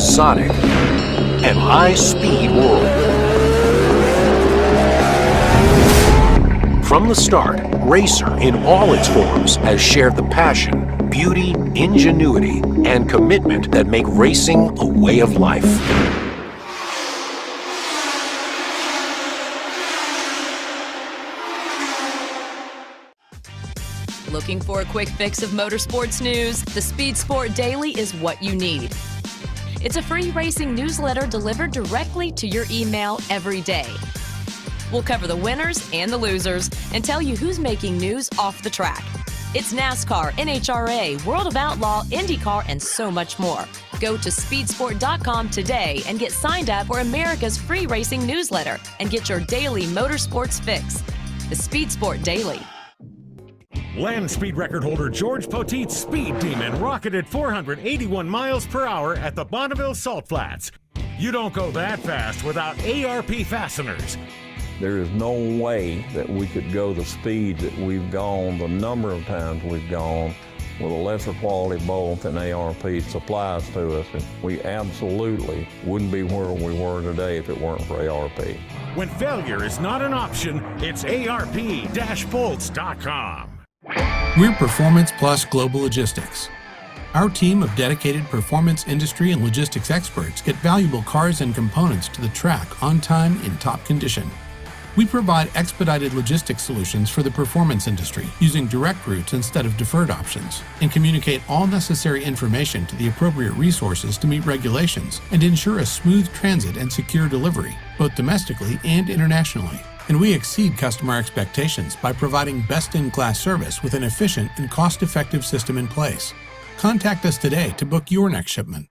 exotic, and high-speed world. From the start, Racer in all its forms has shared the passion, beauty, ingenuity, and commitment that make racing a way of life. Looking for a quick fix of motorsports news? The Speed Sport Daily is what you need. It's a free racing newsletter delivered directly to your email every day. We'll cover the winners and the losers and tell you who's making news off the track. It's NASCAR, NHRA, World of Outlaw, IndyCar, and so much more. Go to speedsport.com today and get signed up for America's free racing newsletter and get your daily motorsports fix. The Speed Sport Daily. Land speed record holder George Poteet's Speed Demon rocketed 481 miles per hour at the Bonneville Salt Flats. You don't go that fast without ARP fasteners. There is no way that we could go the speed that we've gone, the number of times we've gone, with a lesser quality bolt than ARP supplies to us. And we absolutely wouldn't be where we were today if it weren't for ARP. When failure is not an option, it's ARP-bolts.com. We're Performance Plus Global Logistics. Our team of dedicated performance industry and logistics experts get valuable cars and components to the track on time in top condition. We provide expedited logistics solutions for the performance industry using direct routes instead of deferred options, and communicate all necessary information to the appropriate resources to meet regulations and ensure a smooth transit and secure delivery, both domestically and internationally. And we exceed customer expectations by providing best-in-class service with an efficient and cost-effective system in place. Contact us today to book your next shipment.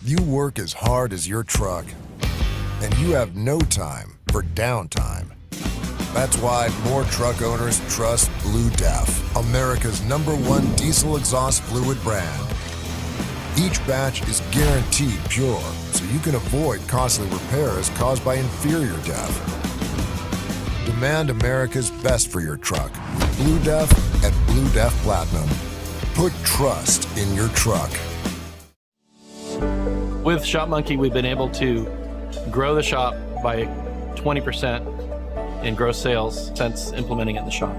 You work as hard as your truck, and you have no time for downtime. That's why more truck owners trust Blue Def, America's #1 diesel exhaust fluid brand. Each batch is guaranteed pure, so you can avoid costly repairs caused by inferior DEF. Demand America's best for your truck. Blue Def at Blue Def Platinum. Put trust in your truck. With Shop Monkey, we've been able to grow the shop by 20% in gross sales since implementing it in the shop.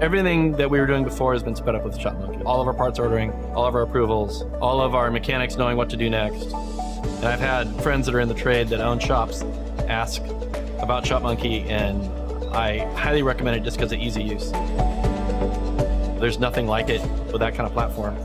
Everything that we were doing before has been sped up with Shop Monkey. All of our parts ordering, all of our approvals, all of our mechanics knowing what to do next. And I've had friends that are in the trade that own shops ask about Shop Monkey, and I highly recommend it just because of easy use. There's nothing like it with that kind of platform.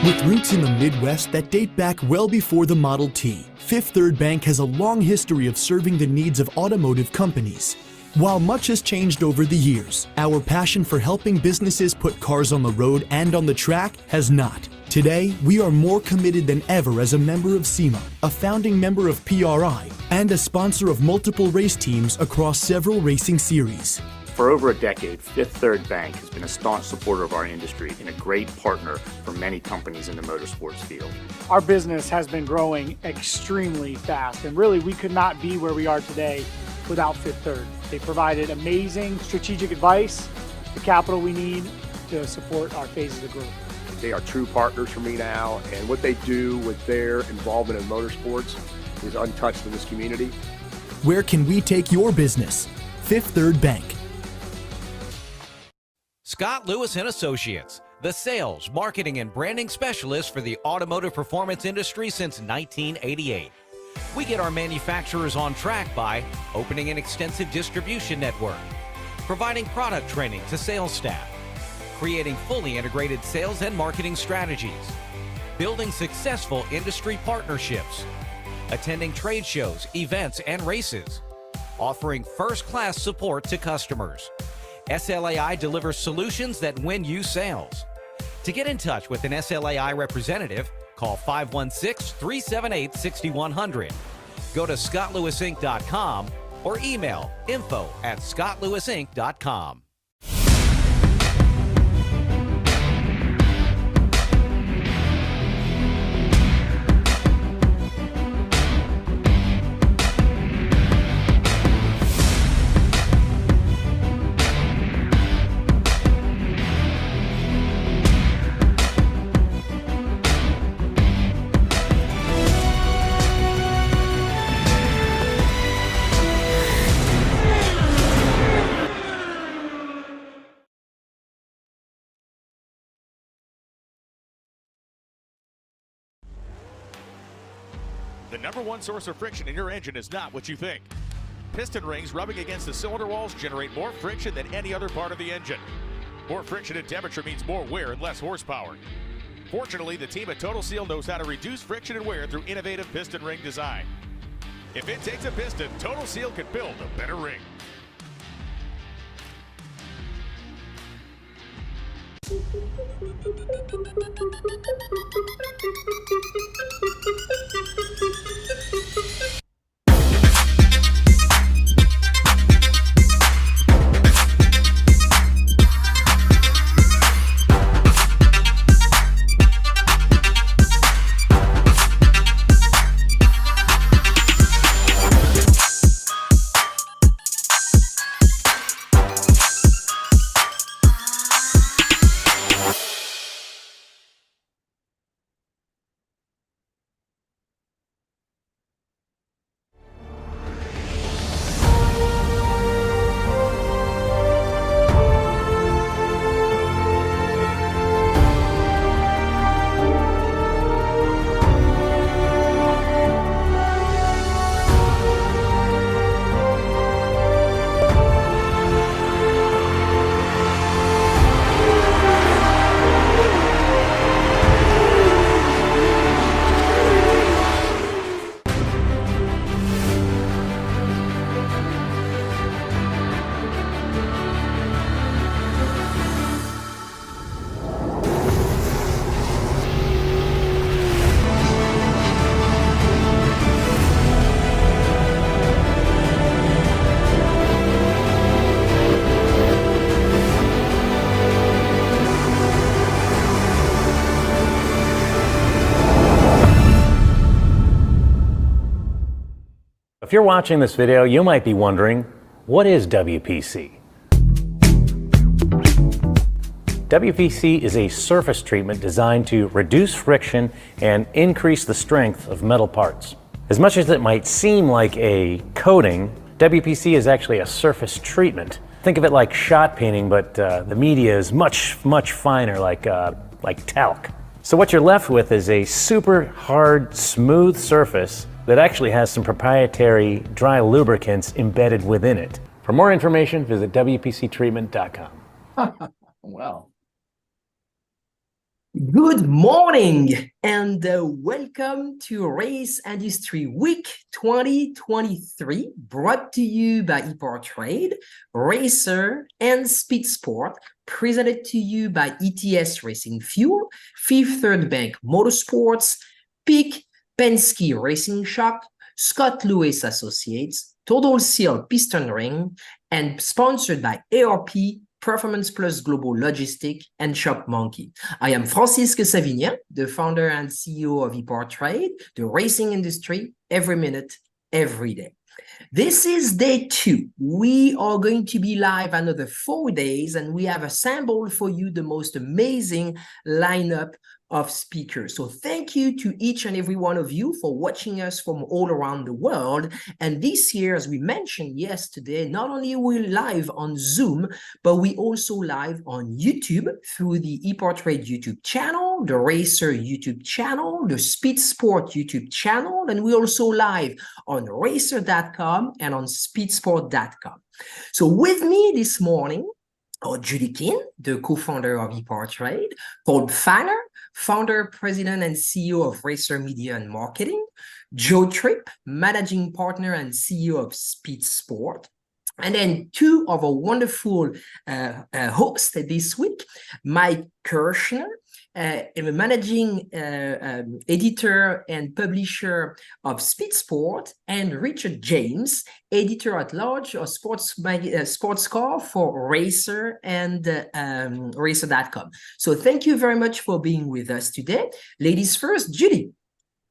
With roots in the Midwest that date back well before the Model T, Fifth Third Bank has a long history of serving the needs of automotive companies. While much has changed over the years, our passion for helping businesses put cars on the road and on the track has not. Today, we are more committed than ever as a member of SEMA, a founding member of PRI, and a sponsor of multiple race teams across several racing series. For over a decade, Fifth Third Bank has been a staunch supporter of our industry and a great partner for many companies in the motorsports field. Our business has been growing extremely fast, and really we could not be where we are today without Fifth Third. They provided amazing strategic advice, the capital we need to support our phases of growth. They are true partners for me now, and what they do with their involvement in motorsports is untouched in this community. Where can we take your business? Fifth Third Bank. Scott Lewis & Associates, the sales, marketing, and branding specialist for the automotive performance industry since 1988. We get our manufacturers on track by opening an extensive distribution network, providing product training to sales staff, creating fully integrated sales and marketing strategies, building successful industry partnerships, attending trade shows, events, and races, offering first-class support to customers. SLAI delivers solutions that win you sales. To get in touch with an SLAI representative, call 516-378-6100. Go to scottlewisinc.com or email info@scottlewisinc.com. The #1 source of friction in your engine is not what you think. Piston rings rubbing against the cylinder walls generate more friction than any other part of the engine. More friction and temperature means more wear and less horsepower. Fortunately, the team at Total Seal knows how to reduce friction and wear through innovative piston ring design. If it takes a piston, Total Seal can build a better ring. If you're watching this video, you might be wondering, what is WPC? WPC is a surface treatment designed to reduce friction and increase the strength of metal parts. As much as it might seem like a coating, WPC is actually a surface treatment. Think of it like shot painting, but the media is much finer, like talc. So what you're left with is a super hard, smooth surface that actually has some proprietary dry lubricants embedded within it. For more information, visit WPCtreatment.com. Wow. Good morning and welcome to Race Industry Week 2023, brought to you by Epartrade, Racer, and Speed Sport, presented to you by ETS Racing Fuel, Fifth Third Bank Motorsports, Peak Penske Racing Shop, Scott Lewis Associates, Total Seal Piston Ring, and sponsored by ARP, Performance Plus Global Logistic, and Shop Monkey. I am Francisque Savignan, the founder and CEO of Epartrade, the racing industry, every minute, every day. This is day 2. We are going to be live another 4 days, and we have assembled for you the most amazing lineup of speakers. So thank you to each and every one of you for watching us from all around the world. And this year, as we mentioned yesterday, not only are we live on Zoom, but we also live on YouTube through the Epartrade YouTube channel, the Racer YouTube channel, the Speed Sport YouTube channel, and we also live on racer.com and on speedsport.com. So with me this morning are Judy Keane, the co-founder of Epartrade, Paul Fanner, founder, president, and CEO of Racer Media and Marketing, Joe Tripp, managing partner and CEO of Speed Sport, and then two of our wonderful hosts this week, Mike Kirshner, managing editor and publisher of Speed Sport, and Richard James, editor at large of Sports Car for Racer and Racer.com. So thank you very much for being with us today. Ladies first, Judy.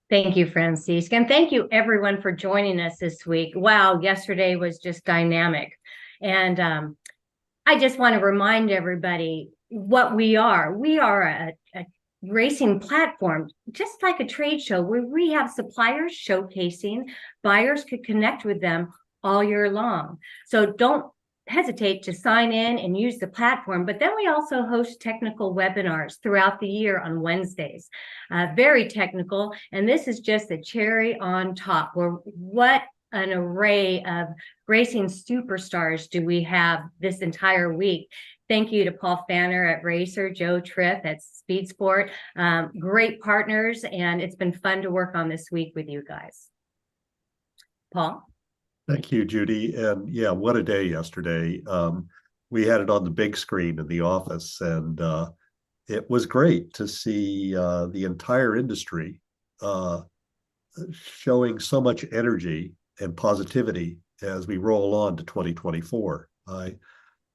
Thank you, Francisque. And thank you, everyone, for joining us this week. Wow, yesterday was just dynamic. And I just want to remind everybody what we are. We are a racing platform, just like a trade show, where we have suppliers showcasing. Buyers could connect with them all year long. So don't hesitate to sign in and use the platform. But then we also host technical webinars throughout the year on Wednesdays, very technical. And this is just the cherry on top. What an array of racing superstars do we have this entire week. Thank you to Paul Fanner at Racer, Joe Tripp at Speed Sport. Great partners, and it's been fun to work on this week with you guys. Paul? Thank you, Judy. And yeah, what a day yesterday. We had it on the big screen in the office, and it was great to see the entire industry showing so much energy and positivity as we roll on to 2024.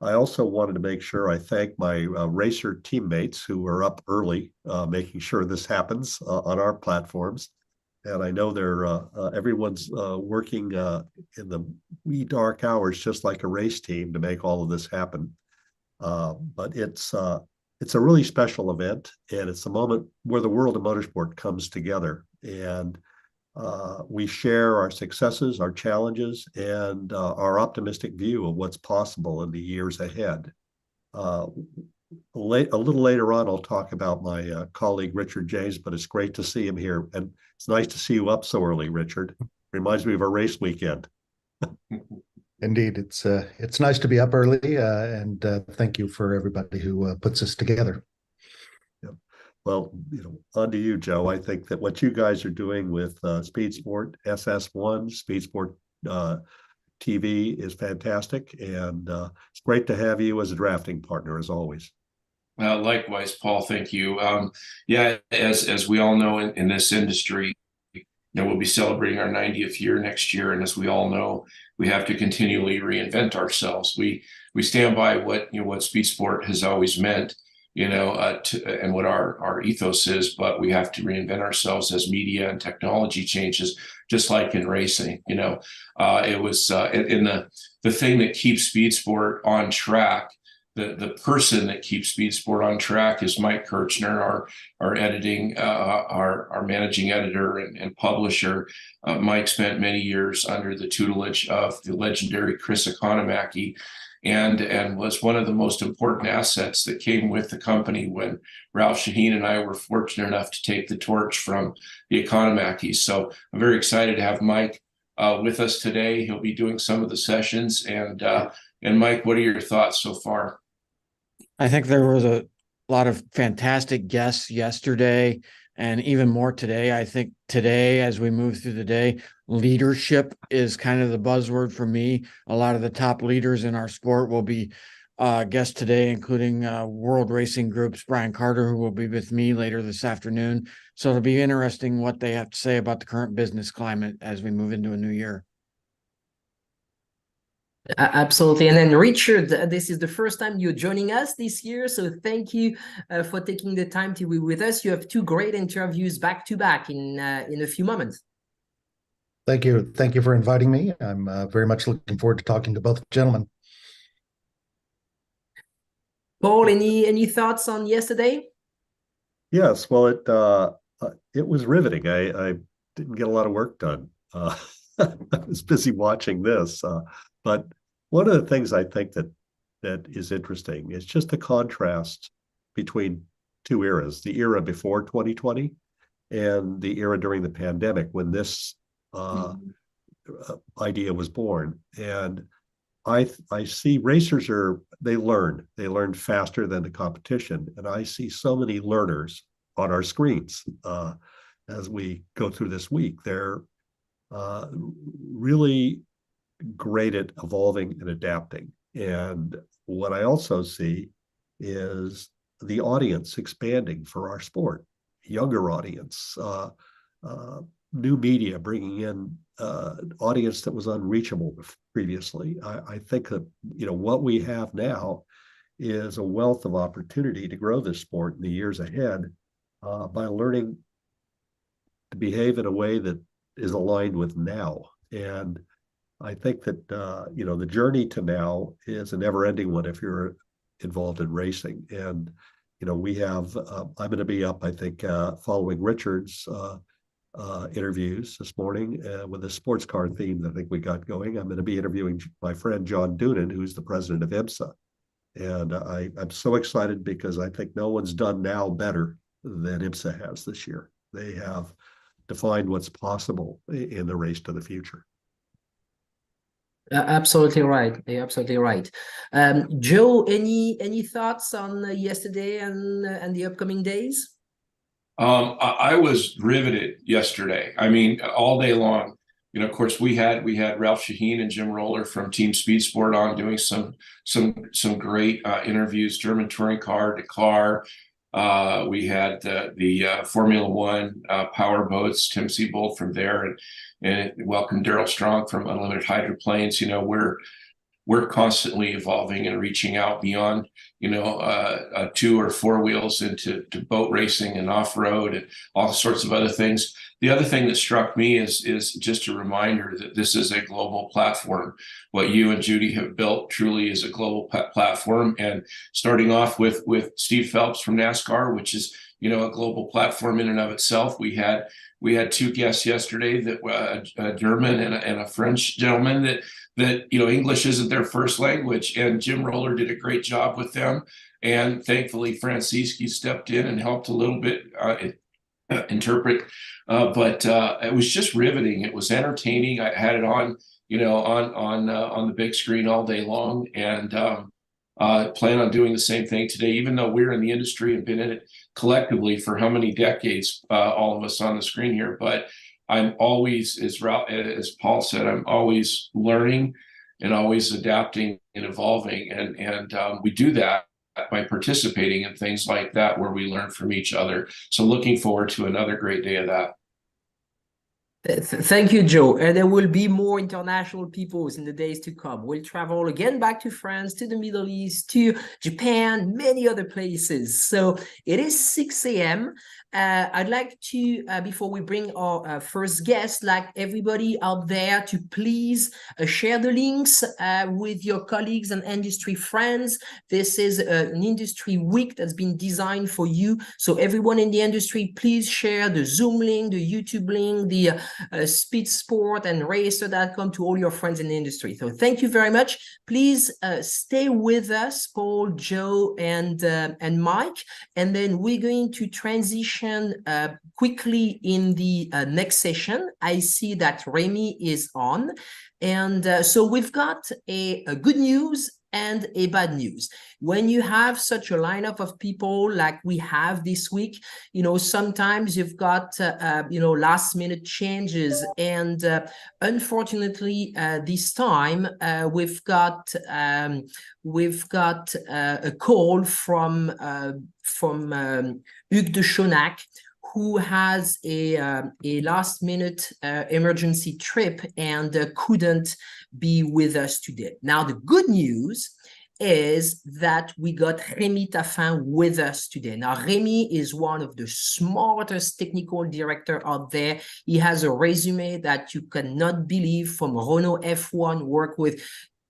I also wanted to make sure I thank my racer teammates who were up early, making sure this happens on our platforms. And I know they're everyone's working in the wee dark hours, just like a race team, to make all of this happen. But it's a really special event, and it's a moment where the world of motorsport comes together, and we share our successes, our challenges, and our optimistic view of what's possible in the years ahead. A little later on, I'll talk about my colleague, Richard James, but it's great to see him here. And it's nice to see you up so early, Richard. Reminds me of a race weekend. Indeed. It's nice to be up early, and thank you for everybody who puts this together. Yeah. Well, on to you, Joe. I think that what you guys are doing with Speed Sport, SS1, Speed Sport TV is fantastic. And it's great to have you as a drafting partner, as always. Likewise, Paul, thank you. Yeah, as we all know in this industry, we'll be celebrating our 90th year next year, and as we all know, we have to continually reinvent ourselves. We stand by what Speed Sport has always meant, and what our ethos is, but we have to reinvent ourselves as media and technology changes, just like in racing. It was in the thing that keeps Speed Sport on track. The person that keeps Speed Sport on track is Mike Kirchner, our editing, our managing editor and publisher. Mike spent many years under the tutelage of the legendary Chris Economaki, and was one of the most important assets that came with the company when Ralph Shaheen and I were fortunate enough to take the torch from the Economakis. So I'm very excited to have Mike with us today. He'll be doing some of the sessions. And Mike, what are your thoughts so far? I think there was a lot of fantastic guests yesterday, and even more today. I think today, as we move through the day, leadership is kind of the buzzword for me. A lot of the top leaders in our sport will be guests today, including World Racing Group's Brian Carter, who will be with me later this afternoon. So it'll be interesting what they have to say about the current business climate as we move into a new year. Absolutely. And then Richard, this is the first time you're joining us this year, so thank you for taking the time to be with us. You have two great interviews back to back in a few moments. Thank you for inviting me. I'm very much looking forward to talking to both gentlemen. Paul, any thoughts on yesterday? Yes, well, it was riveting. I didn't get a lot of work done. I was busy watching this. But one of the things I think that is interesting is just the contrast between two eras, the era before 2020 and the era during the pandemic when this idea was born. And I see racers they learn faster than the competition. And I see so many learners on our screens as we go through this week. They're really great at evolving and adapting. And what I also see is the audience expanding for our sport, younger audience, new media bringing in audience that was unreachable previously. I think that what we have now is a wealth of opportunity to grow this sport in the years ahead by learning to behave in a way that is aligned with now. And I think that, the journey to now is a never-ending one if you're involved in racing. And, we have, I'm going to be up, I think, following Richard's interviews this morning with a sports car theme that I think we got going. I'm going to be interviewing my friend John Doonan, who's the president of IMSA. And I'm so excited because I think no one's done now better than IMSA has this year. They have defined what's possible in the race to the future. Absolutely right. You're absolutely right. Joe, any thoughts on yesterday and the upcoming days? I was riveted yesterday. I mean, all day long. You know, of course, we had Ralph Shaheen and Jim Roller from Team Speed Sport on doing some great interviews. German touring car, Dakar. We had the Formula One power boats. Tim Seabold from there, and welcome Daryl Strong from Unlimited Hydroplanes. You know, we're constantly evolving and reaching out beyond, you know, 2 or 4 wheels into boat racing and off-road and all sorts of other things. The other thing that struck me is just a reminder that this is a global platform. What you and Judy have built truly is a global platform. And starting off with Steve Phelps from NASCAR, which is, you know, a global platform in and of itself. We had 2 guests yesterday that a German and a French gentleman that you know, English isn't their first language, and Jim Roller did a great job with them. And thankfully, Franciski stepped in and helped a little bit interpret. But it was just riveting. It was entertaining. I had it on, you know, on the big screen all day long, and plan on doing the same thing today. Even though we're in the industry and been in it collectively for how many decades, all of us on the screen here, but I'm always, as Paul said, I'm always learning and always adapting and evolving. And we do that by participating in things like that, where we learn from each other. So looking forward to another great day of that. Thank you, Joe. And there will be more international peoples in the days to come. We'll travel again back to France, to the Middle East, to Japan, many other places. So it is 6 a.m. I'd like to, before we bring our first guest, like everybody out there to please share the links with your colleagues and industry friends. This is an industry week that's been designed for you. So everyone in the industry, please share the Zoom link, the YouTube link, the Speed Sport and Racer.com to all your friends in the industry. So thank you very much. Please stay with us, Paul, Joe, and Mike, and then we're going to transition quickly in the next session. I see that Remy is on, and so we've got a good news and a bad news. When you have such a lineup of people like we have this week, you know, sometimes you've got, you know, last minute changes. And unfortunately, this time we've got a call from Hugues de Chonac, who has a last minute emergency trip and couldn't be with us today. Now, the good news is that we got Remy Taffin with us today. Now, Remy is one of the smartest technical director out there. He has a resume that you cannot believe, from Renault F1, work with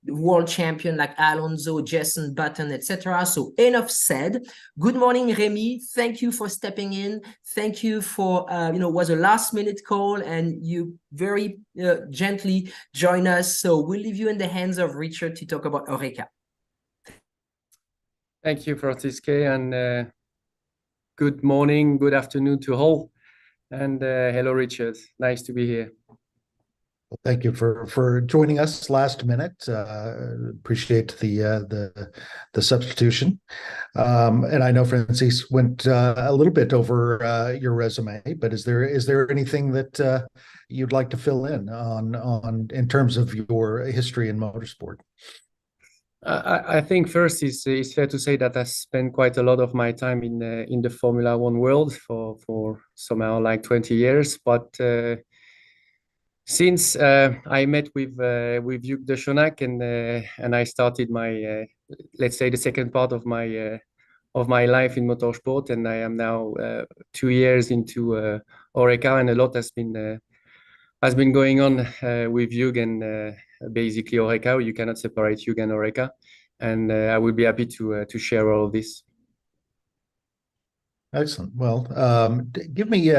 world champion like Alonso, Jason Button, etc. So enough said. Good morning, Remy. Thank you for stepping in. Thank you for, you know, it was a last minute call and you very gently join us. So we'll leave you in the hands of Richard to talk about Oreca. Thank you, Francisque, and good morning, good afternoon to all. And hello, Richard. Nice to be here. Well, thank you for joining us last minute. Appreciate the substitution. And I know Francis went a little bit over your resume, but is there anything that you'd like to fill in on in terms of your history in motorsport? I think first it's fair to say that I spent quite a lot of my time in the Formula One world for somehow like 20 years, but since I met with Hugues de Chonac and I started my let's say the second part of my life in motorsport, and I am now 2 years into Oreca, and a lot has been going on with Hugues and basically Oreca. You cannot separate Hugues and Oreca, and I will be happy to share all of this. Excellent. Well, give me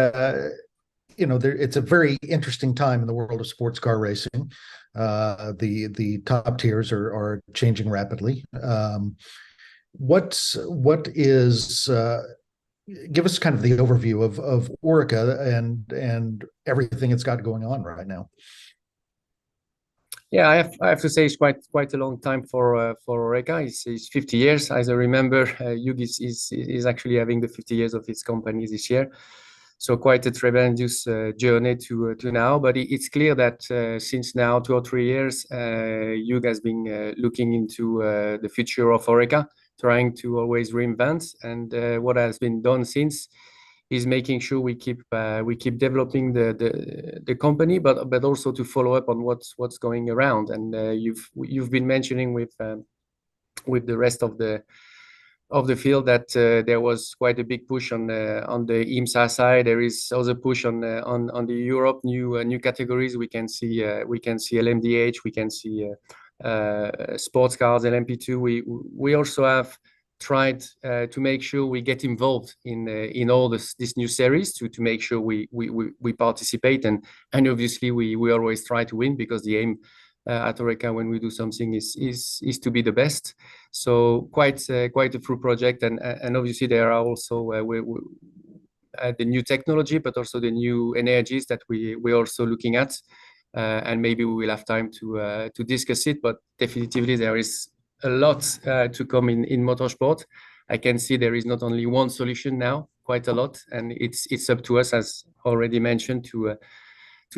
it's a very interesting time in the world of sports car racing. The top tiers are changing rapidly. What is give us kind of the overview of Orica and everything it's got going on right now. Yeah, I have to say it's quite a long time for Orica. It's 50 years, as I remember. Hugh is actually having the 50 years of his company this year, so quite a tremendous journey to now. But it's clear that since now 2 or 3 years, Hugh has been looking into the future of Orica, trying to always reinvent. And what has been done since is making sure we keep developing the company, but also to follow up on what's going around. And you've been mentioning with the rest of the field that there was quite a big push on the IMSA side. There is also push on the Europe new categories. We can see LMDH, we can see sports cars, LMP2. We also have tried to make sure we get involved in all this new series to make sure we participate, and obviously we always try to win, because the aim at Orica when we do something is to be the best. So quite a full project, and obviously there are also the new technology, but also the new energies that we're also looking at, and maybe we will have time to discuss it. But definitively there is a lot to come in motorsport. I can see there is not only one solution now, quite a lot, and it's up to us, as already mentioned, to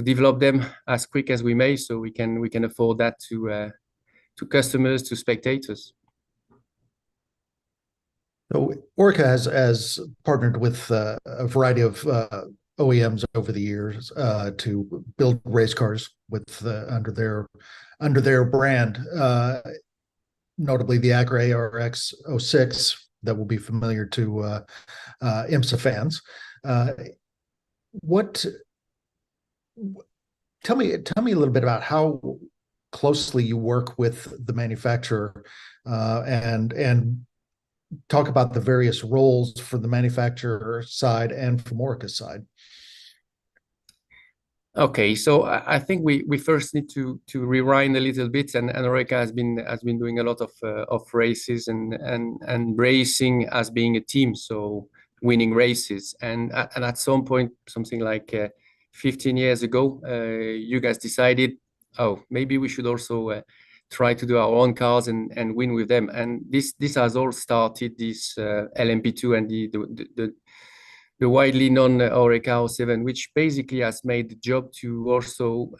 develop them as quick as we may, so we can afford that to customers, to spectators. So Orica has partnered with a variety of OEMs over the years to build race cars with under their brand. Notably the Acura ARX 06 that will be familiar to IMSA fans. Tell me a little bit about how closely you work with the manufacturer, and talk about the various roles for the manufacturer side and from Orica's side. Okay, so I think we first need to rewind a little bit, and Orica has been doing a lot of races and racing as being a team, so winning races. And at some point, something like 15 years ago, you guys decided, oh, maybe we should also try to do our own cars and win with them. And this has all started this LMP2 and the widely known Orica 07, which basically has made the job to also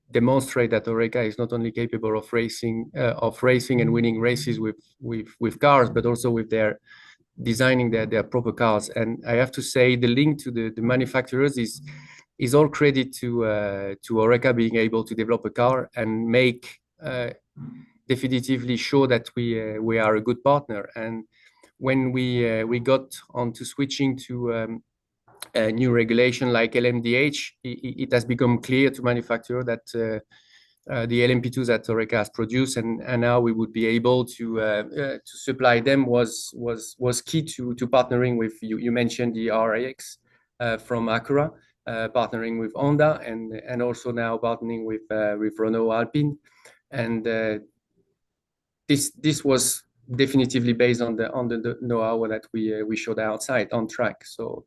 demonstrate that Orica is not only capable of racing and winning races with cars, but also with their designing their proper cars. And I have to say, the link to the manufacturers is all credit to Orica being able to develop a car and make definitively sure that we are a good partner. And when we got onto switching to a new regulation like LMDH, it has become clear to manufacturer that the LMP2s that Orica has produced and now we would be able to supply them was key to partnering with you mentioned the RAX from Acura, partnering with Honda and also now partnering with Renault Alpine, and this was definitively based on the know-how that we showed outside on track. So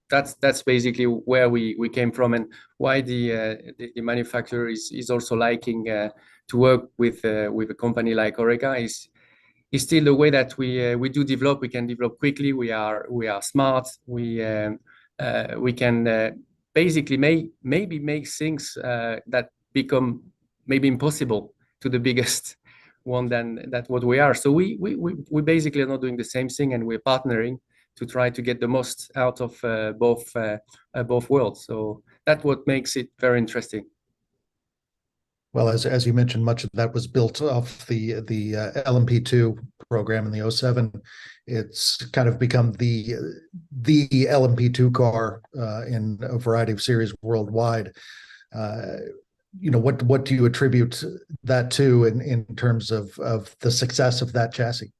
that's basically where we came from, and why the manufacturer is also liking to work with a company like Orica is still the way that we do develop. We can develop quickly. We are smart. We can basically maybe make things that become maybe impossible to the biggest one than that what we are. So we basically are not doing the same thing, and we're partnering to try to get the most out of both worlds. So that's what makes it very interesting. Well, as you mentioned, much of that was built off the LMP2 program in the 07. It's kind of become the LMP2 car in a variety of series worldwide. What do you attribute that to in terms of the success of that chassis?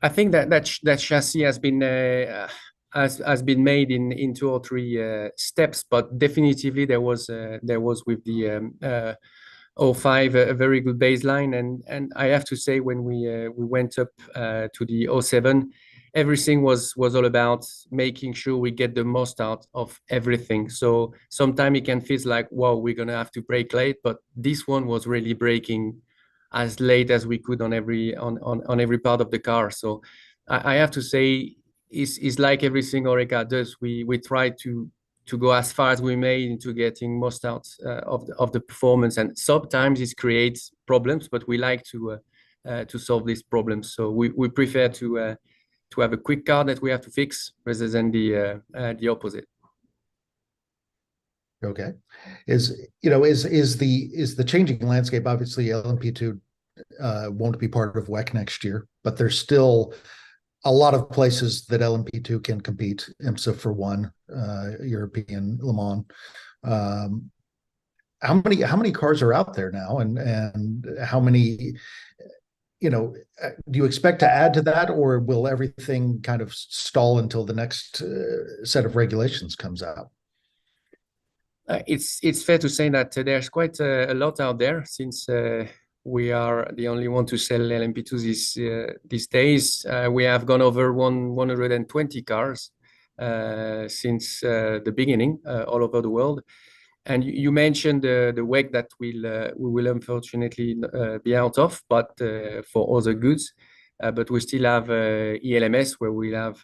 I think that chassis has been has been made in 2 or 3 steps, but definitively there was with the 05 a very good baseline, and I have to say when we went up to the 07, everything was all about making sure we get the most out of everything. So sometimes it can feel like, wow, we're gonna have to brake late, but this one was really braking as late as we could on every part of the car. So I have to say, it's like everything Oreca does. We try to go as far as we may into getting most out of the performance, and sometimes it creates problems, but we like to solve these problems. So we prefer to have a quick car that we have to fix rather than the opposite. Okay, is the changing landscape? Obviously, LMP2 won't be part of WEC next year, but there's still a lot of places that LMP2 can compete. IMSA for one, European Le Mans. How many cars are out there now, and how many? Do you expect to add to that, or will everything kind of stall until the next set of regulations comes out? It's fair to say that there's quite a lot out there, since we are the only one to sell LMP2 these days. We have gone over 120 cars since the beginning all over the world. And you mentioned the WEC that we will unfortunately be out of, but for other goods. But we still have ELMS, where we have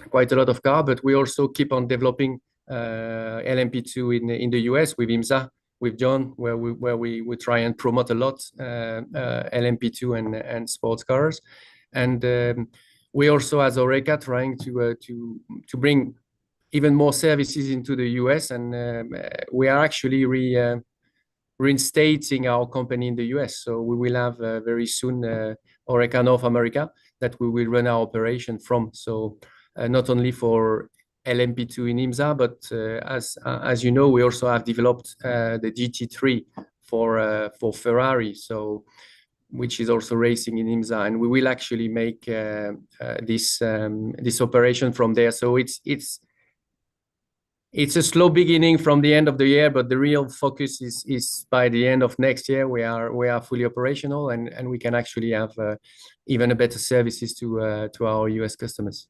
quite a lot of cars. But we also keep on developing LMP2 in the US with IMSA, with John, where we try and promote a lot LMP2 and sports cars. And we also, as Oreca, trying to bring even more services into the US, and we are actually reinstating our company in the US. So we will have very soon Oreca North America that we will run our operation from. So not only for LMP2 in IMSA, but as you know, we also have developed the GT3 for Ferrari, so which is also racing in IMSA, and we will actually make this operation from there. So it's a slow beginning from the end of the year, but the real focus is by the end of next year we are fully operational, and we can actually have even a better services to our US customers.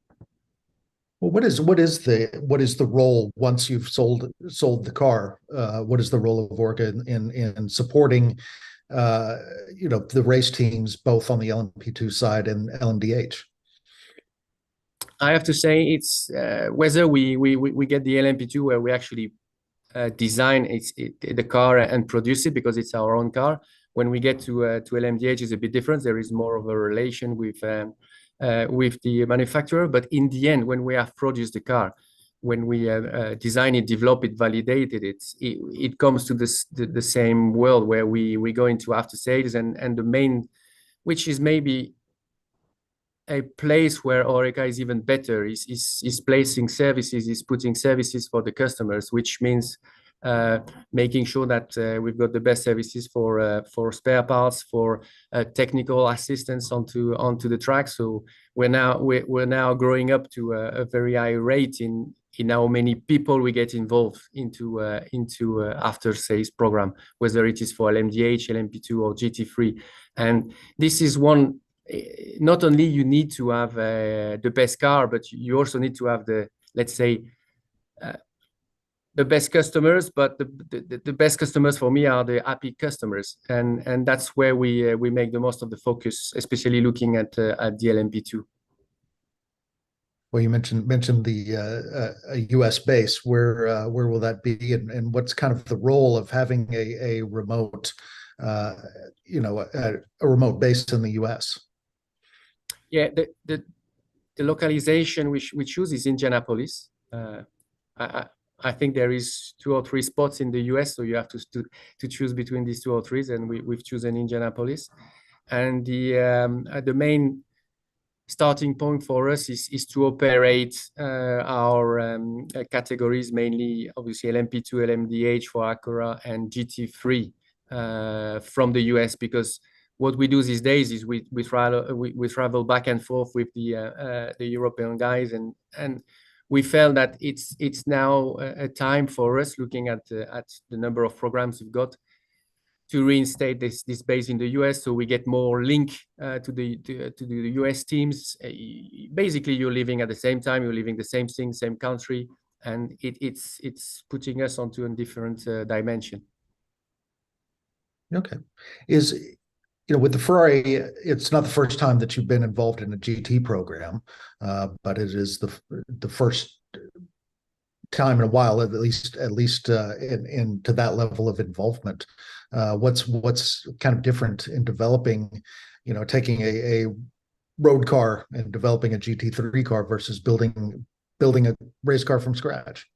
Well, what is the role once you've sold the car? What is the role of Oreca in supporting the race teams both on the LMP2 side and LMDH? I have to say it's whether we get the LMP2 where we actually design the car and produce it because it's our own car. When we get to LMDH, it's a bit different. There is more of a relation with the manufacturer. But in the end, when we have produced the car, when we design it, develop it, validated it comes to the same world where we go into after sales, and the main, which is maybe a place where Oreca is even better, is placing services, is putting services for the customers, which means making sure that we've got the best services for spare parts, for technical assistance onto the track. So we're now growing up to a very high rate in how many people we get involved into after sales program, whether it is for LMDH, LMP2, or GT3. And this is one. Not only you need to have the best car, but you also need to have the best customers. But the best customers for me are the happy customers, and that's where we make the most of the focus, especially looking at the LMP2. Well, you mentioned the a U.S. base. Where will that be, and what's kind of the role of having a remote, a remote base in the U.S.? Yeah, the localization we choose is Indianapolis. I think there is 2 or 3 spots in the US, so you have to choose between these 2 or 3, and we've chosen Indianapolis. And the main starting point for us is to operate our categories, mainly obviously LMP2, LMDH for Acura, and GT3 from the US, because what we do these days is we travel back and forth with the European guys, and we felt that it's now a time for us, looking at the number of programs we've got, to reinstate this base in the US, so we get more link to the US teams. Basically, you're living at the same time, you're living the same thing, same country, and it's putting us onto a different dimension. Okay, with the Frye, it's not the first time that you've been involved in a GT program, but it is the first time in a while, at least into that level of involvement. What's kind of different in developing, taking a road car and developing a GT3 car versus building a race car from scratch?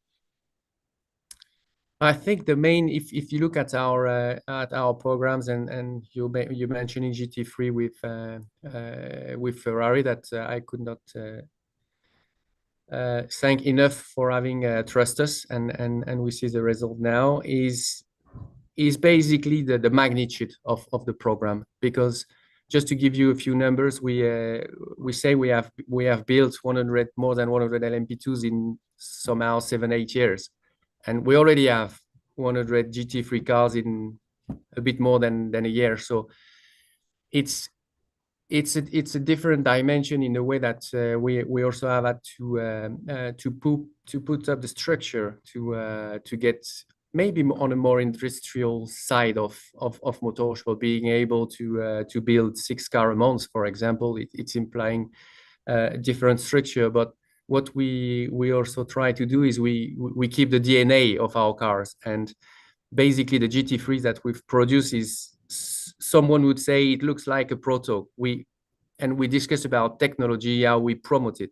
I think the main, if you look at our programs, and you mentioning GT3 with Ferrari, that I could not thank enough for having trust us, and we see the result now is basically the magnitude of the program. Because just to give you a few numbers, we say we have built more than 100 LMP2s in somehow 7-8 years, and we already have 100 GT3 cars in a bit more than a year. So it's a different dimension in the way that we also have had to put up the structure to get maybe on a more industrial side of motorsport, being able to build 6 cars a month, for example. It's implying a different structure, but what we also try to do is we keep the DNA of our cars, and basically the GT3 that we've produced is, someone would say, it looks like a proto. We discuss about technology, how we promote it.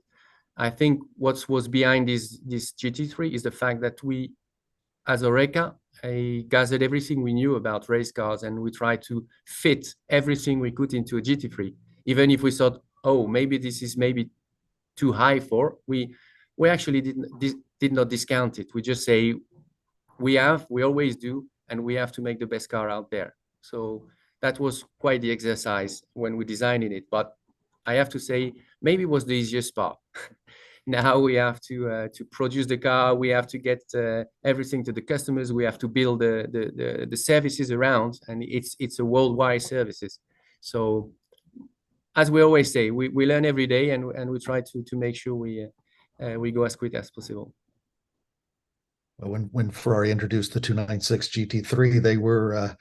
I think what was behind this GT3 is the fact that we, as Oreca, gathered everything we knew about race cars, and we tried to fit everything we could into a GT3. Even if we thought, oh, maybe this is too high for, we actually did not discount it. We just say we always do, and we have to make the best car out there. So that was quite the exercise when we designed it. But I have to say, maybe it was the easiest part. Now we have to produce the car, we have to get everything to the customers, we have to build the services around, and it's a worldwide services. So as we always say, we learn every day, and we try to make sure we go as quick as possible. When Ferrari introduced the 296 GT3, they were,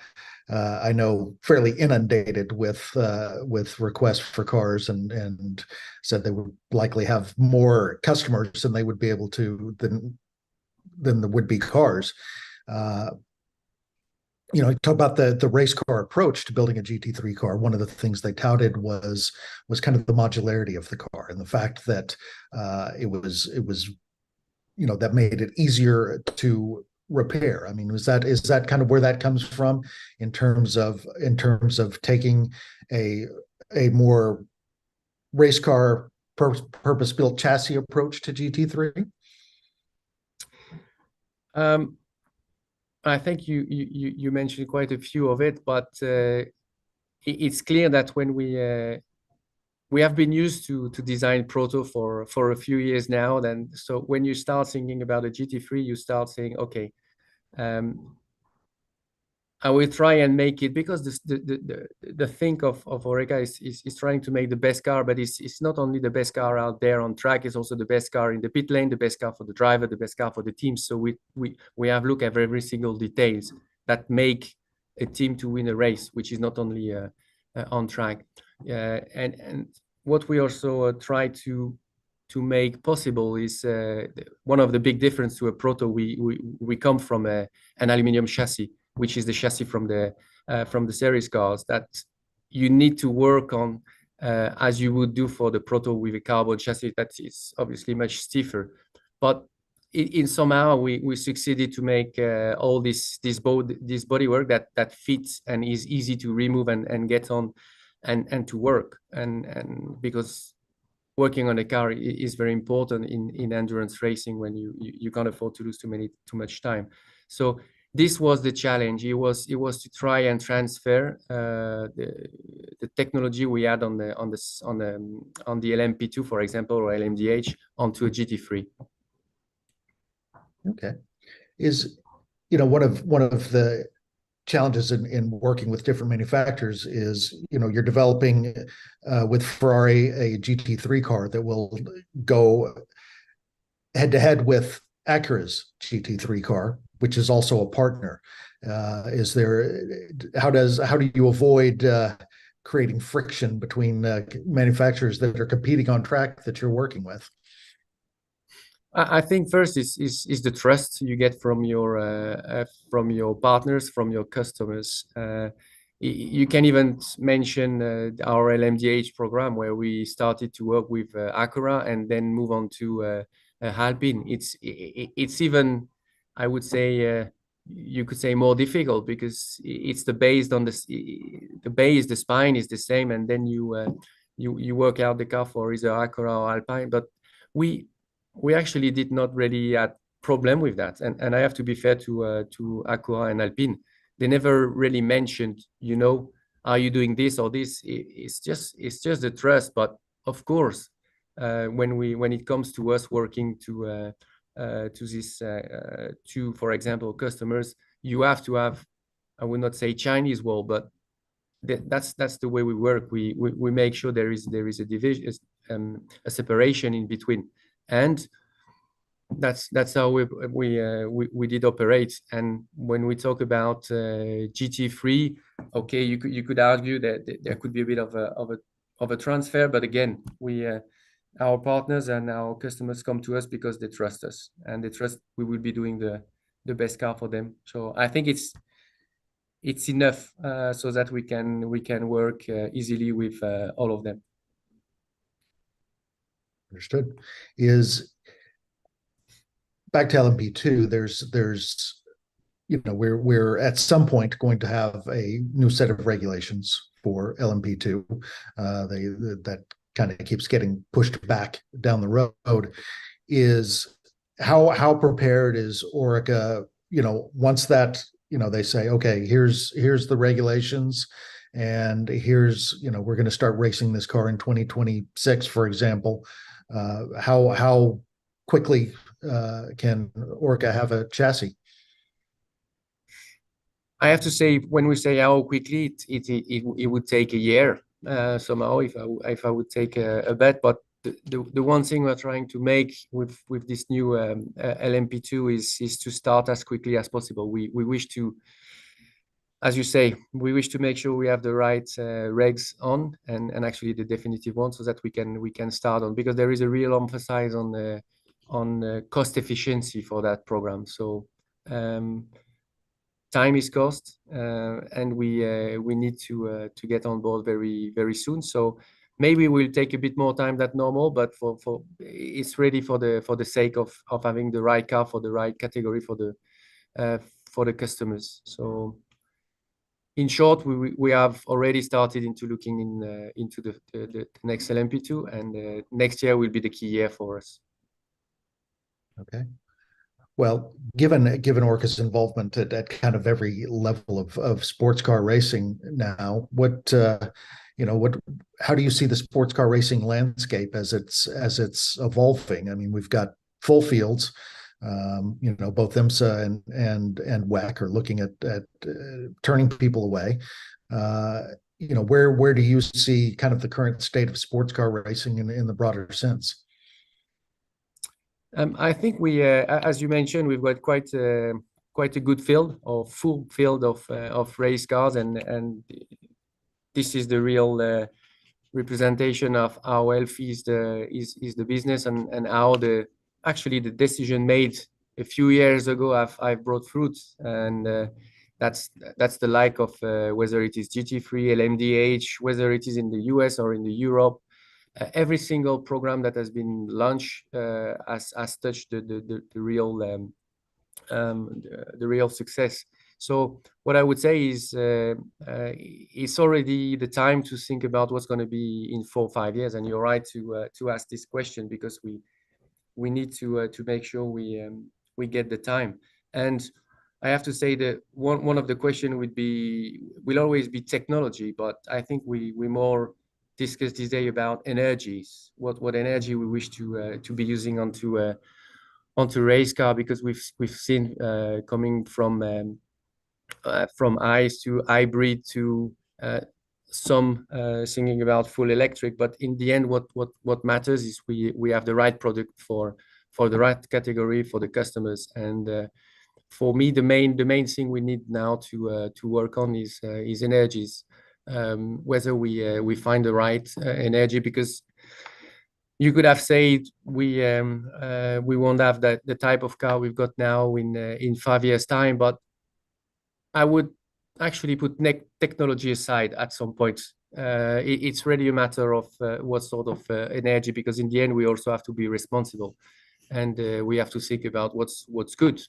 I know, fairly inundated with requests for cars, and said they would likely have more customers than they would be able to than the would-be cars. Talk about the race car approach to building a GT3 car. One of the things they touted was kind of the modularity of the car, and the fact that it was that made it easier to repair. I mean, is that kind of where that comes from in terms of taking a more race car purpose-built chassis approach to GT3? I think you mentioned quite a few of it, but it's clear that when we have been used to design proto for a few years now. Then, so when you start thinking about a GT3, you start saying, okay, I will try and make it, because the thing of Oreca is trying to make the best car, but it's not only the best car out there on track, it's also the best car in the pit lane, the best car for the driver, the best car for the team. So we have looked at every single details that make a team to win a race, which is not only on track. And what we also try to make possible is one of the big difference to a proto. We come from an aluminum chassis, which is the chassis from the series cars that you need to work on as you would do for the proto with a carbon chassis that is obviously much stiffer. But in somehow we succeeded to make all this bodywork that fits and is easy to remove and get on and to work, and because working on a car is very important in endurance racing when you can't afford to lose too much time. So this was the challenge. It was to try and transfer the technology we had on the LMP2, for example, or LMDH, onto a GT3. Okay. Is, one of the challenges in working with different manufacturers is, you're developing with Ferrari a GT3 car that will go head to head with Acura's GT3 car, which is also a partner. How do you avoid creating friction between manufacturers that are competing on track that you're working with? I think first is the trust you get from your partners, from your customers. You can even mention our LMDH program, where we started to work with Acura and then move on to Alpine. It's even, I would say, you could say, more difficult, because it's the spine is the same, and then you work out the car for either Acura or Alpine. But we actually did not really have problem with that, and I have to be fair to Acura and Alpine. They never really mentioned, are you doing this or this? It's just the trust. But of course, when it comes to us working to this for example, customers, you have to have, I would not say Chinese wall, but that's the way we work. We make sure there is a division, a separation in between, and that's how we did operate. And when we talk about GT3, okay, you could argue that there could be a bit of a transfer, but again, our partners and our customers come to us because they trust us, and they trust we will be doing the best car for them. So I think it's enough so that we can work easily with all of them. Understood. Is back to LMP2. There's we're at some point going to have a new set of regulations for LMP2. That kind of keeps getting pushed back down the road. Is how prepared is Orica? Once that they say, okay, here's the regulations, and here's we're going to start racing this car in 2026, for example. How quickly can Orica have a chassis? I have to say, when we say how quickly, it would take a year somehow, if I would take a bet. But the one thing we're trying to make with this new LMP2 is to start as quickly as possible. We wish to, as you say, we wish to make sure we have the right regs on, and actually the definitive one, so that we can start on, because there is a real emphasis on cost efficiency for that program. So time is cost, and we need to get on board very, very soon. So maybe we'll take a bit more time than normal, but for it's ready for the sake of having the right car for the right category for the customers. So in short, we have already started into looking into the next LMP2, and next year will be the key year for us. Okay. Well, given Orica's involvement at kind of every level of sports car racing now, how do you see the sports car racing landscape as it's evolving? I mean, we've got full fields. Both IMSA and WEC are looking at turning people away. Where do you see kind of the current state of sports car racing in the broader sense? I think we, as you mentioned, we've got quite a good field, or full field of race cars, and this is the real representation of how healthy is the business, and how the decision made a few years ago I've brought fruit, and that's the like of whether it is GT3, LMDH, whether it is in the US or in the Europe. Every single program that has been launched has touched the real success. So what I would say is it's already the time to think about what's going to be in 4 or 5 years. And you're right to ask this question, because we need to make sure we get the time. And I have to say that one of the question will always be technology, but I think we more discuss today about energies, what energy we wish to be using onto race car, because we've seen coming from ICE to hybrid to some thinking about full electric. But in the end, what matters is we have the right product for the right category for the customers. And for me, the main thing we need now to work on is energies, whether we find the right energy, because you could have said we won't have the type of car we've got now in 5 years' time, but I would actually put technology aside at some point. It's really a matter of what sort of energy, because in the end we also have to be responsible, and we have to think about what's good.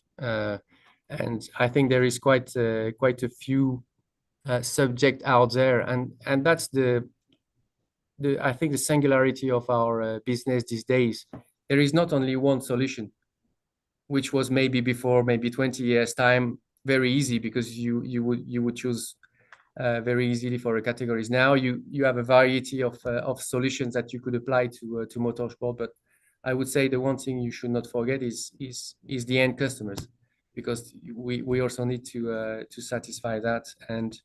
And I think there is quite a few subject out there, and that's I think the singularity of our business these days. There is not only one solution, which was maybe before, maybe 20 years time, very easy, because you would choose very easily for a categories. Now you have a variety of solutions that you could apply to motorsport. But I would say the one thing you should not forget is the end customers, because we also need to satisfy that. And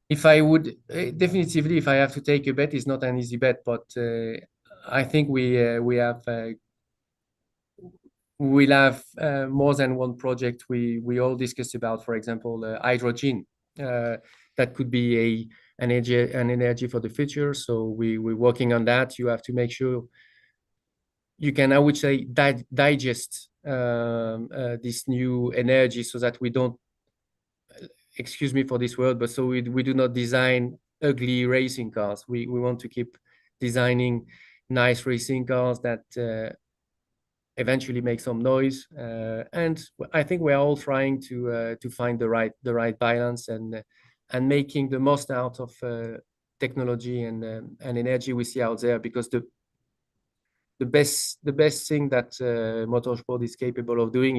if I would definitively, if I have to take a bet, it's not an easy bet, but I think we'll have more than one project we all discussed about. For example, hydrogen, that could be an energy for the future. So we're working on that. You have to make sure you can, I would say, digest this new energy, so that we don't, excuse me for this word, but so we do not design ugly racing cars. We want to keep designing nice racing cars that eventually make some noise. And I think we're all trying to find the right balance and making the most out of technology and energy we see out there, because the best thing that motorsport is capable of doing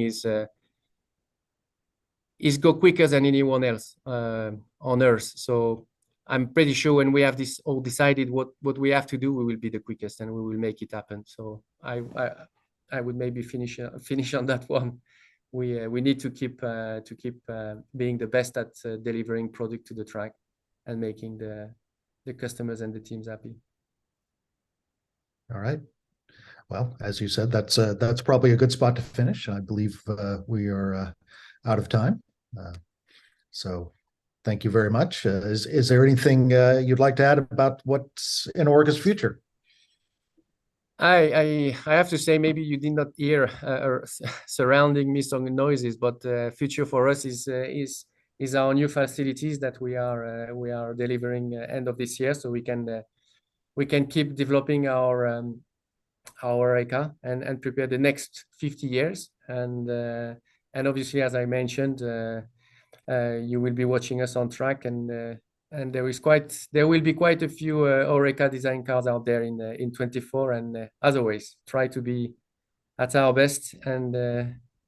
is go quicker than anyone else on Earth. So I'm pretty sure when we have this all decided what we have to do, we will be the quickest and we will make it happen. So I would maybe finish on that one. We need to keep being the best at delivering product to the track and making the customers and the teams happy. All right. Well, as you said, that's probably a good spot to finish. I believe we are out of time. So thank you very much. Is there anything you'd like to add about what's in Orca's future? I have to say, maybe you did not hear surrounding me some noises, but future for us is our new facilities that we are delivering end of this year, so we can keep developing our ECA and prepare the next 50 years. And obviously, as I mentioned, you will be watching us on track, and there will be quite a few Oreca design cars out there in 24. And as always, try to be at our best and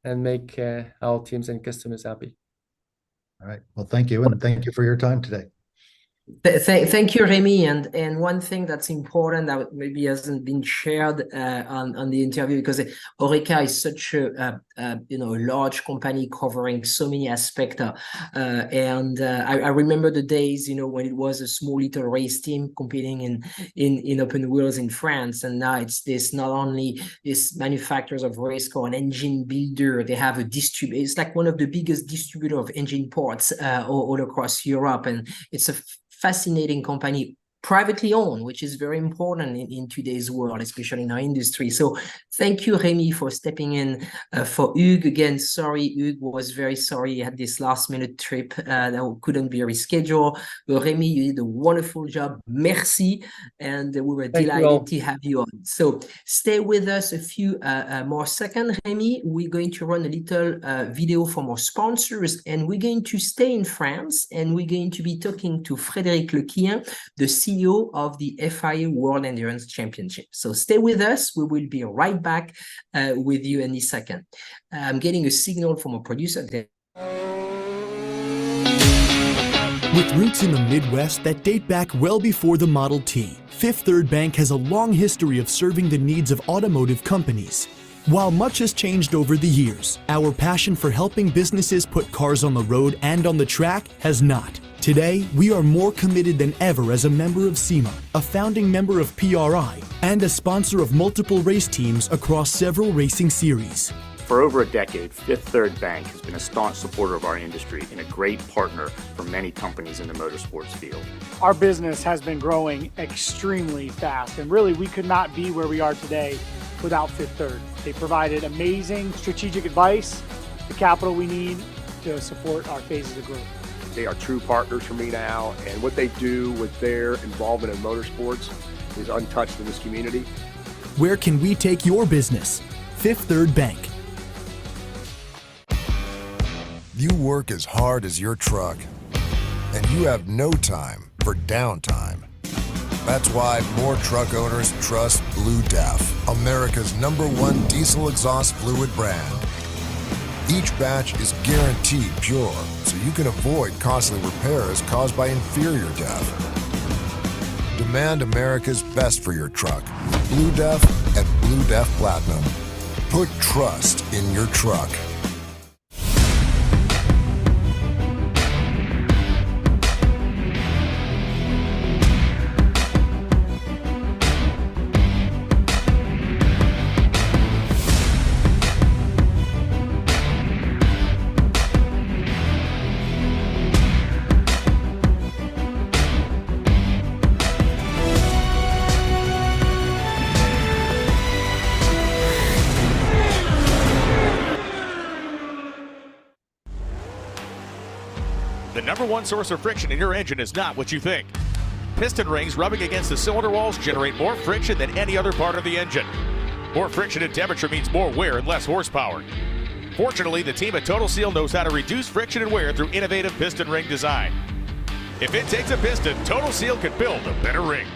make our teams and customers happy. All right. Well, thank you, and thank you for your time today. Thank you, Remy. And one thing that's important that maybe hasn't been shared on the interview, because Oreca is such a large company covering so many aspects. I remember the days when it was a small little race team competing in open wheels in France, and now it's this not only this manufacturers of race car and engine builder. They have a distributor. It's like one of the biggest distributor of engine parts all across Europe, and it's a fascinating company, privately owned, which is very important in today's world, especially in our industry. So thank you, Remy, for stepping in for Hugues. Again, sorry, Hugues was very sorry he had this last minute trip that couldn't be rescheduled. But Remy, you did a wonderful job. Merci. And we were delighted to have you on. So stay with us a few more seconds, Remy. We're going to run a little video from our sponsors, and we're going to stay in France, and we're going to be talking to Frederic Lequien, the CEO of the FIA World Endurance Championship. So stay with us. We will be right back with you in a second. I'm getting a signal from a producer. With roots in the Midwest that date back well before the Model T, Fifth Third Bank has a long history of serving the needs of automotive companies. While much has changed over the years, our passion for helping businesses put cars on the road and on the track has not. Today, we are more committed than ever as a member of SEMA, a founding member of PRI, and a sponsor of multiple race teams across several racing series. For over a decade, Fifth Third Bank has been a staunch supporter of our industry and a great partner for many companies in the motorsports field. Our business has been growing extremely fast, and really we could not be where we are today without Fifth Third. They provided amazing strategic advice, the capital we need to support our phases of growth. They are true partners for me now, and what they do with their involvement in motorsports is untouched in this community. Where can we take your business? Fifth Third Bank. You work as hard as your truck, and you have no time for downtime. That's why more truck owners trust Blue Def, America's #1 diesel exhaust fluid brand. Each batch is guaranteed pure, so you can avoid costly repairs caused by inferior DEF. Demand America's best for your truck. Blue Def at Blue Def Platinum. Put trust in your truck. The #1 source of friction in your engine is not what you think. Piston rings rubbing against the cylinder walls generate more friction than any other part of the engine. More friction and temperature means more wear and less horsepower. Fortunately, the team at Total Seal knows how to reduce friction and wear through innovative piston ring design. If it takes a piston, Total Seal can build a better ring.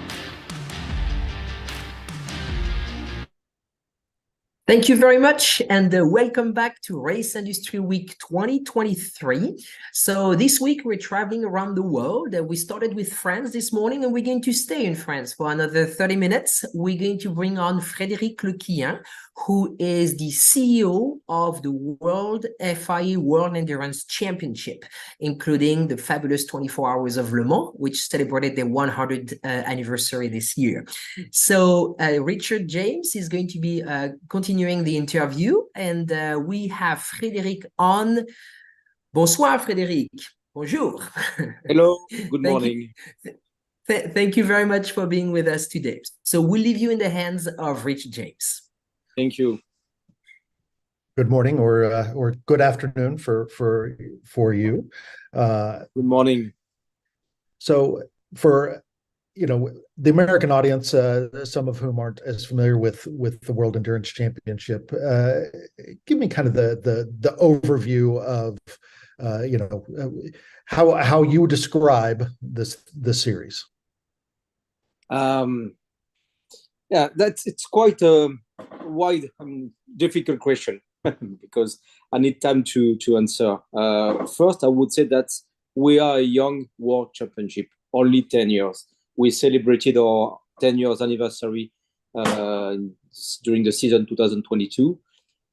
Thank you very much, and welcome back to Race Industry Week 2023. So this week we're traveling around the world. We started with France this morning, and we're going to stay in France for another 30 minutes. We're going to bring on Frederic Lequien, who is the CEO of the World FIA World Endurance Championship, including the fabulous 24 Hours of Le Mans, which celebrated their 100th anniversary this year. So Richard James is going to be continuing the interview, and we have Frederic on. Bonsoir, Frederic. Bonjour. Hello, good morning. Thank you very much for being with us today. So we'll leave you in the hands of Richard James. Thank you. Good morning or good afternoon for you. Good morning. So for the American audience, some of whom aren't as familiar with the World Endurance Championship, give me kind of the overview of how you would describe this series. Yeah, it's quite a wide, difficult question because I need time to answer. First, I would say that we are a young world championship, only 10 years. We celebrated our 10 years anniversary during the season 2022,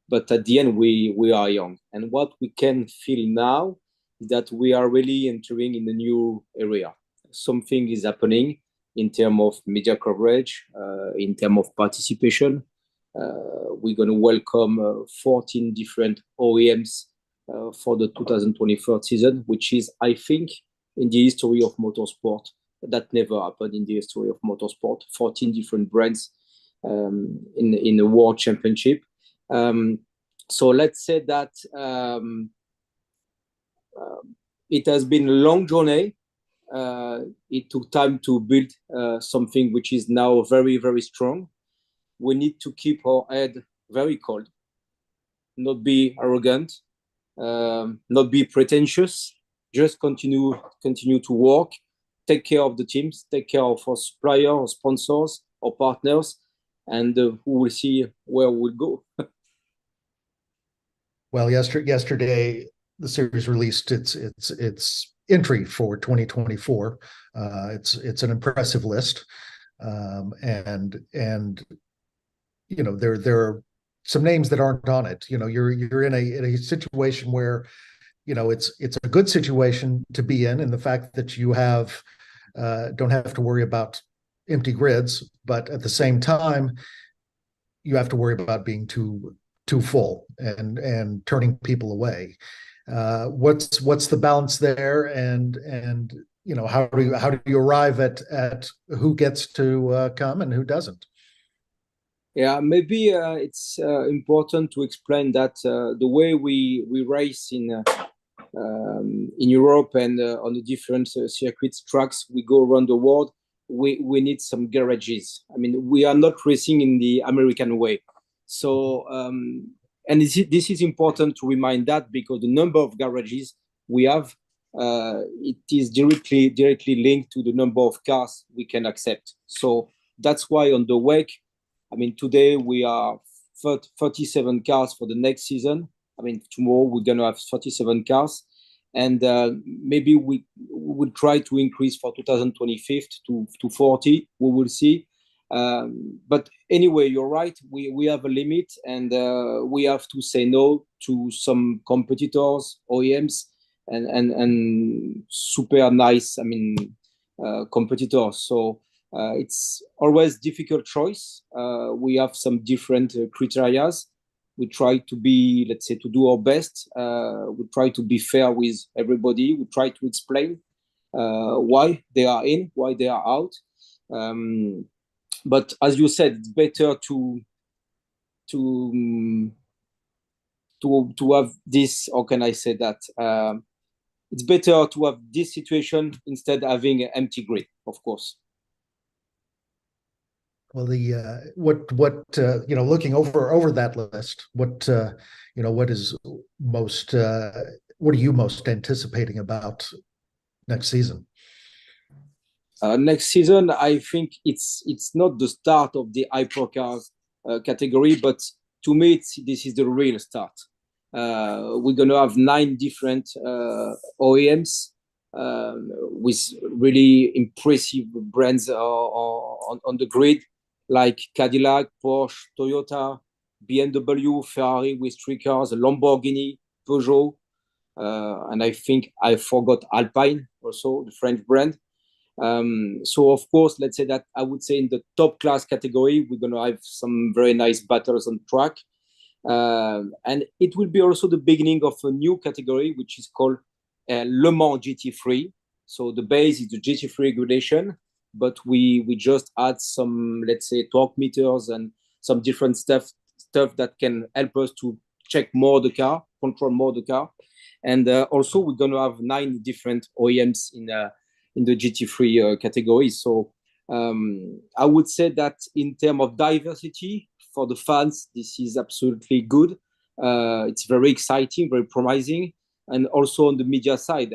but at the end we are young. And what we can feel now is that we are really entering in a new area. Something is happening in terms of media coverage, in terms of participation. We're going to welcome 14 different OEMs for the 2024 season, which is, I think, in the history of motorsport, that never happened in the history of motorsport. 14 different brands in the World Championship. So let's say that it has been a long journey. It took time to build something which is now very, very strong. We need to keep our head very cold, not be arrogant, not be pretentious, just continue to work, take care of the teams, take care of our suppliers, our sponsors, our partners, and we will see where we'll go. Well, yesterday the series released its entry for 2024. It's an impressive list, and you know there are some names that aren't on it. You know, you're in a situation where, you know, it's a good situation to be in the fact that you have don't have to worry about empty grids, but at the same time you have to worry about being too full and turning people away. What's the balance there, and you know, how do you arrive at who gets to come and who doesn't? Yeah, maybe it's important to explain that the way we race in Europe and on the different circuits, tracks, we go around the world, we need some garages. I mean, we are not racing in the American way. So, and this is important to remind that, because the number of garages we have, it is directly linked to the number of cars we can accept. So that's why on the WEC, I mean, today we are 37 cars for the next season. I mean, tomorrow we're going to have 37 cars. And maybe we will try to increase for 2025 to 40. We will see. But anyway, you're right. We have a limit, and we have to say no to some competitors, OEMs, and super nice, I mean, competitors. So it's always difficult choice. We have some different criteria. We try to be, let's say, to do our best. We try to be fair with everybody. We try to explain why they are in, why they are out. But as you said, it's better to have this. How can I say that? It's better to have this situation instead of having an empty grid, of course. Well, the what you know, looking over that list, what you know, what is most what are you most anticipating about next season? Next season, I think it's not the start of the hypercars category, but to me, this is the real start. We're going to have 9 different OEMs with really impressive brands on the grid, like Cadillac, Porsche, Toyota, BMW, Ferrari with 3 cars, Lamborghini, Peugeot, and I think I forgot Alpine also, the French brand. So of course, let's say that I would say in the top class category, we're going to have some very nice battles on track. And it will be also the beginning of a new category, which is called Le Mans GT3. So the base is the GT3 regulation, but we just add some, let's say, torque meters and some different stuff that can help us to check more the car, control more the car. And also we're going to have 9 different OEMs in the GT3 category. So I would say that in terms of diversity for the fans, this is absolutely good. It's very exciting, very promising. And also on the media side,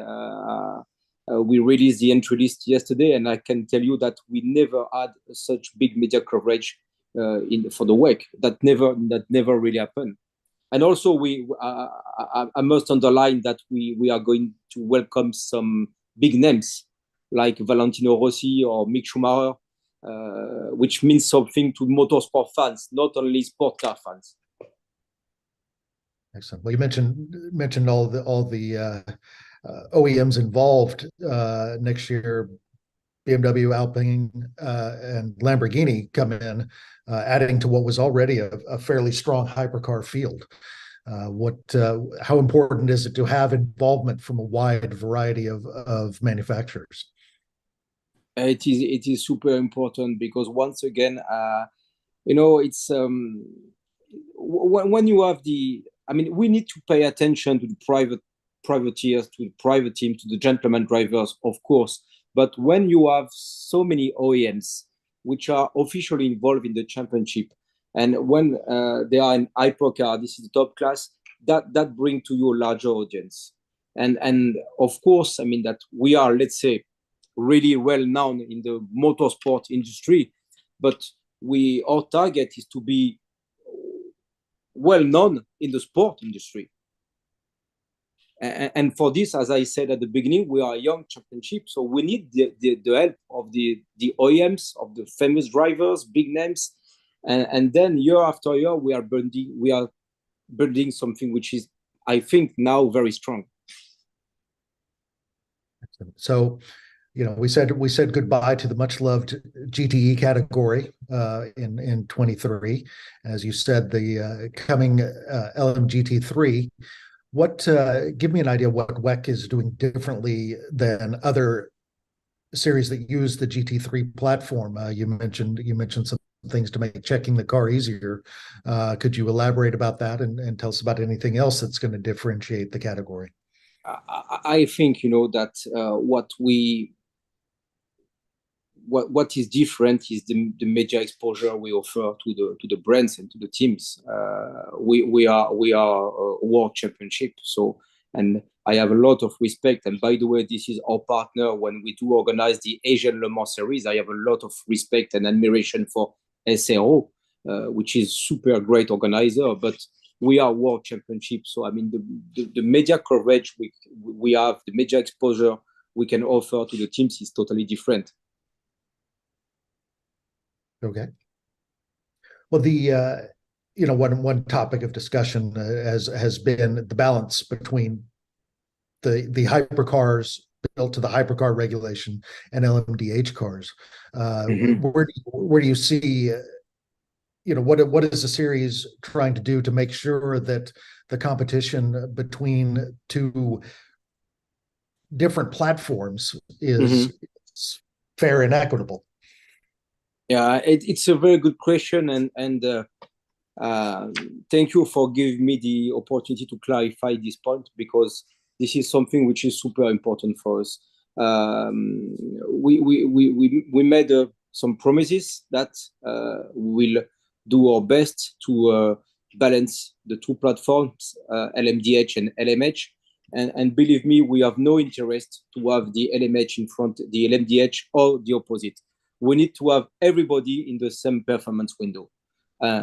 we released the entry list yesterday, and I can tell you that we never had such big media coverage for the WEC. That never really happened. And also, I must underline that we are going to welcome some big names like Valentino Rossi or Mick Schumacher, which means something to motorsport fans, not only sport car fans. Excellent. Well, you mentioned all the OEMs involved next year. BMW, Alpine, and Lamborghini come in, adding to what was already a fairly strong hypercar field. How important is it to have involvement from a wide variety of manufacturers? It is super important, because once again, you know, it's when you have I mean, we need to pay attention to the privateers, to the private team, to the gentleman drivers, of course. But when you have so many OEMs which are officially involved in the championship, and when they are in hypercar, this is the top class, that brings to you a larger audience. And of course, I mean that we are, let's say, really well known in the motorsport industry, but our target is to be well known in the sport industry. And for this, as I said at the beginning, we are a young championship, so we need the help of the OEMs, of the famous drivers, big names, and then year after year we are building something which is, I think, now very strong. So, we said goodbye to the much loved GTE category in 23. As you said, the coming LMGT3. Give me an idea what WEC is doing differently than other series that use the GT3 platform. You mentioned some things to make checking the car easier. Could you elaborate about that and tell us about anything else that's going to differentiate the category? I think that what is different is the media exposure we offer to the brands and to the teams. We are a world championship, so, and I have a lot of respect. And by the way, this is our partner when we do organize the Asian Le Mans series. I have a lot of respect and admiration for SRO, which is super great organizer. But we are world championship, so I mean the media coverage we have, the media exposure we can offer to the teams is totally different. Okay. Well, the one topic of discussion has been the balance between the hypercars built to the hypercar regulation and LMDH cars. Where do you see? What is the series trying to do to make sure that the competition between two different platforms is fair and equitable? Yeah, it's a very good question, and thank you for giving me the opportunity to clarify this point, because this is something which is super important for us. We made some promises that we'll do our best to balance the two platforms, LMDH and LMH. And believe me, we have no interest to have the LMH in front, the LMDH, or the opposite. We need to have everybody in the same performance window.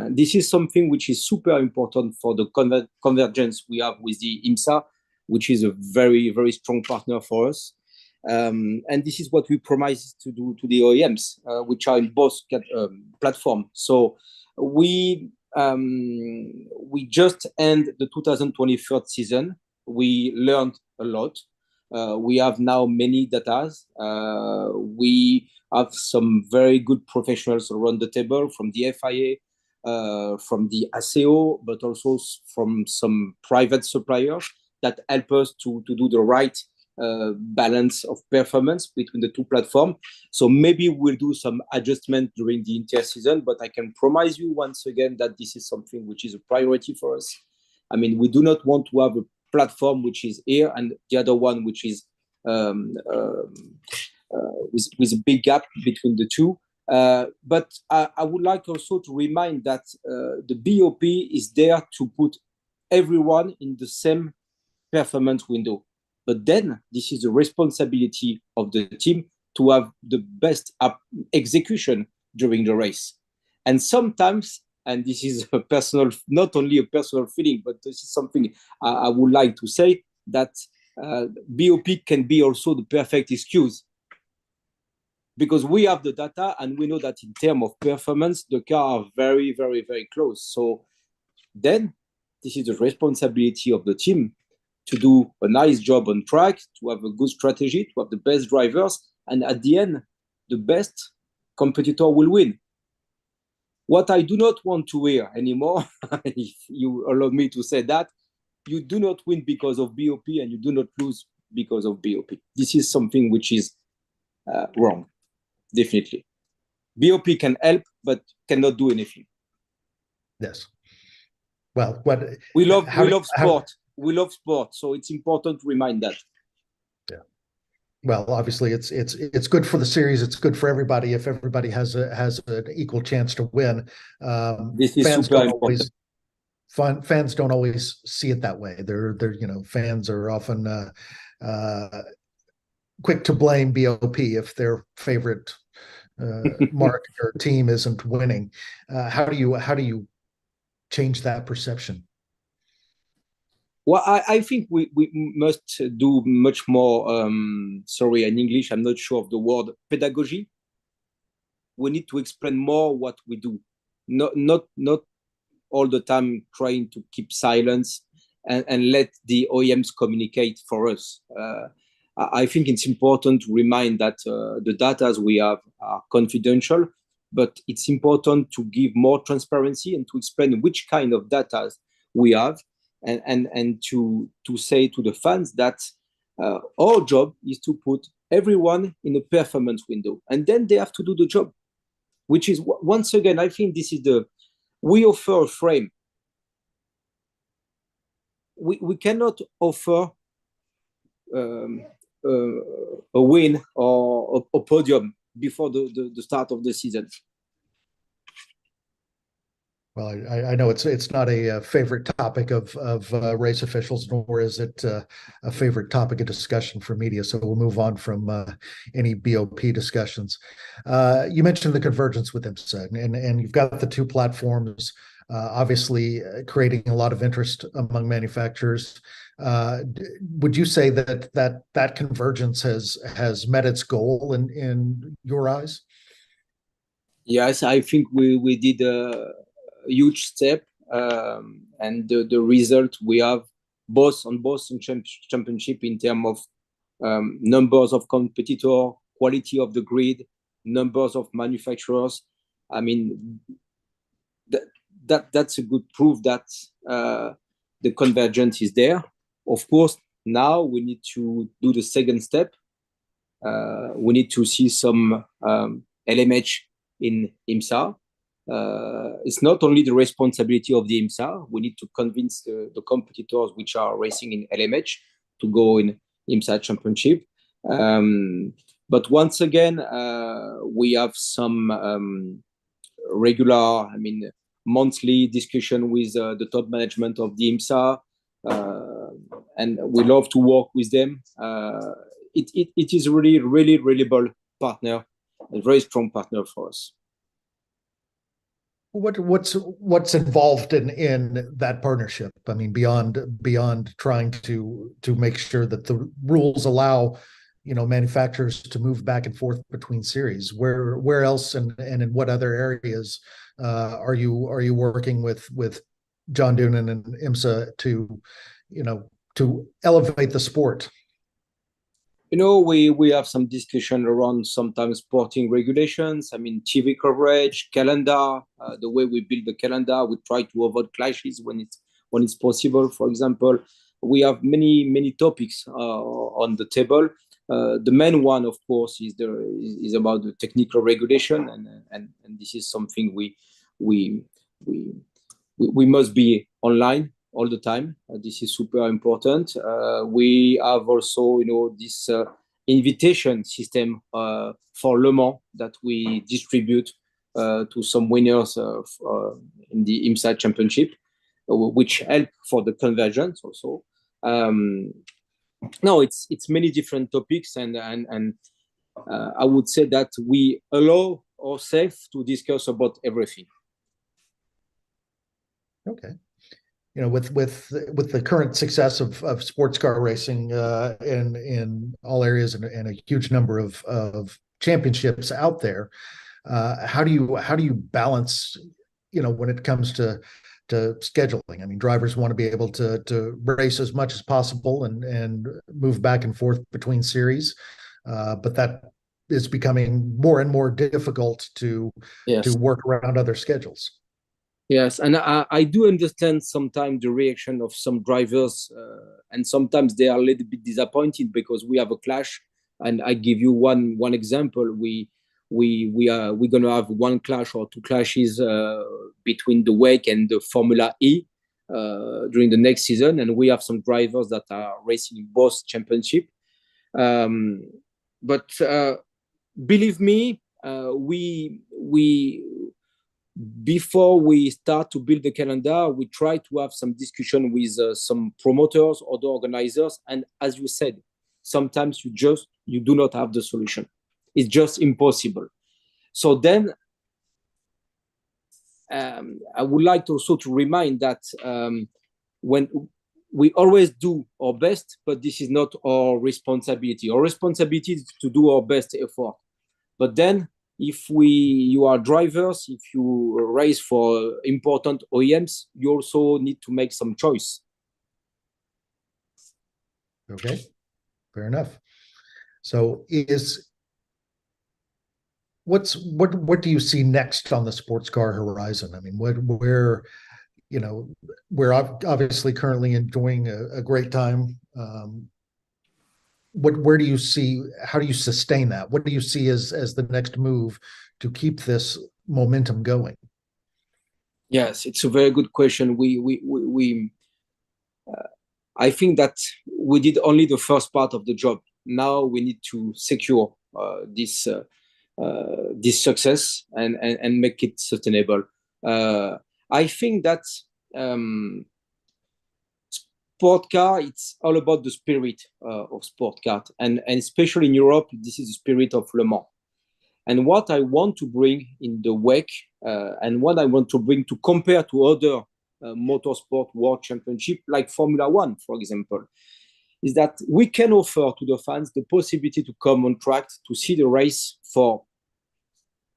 This is something which is super important for the convergence we have with the IMSA, which is a very, very strong partner for us. And this is what we promise to do to the OEMs, which are in both platforms. So we just end the 2023 season. We learned a lot. We have now many data. We have some very good professionals around the table from the FIA, from the ACO, but also from some private suppliers that help us to do the right balance of performance between the two platforms. So maybe we'll do some adjustment during the inter-season, but I can promise you once again that this is something which is a priority for us. I mean, we do not want to have a platform which is here and the other one which is with a big gap between the two. But I would like also to remind that the BOP is there to put everyone in the same performance window. But then this is the responsibility of the team to have the best execution during the race. And sometimes, and this is a personal, not only a personal feeling, but this is something I would like to say, that BOP can be also the perfect excuse. Because we have the data and we know that in terms of performance, the car are very, very, very close. So then this is the responsibility of the team to do a nice job on track, to have a good strategy, to have the best drivers, and at the end, the best competitor will win. What I do not want to hear anymore, if you allow me to say that, you do not win because of BOP and you do not lose because of BOP. This is something which is wrong, definitely. BOP can help, but cannot do anything. Yes. Well, we love sport. We love sport, so it's important to remind that. Yeah. Well, obviously, it's good for the series. It's good for everybody if everybody has an equal chance to win. This is super important. Fans don't always see it that way. They're fans are often quick to blame BOP if their favorite mark or team isn't winning. How do you change that perception? Well, I think we must do much more. Sorry, in English, I'm not sure of the word pedagogy. We need to explain more what we do, not all the time trying to keep silence and let the OEMs communicate for us. I think it's important to remind that the data we have are confidential, but it's important to give more transparency and to explain which kind of data we have, and to say to the fans that our job is to put everyone in a performance window, and then they have to do the job, which is, once again, I think this is we offer a frame. We cannot offer a win or a podium before the start of the season. Well, I know it's not a favorite topic of race officials, nor is it a favorite topic of discussion for media. So we'll move on from any BOP discussions. You mentioned the convergence with IMSA, and you've got the two platforms, obviously creating a lot of interest among manufacturers. Would you say that convergence has met its goal in your eyes? Yes, I think we did a huge step, and the result we have both in championship in terms of numbers of competitor, quality of the grid, numbers of manufacturers. I mean, that's a good proof that the convergence is there. Of course, now we need to do the second step. We need to see some LMH in IMSA. It's not only the responsibility of the IMSA. We need to convince the competitors which are racing in LMH to go in IMSA championship. But once again, we have some regular, monthly discussion with the top management of the IMSA, and we love to work with them. It is really reliable partner, a very strong partner for us. What's involved in that partnership? I mean, beyond trying to make sure that the rules allow, manufacturers to move back and forth between series. Where else and in what other areas are you working with John Doonan and IMSA to elevate the sport? We have some discussion around sometimes sporting regulations. TV coverage, calendar, the way we build the calendar. We try to avoid clashes when it's possible. For example, we have many topics on the table. The main one, of course, is about the technical regulation, and this is something we must be online all the time. This is super important. We have also, this invitation system for Le Mans that we distribute to some winners in the IMSA championship, which help for the convergence also. No, it's many different topics, and I would say that we allow ourselves to discuss about everything. Okay. With the current success of sports car racing in all areas and a huge number of championships out there, how do you balance, when it comes to scheduling? Drivers want to be able to race as much as possible and move back and forth between series, but that is becoming more and more difficult to work around other schedules. Yes, and I do understand sometimes the reaction of some drivers, and sometimes they are a little bit disappointed because we have a clash. And I give you one example. We're gonna have one clash or two clashes between the WEC and the Formula E during the next season, and we have some drivers that are racing in both championship. But believe me, before we start to build the calendar, we try to have some discussion with some promoters, other organizers, and as you said, sometimes you do not have the solution. It's just impossible. So then I would like also to remind that when we always do our best, but this is not our responsibility. Our responsibility is to do our best effort. But then if you are drivers, if you race for important OEMs, you also need to make some choice. Okay, fair enough. So what do you see next on the sports car horizon? I mean, where we're obviously currently enjoying a great time. Where do you see, how do you sustain that? What do you see as the next move to keep this momentum going? Yes, it's a very good question. I think that we did only the first part of the job. Now we need to secure this success and make it sustainable. I think that sport car, it's all about the spirit of sport car, and especially in Europe, this is the spirit of Le Mans. And what I want to bring in the WEC, and what I want to bring to compare to other motorsport world championship, like Formula One, for example, is that we can offer to the fans the possibility to come on track to see the race for,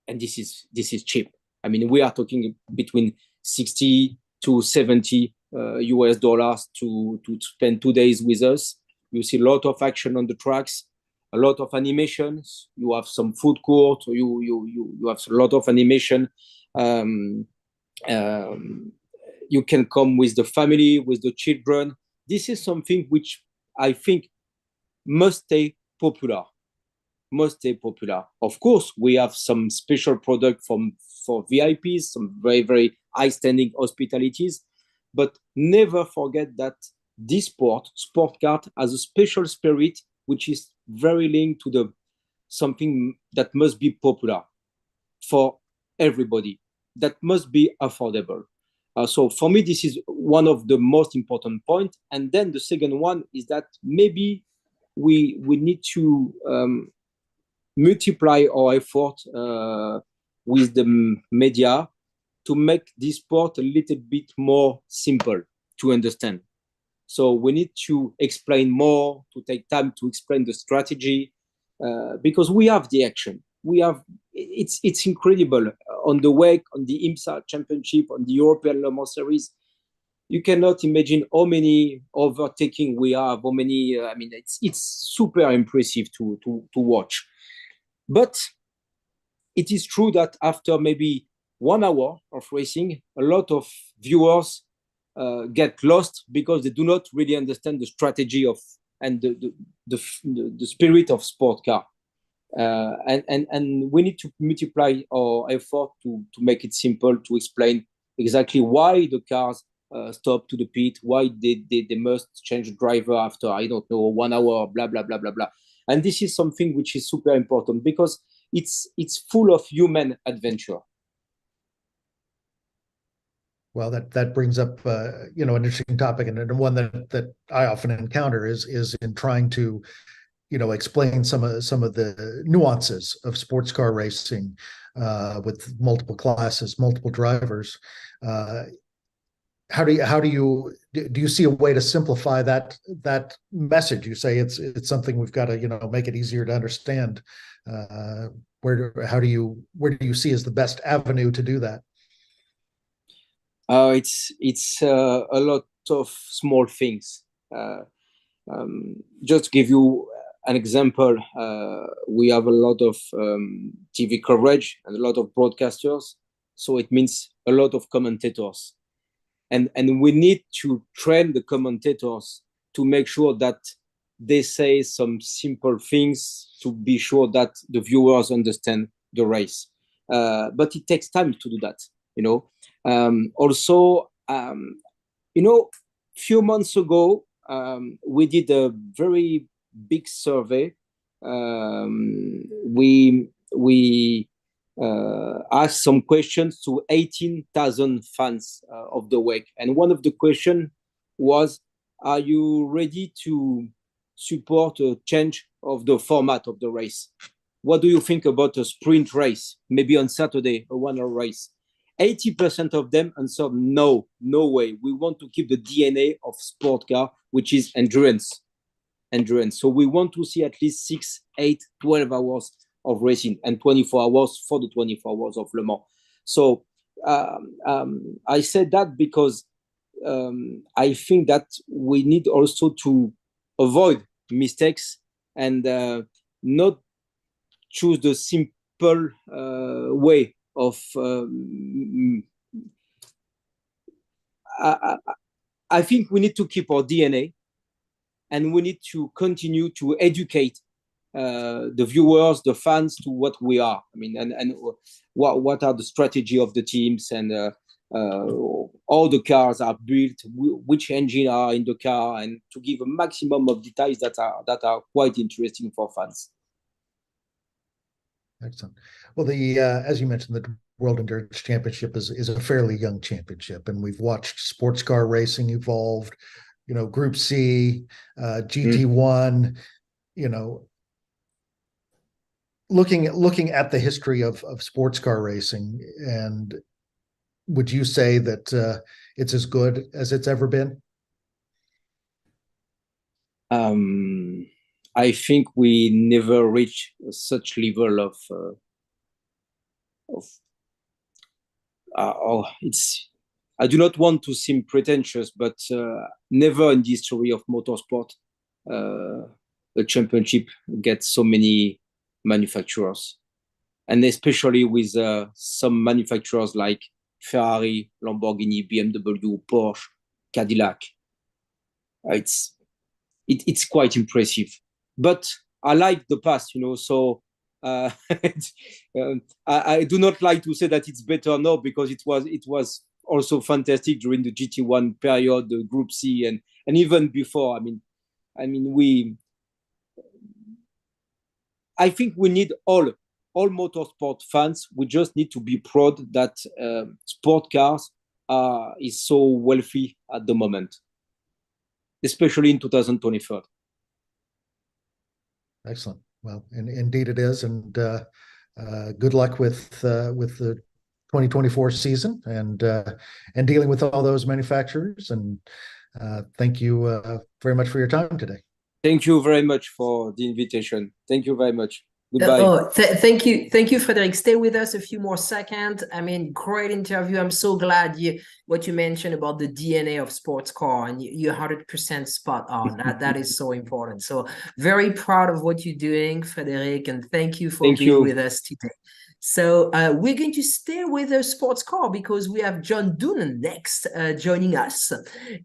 and this is cheap. I mean, we are talking between 60 to 70 US dollars to spend 2 days with us. You see a lot of action on the tracks, a lot of animations. You have some food court. You have a lot of animation. You can come with the family, with the children. This is something which I think must stay popular. Must stay popular. Of course, we have some special product for VIPs, some very, very high-standing hospitalities, but never forget that this sport car, has a special spirit which is very linked to something that must be popular for everybody, that must be affordable. So for me, this is one of the most important points. And then the second one is that maybe we need to multiply our effort with the media to make this sport a little bit more simple to understand. So we need to explain more, to take time to explain the strategy, because we have the action. It's incredible on the WEC, on the IMSA championship, on the European Le Mans series. You cannot imagine how many overtaking we have, how many. I mean, it's super impressive to watch. But it is true that after maybe 1 hour of racing, a lot of viewers get lost because they do not really understand the strategy and the spirit of sport car. And we need to multiply our effort to make it simple, to explain exactly why the cars stop to the pit, why they must change driver after, I don't know, 1 hour, blah, blah, blah, blah, blah. And this is something which is super important because it's full of human adventure. Well, that brings up an interesting topic, and one that I often encounter is in trying to explain some of the nuances of sports car racing with multiple classes, multiple drivers. How do you see a way to simplify that message? You say it's something we've got to make it easier to understand. Where do you see as the best avenue to do that? It's a lot of small things. Just to give you an example, we have a lot of TV coverage and a lot of broadcasters, so it means a lot of commentators, and we need to train the commentators to make sure that they say some simple things to be sure that the viewers understand the race. But it takes time to do that, Also, few months ago, we did a very big survey. We asked some questions to 18,000 fans of the WEC, and one of the questions was, are you ready to support a change of the format of the race. What do you think about a sprint race? Maybe on Saturday, a one-hour race. 80% of them answered no way. We want to keep the DNA of sport car, which is endurance. So we want to see at least 6, 8, 12 hours of racing and 24 hours for the 24 hours of Le Mans. So I said that because I think that we need also to avoid mistakes and not choose the simple way of I think we need to keep our DNA and we need to continue to educate the viewers, the fans to what we are. I mean, and what are the strategy of the teams and all the cars are built, which engine are in the car, and to give a maximum of details that are quite interesting for fans. Excellent. Well, as you mentioned, the World Endurance Championship is a fairly young championship, and we've watched sports car racing evolved. Group C, GT1. Looking at the history of sports car racing, and would you say that it's as good as it's ever been? I think we never reached such level of I do not want to seem pretentious, but never in the history of motorsport the championship gets so many manufacturers, and especially with some manufacturers like Ferrari, Lamborghini, BMW, Porsche, Cadillac. It's quite impressive. But I like the past, so I do not like to say that it's better now, because it was also fantastic during the GT1 period, the Group C, and even before. I think we need all motorsport fans. We just need to be proud that sport cars is so wealthy at the moment, especially in 2023. Excellent. Well, indeed it is, and good luck with the 2024 season and dealing with all those manufacturers. And thank you very much for your time today. Thank you very much for the invitation. Thank you very much. Goodbye. Thank you, Frederic. Stay with us a few more seconds. Great interview. I'm so glad what you mentioned about the DNA of sports car, and you're 100% spot on. That is so important. So very proud of what you're doing, Frederic, and thank you for being with us today. So we're going to stay with a sports car because we have John Doonan next joining us.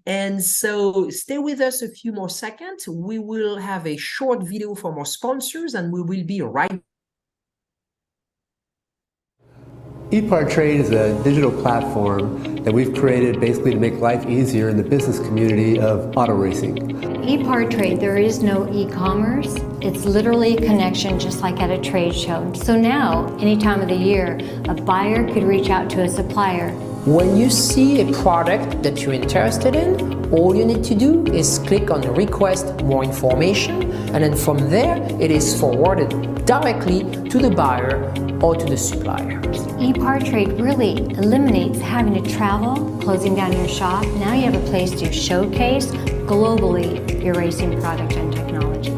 And so stay with us a few more seconds. We will have a short video from our sponsors and we will be right back. Epartrade is a digital platform that we've created basically to make life easier in the business community of auto racing. Epartrade, there is no e-commerce. It's literally a connection just like at a trade show. So now, any time of the year, a buyer could reach out to a supplier. When you see a product that you're interested in, all you need to do is click on request more information, and then from there, it is forwarded directly to the buyer or to the supplier. Epartrade really eliminates having to travel, closing down your shop. Now you have a place to showcase globally your racing product and technology.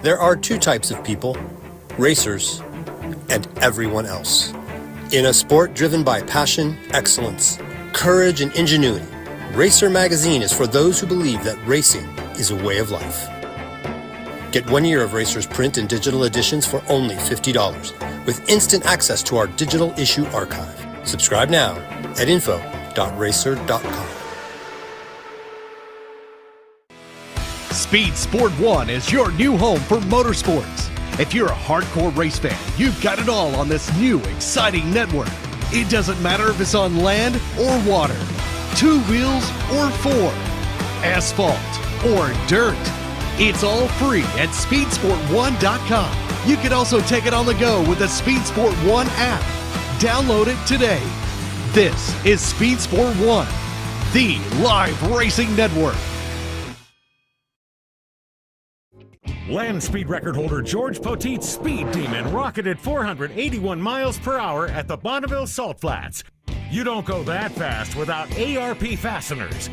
There are two types of people, racers and everyone else. In a sport driven by passion, excellence, courage, and ingenuity, Racer Magazine is for those who believe that racing is a way of life. Get 1 year of Racer's print and digital editions for only $50, with instant access to our digital issue archive. Subscribe now at info.racer.com. Speed Sport 1 is your new home for motorsports. If you're a hardcore race fan, you've got it all on this new, exciting network. It doesn't matter if it's on land or water, 2 wheels or 4, asphalt or dirt. It's all free at speedsport1.com. You can also take it on the go with the Speed Sport 1 app. Download it today. This is Speed Sport 1. the live racing network. Land speed record holder George Poteet's Speed Demon rocketed 481 miles per hour at the Bonneville Salt Flats. You don't go that fast without ARP fasteners.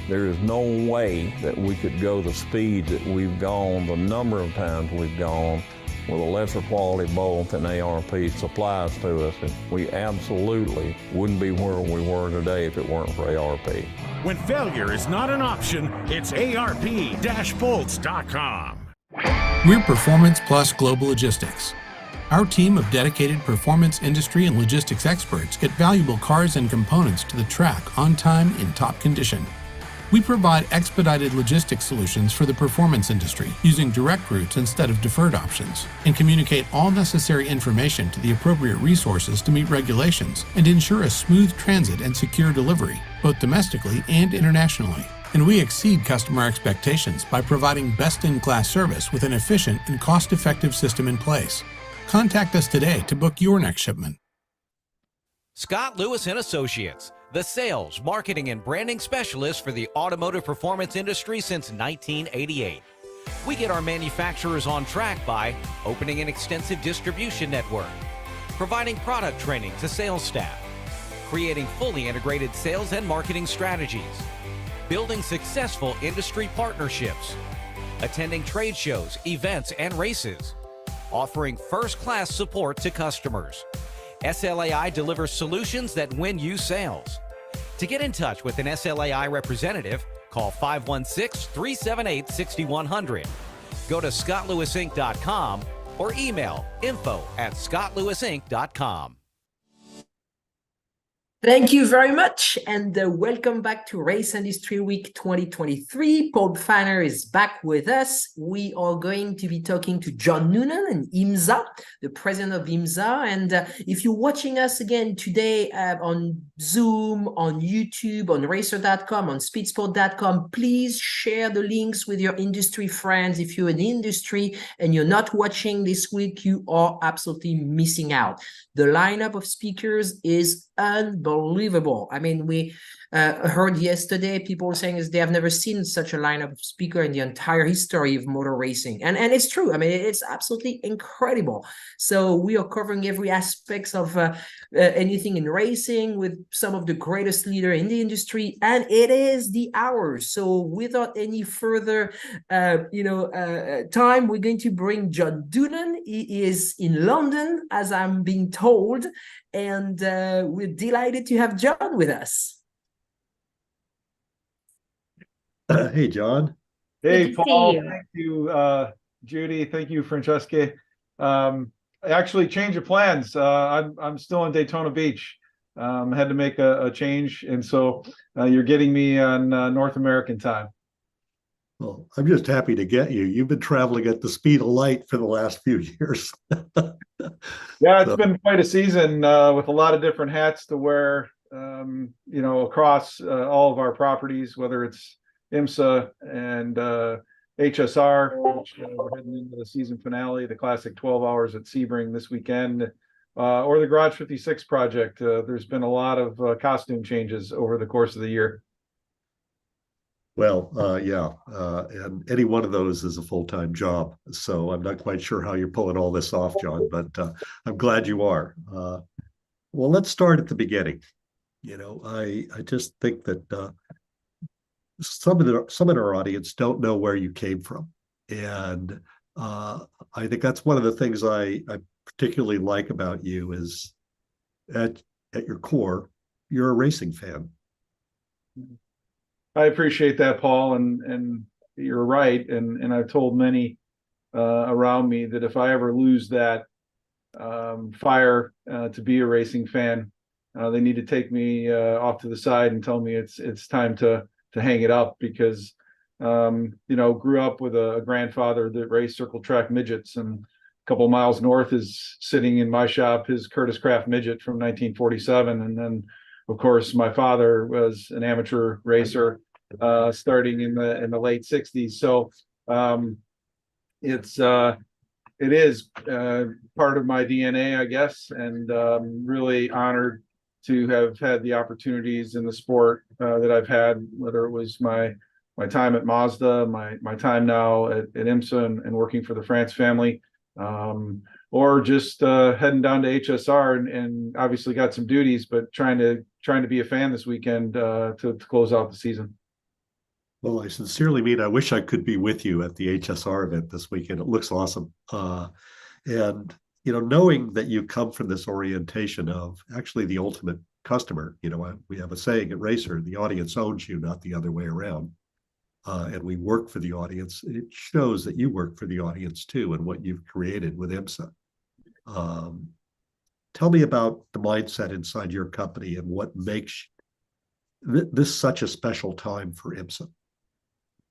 There is no way that we could go the speed that we've gone, the number of times we've gone, with a lesser quality bolt than ARP supplies to us. And we absolutely wouldn't be where we were today if it weren't for ARP. When failure is not an option, it's ARP-bolts.com. We're Performance Plus Global Logistics. Our team of dedicated performance industry and logistics experts get valuable cars and components to the track on time in top condition. We provide expedited logistics solutions for the performance industry using direct routes instead of deferred options, and communicate all necessary information to the appropriate resources to meet regulations and ensure a smooth transit and secure delivery, both domestically and internationally. And we exceed customer expectations by providing best-in-class service with an efficient and cost-effective system in place. Contact us today to book your next shipment. Scott Lewis and Associates, the sales, marketing, and branding specialist for the automotive performance industry since 1988. We get our manufacturers on track by opening an extensive distribution network, providing product training to sales staff, creating fully integrated sales and marketing strategies, building successful industry partnerships, attending trade shows, events, and races, offering first-class support to customers. SLAI delivers solutions that win you sales. To get in touch with an SLAI representative, call 516-378-6100. Go to scottlewisinc.com or email info@scottlewisinc.com. Thank you very much, and welcome back to Race Industry Week 2023. Paul Fanner is back with us. We are going to be talking to John Doonan and IMSA, the president of IMSA. And if you're watching us again today on Zoom, on YouTube, on racer.com, on speedsport.com, please share the links with your industry friends. If you're in the industry and you're not watching this week, you are absolutely missing out. The lineup of speakers is unbelievable. I mean, we heard yesterday people saying they have never seen such a lineup of speaker in the entire history of motor racing. And it's true. I mean, it's absolutely incredible. So we are covering every aspect of anything in racing with some of the greatest leaders in the industry, and it is the hour. So without any further time, we're going to bring John Doonan. He is in London, as I'm being told, and we're delighted to have John with us. Hey, John. Hey, Paul. Thank you, Judy. Thank you, Francesca. I actually changed of plans. I'm still in Daytona Beach. Had to make a change, and so you're getting me on North American time. Well, I'm just happy to get you. You've been traveling at the speed of light for the last few years. Yeah, it's been quite a season with a lot of different hats to wear, across all of our properties, whether it's IMSA and HSR, which we're heading into the season finale, the classic 12 hours at Sebring this weekend, or the Garage 56 project. There's been a lot of costume changes over the course of the year. Well, and any one of those is a full-time job. So I'm not quite sure how you're pulling all this off, John, but I'm glad you are. Well, let's start at the beginning. I just think that some in our audience don't know where you came from. And I think that's one of the things I particularly like about you is at your core, you're a racing fan. I appreciate that, Paul, and you're right. And I've told many around me that if I ever lose that fire to be a racing fan, they need to take me off to the side and tell me it's time to hang it up, because grew up with a grandfather that raced circle track midgets, and a couple miles north is sitting in my shop his Curtis Craft midget from 1947, and then of course my father was an amateur racer starting in the late 60s. So it is part of my DNA, I guess, and really honored to have had the opportunities in the sport that I've had, whether it was my time at Mazda, my time now at IMSA and working for the France family, or just heading down to HSR and obviously got some duties, but trying to be a fan this weekend to close out the season. Well, I sincerely mean I wish I could be with you at the HSR event this weekend. It looks awesome. And, knowing that you come from this orientation of actually the ultimate customer, we have a saying at Racer, the audience owns you, not the other way around. And we work for the audience. It shows that you work for the audience too, and what you've created with IMSA. Tell me about the mindset inside your company and what makes this such a special time for IMSA.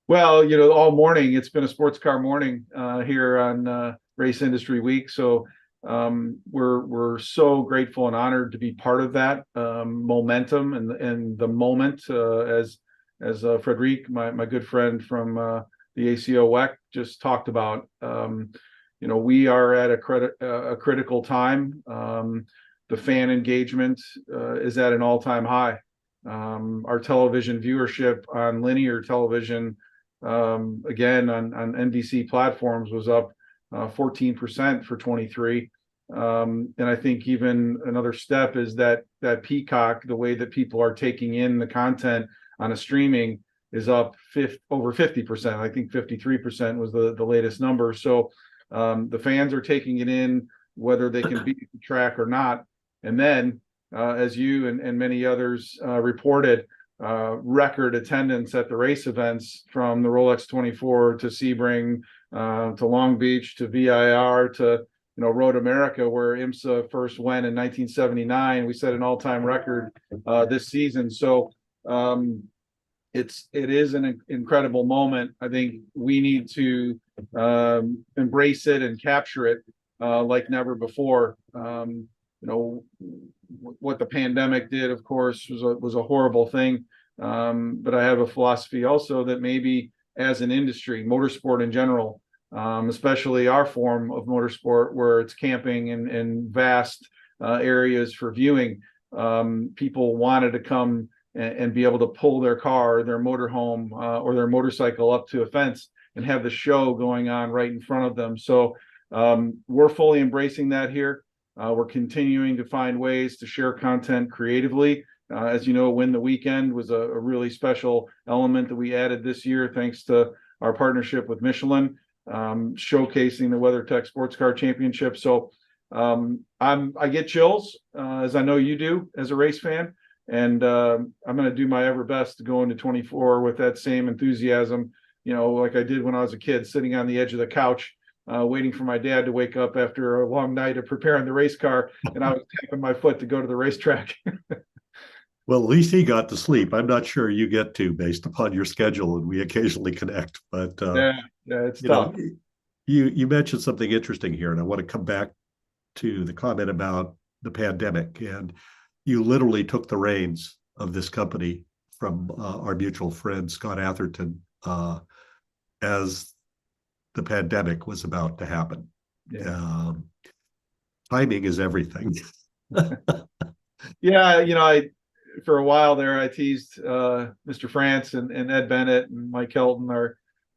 Well, all morning it's been a sports car morning here on Race Industry Week. So we're so grateful and honored to be part of that momentum and the moment as Frederic, my good friend from the ACO WEC, just talked about. We are at a critical time. The fan engagement is at an all-time high. Our television viewership on linear television, again on NBC platforms, was up 14% for 23. And I think even another step is that Peacock, the way that people are taking in the content on a streaming, is up over 50%. I think 53% was the latest number. So the fans are taking it in, whether they can beat the track or not. And then, as you and many others reported, record attendance at the race events, from the Rolex 24 to Sebring to Long Beach to VIR to Road America, where IMSA first went in 1979. We set an all-time record this season. So it is an incredible moment. I think we need to embrace it and capture it like never before. What the pandemic did, of course, was a horrible thing. But I have a philosophy also that maybe as an industry, motorsport in general, especially our form of motorsport, where it's camping in vast areas for viewing, people wanted to come and be able to pull their car, their motorhome, or their motorcycle up to a fence and have the show going on right in front of them. So we're fully embracing that here. We're continuing to find ways to share content creatively. As you know, Win the Weekend was a really special element that we added this year, thanks to our partnership with Michelin, showcasing the WeatherTech Sports Car Championship. So I get chills, as I know you do as a race fan. And I'm going to do my ever best to go into 24 with that same enthusiasm, like I did when I was a kid, sitting on the edge of the couch, waiting for my dad to wake up after a long night of preparing the race car, and I was tapping my foot to go to the racetrack. Well, at least he got to sleep. I'm not sure you get to, based upon your schedule, and we occasionally connect. But yeah, it's tough. You mentioned something interesting here, and I want to come back to the comment about the pandemic. And you literally took the reins of this company from our mutual friend Scott Atherton as the pandemic was about to happen. Yeah. Timing is everything. Yeah, for a while there, I teased Mr. France and Ed Bennett and Mike Helton,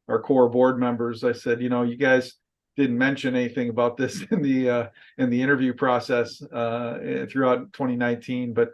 our core board members. I said, you guys didn't mention anything about this in the interview process throughout 2019, but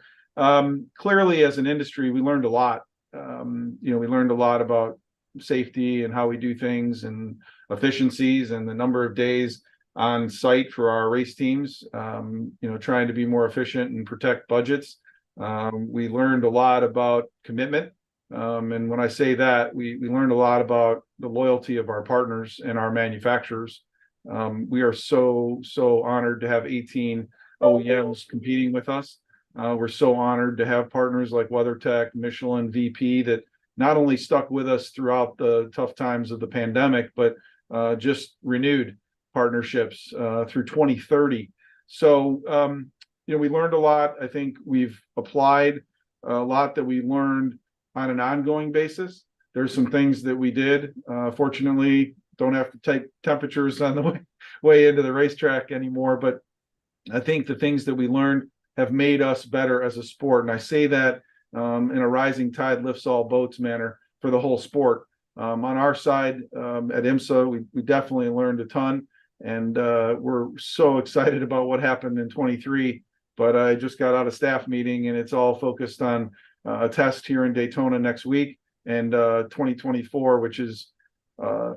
clearly, as an industry, we learned a lot. We learned a lot about safety and how we do things and efficiencies and the number of days on site for our race teams. Trying to be more efficient and protect budgets. We learned a lot about commitment. And when I say that, we learned a lot about the loyalty of our partners and our manufacturers. We are so honored to have 18 OEMs competing with us. We're so honored to have partners like WeatherTech, Michelin, VP, that not only stuck with us throughout the tough times of the pandemic, but just renewed partnerships through 2030. So, we learned a lot. I think we've applied a lot that we learned on an ongoing basis. There's some things that we did, fortunately, don't have to take temperatures on the way into the racetrack anymore. But I think the things that we learned have made us better as a sport. And I say that in a rising tide lifts all boats manner for the whole sport. On our side at IMSA, we definitely learned a ton, and we're so excited about what happened in 23. But I just got out of staff meeting, and it's all focused on a test here in Daytona next week, and 2024, which is,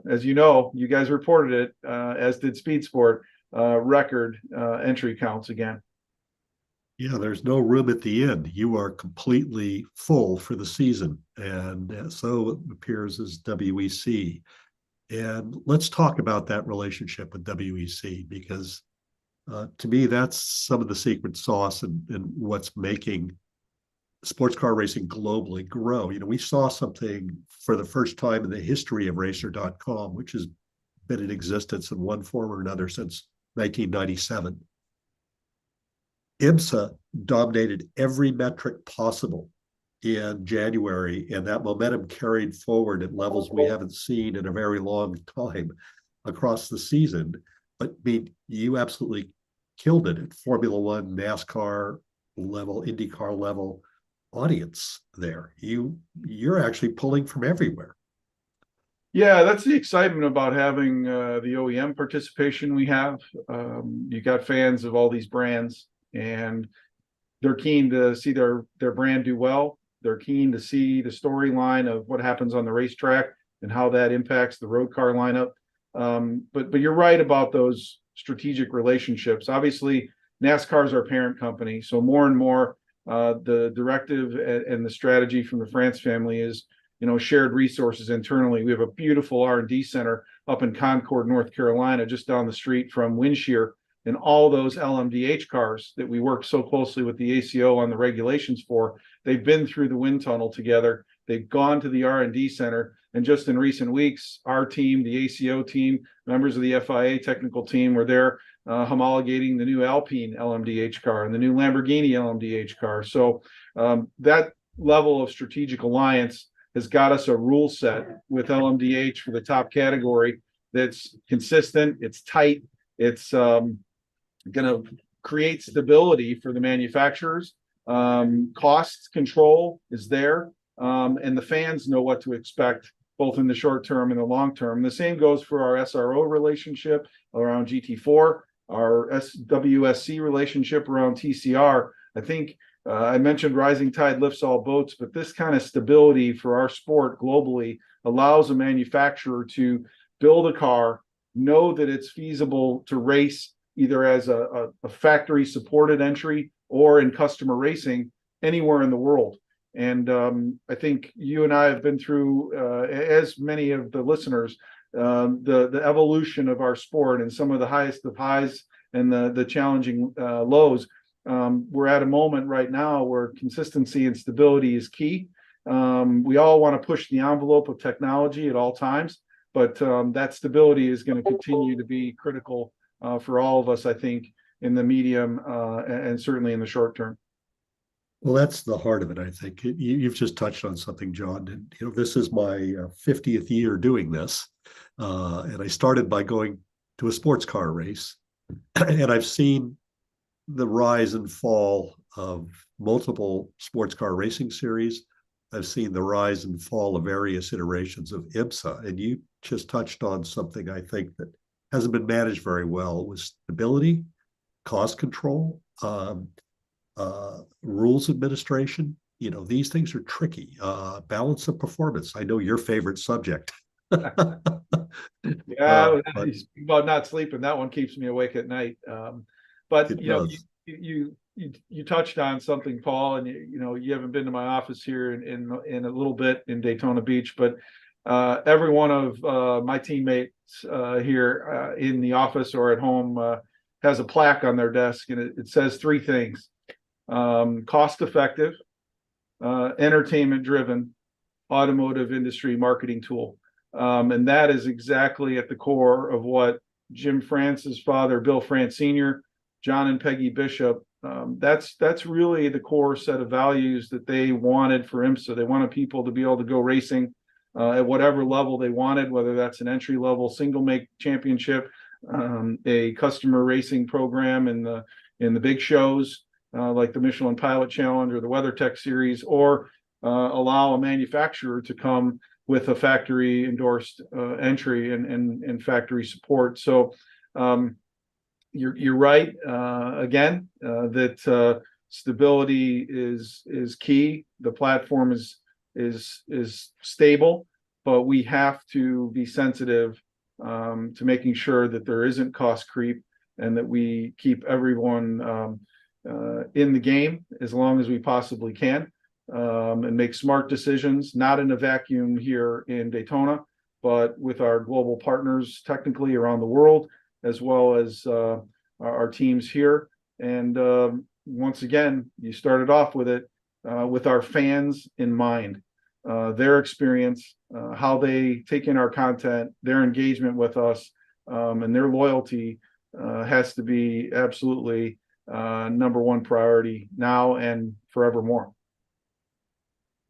as you know, you guys reported it, as did Speed Sport, record entry counts again. Yeah, there's no room at the end. You are completely full for the season, and so it appears as WEC. And let's talk about that relationship with WEC, because to me, that's some of the secret sauce and what's making sports car racing globally grow. You know, we saw something for the first time in the history of Racer.com, which has been in existence in one form or another since 1997. IMSA dominated every metric possible in January, and that momentum carried forward at levels we haven't seen in a very long time across the season. But I mean, you absolutely killed it at Formula One, NASCAR level, IndyCar level audience there. You're actually pulling from everywhere. Yeah, that's the excitement about having the OEM participation we have. You got fans of all these brands, and they're keen to see their brand do well. They're keen to see the storyline of what happens on the racetrack and how that impacts the road car lineup. But you're right about those strategic relationships. Obviously, NASCAR is our parent company, so more and more the directive and the strategy from the France family is, you know, shared resources internally. We have a beautiful R&D center up in Concord, North Carolina, just down the street from Windshear, and all those LMDH cars that we work so closely with the ACO on the regulations for, they've been through the wind tunnel together. They've gone to the R&D center, and just in recent weeks, our team, the ACO team, members of the FIA technical team were there homologating the new Alpine LMDH car and the new Lamborghini LMDH car. So that level of strategic alliance has got us a rule set with LMDH for the top category that's consistent, it's tight, it's going to create stability for the manufacturers. Cost control is there, and the fans know what to expect, both in the short term and the long term. The same goes for our SRO relationship around GT4, our WSC relationship around TCR. I think I mentioned rising tide lifts all boats, but this kind of stability for our sport globally allows a manufacturer to build a car, know that it's feasible to race either as a factory supported entry or in customer racing anywhere in the world. And I think you and I have been through, as many of the listeners, the evolution of our sport and some of the highest of highs and the challenging lows. We're at a moment right now where consistency and stability is key. We all want to push the envelope of technology at all times, but that stability is going to continue to be critical for all of us, I think, in the medium and certainly in the short term. Well, that's the heart of it, I think. You've just touched on something, John. And, you know, this is my 50th year doing this. And I started by going to a sports car race. And I've seen the rise and fall of multiple sports car racing series. I've seen the rise and fall of various iterations of IMSA. And you just touched on something I think that hasn't been managed very well, with stability, cost control, rules administration. You know, these things are tricky. Balance of performance. I know your favorite subject. Yeah, about not sleeping. That one keeps me awake at night. But you know, you touched on something, Paul, and you know, you haven't been to my office here in a little bit in Daytona Beach, but every one of my teammates here in the office or at home has a plaque on their desk, and it says three things: cost effective, entertainment driven, automotive industry marketing tool. And that is exactly at the core of what Jim France's father, Bill France Sr., John and Peggy Bishop, that's really the core set of values that they wanted for IMSA. They wanted people to be able to go racing at whatever level they wanted, whether that's an entry level single make championship, a customer racing program in the big shows, like the Michelin Pilot Challenge or the WeatherTech Series, or allow a manufacturer to come with a factory endorsed entry and factory support. So you're right again that stability is key. The platform is stable, but we have to be sensitive to making sure that there isn't cost creep and that we keep everyone in the game as long as we possibly can, and make smart decisions, not in a vacuum here in Daytona, but with our global partners technically around the world, as well as our teams here. And once again, you started off with it with our fans in mind, their experience, how they take in our content, their engagement with us, and their loyalty has to be absolutely number one priority now and forevermore.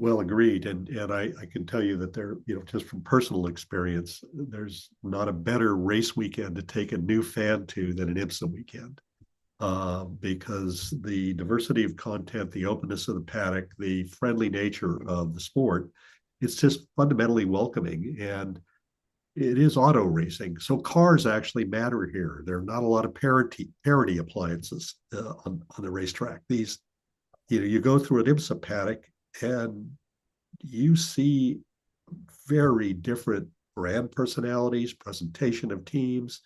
Well, agreed. And I can tell you that there, just from personal experience, there's not a better race weekend to take a new fan to than an IMSA weekend. Because the diversity of content, the openness of the paddock, the friendly nature of the sport, it's just fundamentally welcoming. And it is auto racing. So cars actually matter here. There are not a lot of parity appliances on the racetrack. These, you go through an IMSA paddock and you see very different brand personalities, presentation of teams.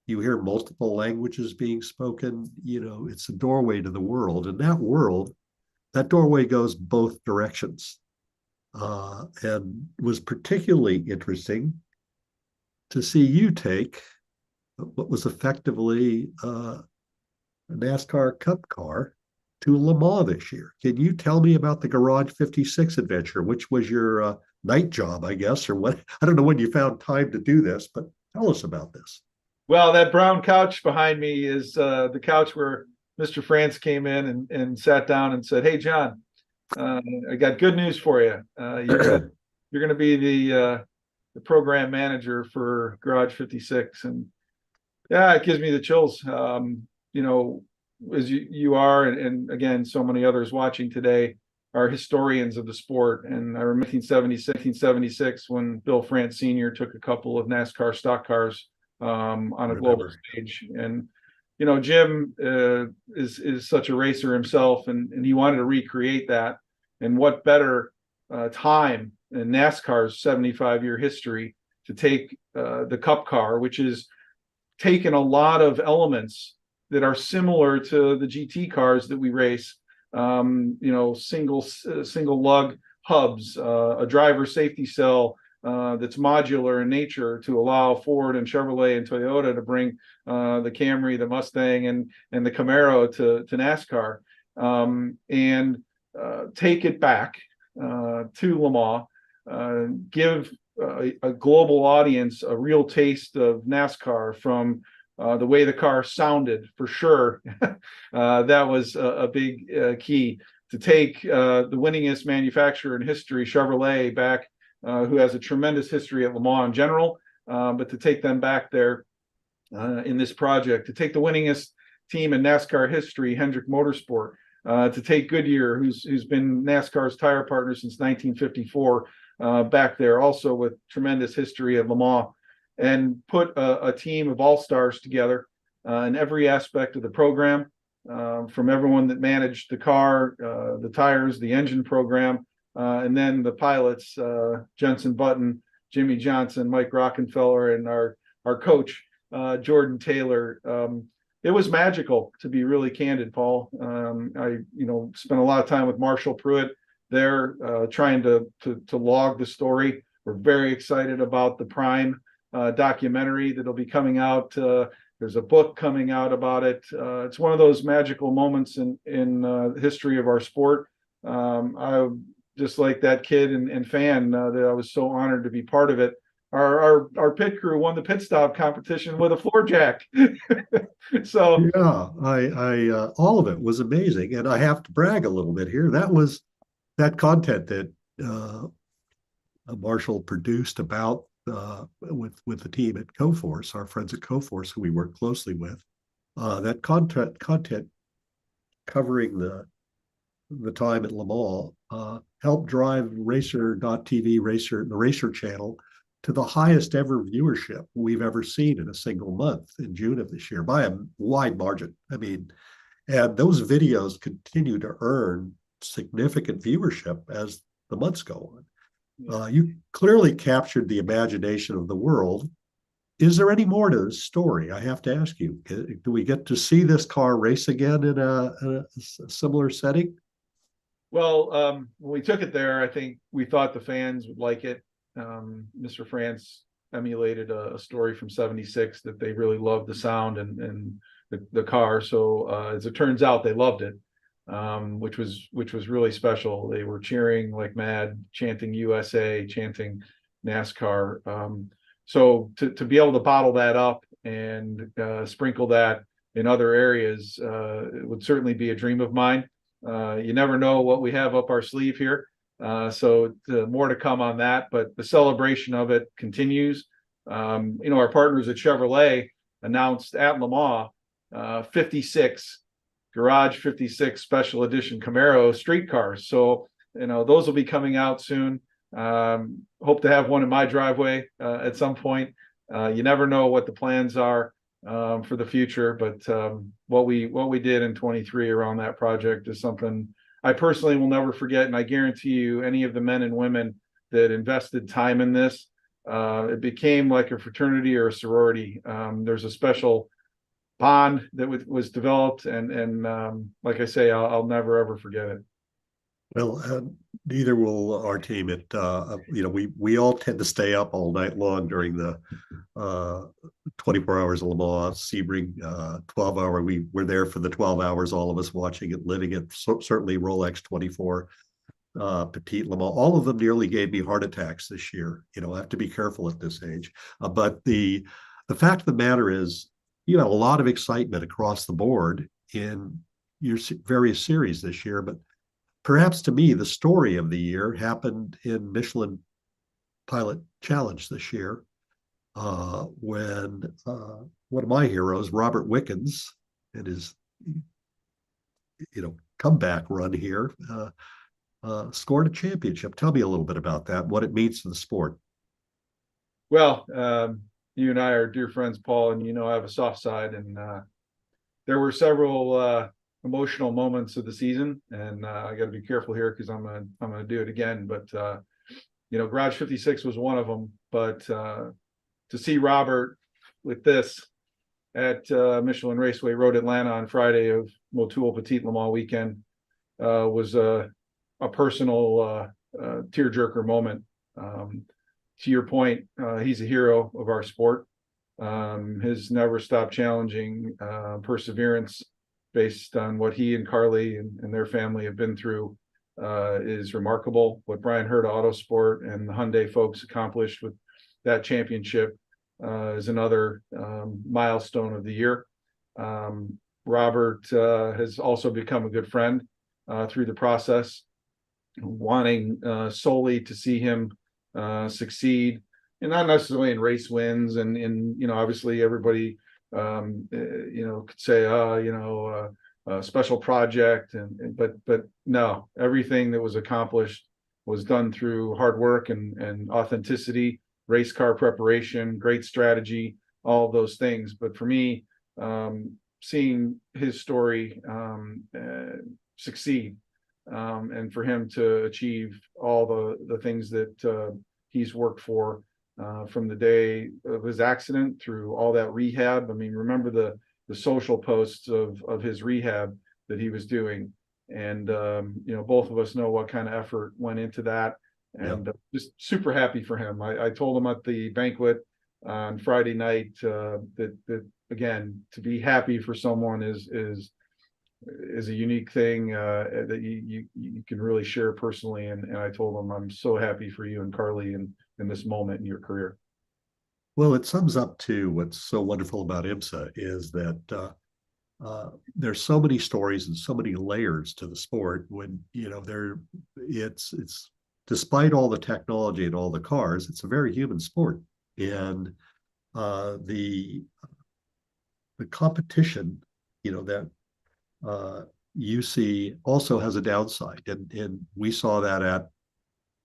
You hear multiple languages being spoken. It's a doorway to the world. And that doorway goes both directions. And was particularly interesting to see you take what was effectively a NASCAR Cup car to Le Mans this year. Can you tell me about the Garage 56 adventure, which was your night job, I guess, or what? I don't know when you found time to do this, but tell us about this. Well, that brown couch behind me is the couch where Mr. France came in and sat down and said, "Hey, John, I got good news for you. You're going to be the program manager for Garage 56." And yeah, it gives me the chills. As you are, and again, so many others watching today are historians of the sport. And I remember 1976 when Bill France Sr. took a couple of NASCAR stock cars on a global stage. And Jim is such a racer himself, and he wanted to recreate that. And what better time in NASCAR's 75-year history to take the Cup car, which is taken a lot of elements that are similar to the GT cars that we race, single lug hubs, a driver safety cell that's modular in nature to allow Ford and Chevrolet and Toyota to bring the Camry, the Mustang, and the Camaro to NASCAR, and take it back to Le Mans, give a global audience a real taste of NASCAR from the way the car sounded, for sure. That was a big key. To take the winningest manufacturer in history, Chevrolet, back, who has a tremendous history at Le Mans in general, but to take them back there in this project, to take the winningest team in NASCAR history, Hendrick Motorsport, to take Goodyear, who's been NASCAR's tire partner since 1954, back there, also with tremendous history at Le Mans, and put a team of all-stars together in every aspect of the program, from everyone that managed the car, the tires, the engine program, and then the pilots, Jensen Button, Jimmy Johnson, Mike Rockenfeller, and our coach, Jordan Taylor. It was magical, to be really candid, Paul. I spent a lot of time with Marshall Pruitt there, trying to log the story. We're very excited about the Prime documentary that'll be coming out. There's a book coming out about it. It's one of those magical moments in the history of our sport. I just like that kid and fan that I was so honored to be part of it. Our pit crew won the pit stop competition with a floor jack. So yeah, I all of it was amazing, and I have to brag a little bit here. That content that Marshall produced about with the team at Coforce, our friends at Coforce, who we work closely with. That content covering the time at Le Mans, helped drive Racer.tv, the Racer channel, to the highest ever viewership we've ever seen in a single month in June of this year by a wide margin. I mean, and those videos continue to earn significant viewership as the months go on. You clearly captured the imagination of the world. Is there any more to this story? I have to ask you, do we get to see this car race again in a similar setting? Well, when we took it there, I think we thought the fans would like it. Mr. France emulated a story from '76 that they really loved the sound and the car. So as it turns out, they loved it, which was really special. They were cheering like mad, chanting USA, chanting NASCAR. So to be able to bottle that up and sprinkle that in other areas, it would certainly be a dream of mine. You never know what we have up our sleeve here. So more to come on that, but the celebration of it continues. Our partners at Chevrolet announced at Le Mans 56 Garage 56 Special Edition Camaro street cars. So, those will be coming out soon. Hope to have one in my driveway at some point. You never know what the plans are for the future, but what we did in 23 around that project is something I personally will never forget. And I guarantee you, any of the men and women that invested time in this, it became like a fraternity or a sorority. There's a special bond that was developed, and like I say, I'll never ever forget it. Well, neither will our team. We all tend to stay up all night long during the 24 hours of Le Mans, Sebring, 12-hour. We were there for the 12 hours, all of us watching it, living it. certainly Rolex 24, Petit Le Mans. All of them nearly gave me heart attacks this year. I have to be careful at this age. But the fact of the matter is, you had a lot of excitement across the board in your various series this year, but perhaps to me, the story of the year happened in Michelin Pilot Challenge this year, when one of my heroes, Robert Wickens, in his comeback run here, scored a championship. Tell me a little bit about that, what it means to the sport. Well, you and I are dear friends, Paul, and I have a soft side, and there were several emotional moments of the season, and I got to be careful here because I'm gonna do it again. But Garage 56 was one of them. But to see Robert with this at Michelin Raceway Road Atlanta on Friday of Motul Petit Le Mans weekend was a personal tearjerker moment. To your point, he's a hero of our sport. His never stop challenging perseverance based on what he and Carly and their family have been through is remarkable. What Brian Hurta Autosport and the Hyundai folks accomplished with that championship is another milestone of the year. Robert has also become a good friend through the process, wanting solely to see him succeed, and not necessarily in race wins. And obviously everybody could say, a special project, but no, everything that was accomplished was done through hard work and authenticity, race car preparation, great strategy, all of those things. But for me, seeing his story succeed, and for him to achieve all the things that he's worked for, from the day of his accident through all that rehab. I mean, remember the social posts of his rehab that he was doing. And, both of us know what kind of effort went into that, and just super happy for him. I told him at the banquet on Friday night that again, to be happy for someone is a unique thing that you can really share personally. And I told him, I'm so happy for you and Carly in this moment in your career. Well, it sums up to what's so wonderful about IMSA is that there's so many stories and so many layers to the sport. When it's despite all the technology and all the cars, it's a very human sport, and the competition, that UC also has a downside, and we saw that at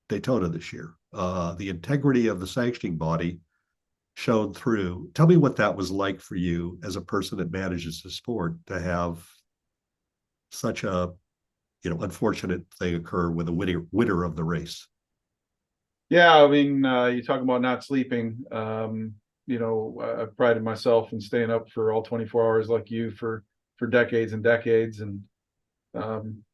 Daytona this year. The integrity of the sanctioning body shone through. Tell me what that was like for you as a person that manages the sport, to have such a unfortunate thing occur with a winner of the race. Yeah, I mean, you talk about not sleeping. I've prided myself in staying up for all 24 hours like you for decades and decades, and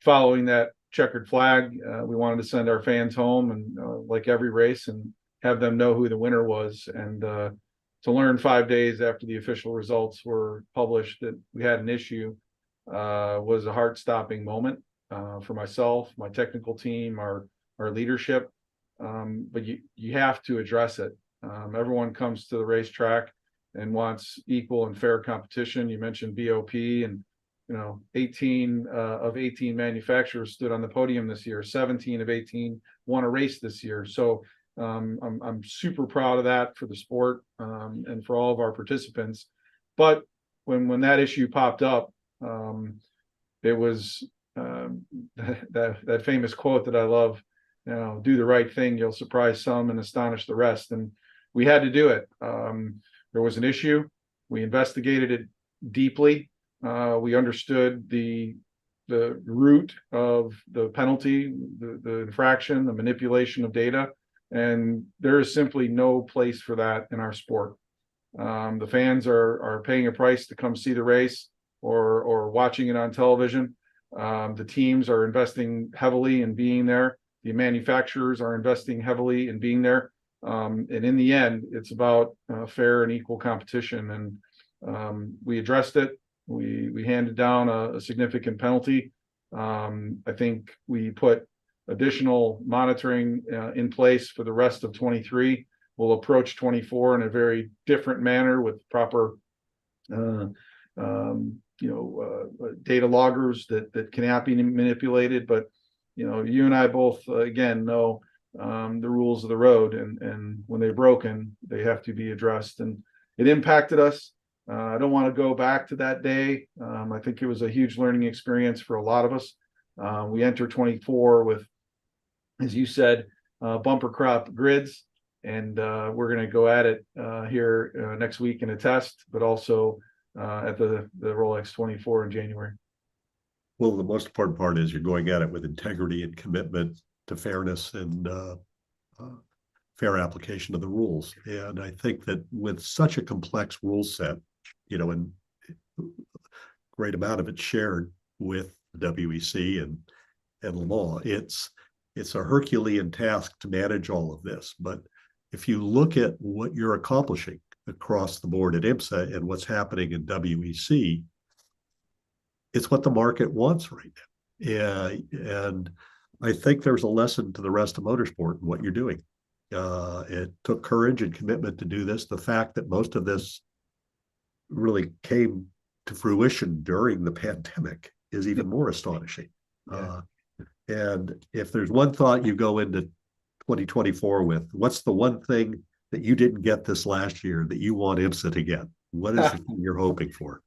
following that checkered flag, we wanted to send our fans home, and like every race, and have them know who the winner was. And to learn 5 days after the official results were published that we had an issue was a heart-stopping moment for myself, my technical team, our leadership. But you have to address it. Everyone comes to the racetrack and wants equal and fair competition. You mentioned BOP, and 18 of 18 manufacturers stood on the podium this year. 17 of 18 won a race this year. So I'm super proud of that for the sport and for all of our participants. But when that issue popped up, it was that famous quote that I love, do the right thing, you'll surprise some and astonish the rest. And we had to do it. There was an issue. We investigated it deeply. We understood the root of the penalty, the infraction, the manipulation of data, and there is simply no place for that in our sport. The fans are paying a price to come see the race or watching it on television. The teams are investing heavily in being there. The manufacturers are investing heavily in being there. And in the end, it's about fair and equal competition. And we addressed it. We handed down a significant penalty. I think we put additional monitoring in place for the rest of 23. We'll approach 24 in a very different manner with proper data loggers that cannot be manipulated. But you and I both again know the rules of the road, and when they're broken, they have to be addressed. And it impacted us. I don't want to go back to that day. I think it was a huge learning experience for a lot of us. We enter 24 with, as you said, bumper crop grids, and we're going to go at it here next week in a test, but also at the Rolex 24 in January. Well, the most important part is you're going at it with integrity and commitment to fairness and fair application of the rules. And I think that with such a complex rule set, and great amount of it shared with the WEC and the law, it's a Herculean task to manage all of this. But if you look at what you're accomplishing across the board at IMSA and what's happening in WEC, it's what the market wants right now. Yeah, and I think there's a lesson to the rest of motorsport in what you're doing. It took courage and commitment to do this. The fact that most of this really came to fruition during the pandemic is even more astonishing. Yeah. And if there's one thought you go into 2024 with, what's the one thing that you didn't get this last year that you want IMSA to get? What is the thing you're hoping for?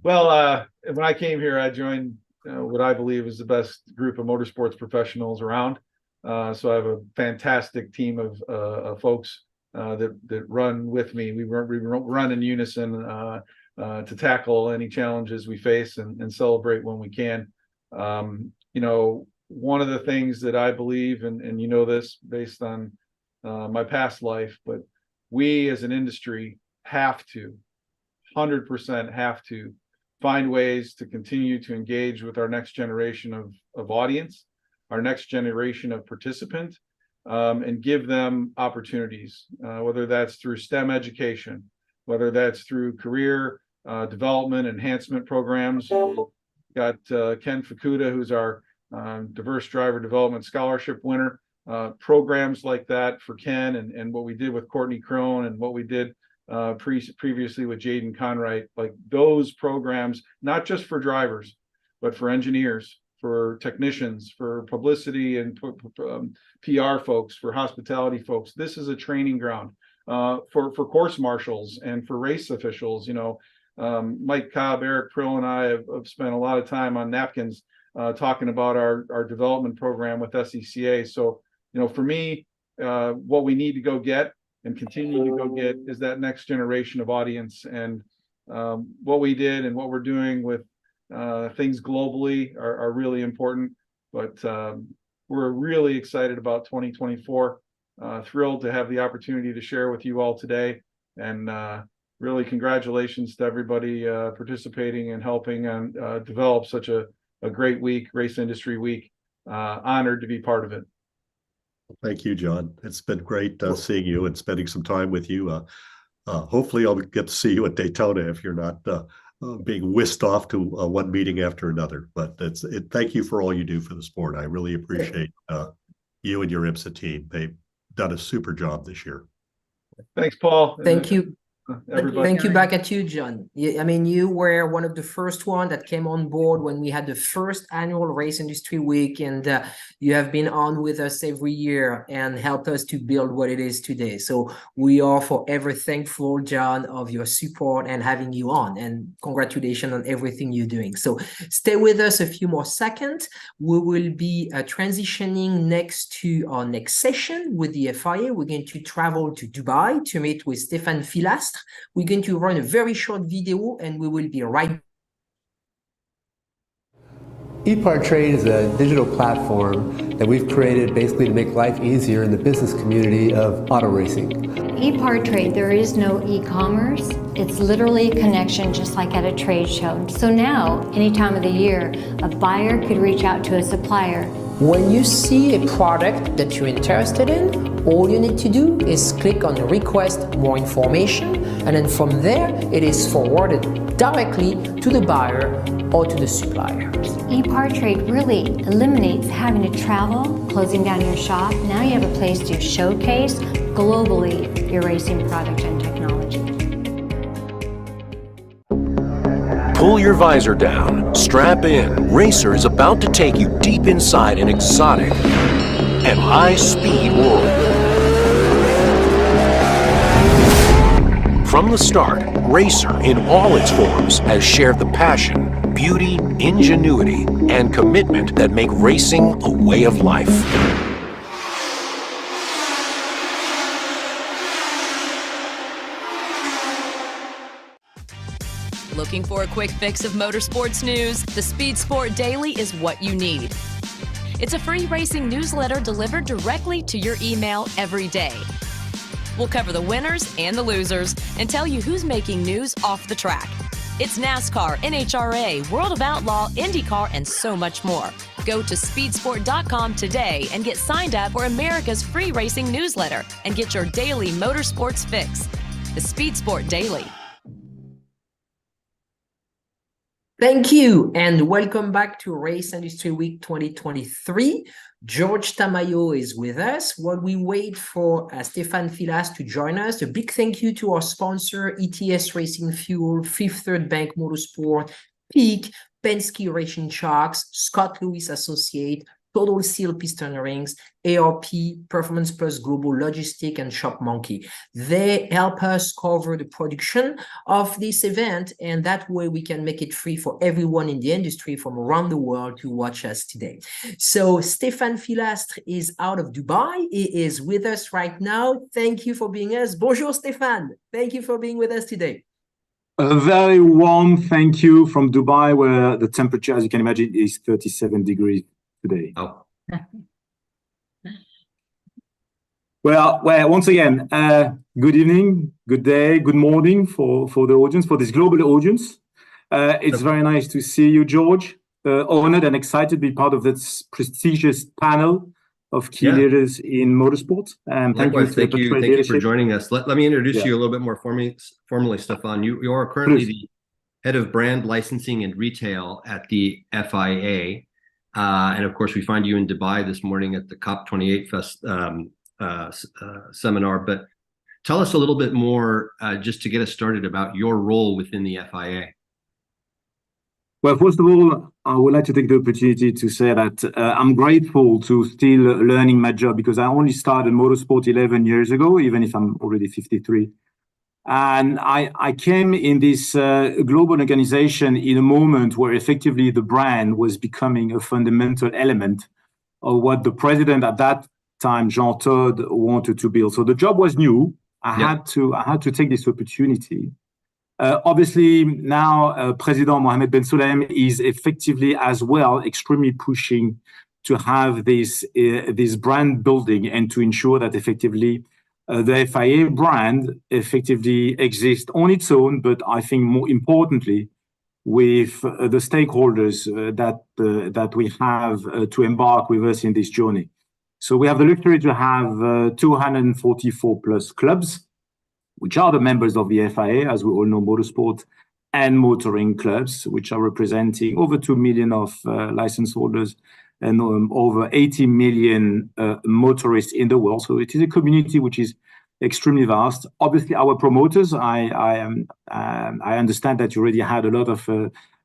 Well, when I came here, I joined what I believe is the best group of motorsports professionals around. So I have a fantastic team of folks that run with me. We run in unison to tackle any challenges we face and celebrate when we can. One of the things that I believe, and this based on my past life, but we as an industry have to 100% have to find ways to continue to engage with our next generation of audience, our next generation of participant, and give them opportunities, whether that's through STEM education, whether that's through career development enhancement programs. Got Ken Fukuda, who's our diverse driver development scholarship winner. Programs like that for Ken, and what we did with Courtney Crone, and what we did previously with Jaden Conwright, like those programs, not just for drivers, but for engineers, for technicians, for publicity and PR folks, for hospitality folks. This is a training ground for course marshals and for race officials. Mike Cobb, Eric Prill, and I have spent a lot of time on napkins talking about our development program with SECA. So, for me, what we need to go get and continue to go get is that next generation of audience. And what we did and what we're doing with things globally are really important. But we're really excited about 2024. Thrilled to have the opportunity to share with you all today. And really congratulations to everybody participating and helping and develop such a great week, Race Industry Week. Honored to be part of it. Thank you, John. It's been great seeing you and spending some time with you. Hopefully I'll get to see you at Daytona if you're not being whisked off to one meeting after another. But thank you for all you do for the sport. I really appreciate you and your IMSA team. They've done a super job this year. Thanks, Paul. Thank you. Everybody. Thank you back at you, John. I mean, you were one of the first one that came on board when we had the first annual Race Industry Week, and you have been on with us every year and helped us to build what it is today. So we are forever thankful, John, of your support and having you on, and congratulations on everything you're doing. So stay with us a few more seconds. We will be transitioning next to our next session with the FIA. We're going to travel to Dubai to meet with Stephane Fillastre. We're going to run a very short video and we will be right. Epartrade is a digital platform that we've created basically to make life easier in the business community of auto racing. Epartrade, there is no e-commerce. It's literally a connection just like at a trade show. So now, any time of the year, a buyer could reach out to a supplier. When you see a product that you're interested in, all you need to do is click on request more information, and then from there it is forwarded directly to the buyer or to the supplier. Epartrade really eliminates having to travel, closing down your shop. Now you have a place to showcase globally your racing product and technology. Pull your visor down, strap in. Racer is about to take you deep inside an exotic and high-speed world. From the start, Racer in all its forms has shared the passion, beauty, ingenuity, and commitment that make racing a way of life. Looking for a quick fix of motorsports news? The Speed Sport Daily is what you need. It's a free racing newsletter delivered directly to your email every day. We'll cover the winners and the losers and tell you who's making news off the track. It's NASCAR, NHRA, World of Outlaw, IndyCar, and so much more. Go to speedsport.com today and get signed up for America's free racing newsletter and get your daily motorsports fix. The Speed Sport Daily. Thank you, and welcome back to Race Industry Week 2023. George Tamayo is with us while we wait for Stephane Fillastre to join us. A big thank you to our sponsor, ETS Racing Fuel, Fifth Third Bank Motorsport, Peak, Penske Racing Sharks, Scott Lewis Associate, Total Seal Piston Rings, ARP, Performance Plus Global Logistic, and Shop Monkey. They help us cover the production of this event, and that way we can make it free for everyone in the industry from around the world to watch us today. So Stephane Fillastre is out of Dubai. He is with us right now. Thank you for being us. Bonjour, Stephane. Thank you for being with us today. A very warm thank you from Dubai, where the temperature, as you can imagine, is 37 degrees today. Oh. Well, once again, good evening, good day, good morning for the audience, for this global audience. It's very nice to see you, George. Honored and excited to be part of this prestigious panel of key leaders in motorsport. And thank you for joining us. Let me introduce you a little bit more formally, Stephane. You are currently the head of brand licensing and retail at the FIA. And of course, we find you in Dubai this morning at the COP28 seminar. But tell us a little bit more, just to get us started, about your role within the FIA. Well, first of all, I would like to take the opportunity to say that I'm grateful to still learning my job, because I only started motorsport 11 years ago, even if I'm already 53. And I came in this global organization in a moment where effectively the brand was becoming a fundamental element of what the president at that time, Jean Todt, wanted to build. So the job was new. I had to take this opportunity. Obviously, now President Mohammed Ben Sulayem is effectively as well extremely pushing to have this brand building and to ensure that effectively the FIA brand effectively exists on its own, but I think more importantly, with the stakeholders that we have to embark with us in this journey. So we have the luxury to have 244 plus clubs, which are the members of the FIA, as we all know, motorsport and motoring clubs, which are representing over 2 million of license holders and over 80 million motorists in the world. So it is a community which is extremely vast. Obviously, our promoters, I understand that you already had a lot of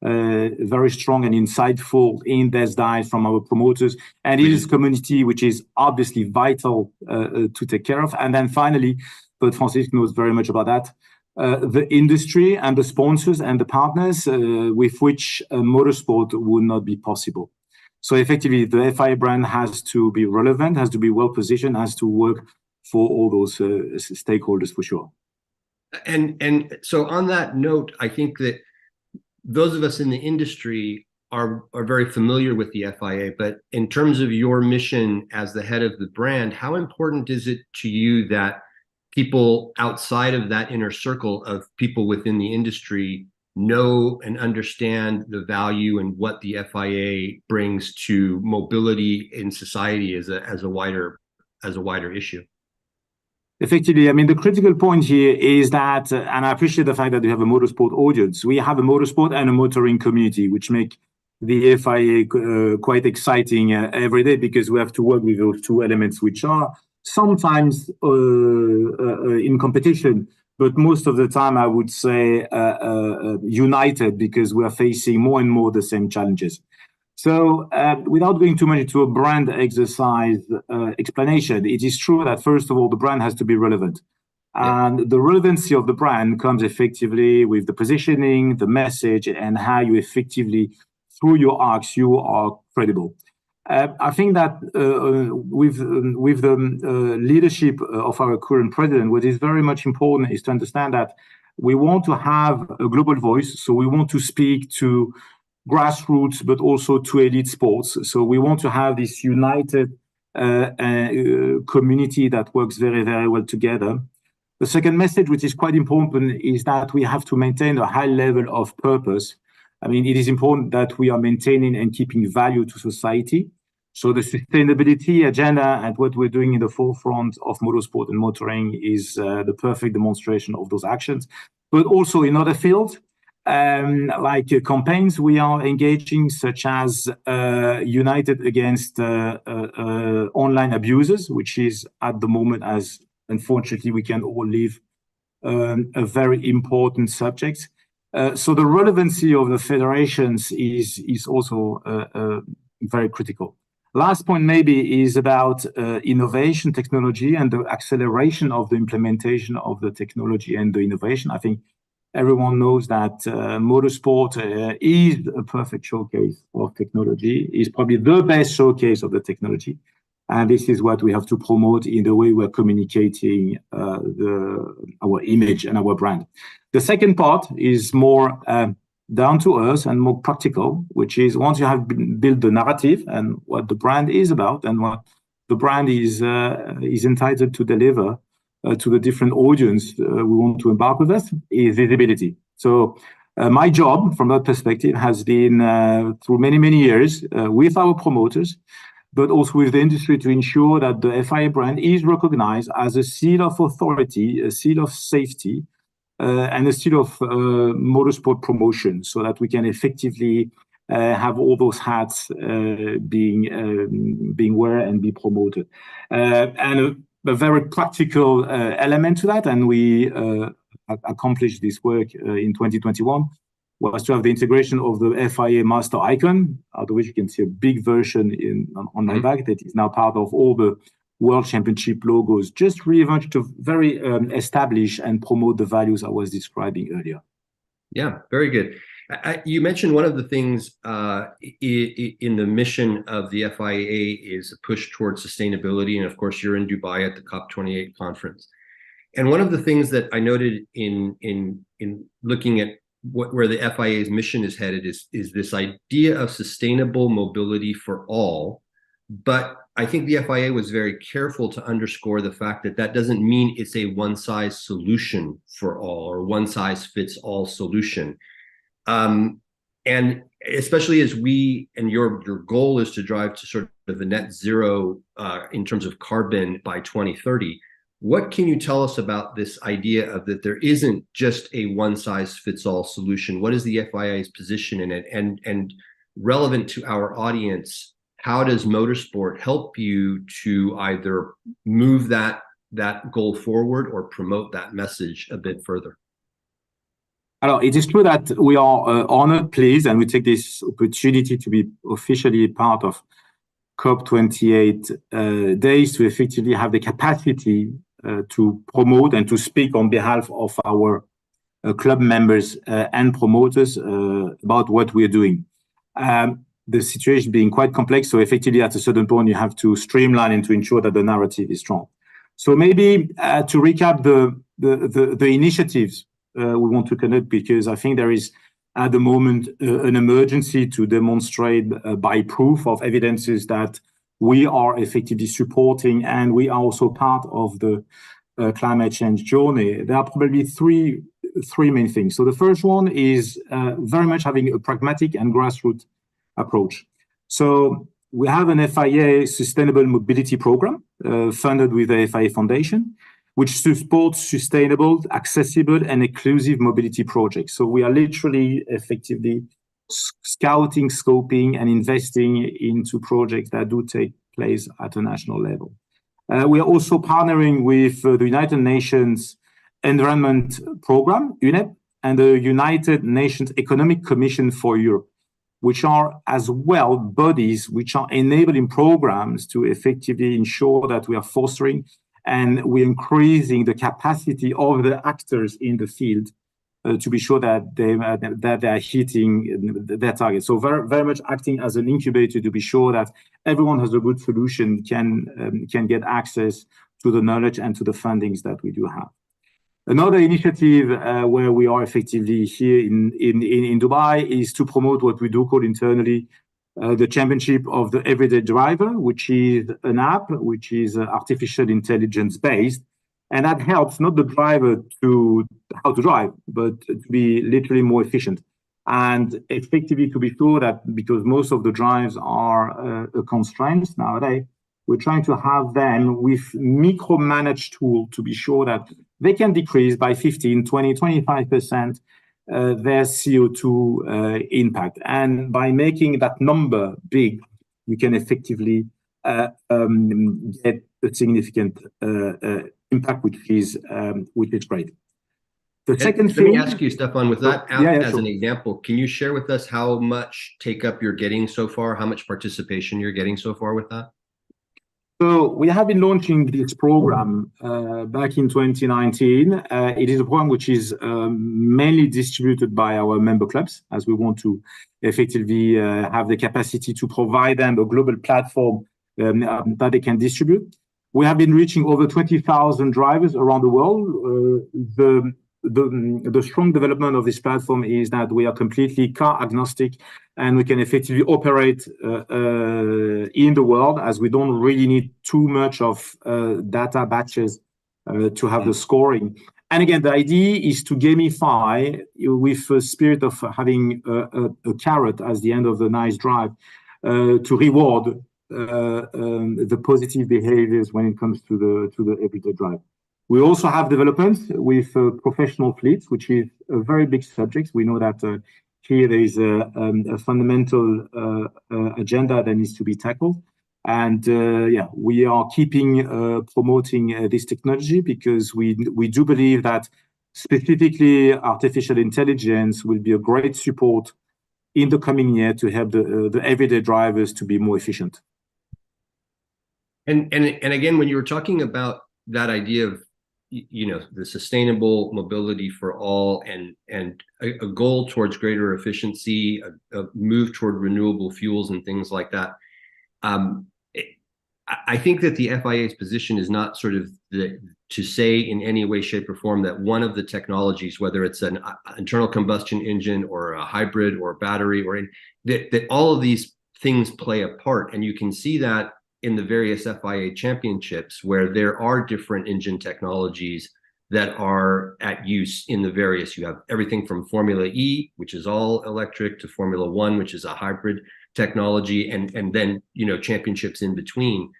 very strong and insightful in-depth dive from our promoters. And it is a community which is obviously vital to take care of. And then finally, but Francis knows very much about that, the industry and the sponsors and the partners with which motorsport would not be possible. So effectively, the FIA brand has to be relevant, has to be well positioned, has to work for all those stakeholders for sure. And so on that note, I think that those of us in the industry are very familiar with the FIA, but in terms of your mission as the head of the brand, how important is it to you that people outside of that inner circle of people within the industry know and understand the value and what the FIA brings to mobility in society as a wider issue? Effectively, I mean, the critical point here is that, and I appreciate the fact that we have a motorsport audience. We have a motorsport and a motoring community, which make the FIA quite exciting every day, because we have to work with those two elements, which are sometimes in competition, but most of the time, I would say, united, because we are facing more and more the same challenges. So without going too much into a brand exercise explanation, it is true that, first of all, the brand has to be relevant. And the relevancy of the brand comes effectively with the positioning, the message, and how you effectively, through your acts, you are credible. I think that with the leadership of our current president, what is very much important is to understand that we want to have a global voice. So we want to speak to grassroots, but also to elite sports. So we want to have this united community that works very, very well together. The second message, which is quite important, is that we have to maintain a high level of purpose. I mean, it is important that we are maintaining and keeping value to society. So the sustainability agenda and what we're doing in the forefront of motorsport and motoring is the perfect demonstration of those actions. But also in other fields, like campaigns we are engaging, such as United Against Online Abusers, which is at the moment, as unfortunately we can all live, a very important subject. So the relevancy of the federations is also very critical. Last point maybe is about innovation technology and the acceleration of the implementation of the technology and the innovation. I think everyone knows that motorsport is a perfect showcase of technology, is probably the best showcase of the technology. And this is what we have to promote in the way we're communicating our image and our brand. The second part is more down to earth and more practical, which is once you have built the narrative and what the brand is about and what the brand is entitled to deliver to the different audience we want to embark with us, is visibility. So my job from that perspective has been through many, many years with our promoters, but also with the industry, to ensure that the FIA brand is recognized as a seal of authority, a seal of safety, and a seal of motorsport promotion, so that we can effectively have all those hats being wear and be promoted. And a very practical element to that, and we accomplished this work in 2021, was to have the integration of the FIA master icon, out of which you can see a big version on my back that is now part of all the World Championship logos, just really much to very establish and promote the values I was describing earlier. Yeah, very good. You mentioned one of the things in the mission of the FIA is a push towards sustainability. And of course, you're in Dubai at the COP28 conference. And one of the things that I noted in looking at where the FIA's mission is headed is this idea of sustainable mobility for all. But I think the FIA was very careful to underscore the fact that that doesn't mean it's a one-size solution for all or one-size-fits-all solution. And especially as your goal is to drive to sort of the net zero in terms of carbon by 2030. What can you tell us about this idea of that there isn't just a one-size-fits-all solution? What is the FIA's position in it? And relevant to our audience, how does motorsport help you to either move that goal forward or promote that message a bit further? Alors, it is true that we are honored, pleased, and we take this opportunity to be officially part of COP28 days to effectively have the capacity to promote and to speak on behalf of our club members and promoters about what we're doing. The situation being quite complex, so effectively at a certain point you have to streamline and to ensure that the narrative is strong. So maybe to recap the initiatives we want to conduct, because I think there is at the moment an emergency to demonstrate by proof of evidences that we are effectively supporting and we are also part of the climate change journey. There are probably three main things. So the first one is very much having a pragmatic and grassroots approach. So we have an FIA Sustainable Mobility Program funded with the FIA Foundation, which supports sustainable, accessible, and inclusive mobility projects. So we are literally effectively scouting, scoping, and investing into projects that do take place at a national level. We are also partnering with the United Nations Environment Program, UNEP, and the United Nations Economic Commission for Europe, which are as well bodies which are enabling programs to effectively ensure that we are fostering and we're increasing the capacity of the actors in the field to be sure that they are hitting their target. So very, very much acting as an incubator to be sure that everyone has a good solution, can get access to the knowledge and to the fundings that we do have. Another initiative where we are effectively here in Dubai is to promote what we do call internally the Championship of the Everyday Driver, which is an app which is artificial intelligence based. And that helps not the driver to how to drive, but to be literally more efficient. And effectively to be sure that because most of the drives are constraints nowadays, we're trying to have them with micromanaged tool to be sure that they can decrease by 15, 20, 25% their CO2 impact. And by making that number big, you can effectively get a significant impact, which is great. The second thing, let me ask you, Stephane, with that app as an example, can you share with us how much take up you're getting so far, how much participation you're getting so far with that? So we have been launching this program back in 2019. It is a program which is mainly distributed by our member clubs, as we want to effectively have the capacity to provide them a global platform that they can distribute. We have been reaching over 20,000 drivers around the world. The strong development of this platform is that we are completely car agnostic and we can effectively operate in the world, as we don't really need too much of data batches to have the scoring. And again, the idea is to gamify with a spirit of having a carrot as the end of the nice drive to reward the positive behaviors when it comes to the everyday drive. We also have developments with professional fleets, which is a very big subject. We know that here there is a fundamental agenda that needs to be tackled. And we are keeping promoting this technology because we do believe that specifically artificial intelligence will be a great support in the coming year to help the everyday drivers to be more efficient. And again, when you were talking about that idea of, you know, the sustainable mobility for all and a goal towards greater efficiency, a move toward renewable fuels and things like that, I think that the FIA's position is not sort of to say in any way, shape, or form that one of the technologies, whether it's an internal combustion engine or a hybrid or a battery, or that all of these things play a part. And you can see that in the various FIA championships, where there are different engine technologies that are at use in the various. You have everything from Formula E, which is all electric, to Formula One, which is a hybrid technology, and then, you know, championships in between.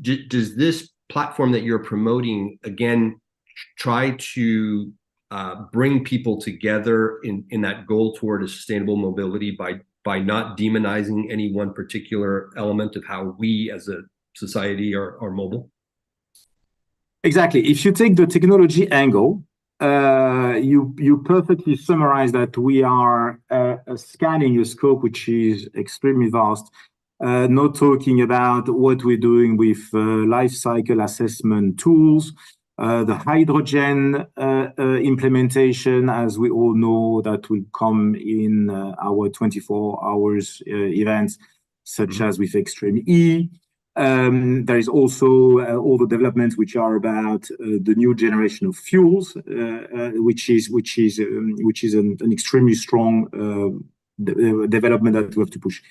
Does this platform that you're promoting again try to bring people together in that goal toward a sustainable mobility by not demonizing any one particular element of how we as a society are mobile? Exactly. If you take the technology angle, you perfectly summarize that we are scanning a scope which is extremely vast, not talking about what we're doing with life cycle assessment tools, the hydrogen implementation, as we all know, that will come in our 24 hours events, such as with Extreme E. There is also all the developments which are about the new generation of fuels, which is an extremely strong development that we have to push.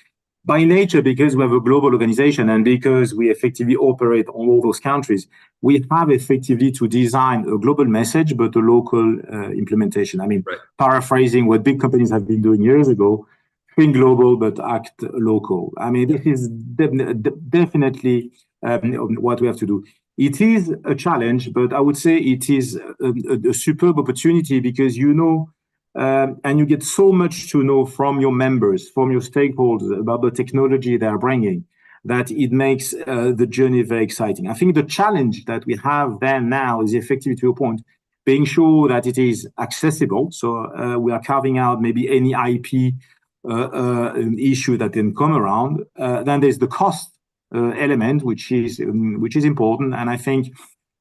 By nature, because we have a global organization and because we effectively operate on all those countries, we have effectively to design a global message, but a local implementation. I mean, paraphrasing what big companies have been doing years ago, think global, but act local. I mean, this is definitely what we have to do. It is a challenge, but I would say it is a superb opportunity because, you know, and you get so much to know from your members, from your stakeholders about the technology they are bringing, that it makes the journey very exciting. I think the challenge that we have then now is effectively, to your point, being sure that it is accessible. So we are carving out maybe any IP issue that can come around. Then there's the cost element, which is important. And I think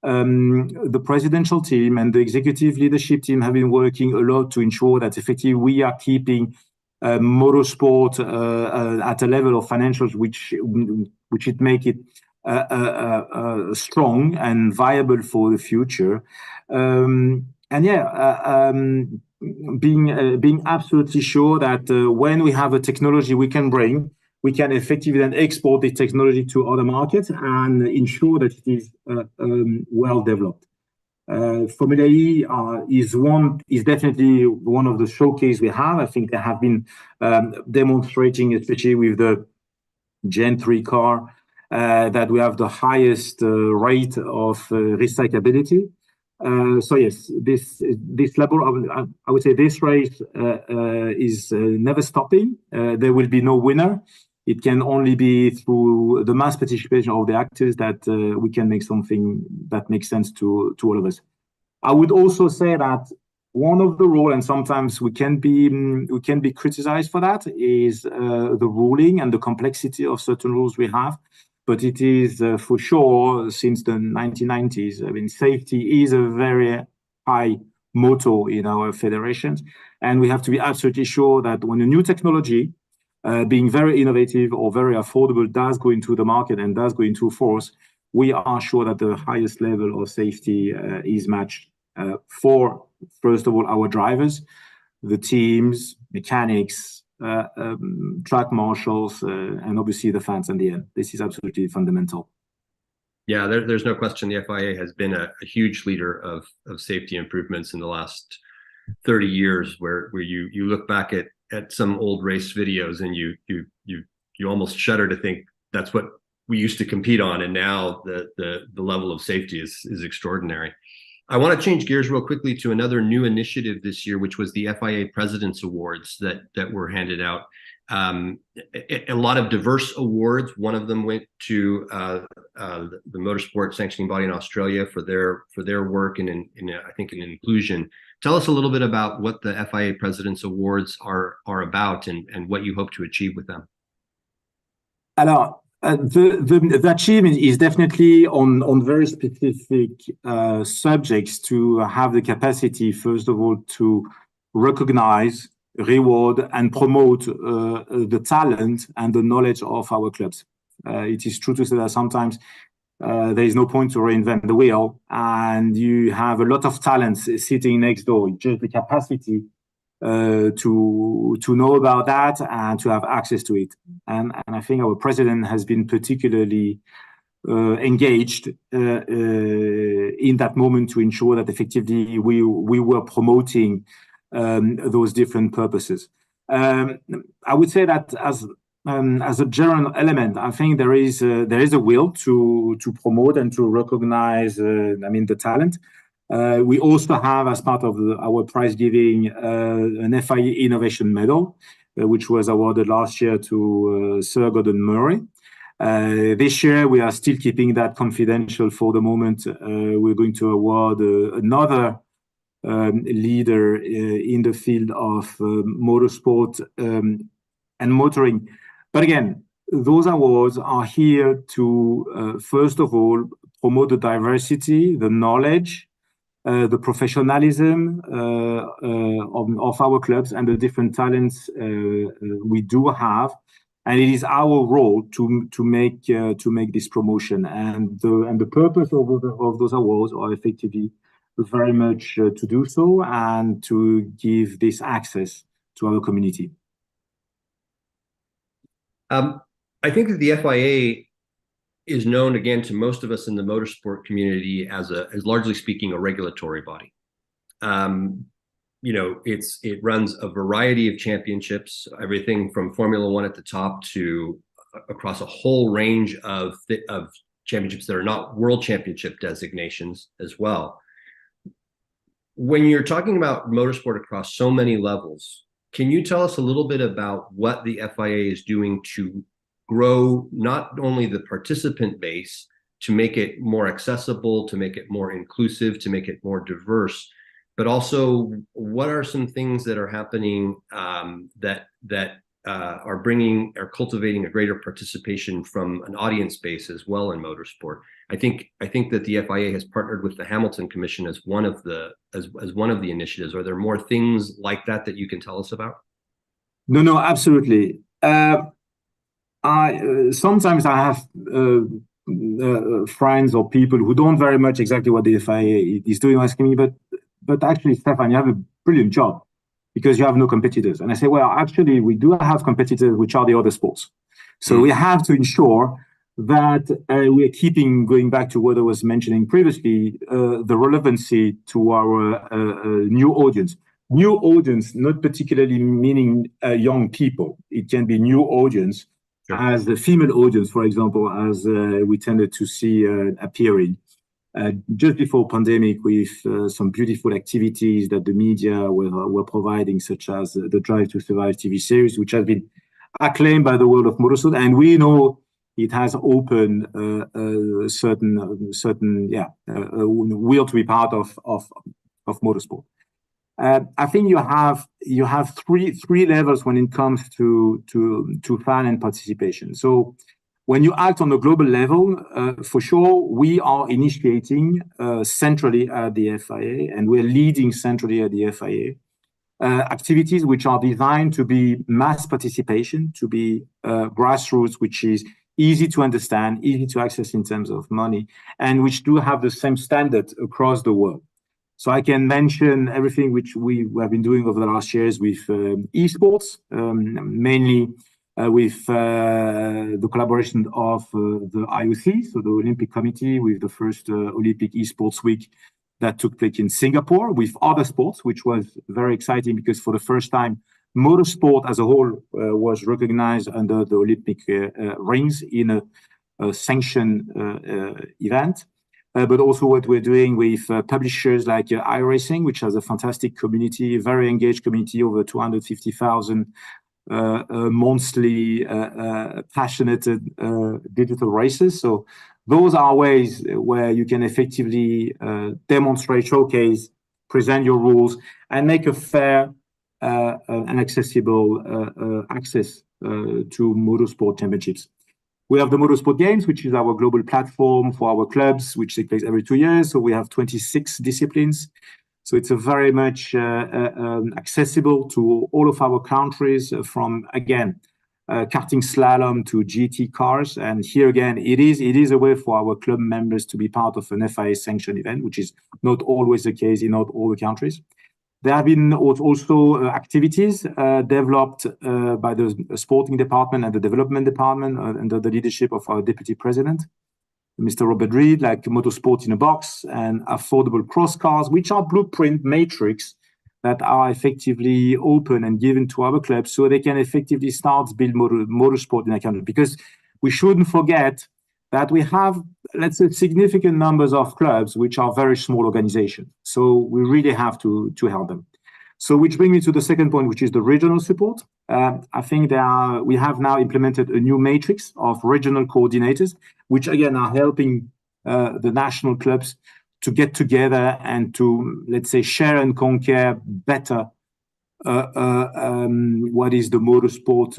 the presidential team and the executive leadership team have been working a lot to ensure that effectively we are keeping motorsport at a level of financials which it make it strong and viable for the future. Being absolutely sure that when we have a technology we can bring, we can effectively then export the technology to other markets and ensure that it is well developed. Formula E is definitely one of the showcase we have. I think they have been demonstrating, especially with the Gen 3 car, that we have the highest rate of recyclability. So yes, this level, I would say this race is never stopping. There will be no winner. It can only be through the mass participation of the actors that we can make something that makes sense to all of us. I would also say that one of the rules, and sometimes we can be criticized for that, is the ruling and the complexity of certain rules we have. But it is for sure, since the 1990s, I mean, safety is a very high motto in our federations. And we have to be absolutely sure that when a new technology, being very innovative or very affordable, does go into the market and does go into force, we are sure that the highest level of safety is matched for, first of all, our drivers, the teams, mechanics, track marshals, and obviously the fans in the end. This is absolutely fundamental. Yeah, there's no question the FIA has been a huge leader of safety improvements in the last 30 years, where you look back at some old race videos and you almost shudder to think that's what we used to compete on, and now the level of safety is extraordinary. I want to change gears real quickly to another new initiative this year, which was the FIA President's Awards that were handed out. A lot of diverse awards. One of them went to the motorsport sanctioning body in Australia for their work in I think in inclusion. Tell us a little bit about what the FIA President's Awards are about and what you hope to achieve with them. Alors, The achievement is definitely on very specific subjects to have the capacity, first of all, to recognize, reward, and promote the talent and the knowledge of our clubs. It is true to say that sometimes there is no point to reinvent the wheel, and you have a lot of talents sitting next door. Just the capacity to know about that and to have access to it. And I think our president has been particularly engaged in that moment to ensure that effectively we were promoting those different purposes. I would say that as a general element, I think there is a will to promote and to recognize the talent. We also have, as part of our prize giving, an FIE Innovation Medal, which was awarded last year to Sir Gordon Murray. This year, we are still keeping that confidential for the moment. We're going to award another leader in the field of motorsport and motoring. But again, those awards are here to, first of all, promote the diversity, the knowledge, the professionalism of our clubs and the different talents we do have, and it is our role to make this promotion. And the purpose of those awards are effectively very much to do so and to give this access to our community. I think that the FIA is known, again, to most of us in the motorsport community as largely speaking, a regulatory body. It runs a variety of championships, everything from Formula One at the top to across a whole range of championships that are not world championship designations as well. When you're talking about motorsport across so many levels, can you tell us a little bit about what the FIA is doing to grow not only the participant base, to make it more accessible, to make it more inclusive, to make it more diverse, but also what are some things that are happening that are cultivating a greater participation from an audience base as well in motorsport? I think that the FIA has partnered with the Hamilton Commission as one of the initiatives. Are there more things like that you can tell us about? No, absolutely. Sometimes I have friends or people who don't very much exactly what the FIA is doing, asking me, but actually, Stephane, you have a brilliant job because you have no competitors. And I say, well, actually, we do have competitors, which are the other sports. So we have to ensure that we are keeping, going back to what I was mentioning previously, the relevancy to our new audience. New audience, not particularly meaning young people. It can be new audience, as the female audience, for example, as we tended to see appearing just before pandemic with some beautiful activities that the media were providing, such as the Drive to Survive TV series, which has been acclaimed by the world of motorsport, and we know it has opened certain will to be part of motorsport. I think you have three levels when it comes to fan and participation. So when you act on a global level, for sure, we are initiating centrally at the FIA, and we're leading centrally at the FIA activities which are designed to be mass participation, to be grassroots, which is easy to understand, easy to access in terms of money, and which do have the same standard across the world. So I can mention everything which we have been doing over the last years with esports, mainly with the collaboration of the IOC, so the Olympic Committee, with the first Olympic Esports Week that took place in Singapore, with other sports, which was very exciting because for the first time, motorsport as a whole was recognized under the Olympic rings in a sanctioned event. But also what we're doing with publishers like iRacing, which has a fantastic community, very engaged community, over 250,000 monthly passionate digital racers. So those are ways where you can effectively demonstrate, showcase, present your rules, and make a fair and accessible access to motorsport championships. We have the Motorsport Games, which is our global platform for our clubs, which take place every 2 years. So we have 26 disciplines. So it's a very much accessible to all of our countries, from, again, karting slalom to GT cars. And here again, it is a way for our club members to be part of an FIA sanctioned event, which is not always the case in not all the countries. There have been also activities developed by the sporting department and the development department under the leadership of our deputy president, Mr. Robert Reed, like Motorsport in a Box and affordable cross cars, which are blueprint matrix that are effectively open and given to our clubs so they can effectively start to build motorsport in a country. Because we shouldn't forget that we have, let's say, significant numbers of clubs which are very small organizations. So we really have to help them. So which brings me to the second point, which is the regional support. I think we have now implemented a new matrix of regional coordinators, which again are helping the national clubs to get together and to, let's say, share and conquer better what is the motorsport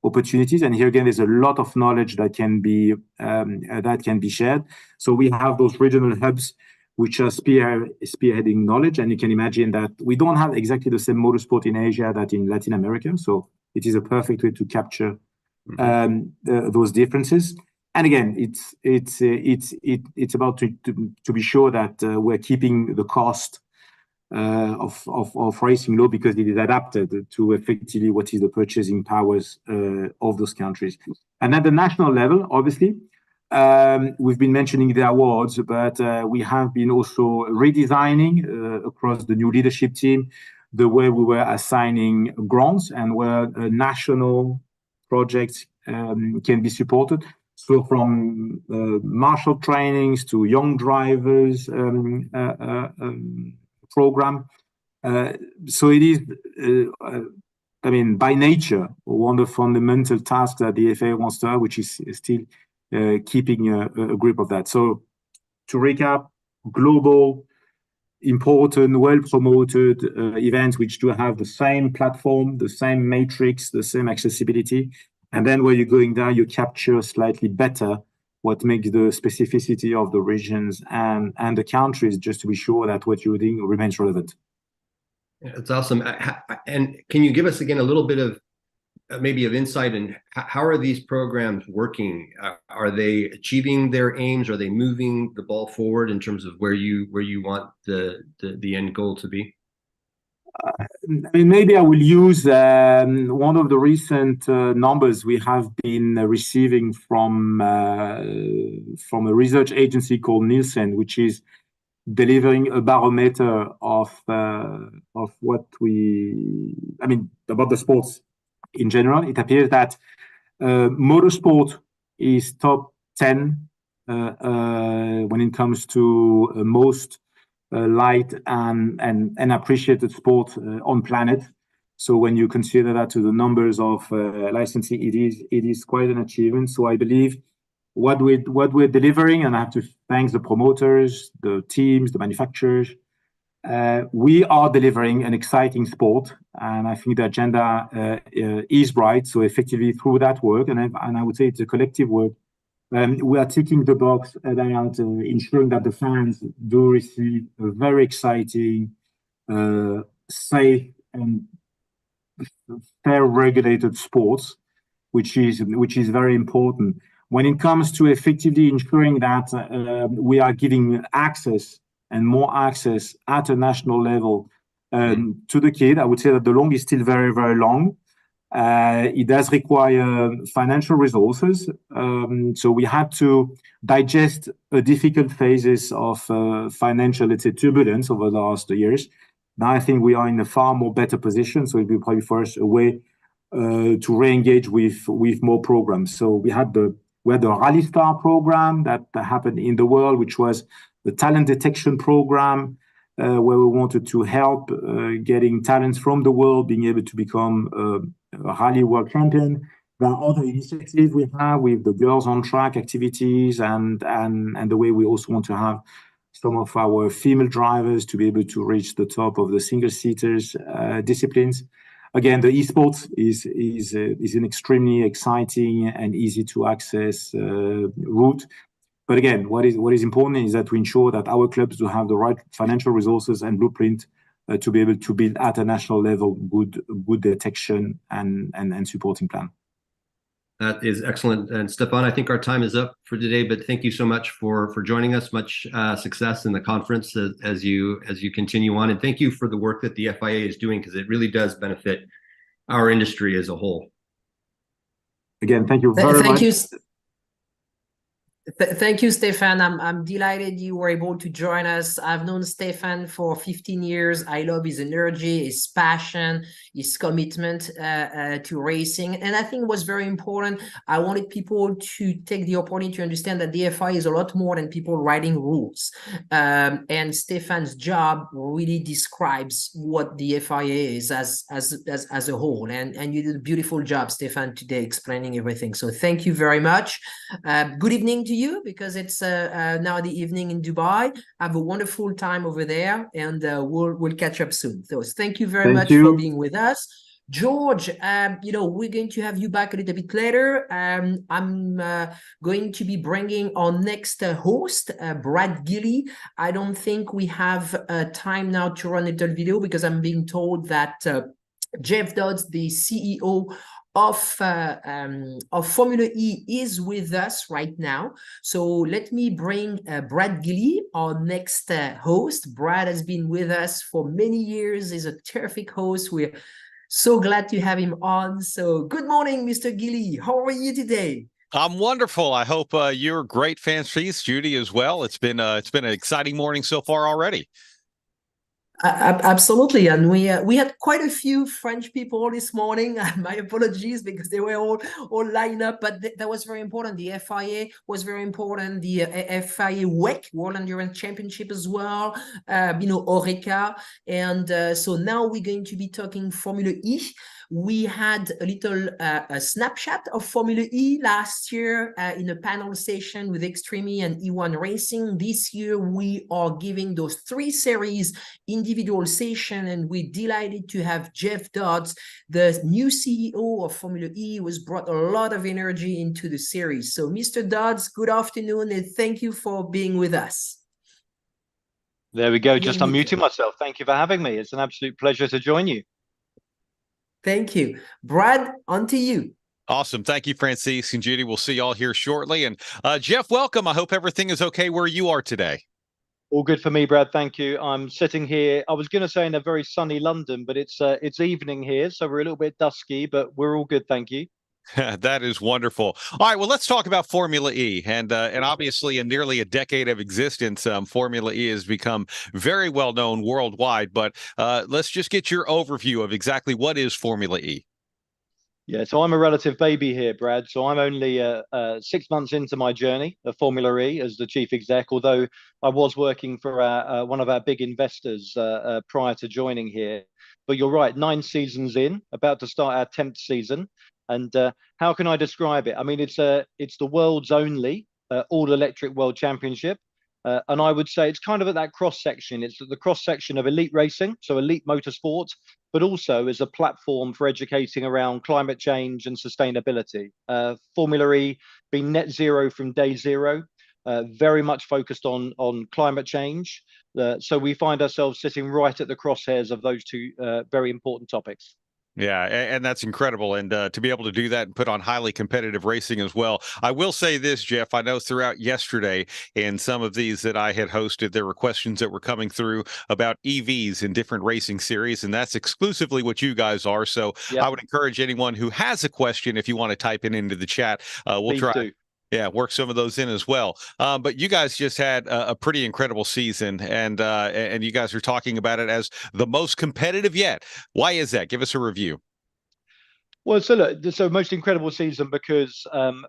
opportunities. And here again, there's a lot of knowledge that can be shared. So we have those regional hubs which are spearheading knowledge. And you can imagine that we don't have exactly the same motorsport in Asia that in Latin America. So it is a perfect way to capture those differences. And again, it's about to be sure that we're keeping the cost of racing low, because it is adapted to effectively what is the purchasing powers of those countries. And at the national level, obviously, we've been mentioning the awards, but we have been also redesigning across the new leadership team the way we were assigning grants and where national projects can be supported. So from marshal trainings to young drivers program. So it is, by nature, one of the fundamental tasks that the FIA wants to have, which is still keeping a grip of that. So to recap, global, important, well-promoted events which do have the same platform, the same matrix, the same accessibility. And then where you're going down, you capture slightly better what makes the specificity of the regions and the countries, just to be sure that what you're doing remains relevant. Yeah, that's awesome. And can you give us again a little bit of maybe of insight in how are these programs working? Are they achieving their aims? Are they moving the ball forward in terms of where you want the end goal to be? Maybe I will use one of the recent numbers we have been receiving from a research agency called Nielsen, which is delivering a barometer of what about the sports in general. It appears that motorsport is top 10 when it comes to most light and appreciated sport on planet. So when you consider that to the numbers of licensing, it is quite an achievement. So I believe what we're delivering, and I have to thank the promoters, the teams, the manufacturers, we are delivering an exciting sport, and I think the agenda is right. So effectively through that work, and I would say it's a collective work, we are ticking the box about ensuring that the fans do receive a very exciting, safe, and fair regulated sports, which is very important. When it comes to effectively ensuring that we are giving access and more access at a national level to the kid, I would say that the long is still very, very long. It does require financial resources. So we had to digest difficult phases of financial, let's say, turbulence over the last years. Now I think we are in a far more better position. So it will probably for us a way to re-engage with more programs. So we had the Rally Star program that happened in the world, which was the talent detection program, where we wanted to help getting talents from the world being able to become a rally world champion. There are other initiatives we have with the Girls on Track activities and the way we also want to have some of our female drivers to be able to reach the top of the single-seaters disciplines. again, the esports is an extremely exciting and easy to access route. But again, what is important is that we ensure that our clubs do have the right financial resources and blueprint to be able to build at a national level good detection and supporting plan. That is excellent. And Stephane, I think our time is up for today, but thank you so much for joining us. Much success in the conference as you continue on. And thank you for the work that the FIA is doing, because it really does benefit our industry as a whole. Again, thank you very much. Thank you, Stephane. I'm delighted you were able to join us. I've known Stephane for 15 years. I love his energy, his passion, his commitment to racing. And I think it was very important. I wanted people to take the opportunity to understand that the FIA is a lot more than people writing rules. And Stephane's job really describes what the FIA is as a whole. And you did a beautiful job, Stephane, today explaining everything. So thank you very much. Good evening to you, because it's now the evening in Dubai. Have a wonderful time over there, and we'll catch up soon. So thank you very much for being with us. George, we're going to have you back a little bit later. I'm going to be bringing our next host, Brad Gilly. I don't think we have time now to run a little video, because I'm being told that Jeff Dodds, the CEO of Formula E, is with us right now. So let me bring Brad Gilly, our next host. Brad has been with us for many years. He's a terrific host. We're so glad to have him on. So good morning, Mr. Gilly. How are you today? I'm wonderful. I hope you're great fans, Judy, as well. It's been an exciting morning so far already. Absolutely, and we had quite a few French people this morning. My apologies, because they were all lined up, but that was very important. The FIA was very important. The FIA WEC, World Endurance Championship, as well. Oreca, and so now we're going to be talking Formula E. We had a little snapshot of Formula E last year in a panel session with Extreme E and E1 Racing. This year, we are giving those 3 series individual session, and we're delighted to have Jeff Dodds, the new CEO of Formula E, who has brought a lot of energy into the series. So, Mr. Dodds, good afternoon, and thank you for being with us. There we go. Just unmuting myself. Thank you for having me. It's an absolute pleasure to join you. Thank you. Brad, on to you. Awesome. Thank you, Francis and Judy. We'll see y'all here shortly. And Jeff, welcome. I hope everything is okay where you are today. All good for me, Brad. Thank you. I'm sitting here. I was going to say in a very sunny London, but it's evening here, so we're a little bit dusky, but we're all good. Thank you. That is wonderful. All right, well, let's talk about Formula E. And obviously, in nearly a decade of existence, Formula E has become very well known worldwide. But let's just get your overview of exactly what is Formula E. Yeah, so I'm a relative baby here, Brad. So I'm only 6 months into my journey of Formula E as the chief exec, although I was working for one of our big investors prior to joining here. But you're right, 9 seasons in, about to start our 10th season. And how can I describe it? I mean, it's the world's only all-electric world championship. And I would say it's kind of at that cross-section. It's at the cross-section of elite racing, so elite motorsport, but also as a platform for educating around climate change and sustainability. Formula E being net zero from day zero, very much focused on climate change. So we find ourselves sitting right at the crosshairs of those 2 very important topics. Yeah, and that's incredible. And to be able to do that and put on highly competitive racing as well. I will say this, Jeff, I know throughout yesterday in some of these that I had hosted, there were questions that were coming through about EVs in different racing series, and that's exclusively what you guys are. So yep. I would encourage anyone who has a question, if you want to type it into the chat, we'll Please try. Do. Yeah, work some of those in as well. But you guys just had a pretty incredible season, and you guys are talking about it as the most competitive yet. Why is that? Give us a review. Well, so look, so most incredible season because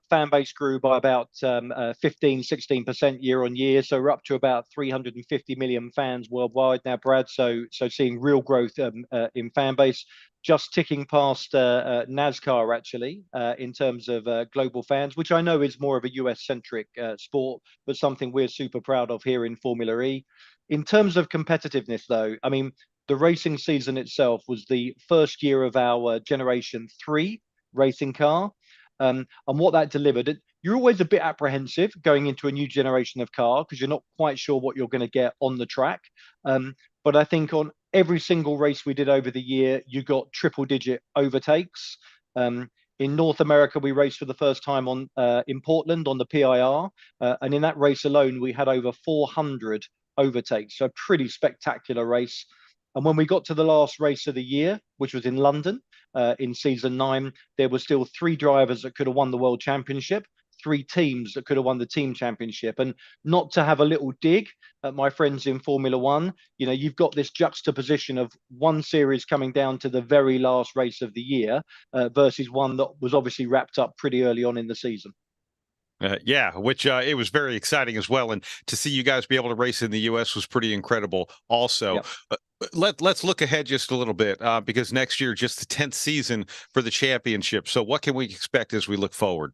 fan base grew by about 15-16% year on year. So we're up to about 350 million fans worldwide now, Brad. So seeing real growth in fan base. Just ticking past NASCAR, actually, in terms of global fans, which I know is more of a US-centric sport, but something we're super proud of here in Formula E. In terms of competitiveness, though, I mean, the racing season itself was the first year of our Generation 3 racing car. And what that delivered, you're always a bit apprehensive going into a new generation of car because you're not quite sure what you're going to get on the track. But I think on every single race we did over the year, you got triple-digit overtakes. In North America, we raced for the first time in Portland on the PIR. And in that race alone, we had over 400 overtakes. So a pretty spectacular race. And when we got to the last race of the year, which was in London in season 9, there were still 3 drivers that could have won the world championship, 3 teams that could have won the team championship. And not to have a little dig at my friends in Formula One, you know, you've got this juxtaposition of one series coming down to the very last race of the year versus one that was obviously wrapped up pretty early on in the season. Yeah, which it was very exciting as well. And to see you guys be able to race in the U.S. was pretty incredible also. Yep. Let's look ahead just a little bit because next year, just the 10th season for the championship. So what can we expect as we look forward?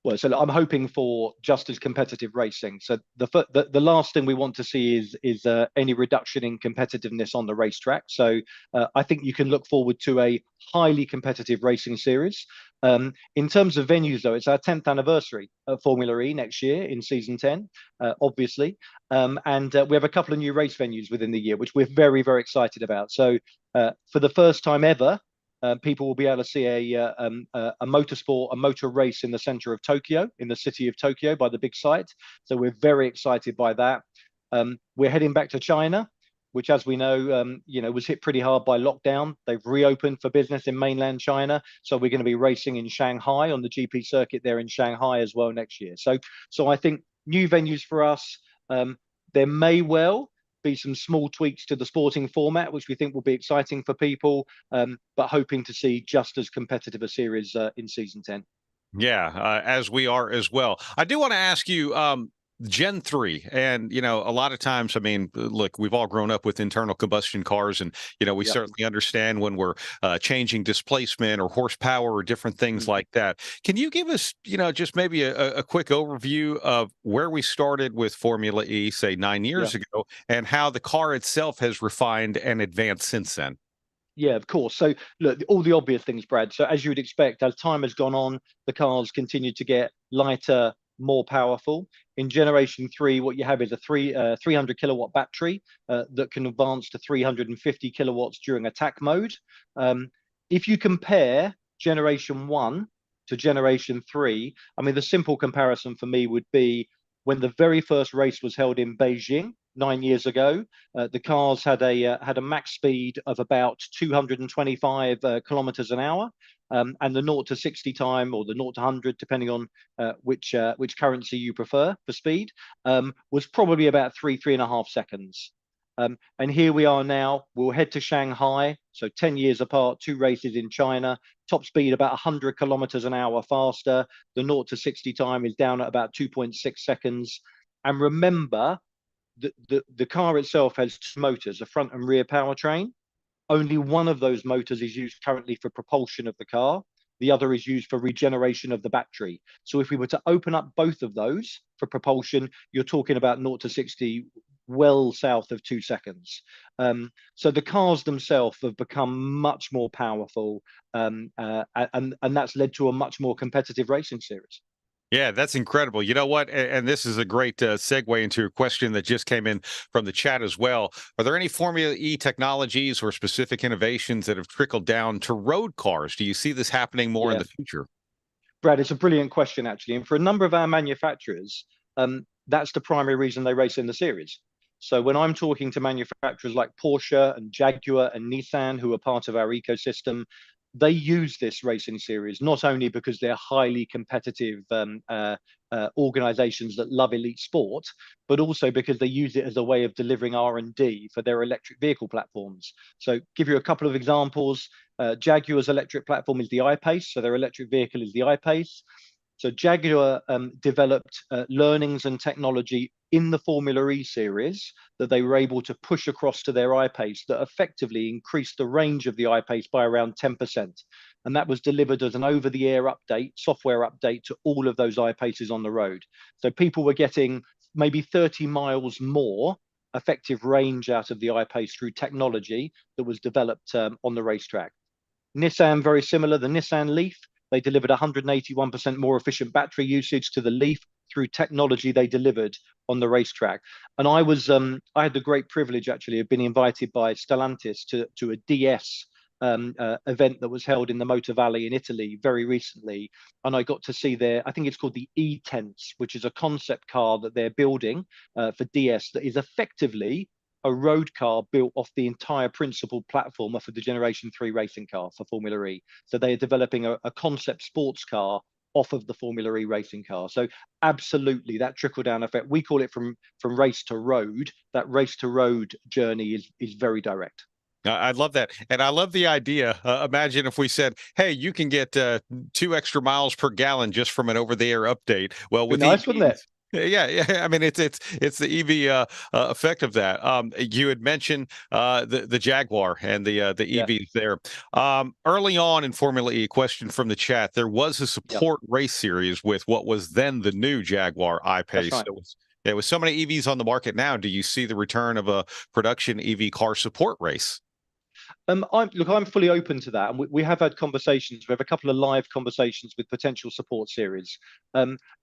Well, so I'm hoping for just as competitive racing. So the last thing we want to see is any reduction in competitiveness on the racetrack. So I think you can look forward to a highly competitive racing series. In terms of venues, though, it's our 10th anniversary of Formula E next year in season 10, obviously. And we have a couple of new race venues within the year, which we're very, very excited about. So for the first time ever, people will be able to see a motor race in the center of Tokyo, in the city of Tokyo by the big site. So we're very excited by that. We're heading back to China, which, as we know, was hit pretty hard by lockdown. They've reopened for business in mainland China. So we're going to be racing in Shanghai on the GP circuit there in Shanghai as well next year. So I think new venues for us. There may well be some small tweaks to the sporting format, which we think will be exciting for people, but hoping to see just as competitive a series in season 10. Yeah, as we are as well. I do want to ask you, Gen 3, and a lot of times, I mean, look, we've all grown up with internal combustion cars, and we certainly understand when we're changing displacement or horsepower or different things like that. Can you give us just maybe a quick overview of where we started with Formula E, say 9 years ago, and how the car itself has refined and advanced since then? Yeah, of course. So look, all the obvious things, Brad. So as you would expect, as time has gone on, the cars continue to get lighter, more powerful. In Generation 3, what you have is a 300 kilowatt battery that can advance to 350 kilowatts during attack mode. If you compare Generation 1 to Generation 3, I mean, the simple comparison for me would be when the very first race was held in Beijing 9 years ago, the cars had a max speed of about 225 kilometers an hour. And the 0 to 60 time, or the 0 to 100, depending on which currency you prefer for speed, was probably about 3.5 seconds. And here we are now. We'll head to Shanghai. So 10 years apart, 2 races in China. Top speed about 100 kilometers an hour faster. The 0 to 60 time is down at about 2.6 seconds. And remember, the car itself has 2 motors, a front and rear powertrain. Only one of those motors is used currently for propulsion of the car. The other is used for regeneration of the battery. So if we were to open up both of those for propulsion, you're talking about 0 to 60 well south of 2 seconds. So the cars themselves have become much more powerful, and that's led to a much more competitive racing series. Yeah, that's incredible. You know what? And this is a great segue into a question that just came in from the chat as well. Are there any Formula E technologies or specific innovations that have trickled down to road cars? Do you see this happening more in the future? Brad, it's a brilliant question, actually. And for a number of our manufacturers, that's the primary reason they race in the series. So when I'm talking to manufacturers like Porsche and Jaguar and Nissan, who are part of our ecosystem, they use this racing series not only because they're highly competitive organizations that love elite sport, but also because they use it as a way of delivering R&D for their electric vehicle platforms. So give you a couple of examples. Jaguar's electric platform is the I-Pace, so their electric vehicle is the I-Pace. So Jaguar developed learnings and technology in the Formula E series that they were able to push across to their I-Pace that effectively increased the range of the I-Pace by around 10%. And that was delivered as an over-the-air update, software update to all of those I-Paces on the road. So people were getting maybe 30 miles more effective range out of the I-Pace through technology that was developed on the racetrack. Nissan, very similar. The Nissan Leaf, they delivered 181% more efficient battery usage to the Leaf through technology they delivered on the racetrack. And I had the great privilege actually of being invited by Stellantis to a DS event that was held in the Motor Valley in Italy very recently, and I got to see I think it's called the E-Tense, which is a concept car that they're building for DS that is effectively a road car built off the entire principal platform off of the Generation 3 racing car for Formula E. So they are developing a concept sports car off of the Formula E racing car. So absolutely, that trickle-down effect, we call it from race to road. That race to road journey is very direct. I love that. And I love the idea. Imagine if we said, hey, you can get 2 extra miles per gallon just from an over-the-air update. Well, with nice, wouldn't it? Yeah. I mean, it's the EV effect of that. You had mentioned the Jaguar and the EVs there. Early on in Formula E, question from the chat, there was a support race series with what was then the new Jaguar I-Pace. Right. There was so many EVs on the market now. Do you see the return of a production EV car support race? I'm fully open to that, and we have had conversations. We have a couple of live conversations with potential support series.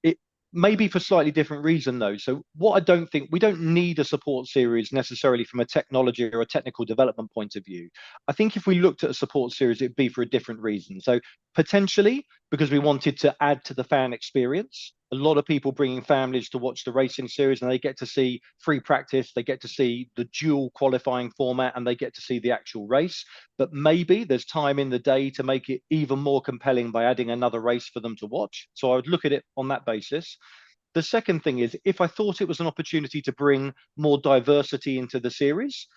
It may be for slightly different reason though. So what I don't think, we don't need a support series necessarily from a technology or a technical development point of view. I think if we looked at a support series, it'd be for a different reason. So potentially because we wanted to add to the fan experience. A lot of people bringing families to watch the racing series, and they get to see free practice, they get to see the dual qualifying format, and they get to see the actual race. But maybe there's time in the day to make it even more compelling by adding another race for them to watch. So I would look at it on that basis. The second thing is, if I thought it was an opportunity to bring more diversity into the series,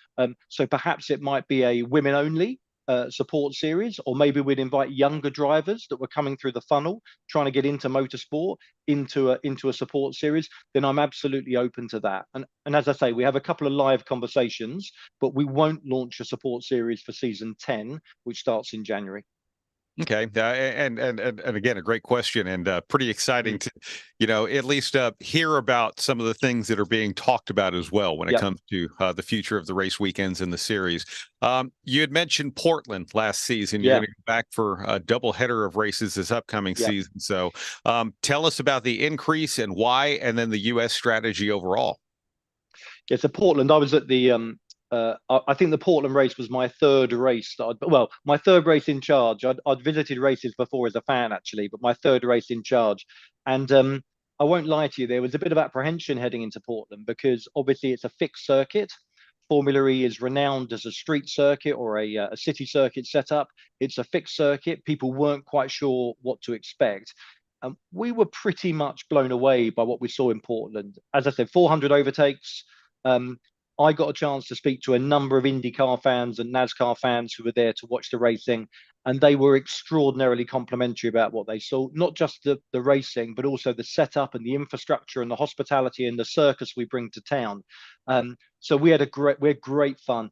so perhaps it might be a women-only support series, or maybe we'd invite younger drivers that were coming through the funnel trying to get into motorsport into a support series, then I'm absolutely open to that. And as I say, we have a couple of live conversations, but we won't launch a support series for season 10, which starts in January. Okay, and again, a great question, and pretty exciting to, at least hear about some of the things that are being talked about as well when it comes to the future of the race weekends in the series. You had mentioned Portland last season. You're going to go back for a double header of races this upcoming season. So tell us about the increase and why, and then the U.S. strategy overall. Yeah, so Portland, I was at the I think the Portland race was my third race my third race in charge. I'd visited races before as a fan actually, but my third race in charge. And I won't lie to you, there was a bit of apprehension heading into Portland because obviously it's a fixed circuit. Formula E is renowned as a street circuit or a city circuit setup. It's a fixed circuit. People weren't quite sure what to expect. We were pretty much blown away by what we saw in Portland. As I said, 400 overtakes. I got a chance to speak to a number of IndyCar fans and NASCAR fans who were there to watch the racing, and they were extraordinarily complimentary about what they saw, not just the racing, but also the setup and the infrastructure and the hospitality and the circus we bring to town. So we had great fun.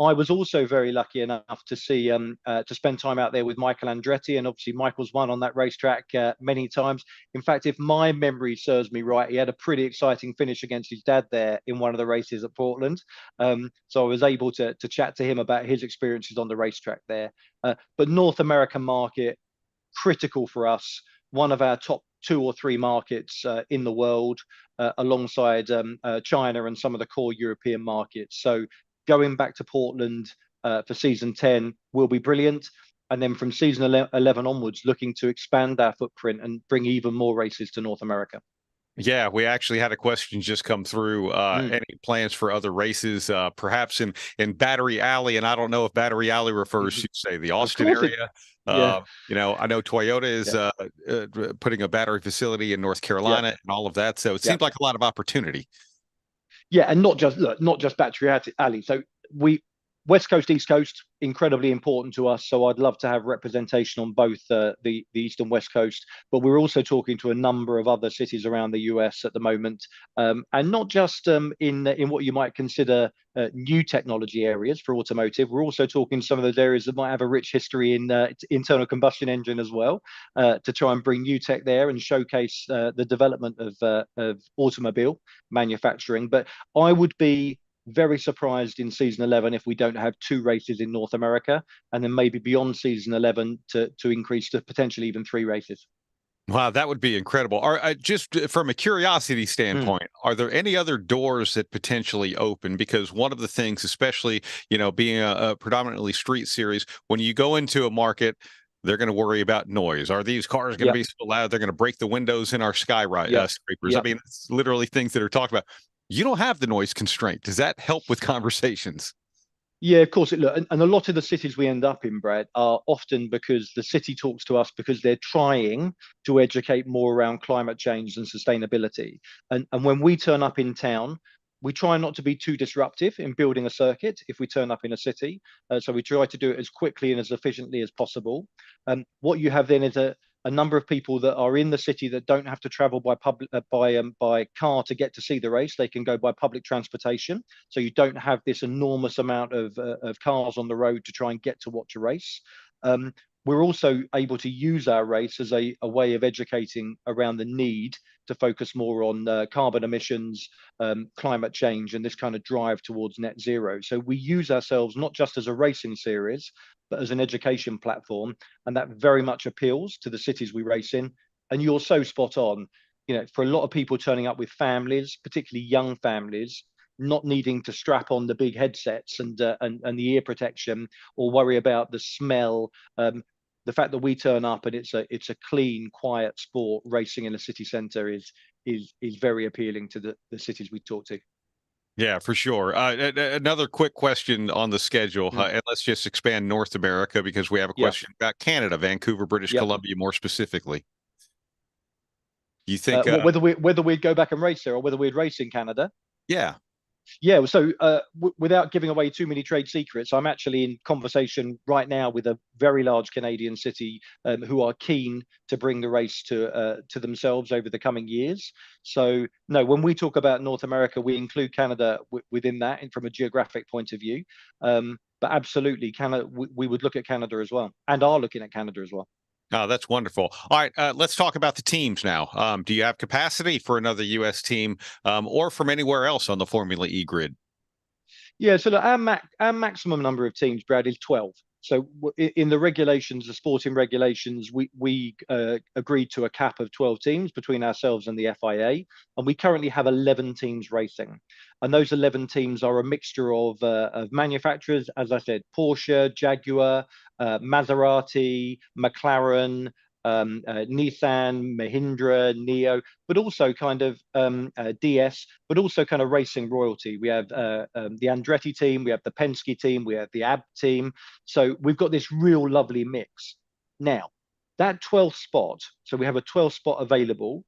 I was also very lucky enough to see to spend time out there with Michael Andretti, and obviously Michael's won on that racetrack many times. In fact, if my memory serves me right, he had a pretty exciting finish against his dad there in one of the races at Portland. So I was able to chat to him about his experiences on the racetrack there. But North American market, critical for us, one of our top 2 or 3 markets in the world, alongside China and some of the core European markets. So going back to Portland for season 10 will be brilliant. And then from season 11 onwards, looking to expand our footprint and bring even more races to North America. Yeah, we actually had a question just come through. Any plans for other races, perhaps in Battery Alley? And I don't know if Battery Alley refers to, say, the Austin area. I know Toyota is putting a battery facility in North Carolina and all of that. So it seems like a lot of opportunity. Yeah, and not just Battery Alley. So West Coast, East Coast, incredibly important to us. So I'd love to have representation on both the East and West Coast. But we're also talking to a number of other cities around the US at the moment, and not just in what you might consider new technology areas for automotive. We're also talking some of those areas that might have a rich history in internal combustion engine as well, to try and bring new tech there and showcase the development of automobile manufacturing. But I would be very surprised in season 11 if we don't have 2 races in North America, and then maybe beyond season 11 to increase to potentially even 3 races. Wow, that would be incredible. Just from a curiosity standpoint, are there any other doors that potentially open? Because one of the things, especially, being a predominantly street series, when you go into a market, they're going to worry about noise. Are these cars going to be so loud they're going to break the windows in our skyscrapers? I mean, it's literally things that are talked about. You don't have the noise constraint. Does that help with conversations? Yeah, of course. And a lot of the cities we end up in, Brad, are often because the city talks to us because they're trying to educate more around climate change and sustainability. And when we turn up in town, we try not to be too disruptive in building a circuit if we turn up in a city. So we try to do it as quickly and as efficiently as possible. What you have then is a number of people that are in the city that don't have to travel by car to get to see the race. They can go by public transportation. So you don't have this enormous amount of cars on the road to try and get to watch a race. We're also able to use our race as a way of educating around the need to focus more on carbon emissions, climate change, and this kind of drive towards net zero. So we use ourselves not just as a racing series, but as an education platform, and that very much appeals to the cities we race in. And you're so spot on. For a lot of people turning up with families, particularly young families, not needing to strap on the big headsets and the ear protection or worry about the smell. The fact that we turn up and it's a clean, quiet sport racing in a city centre is very appealing to the cities we talk to. Yeah, for sure. Another quick question on the schedule, and let's just expand North America because we have a question about Canada, Vancouver, British Columbia, more specifically. You think whether we'd go back and race there or whether we'd race in Canada? Yeah. Yeah, so without giving away too many trade secrets, I'm actually in conversation right now with a very large Canadian city who are keen to bring the race to themselves over the coming years. So no, when we talk about North America, we include Canada within that, and from a geographic point of view. But absolutely, Canada, we would look at Canada as well, and are looking at Canada as well. Oh, that's wonderful. All right, let's talk about the teams now. Do you have capacity for another U.S. team or from anywhere else on the Formula E grid? Yeah, so look, our maximum number of teams, Brad, is 12. So in the regulations, the sporting regulations, we agreed to a cap of 12 teams between ourselves and the FIA, and we currently have 11 teams racing. And those 11 teams are a mixture of manufacturers, as I said, Porsche, Jaguar, Maserati, McLaren, Nissan, Mahindra, Neo, but also kind of DS, but also kind of racing royalty. We have the Andretti team, we have the Penske team, we have the AB team. So we've got this real lovely mix. Now, that 12th spot, so we have a 12th spot available,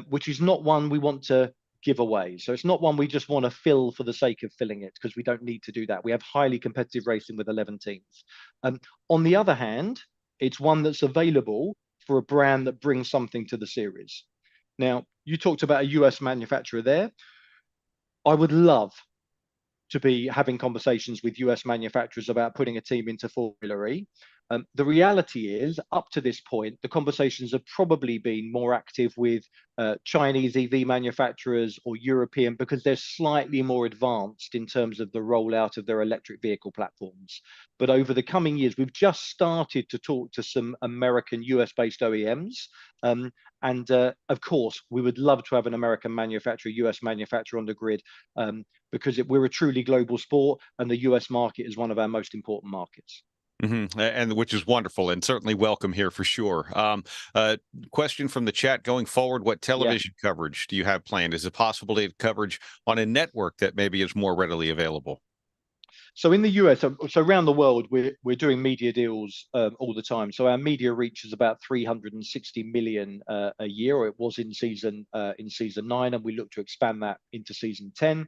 which is not one we want to give away. So it's not one we just want to fill for the sake of filling it, because we don't need to do that. We have highly competitive racing with 11 teams. On the other hand, it's one that's available for a brand that brings something to the series. Now, you talked about a US manufacturer there. I would love to be having conversations with US manufacturers about putting a team into Formula E. The reality is, up to this point, the conversations have probably been more active with Chinese EV manufacturers or European, because they're slightly more advanced in terms of the rollout of their electric vehicle platforms. But over the coming years, we've just started to talk to some American US-based OEMs. And of course, we would love to have an American manufacturer, US manufacturer on the grid, because we're a truly global sport, and the US market is one of our most important markets. Mm-hmm. And which is wonderful and certainly welcome here for sure. Question from the chat: going forward, what television coverage do you have planned? Is it possible to have coverage on a network that maybe is more readily available? So in the US, so around the world, we're doing media deals all the time. So our media reach is about 360 million a year, or it was in season 9, and we look to expand that into season 10.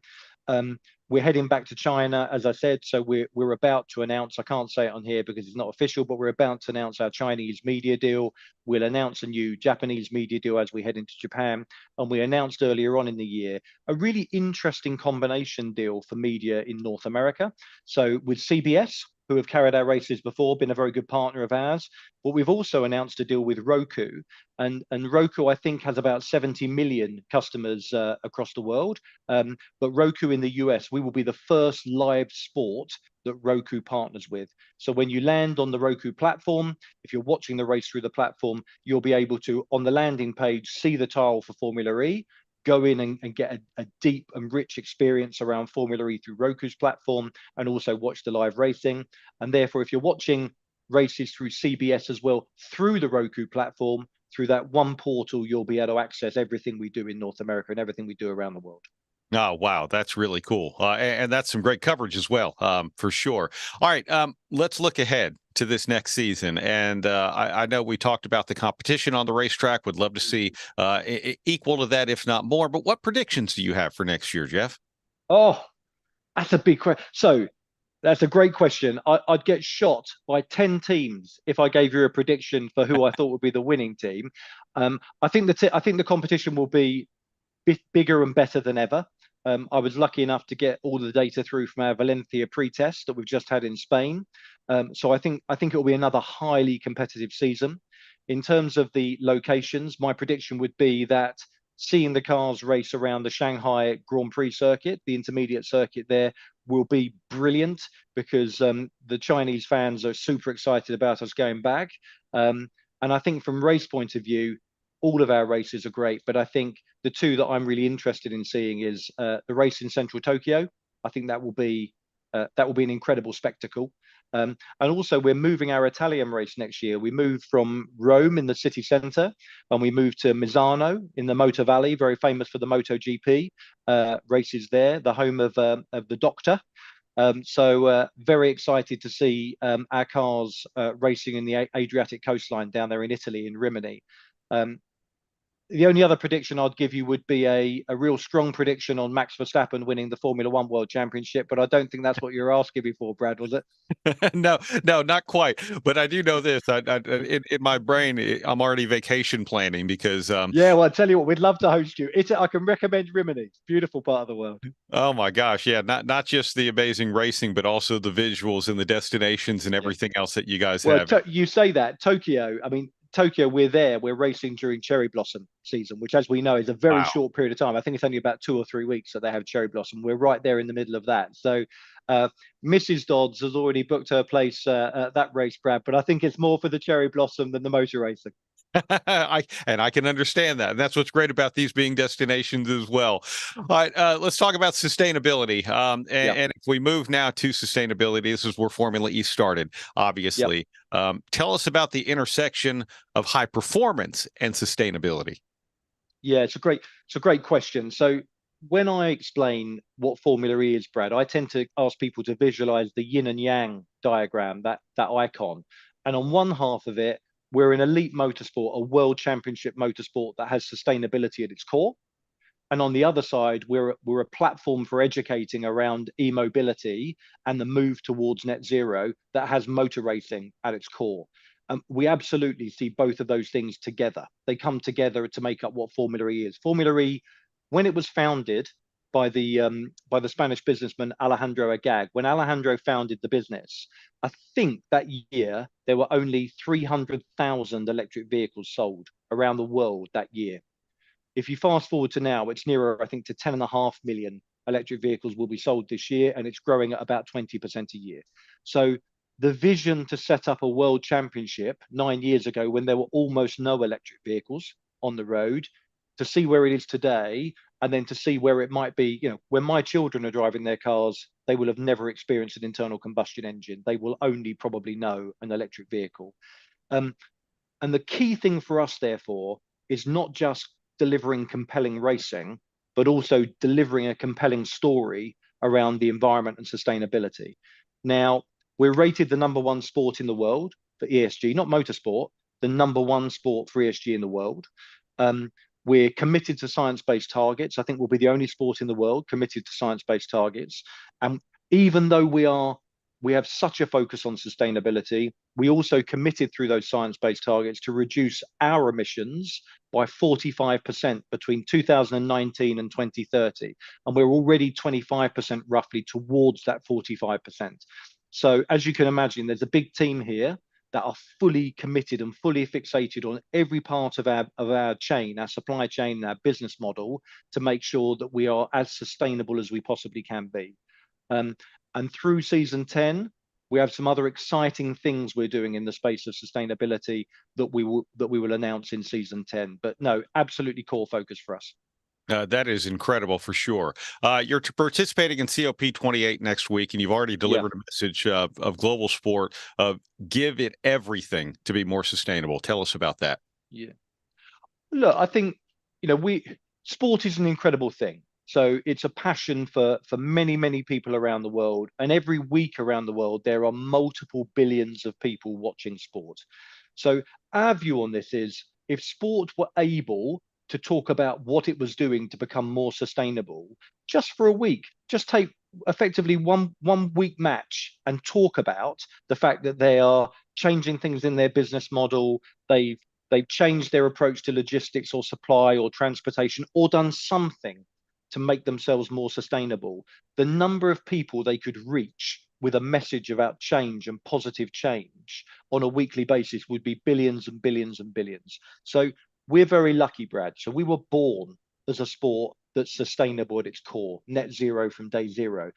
We're heading back to China, as I said, so we're about to announce, I can't say it on here because it's not official, but we're about to announce our Chinese media deal. We'll announce a new Japanese media deal as we head into Japan. And we announced earlier on in the year a really interesting combination deal for media in North America. So with CBS, who have carried our races before, been a very good partner of ours. But we've also announced a deal with Roku, and Roku, I think, has about 70 million customers across the world. But Roku in the US, we will be the first live sport that Roku partners with. So when you land on the Roku platform, if you're watching the race through the platform, you'll be able to, on the landing page, see the tile for Formula E, go in and get a deep and rich experience around Formula E through Roku's platform, and also watch the live racing. And therefore, if you're watching races through CBS as well, through the Roku platform, through that one portal, you'll be able to access everything we do in North America and everything we do around the world. Oh, wow. That's really cool. And that's some great coverage as well, for sure. All right. Let's look ahead to this next season. And I know we talked about the competition on the racetrack. Would love to see equal to that, if not more. But what predictions do you have for next year, Jeff? Oh, that's a big question. So that's a great question. I'd get shot by 10 teams if I gave you a prediction for who I thought would be the winning team. I think the competition will be bigger and better than ever. I was lucky enough to get all the data through from our Valencia pre-test that we've just had in Spain. So I think it will be another highly competitive season. In terms of the locations, my prediction would be that seeing the cars race around the Shanghai Grand Prix circuit, the intermediate circuit there, will be brilliant, because the Chinese fans are super excited about us going back. And I think from race point of view, all of our races are great, but I think the two that I'm really interested in seeing is the race in Central Tokyo. I think that will be an incredible spectacle. And also, we're moving our Italian race next year. We move from Rome in the city centre, and we move to Misano in the Motor Valley, very famous for the MotoGP races there, the home of the Doctor. So very excited to see our cars racing in the Adriatic coastline down there in Italy, in Rimini. The only other prediction I'd give you would be a real strong prediction on Max Verstappen winning the Formula One World Championship, but I don't think that's what you were asking me for, Brad, was it? No, not quite. But I do know this. In my brain, I'm already vacation planning because. Yeah, well, I tell you what, we'd love to host you. I can recommend Rimini. Beautiful part of the world. Oh my gosh, yeah, not just the amazing racing, but also the visuals and the destinations and everything else that you guys have. You say that Tokyo. I mean, Tokyo, we're racing during cherry blossom season, which, as we know, is a very short period of time. I think it's only about 2 or 3 weeks that they have cherry blossom. We're right there in the middle of that. So Mrs. Dodds has already booked her place at that race, Brad, but I think it's more for the cherry blossom than the motor racing. I can understand that. And that's what's great about these being destinations as well. All right, let's talk about sustainability. And if we move now to sustainability, this is where Formula E started, obviously. Tell us about the intersection of high performance and sustainability. Yeah, it's a great question. So when I explain what Formula E is, Brad, I tend to ask people to visualize the yin and yang diagram, that icon. And on one half of it, we're an elite motorsport, a world championship motorsport that has sustainability at its core. And on the other side, we're a platform for educating around e-mobility and the move towards net zero that has motor racing at its core. We absolutely see both of those things together. They come together to make up what Formula E is. Formula E, when it was founded by the Spanish businessman Alejandro Agag, when Alejandro founded the business, I think that year there were only 300,000 electric vehicles sold around the world that year. If you fast forward to now, it's nearer, I think, to 10.5 million electric vehicles will be sold this year, and it's growing at about 20% a year. So the vision to set up a world championship 9 years ago, when there were almost no electric vehicles on the road, to see where it is today, and then to see where it might be, when my children are driving their cars, they will have never experienced an internal combustion engine. They will only probably know an electric vehicle. And the key thing for us, therefore, is not just delivering compelling racing, but also delivering a compelling story around the environment and sustainability. Now, we're rated the #1 sport in the world for ESG, not motorsport, the #1 sport for ESG in the world. We're committed to science-based targets. I think we'll be the only sport in the world committed to science-based targets. And even though we have such a focus on sustainability, we also committed through those science-based targets to reduce our emissions by 45% between 2019 and 2030. And we're already 25% roughly towards that 45%. So as you can imagine, there's a big team here that are fully committed and fully fixated on every part of our chain, our supply chain, our business model, to make sure that we are as sustainable as we possibly can be. And through season 10, we have some other exciting things we're doing in the space of sustainability that we will announce in season 10. But no, absolutely core focus for us. That is incredible for sure. You're participating in COP28 next week, and you've already delivered a message of global sport of give it everything to be more sustainable. Tell us about that. Yeah. Look, I think, sport is an incredible thing. So it's a passion for many, many people around the world. And every week around the world, there are multiple billions of people watching sport. So our view on this is, if sport were able to talk about what it was doing to become more sustainable, just for a week, just take effectively one week match and talk about the fact that they are changing things in their business model, they've changed their approach to logistics or supply or transportation, or done something to make themselves more sustainable. The number of people they could reach with a message about change and positive change on a weekly basis would be billions and billions and billions. So we're very lucky, Brad. So we were born as a sport that's sustainable at its core, net zero from day zero.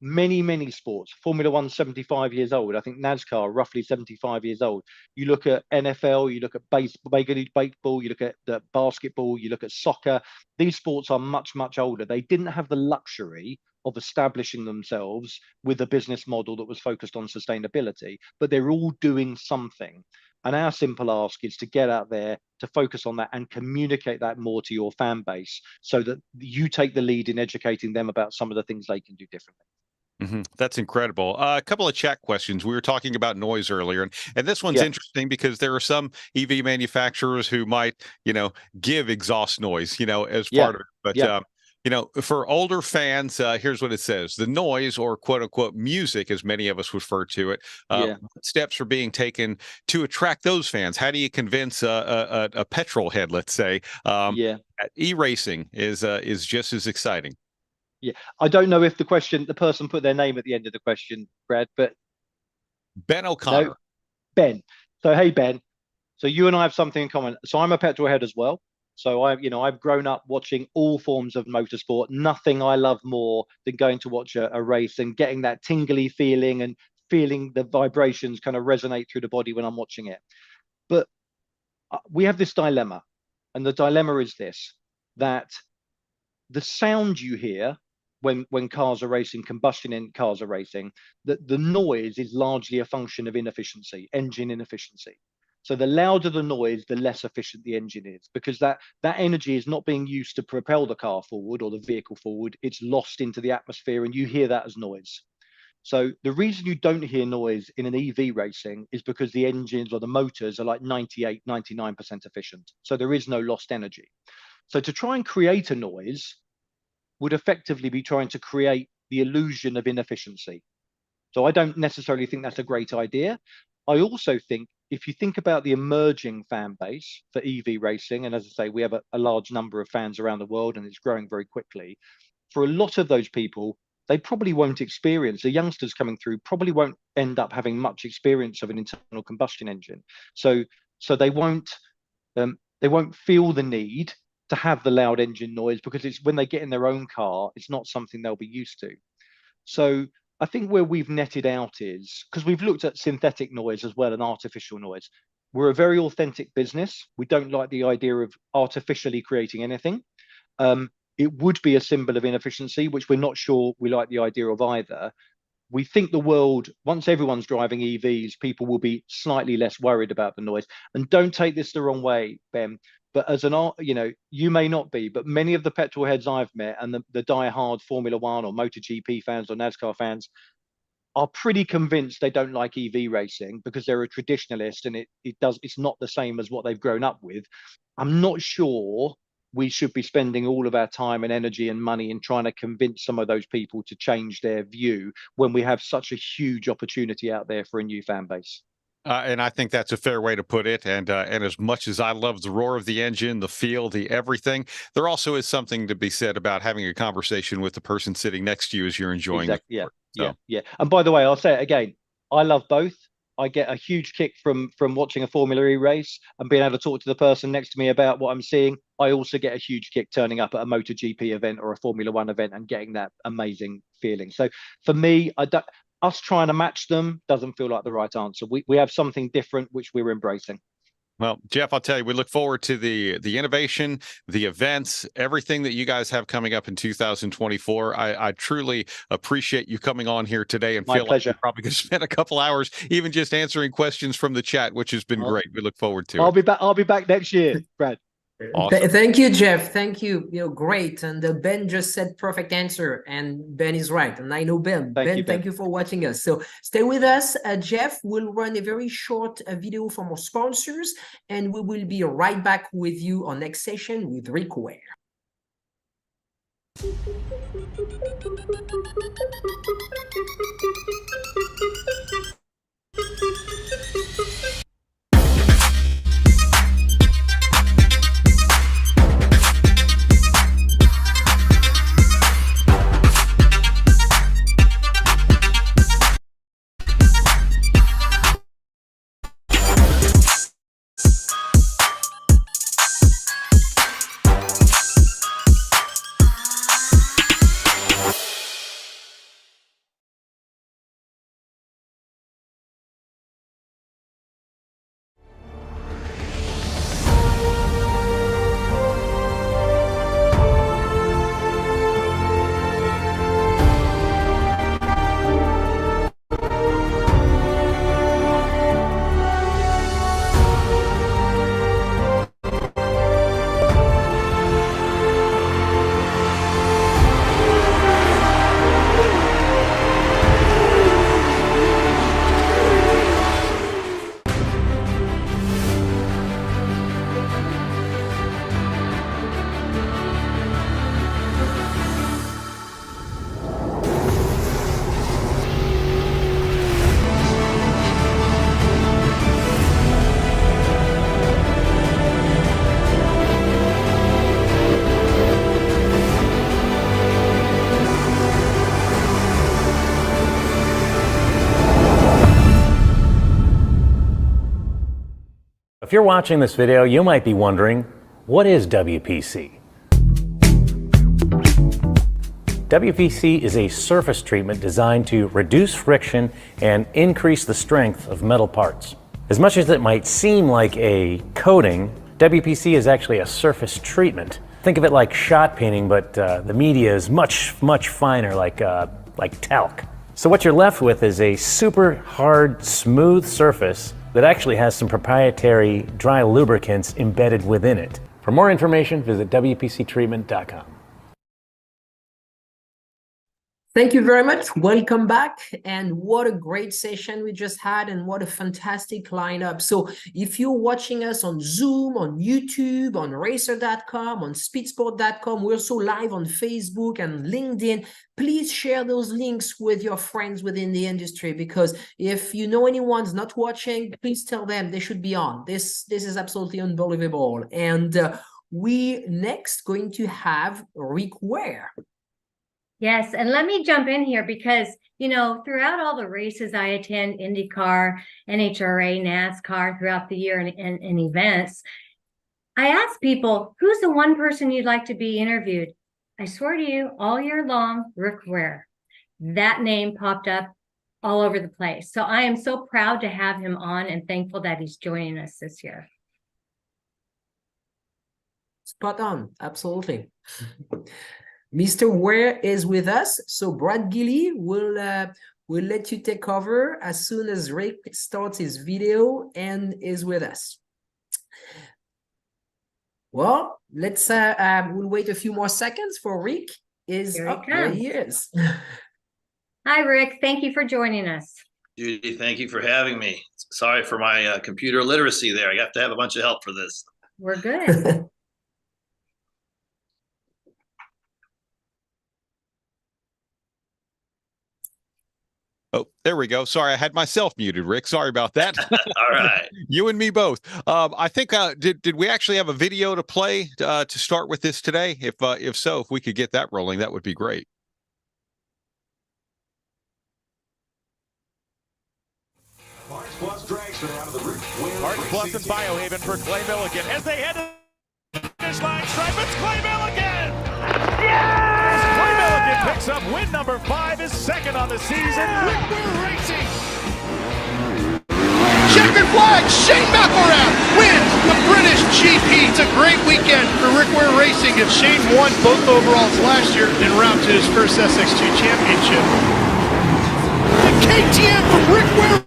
Many, many sports, Formula One, 75 years old. I think NASCAR, roughly 75 years old. You look at NFL, you look at baseball, you look at the basketball, you look at soccer. These sports are much, much older. They didn't have the luxury of establishing themselves with a business model that was focused on sustainability, but they're all doing something. And our simple ask is to get out there, to focus on that and communicate that more to your fan base so that you take the lead in educating them about some of the things they can do differently. That's incredible. A couple of chat questions. We were talking about noise earlier, and this one's interesting because there are some EV manufacturers who might, give exhaust noise, as part of it. But for older fans, here's what it says: the noise, or quote unquote music, as many of us refer to it. What steps are being taken to attract those fans? How do you convince a petrol head, let's say, e-racing is just as exciting? Yeah, I don't know if the person put their name at the end of the question, Brad, but Ben O'Connor. No, Ben. So hey, Ben. So you and I have something in common. So I'm a petrol head as well. So I've grown up watching all forms of motorsport. Nothing I love more than going to watch a race and getting that tingly feeling and feeling the vibrations kind of resonate through the body when I'm watching it. But we have this dilemma, and the dilemma is this: that the sound you hear when cars are racing, combustion in cars are racing, that the noise is largely a function of inefficiency, engine inefficiency. So the louder the noise, the less efficient the engine is, because that energy is not being used to propel the car forward or the vehicle forward. It's lost into the atmosphere, and you hear that as noise. So the reason you don't hear noise in an EV racing is because the engines or the motors are like 98, 99% efficient. So there is no lost energy. So to try and create a noise would effectively be trying to create the illusion of inefficiency. So I don't necessarily think that's a great idea. I also think if you think about the emerging fan base for EV racing, and as I say, we have a large number of fans around the world and it's growing very quickly, for a lot of those people, they probably won't experience, the youngsters coming through probably won't end up having much experience of an internal combustion engine. So they won't feel the need to have the loud engine noise, because it's when they get in their own car, it's not something they'll be used to. So I think where we've netted out is, because we've looked at synthetic noise as well and artificial noise. We're a very authentic business. We don't like the idea of artificially creating anything. It would be a symbol of inefficiency, which we're not sure we like the idea of either. We think the world, once everyone's driving EVs, people will be slightly less worried about the noise. And don't take this the wrong way, Ben, but as you may not be, but many of the petrol heads I've met and the die-hard Formula One or MotoGP fans or NASCAR fans are pretty convinced they don't like EV racing because they're a traditionalist and it's not the same as what they've grown up with. I'm not sure we should be spending all of our time and energy and money in trying to convince some of those people to change their view when we have such a huge opportunity out there for a new fan base. And I think that's a fair way to put it. And as much as I love the roar of the engine, the feel, the everything, there also is something to be said about having a conversation with the person sitting next to you as you're enjoying the sport. Yeah. And by the way, I'll say it again. I love both. I get a huge kick from watching a Formula E race and being able to talk to the person next to me about what I'm seeing. I also get a huge kick turning up at a MotoGP event or a Formula One event and getting that amazing feeling. So for me, us trying to match them doesn't feel like the right answer. We have something different, which we're embracing. Well, Jeff, I'll tell you, we look forward to the innovation, the events, everything that you guys have coming up in 2024. I truly appreciate you coming on here today, and My feel pleasure. like we're probably going to spend a couple hours even just answering questions from the chat, which has been great. We look forward to it. I'll be back next year, Brad. Awesome. Thank you, Jeff. Thank you. Great. And Ben just said perfect answer, and Ben is right. And I know Ben. Thank you for watching us. So stay with us. Jeff will run a very short video from our sponsors, and we will be right back with you on next session with Rick Ware. If you're watching this video, you might be wondering, what is WPC? WPC is a surface treatment designed to reduce friction and increase the strength of metal parts. As much as it might seem like a coating, WPC is actually a surface treatment. Think of it like shot painting, but the media is much finer, like talc. So what you're left with is a super hard, smooth surface that actually has some proprietary dry lubricants embedded within it. For more information, visit WPCtreatment.com. Thank you very much. Welcome back. And what a great session we just had, and what a fantastic lineup. So if you're watching us on Zoom, on YouTube, on racer.com, on speedsport.com, we're also live on Facebook and LinkedIn. Please share those links with your friends within the industry, because if you know anyone's not watching, please tell them they should be on. This is absolutely unbelievable. And we next going to have Rick Ware. Yes, and let me jump in here because, you know, throughout all the races I attend, IndyCar, NHRA, NASCAR, throughout the year and events, I ask people, who's the one person you'd like to be interviewed? I swear to you, all year long, Rick Ware. That name popped up all over the place. So I am so proud to have him on and thankful that he's joining us this year. Spot on, absolutely. Mr. Ware is with us, so Brad Gilly will let you take over as soon as Rick starts his video and is with us. Well, let's we'll wait a few more seconds for Rick. There he is. Hi, Rick. Thank you for joining us. Judy, thank you for having me. Sorry for my computer literacy there. I have to have a bunch of help for this. We're good. There we go. Sorry, I had myself muted, Rick. Sorry about that. All right. You and me both. I think did we actually have a video to play to start with this today? If so, if we could get that rolling, that would be great. Parts Plus dragster out of the Rick Ware Parts Plus and Biohaven for Clay Milligan as they head to the finish line stripe. It's Clay Milligan! Yes! Clay Milligan picks up win number 5, his second on the season. Rick Ware Racing! Checkered flag, Shane McElrath wins the British GP. It's a great weekend for Rick Ware Racing. If Shane won both overalls last year en route to his first SX2 championship. The KTM from Rick Ware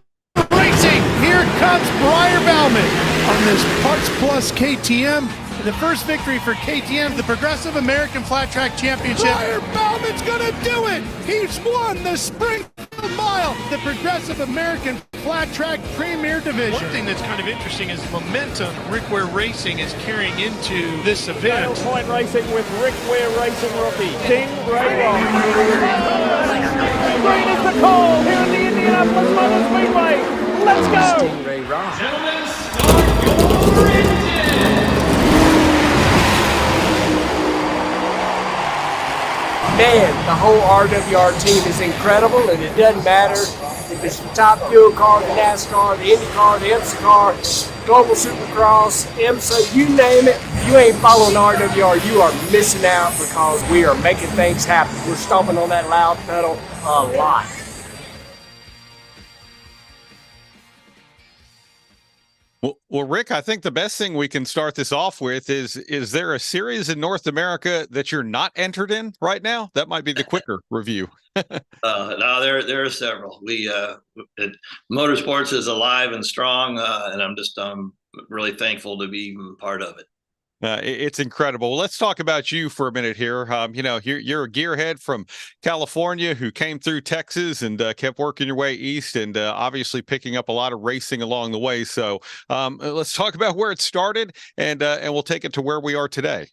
Racing. Here comes Briar Bauman on this Parts Plus KTM. The first victory for KTM, the Progressive American Flat Track Championship. Briar Bauman's gonna do it! He's won the Springfield Mile, the Progressive American Flat Track Premier Division. One thing that's kind of interesting is the momentum Rick Ware Racing is carrying into this event. Final point racing with Rick Ware Racing rookie King Ray Ross. Green is the call here in the Indianapolis Motor Speedway. Let's go! Stingray Ross. Gentlemen, start your engine! Man, the whole RWR team is incredible, and it doesn't matter if it's the top fuel car, the NASCAR, the IndyCar, the IMSA car, Global Supercross, IMSA, you name it. If you ain't following RWR, you are missing out because we are making things happen. We're stomping on that loud pedal a lot. Well, Rick, I think the best thing we can start this off with is there a series in North America that you're not entered in right now? That might be the quicker review. No, there are several. Motorsports is alive and strong, and I'm just really thankful to be part of it. It's incredible. Let's talk about you for a minute here. You're a gearhead from California who came through Texas and kept working your way east, and obviously picking up a lot of racing along the way. So let's talk about where it started, and we'll take it to where we are today.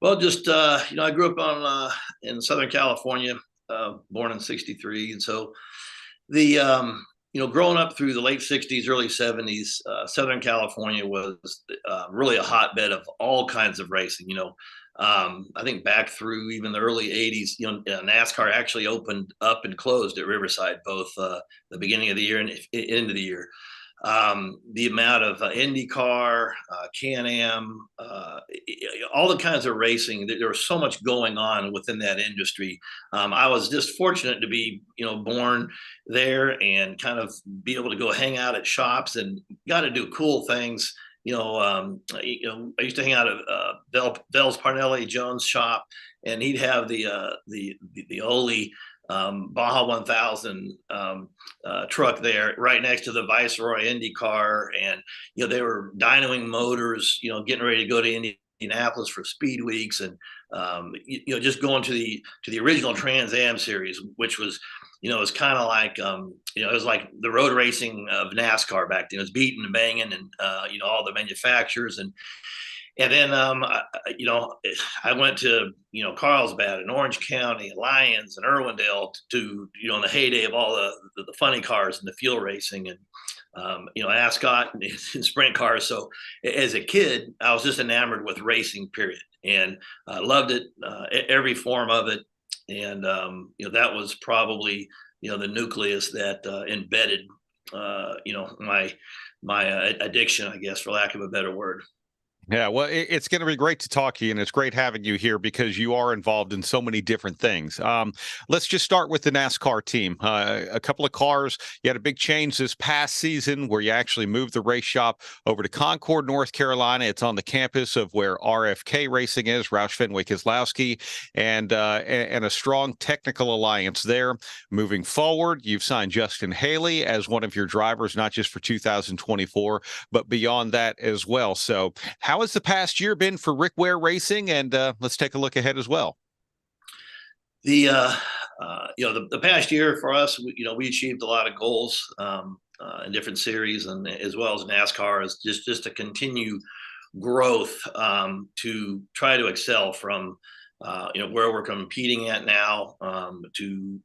Well, just I grew up in Southern California, born in '63, and so the growing up through the late 60s, early 70s, Southern California was really a hotbed of all kinds of racing. I think back through even the early 80s, NASCAR actually opened up and closed at Riverside, both the beginning of the year and end of the year. The amount of IndyCar, Can-Am, all the kinds of racing, there was so much going on within that industry. I was just fortunate to be, born there and kind of be able to go hang out at shops and got to do cool things. I used to hang out at Bell's Parnelli Jones' shop, and he'd have the Ole Baja 1000 truck there right next to the Viceroy IndyCar, and they were dynoing motors, getting ready to go to Indianapolis for Speed Weeks, and just going to the original Trans Am series, which was it's kind of like it was like the road racing of NASCAR back then. It was beating and banging, and all the manufacturers, and then I went to Carlsbad and Orange County, Lyons and Irwindale to in the heyday of all the funny cars and the fuel racing, and Ascot and sprint cars. So as a kid, I was just enamored with racing, period, and I loved it, every form of it. And that was probably the nucleus that embedded my addiction, I guess, for lack of a better word. Yeah, well, it's going to be great to talk to you, and it's great having you here because you are involved in so many different things. Let's just start with the NASCAR team. A couple of cars. You had a big change this past season where you actually moved the race shop over to Concord, North Carolina. It's on the campus of where RFK Racing is, Roush Fenway Keselowski, and a strong technical alliance there. Moving forward, you've signed Justin Haley as one of your drivers, not just for 2024, but beyond that as well. So how has the past year been for Rick Ware Racing? And let's take a look ahead as well. The past year for us, we achieved a lot of goals in different series, and as well as NASCAR, is just to continue growth, to try to excel from where we're competing at now, to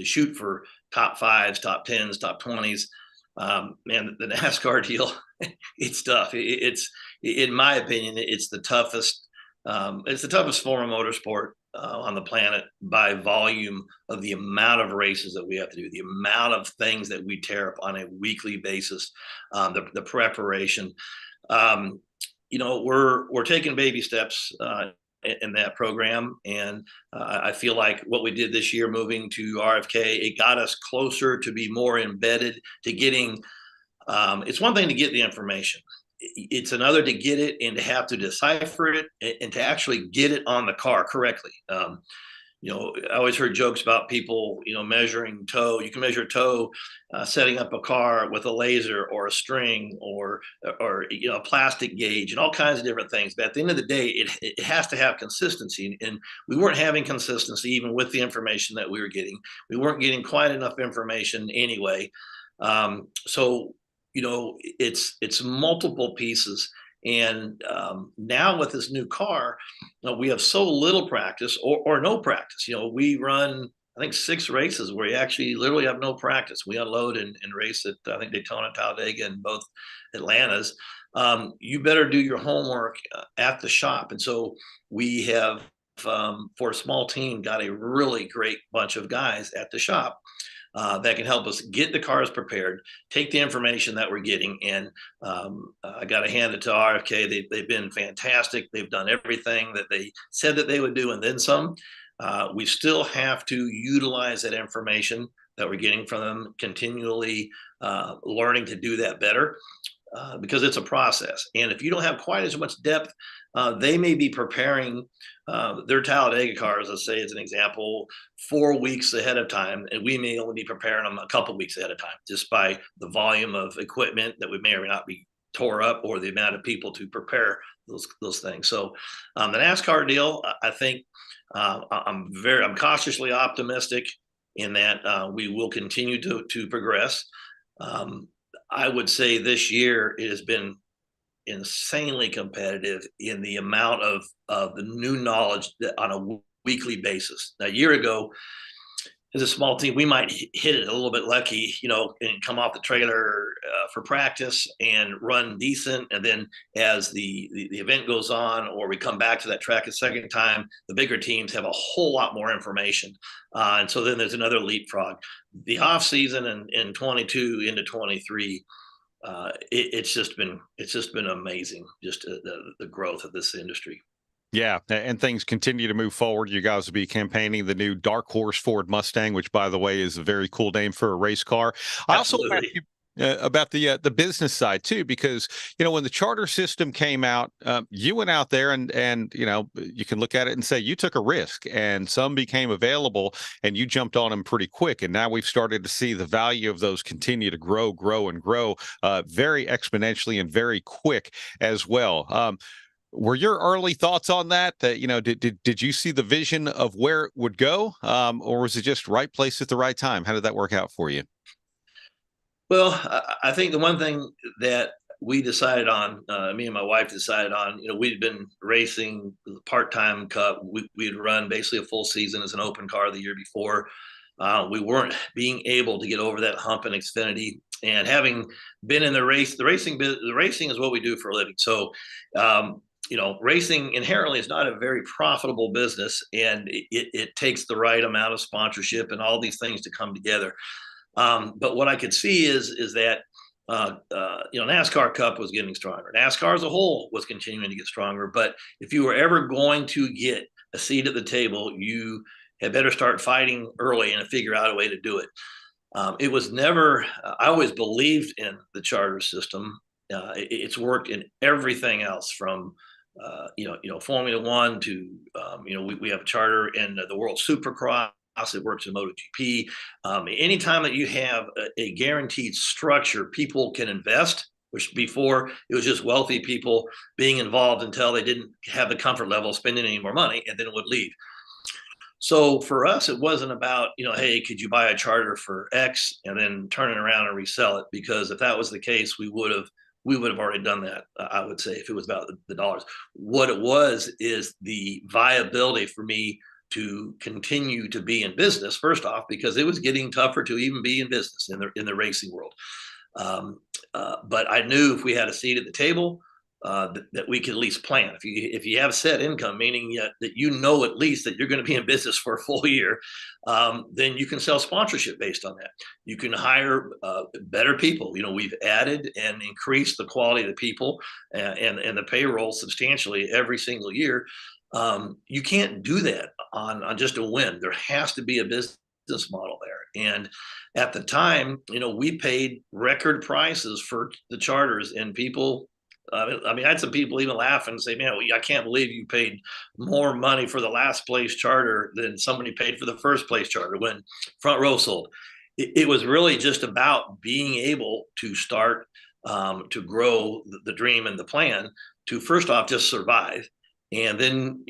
shoot for top 5s, top 10s, top 20s. Man, the NASCAR deal, it's tough. It's, in my opinion, it's the toughest. It's the toughest form of motorsport on the planet by volume of the amount of races that we have to do, the amount of things that we tear up on a weekly basis, the preparation. We're taking baby steps in that program, and I feel like what we did this year, moving to RFK, it got us closer to be more embedded to getting. It's one thing to get the information. It's another to get it and to have to decipher it and to actually get it on the car correctly. I always heard jokes about people, measuring toe. You can measure toe setting up a car with a laser or a string or a plastic gauge and all kinds of different things. But at the end of the day, it has to have consistency. And we weren't having consistency even with the information that we were getting. We weren't getting quite enough information anyway. It's multiple pieces. And now with this new car, we have so little practice or no practice. We run, I think, 6 races where you actually literally have no practice. We unload and race at, I think, Daytona, Talladega, and both Atlantas. You better do your homework at the shop. And so we have, for a small team, got a really great bunch of guys at the shop that can help us get the cars prepared, take the information that we're getting. And I got to hand it to RFK. They've been fantastic. They've done everything that they said that they would do and then some. We still have to utilize that information that we're getting from them, continually learning to do that better, because it's a process. And if you don't have quite as much depth, they may be preparing their Talladega cars, let's say as an example, 4 weeks ahead of time, and we may only be preparing them a couple weeks ahead of time, just by the volume of equipment that we may or may not be tore up, or the amount of people to prepare those things. So the NASCAR deal, I think I'm cautiously optimistic in that we will continue to progress. I would say this year it has been insanely competitive in the amount of the new knowledge that on a weekly basis. Now, a year ago, as a small team, we might hit it a little bit lucky, and come off the trailer for practice and run decent. And then as the event goes on, or we come back to that track a second time, the bigger teams have a whole lot more information. And so then there's another leapfrog. The off season in 22 into 23, it's just been amazing, just the growth of this industry. Yeah, and things continue to move forward. You guys will be campaigning the new Dark Horse Ford Mustang, which, by the way, is a very cool name for a race car. I also asked you about the business side too, because when the charter system came out, you went out there and you can look at it and say you took a risk, and some became available, and you jumped on them pretty quick. And now we've started to see the value of those continue to grow very exponentially and very quick as well. Were your early thoughts on that? Did you see the vision of where it would go, or was it just right place at the right time? How did that work out for you? Well, I think the one thing that we decided on, me and my wife decided on, we'd been racing the part-time Cup. We'd run basically a full season as an open car the year before. We weren't being able to get over that hump in Xfinity, and having been in the racing is what we do for a living. So, racing inherently is not a very profitable business, and it takes the right amount of sponsorship and all these things to come together. But what I could see is that NASCAR Cup was getting stronger. NASCAR as a whole was continuing to get stronger. But if you were ever going to get a seat at the table, you had better start fighting early and figure out a way to do it. It was never. I always believed in the charter system. It's worked in everything else from Formula One to we have a charter in the World Supercross. It works in MotoGP. Anytime that you have a guaranteed structure, people can invest, which before it was just wealthy people being involved until they didn't have the comfort level of spending any more money, and then it would leave. So for us, it wasn't about, hey, could you buy a charter for X and then turn it around and resell it? Because if that was the case, we would have we would have already done that, I would say, if it was about the dollars. What it was is the viability for me to continue to be in business, first off, because it was getting tougher to even be in business in the racing world. But I knew if we had a seat at the table, that we could at least plan. If you have set income, meaning that you know at least that you're going to be in business for a full year, then you can sell sponsorship based on that. You can hire better people. We've added and increased the quality of the people and the payroll substantially every single year. You can't do that on just a whim. There has to be a business model there. And at the time, we paid record prices for the charters, and people, I had some people even laugh and say, man, I can't believe you paid more money for the last place charter than somebody paid for the first place charter when Front Row sold. It was really just about being able to start to grow the dream and the plan to, first off, just survive. And then,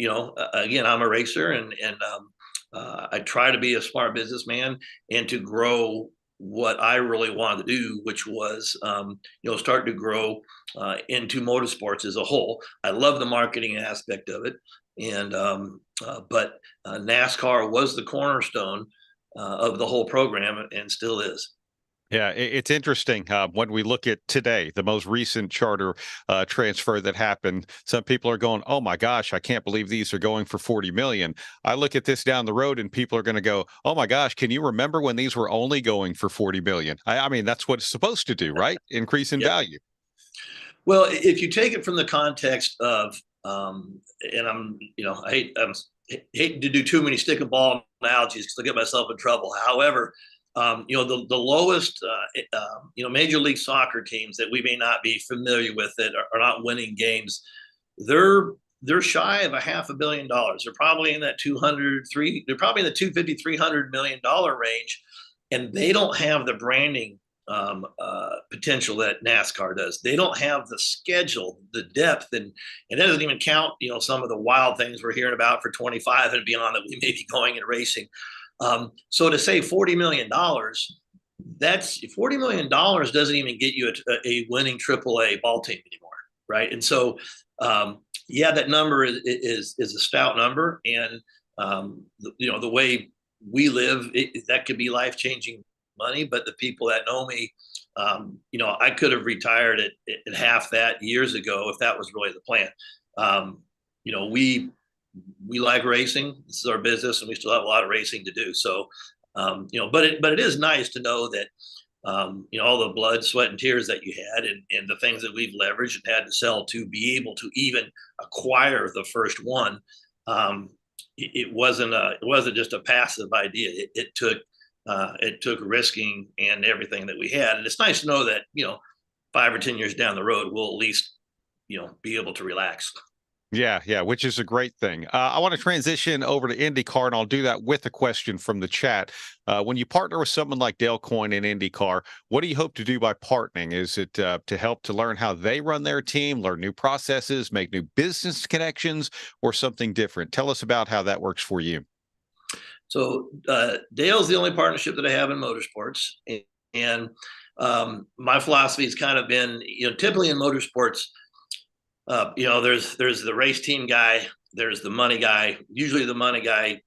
again, I'm a racer, and I try to be a smart businessman and to grow what I really wanted to do, which was, start to grow into motorsports as a whole. I love the marketing aspect of it. And, but NASCAR was the cornerstone of the whole program and still is. Yeah, it's interesting when we look at today, the most recent charter transfer that happened. Some people are going, "Oh my gosh, I can't believe these are going for 40 million." I look at this down the road, and people are going to go, "Oh my gosh, can you remember when these were only going for 40 million?" I mean, that's what it's supposed to do, right? Increase in value. Well, if you take it from the context of, and I hate to do too many stick and ball analogies because I get myself in trouble. However, the lowest, Major League Soccer teams that we may not be familiar with that are not winning games, they're shy of $500 million. They're probably in that they're probably in the $250-300 million range, and they don't have the branding potential that NASCAR does. They don't have the schedule, the depth, and it doesn't even count, some of the wild things we're hearing about for 25 and beyond that we may be going and racing. So to say $40 million, that's $40 million doesn't even get you a winning AAA ball team anymore, right? And so, that number is a stout number, and the way we live, that could be life-changing money. But the people that know me, I could have retired at half that years ago if that was really the plan. We like racing. This is our business, and we still have a lot of racing to do. So, but it is nice to know that, all the blood, sweat, and tears that you had, and the things that we've leveraged and had to sell to be able to even acquire the first one. It wasn't just a passive idea. It took risking and everything that we had. And it's nice to know that, 5 or 10 years down the road, we'll at least, be able to relax. Yeah, which is a great thing. I want to transition over to IndyCar, and I'll do that with a question from the chat. When you partner with someone like Lequien in IndyCar, what do you hope to do by partnering? Is it to help to learn how they run their team, learn new processes, make new business connections, or something different? Tell us about how that works for you. So Dale's the only partnership that I have in motorsports, and my philosophy has kind of been, typically in motorsports, there's the race team guy, there's the money guy. Usually the money guy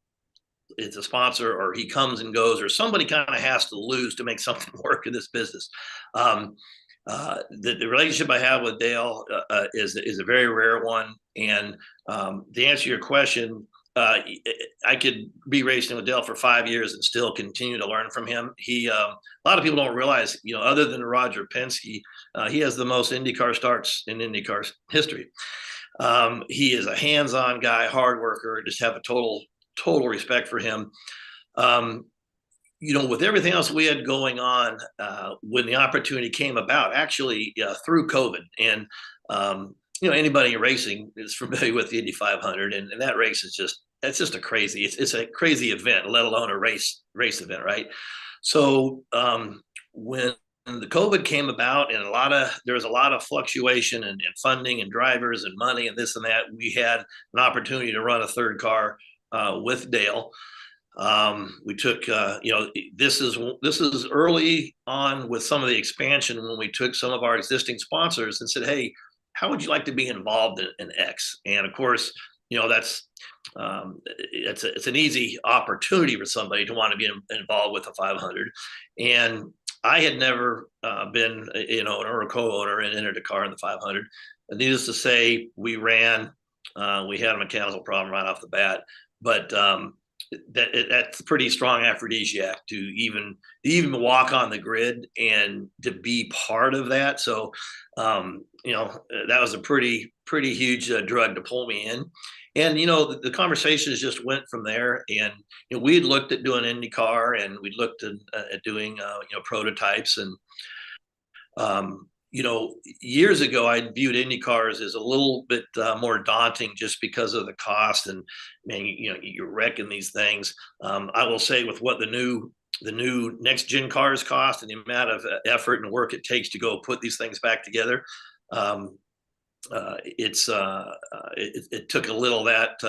is a sponsor, or he comes and goes, or somebody kind of has to lose to make something work in this business. The relationship I have with Dale is a very rare one. And to answer your question, I could be racing with Dale for 5 years and still continue to learn from him. A lot of people don't realize, other than Roger Penske, he has the most IndyCar starts in IndyCar history. He is a hands-on guy, hard worker. Just have a total respect for him. With everything else we had going on, when the opportunity came about, actually through COVID, and anybody in racing is familiar with the Indy 500, and that race is just a crazy. It's a crazy event, let alone a race event, right? So when the COVID came about, and there was a lot of fluctuation and funding and drivers and money and this and that, we had an opportunity to run a third car with Dale. We took, this is early on with some of the expansion when we took some of our existing sponsors and said, hey, how would you like to be involved in X? And of course, that's it's an easy opportunity for somebody to want to be involved with a 500. And I had never been, an owner or co-owner and entered a car in the 500. And needless to say, we ran. We had a mechanical problem right off the bat, but that's a pretty strong aphrodisiac to even walk on the grid and to be part of that. So, that was a pretty huge drug to pull me in. And, the conversations just went from there. And, we had looked at doing IndyCar, and we looked at doing, prototypes. And, years ago, I viewed IndyCars as a little bit more daunting just because of the cost. And, man, you're wrecking these things. I will say, with what the new next gen cars cost and the amount of effort and work it takes to go put these things back together, it took a little of that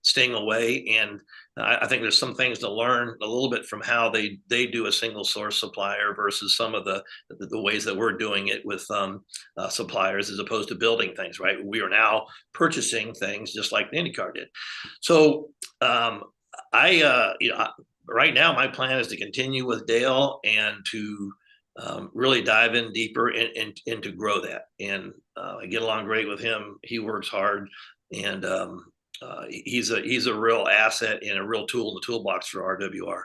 sting away. And I think there's some things to learn a little bit from how they do a single source supplier versus some of the ways that we're doing it with suppliers, as opposed to building things, right? We are now purchasing things just like the IndyCar did. So right now my plan is to continue with Dale and to really dive in deeper and to grow that. And I get along great with him. He works hard, and he's a real asset and a real tool in the toolbox for RWR.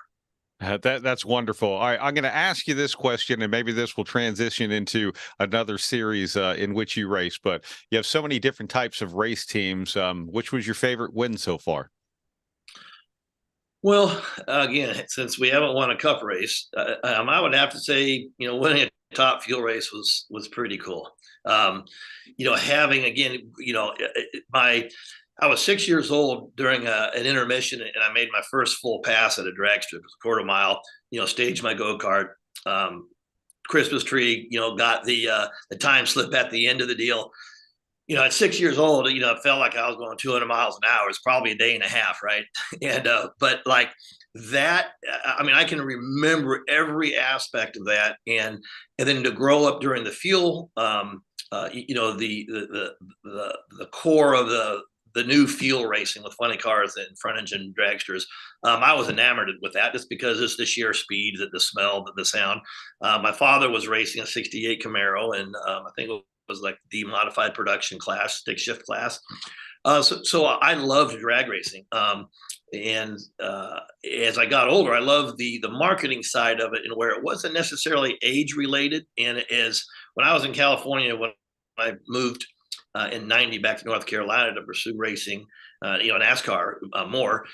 That's wonderful. All right, I'm going to ask you this question, and maybe this will transition into another series in which you race. But you have so many different types of race teams. Which was your favorite win so far? Well, again, since we haven't won a cup race, I would have to say, winning a top fuel race was pretty cool. Having, again, I was 6 years old during an intermission, and I made my first full pass at a drag strip. It was a quarter mile, staged my go-kart, Christmas tree, got the time slip at the end of the deal. At 6 years old, it felt like I was going 200 miles an hour. It's probably a day and a half, right? And but like that, I can remember every aspect of that, and then to grow up during the fuel, the core of the new fuel racing with funny cars and front engine dragsters. I was enamored with that just because it's the sheer speed, the smell, the sound. My father was racing a '68 Camaro, and I think it was like the modified production class, stick shift class. So I loved drag racing. And as I got older, I loved the marketing side of it, and where it wasn't necessarily age related. And as when I was in California, when I moved in '90 back to North Carolina to pursue racing, NASCAR more.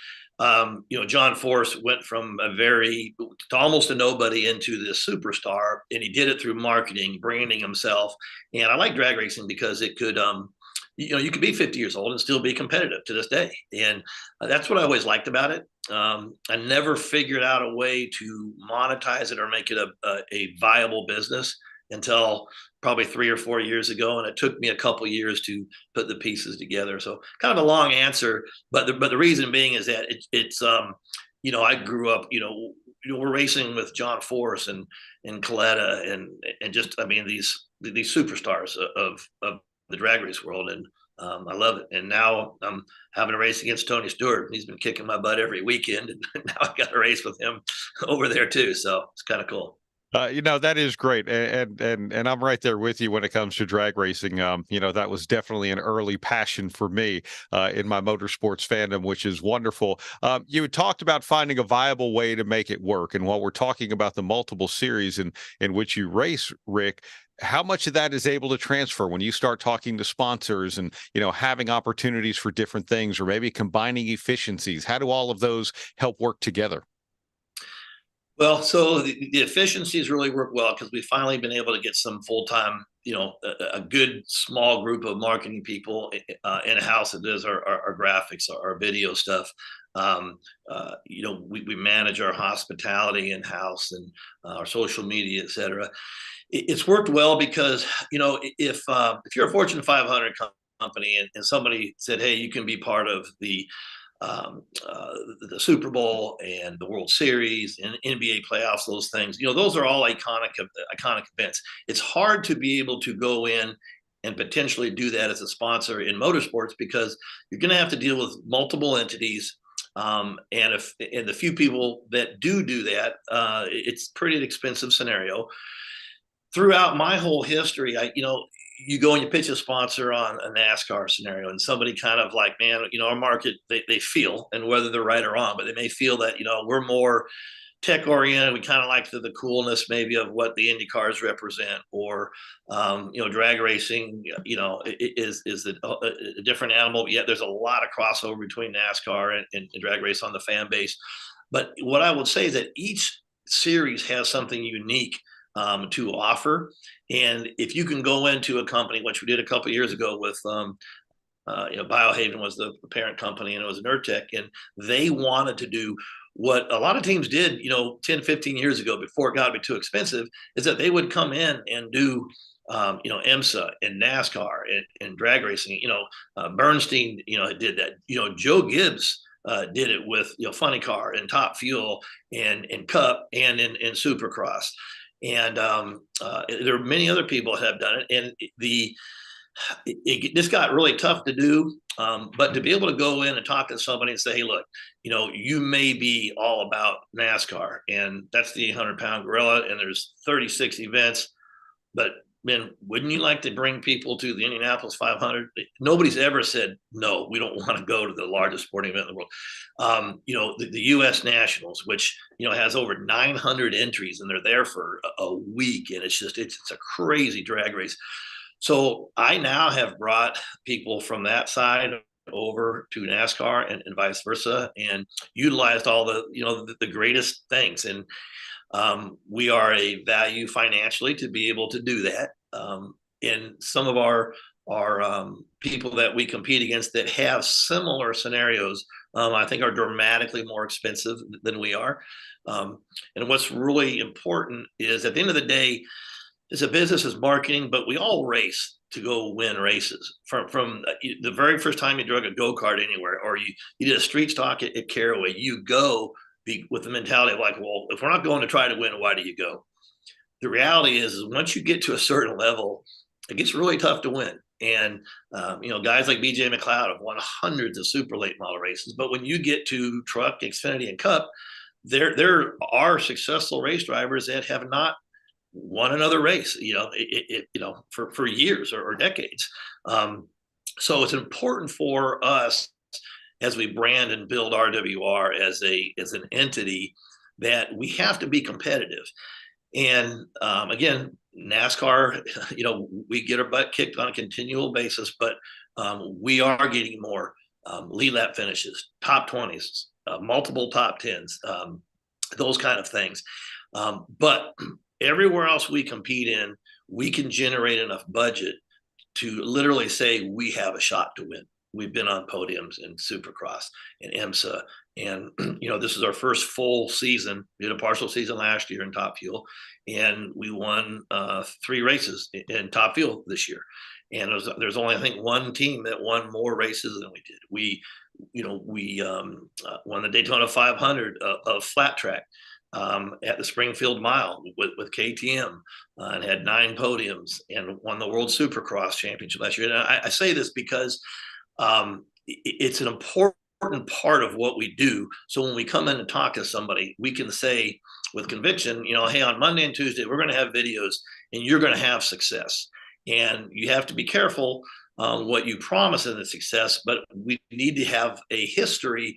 John Force went from to almost a nobody into this superstar, and he did it through marketing, branding himself. And I like drag racing because it could, you could be 50 years old and still be competitive to this day. And that's what I always liked about it. I never figured out a way to monetize it or make it a viable business until probably 3 or 4 years ago. And it took me a couple of years to put the pieces together. So kind of a long answer, but the reason being is that it's I grew up, we're racing with John Force and Coletta and just, these superstars of the drag race world. And I love it. And now I'm having a race against Tony Stewart, and he's been kicking my butt every weekend. And now I've got a race with him over there too. So it's kind of cool. That is great. And I'm right there with you when it comes to drag racing. That was definitely an early passion for me in my motorsports fandom, which is wonderful. You had talked about finding a viable way to make it work. And while we're talking about the multiple series in which you race, Rick, how much of that is able to transfer when you start talking to sponsors and, having opportunities for different things, or maybe combining efficiencies? How do all of those help work together? Well, so the efficiencies really work well because we've finally been able to get some full-time, a good small group of marketing people in-house that does our graphics, our video stuff. We manage our hospitality in-house and our social media, et cetera. It's worked well because, if you're a Fortune 500 company and somebody said, hey, you can be part of the the Super Bowl and the World Series and NBA playoffs, those things, those are all iconic events. It's hard to be able to go in and potentially do that as a sponsor in motorsports, because you're going to have to deal with multiple entities. And the few people that do that, it's pretty expensive scenario. Throughout my whole history, you go and you pitch a sponsor on a NASCAR scenario, and somebody kind of like, man, our market, they feel, and whether they're right or wrong, but they may feel that, we're more tech oriented. We kind of like the coolness maybe of what the Indy cars represent, or, drag racing, is a different animal, but yet there's a lot of crossover between NASCAR and drag race on the fan base. But what I would say is that each series has something unique to offer. And if you can go into a company, which we did a couple of years ago with, Biohaven was the parent company, and it was Nurtec, and they wanted to do what a lot of teams did, 10, 15 years ago before it got to be too expensive, is that they would come in and do, IMSA and NASCAR and drag racing. Bernstein, did that. Joe Gibbs did it with, Funny Car and Top Fuel and Cup and in Supercross. And there are many other people that have done it, and this got really tough to do. But to be able to go in and talk to somebody and say, hey, look, you may be all about NASCAR, and that's the 800-pound gorilla, and there's 36 events, but man, wouldn't you like to bring people to the Indianapolis 500? Nobody's ever said, no, we don't want to go to the largest sporting event in the world. The U.S. Nationals, which, has over 900 entries, and they're there for a week. And it's a crazy drag race. So I now have brought people from that side over to NASCAR and vice versa, and utilized all the greatest things. And we are a value financially to be able to do that. And some of our people that we compete against that have similar scenarios, I think are dramatically more expensive than we are. And what's really important is, at the end of the day, it's a business, is marketing, but we all race to go win races. From the very first time you drug a go-kart anywhere, or you did a street stock at Caraway, you go with the mentality of like, well, if we're not going to try to win, why do you go? The reality is once you get to a certain level, it gets really tough to win. And, guys like BJ McLeod have won hundreds of super late model races. But when you get to Truck, Xfinity, and Cup, there are successful race drivers that have not won another race, for years or decades. So it's important for us, as we brand and build RWR as an entity, that we have to be competitive. And again, NASCAR, we get our butt kicked on a continual basis, but we are getting more lead lap finishes, top 20s, multiple top 10s, those kind of things. But everywhere else we compete in, we can generate enough budget to literally say we have a shot to win. We've been on podiums in Supercross and IMSA. And, this is our first full season. We did a partial season last year in Top Fuel, and we won 3 races in Top Fuel this year. And there's only, I think, one team that won more races than we did. We won the Daytona 500 of flat track at the Springfield Mile with KTM, and had 9 podiums, and won the World Supercross Championship last year. And I say this because it's an important part of what we do. So when we come in and talk to somebody, we can say with conviction, hey, on Monday and Tuesday, we're going to have videos, and you're going to have success. And you have to be careful what you promise in the success, but we need to have a history,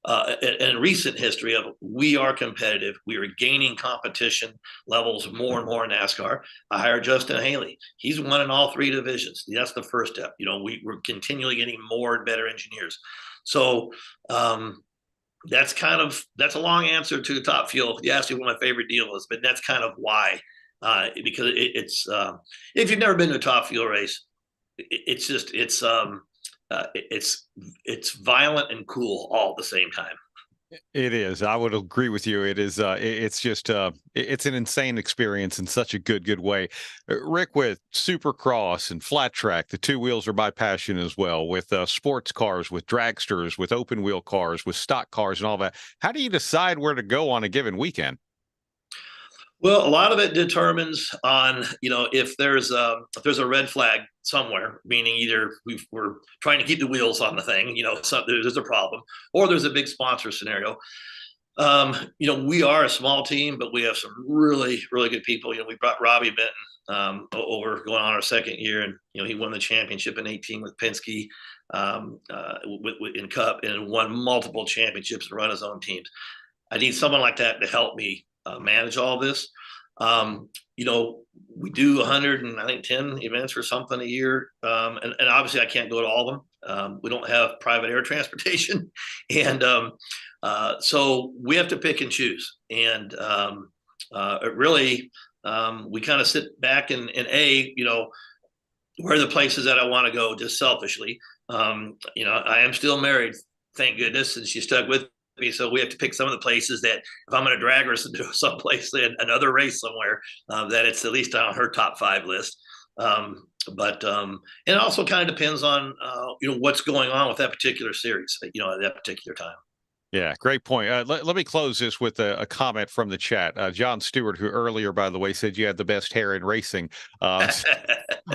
and recent history of we are competitive. We are gaining competition levels more and more in NASCAR. I hired Justin Haley. He's won in all 3 divisions. That's the first step. We're continually getting more and better engineers. So that's a long answer to Top Fuel. You asked me what my favorite deal is, but that's kind of why. Because it's if you've never been to a Top Fuel race, it's violent and cool all at the same time. It is. I would agree with you. It is. It's just. It's an insane experience in such a good way. Rick, with Supercross and flat track, the two wheels are my passion as well. With sports cars, with dragsters, with open wheel cars, with stock cars, and all that. How do you decide where to go on a given weekend? Well, a lot of it determines on, if there's a red flag somewhere, meaning either we're trying to keep the wheels on the thing, there's a problem, or there's a big sponsor scenario. We are a small team, but we have some really, really good people. We brought Robbie Benton over going on our second year, and he won the championship in 18 with Penske in Cup, and won multiple championships and run his own teams. I need someone like that to help me manage all this. We do 110 events or something a year. And obviously I can't go to all of them. We don't have private air transportation. And so we have to pick and choose. And it really, we kind of sit back and where are the places that I want to go, just selfishly. I am still married, thank goodness, and she stuck with me. So we have to pick some of the places that if I'm going to drag her to someplace, another race somewhere, that it's at least on her top 5 list. But it also kind of depends on, what's going on with that particular series, at that particular time. Yeah, great point. Let me close this with a comment from the chat. John Stewart, who earlier, by the way, said you had the best hair in racing.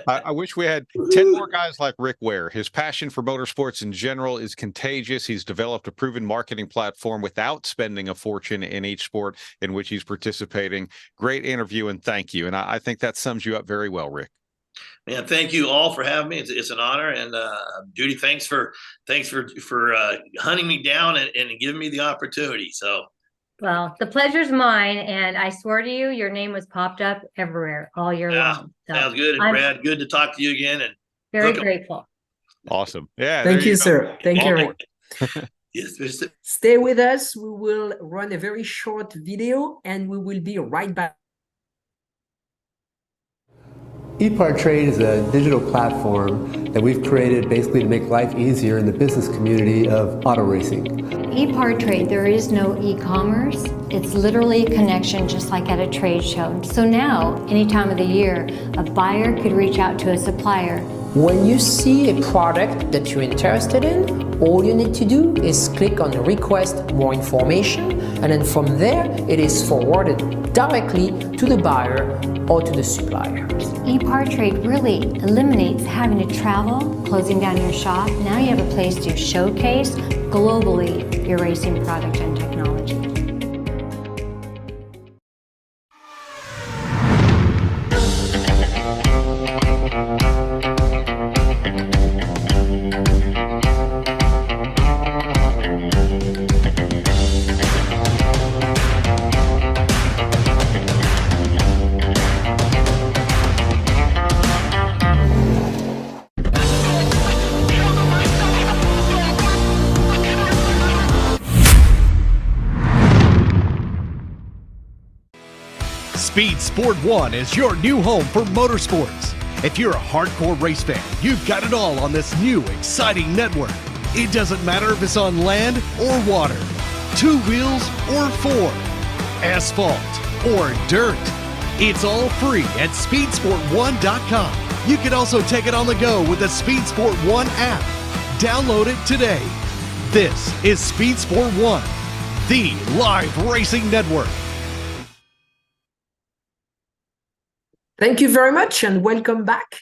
I wish we had 10 more guys like Rick Ware. His passion for motorsports in general is contagious. He's developed a proven marketing platform without spending a fortune in each sport in which he's participating. Great interview, and thank you. And I think that sums you up very well, Rick. Man, thank you all for having me. It's an honor. And Judy, thanks for hunting me down and giving me the opportunity. So, well, the pleasure's mine, and I swear to you, your name was popped up everywhere all year long. So sounds good. And Brad, good to talk to you again. And very grateful. Awesome. Yeah. Thank you, sir. Thank you, Rick. Yes, stay with us. We will run a very short video, and we will be right back. Epartrade is a digital platform that we've created basically to make life easier in the business community of auto racing. Epartrade, there is no e-commerce. It's literally a connection just like at a trade show. So now, any time of the year, a buyer could reach out to a supplier. When you see a product that you're interested in, all you need to do is click on request more information, and then from there it is forwarded directly to the buyer or to the supplier. Epartrade really eliminates having to travel, closing down your shop. Now you have a place to showcase globally your racing product and technology. Speed Sport 1 is your new home for motorsports. If you're a hardcore race fan, you've got it all on this new, exciting network. It doesn't matter if it's on land or water, 2 wheels or 4, asphalt or dirt. It's all free at speedsport1.com. You can also take it on the go with the Speed Sport 1 app. Download it today. This is Speed Sport 1, the live racing network. Thank you very much and welcome back.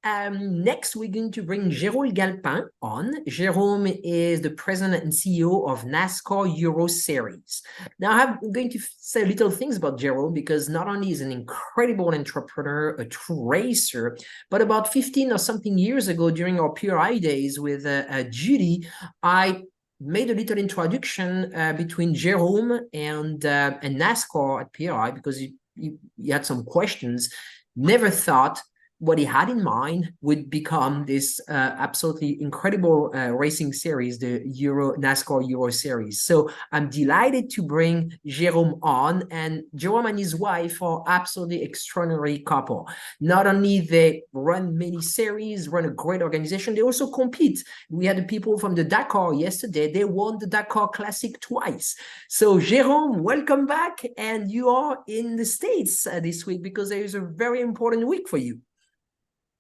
Next, we're going to bring Jerome Galpin on. Jerome is the president and CEO of NASCAR Euro Series. Now, I'm going to say little things about Jerome because not only is an incredible entrepreneur, a true racer, but about 15 or something years ago during our PRI days with Judy, I made a little introduction between Jerome and NASCAR at PRI because he had some questions. Never thought what he had in mind would become this absolutely incredible racing series, the NASCAR Euro Series. So I'm delighted to bring Jerome on, and Jerome and his wife are absolutely extraordinary couple. Not only they run many series, run a great organization, they also compete. We had the people from the Dakar yesterday. They won the Dakar Classic twice. So Jerome, welcome back, and you are in the States this week because there is a very important week for you.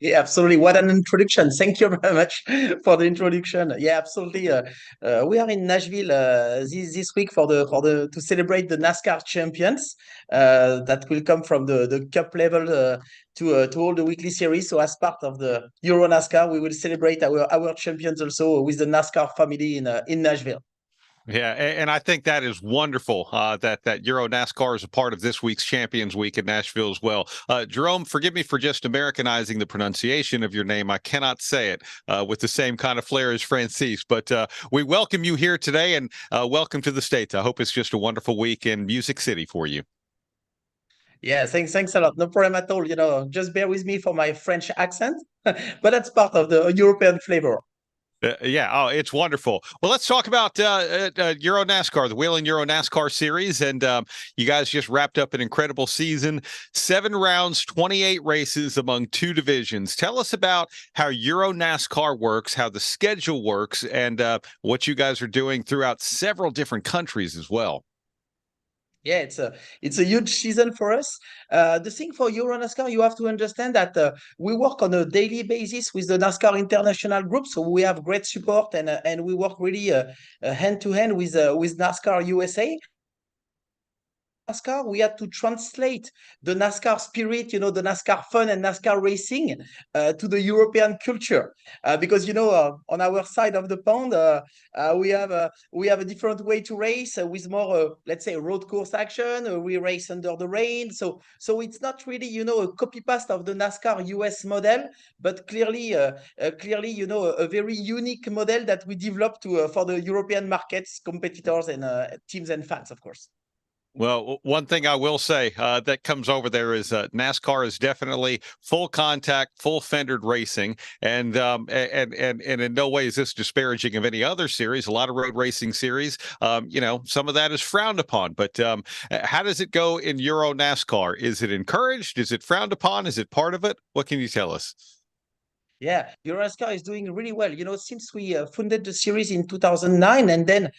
Yeah, absolutely. What an introduction. Thank you very much for the introduction. Yeah, absolutely. We are in Nashville this week to celebrate the NASCAR champions that will come from the cup level to all the weekly series. So as part of the Euro NASCAR, we will celebrate our champions also with the NASCAR family in Nashville. Yeah, and I think that is wonderful that Euro NASCAR is a part of this week's Champions Week in Nashville as well. Jerome, forgive me for just Americanizing the pronunciation of your name. I cannot say it with the same kind of flair as Francis, but we welcome you here today and welcome to the States. I hope it's just a wonderful week in Music City for you. Yeah, thanks a lot. No problem at all. Just bear with me for my French accent, but that's part of the European flavor. Yeah. Oh, it's wonderful. Well, let's talk about Euro NASCAR, the Whelen Euro NASCAR series. And you guys just wrapped up an incredible season, 7 rounds, 28 races among 2 divisions. Tell us about how Euro NASCAR works, how the schedule works, and what you guys are doing throughout several different countries as well. Yeah, it's a huge season for us. The thing for Euro NASCAR, you have to understand that we work on a daily basis with the NASCAR International Group, so we have great support and we work really hand to hand with NASCAR USA. NASCAR, we had to translate the NASCAR spirit, the NASCAR fun and NASCAR racing to the European culture. Because, on our side of the pond, we have a different way to race with more, let's say, road course action. We race under the rain. So it's not really, a copy-paste of the NASCAR US model, but clearly, a very unique model that we developed for the European markets, competitors, and teams and fans, of course. Well, one thing I will say that comes over there is NASCAR is definitely full contact, full fendered racing, and in no way is this disparaging of any other series. A lot of road racing series, some of that is frowned upon. But how does it go in Euro NASCAR? Is it encouraged? Is it frowned upon? Is it part of it? What can you tell us? Yeah, Euro NASCAR is doing really well. Since we funded the series in 2009 and then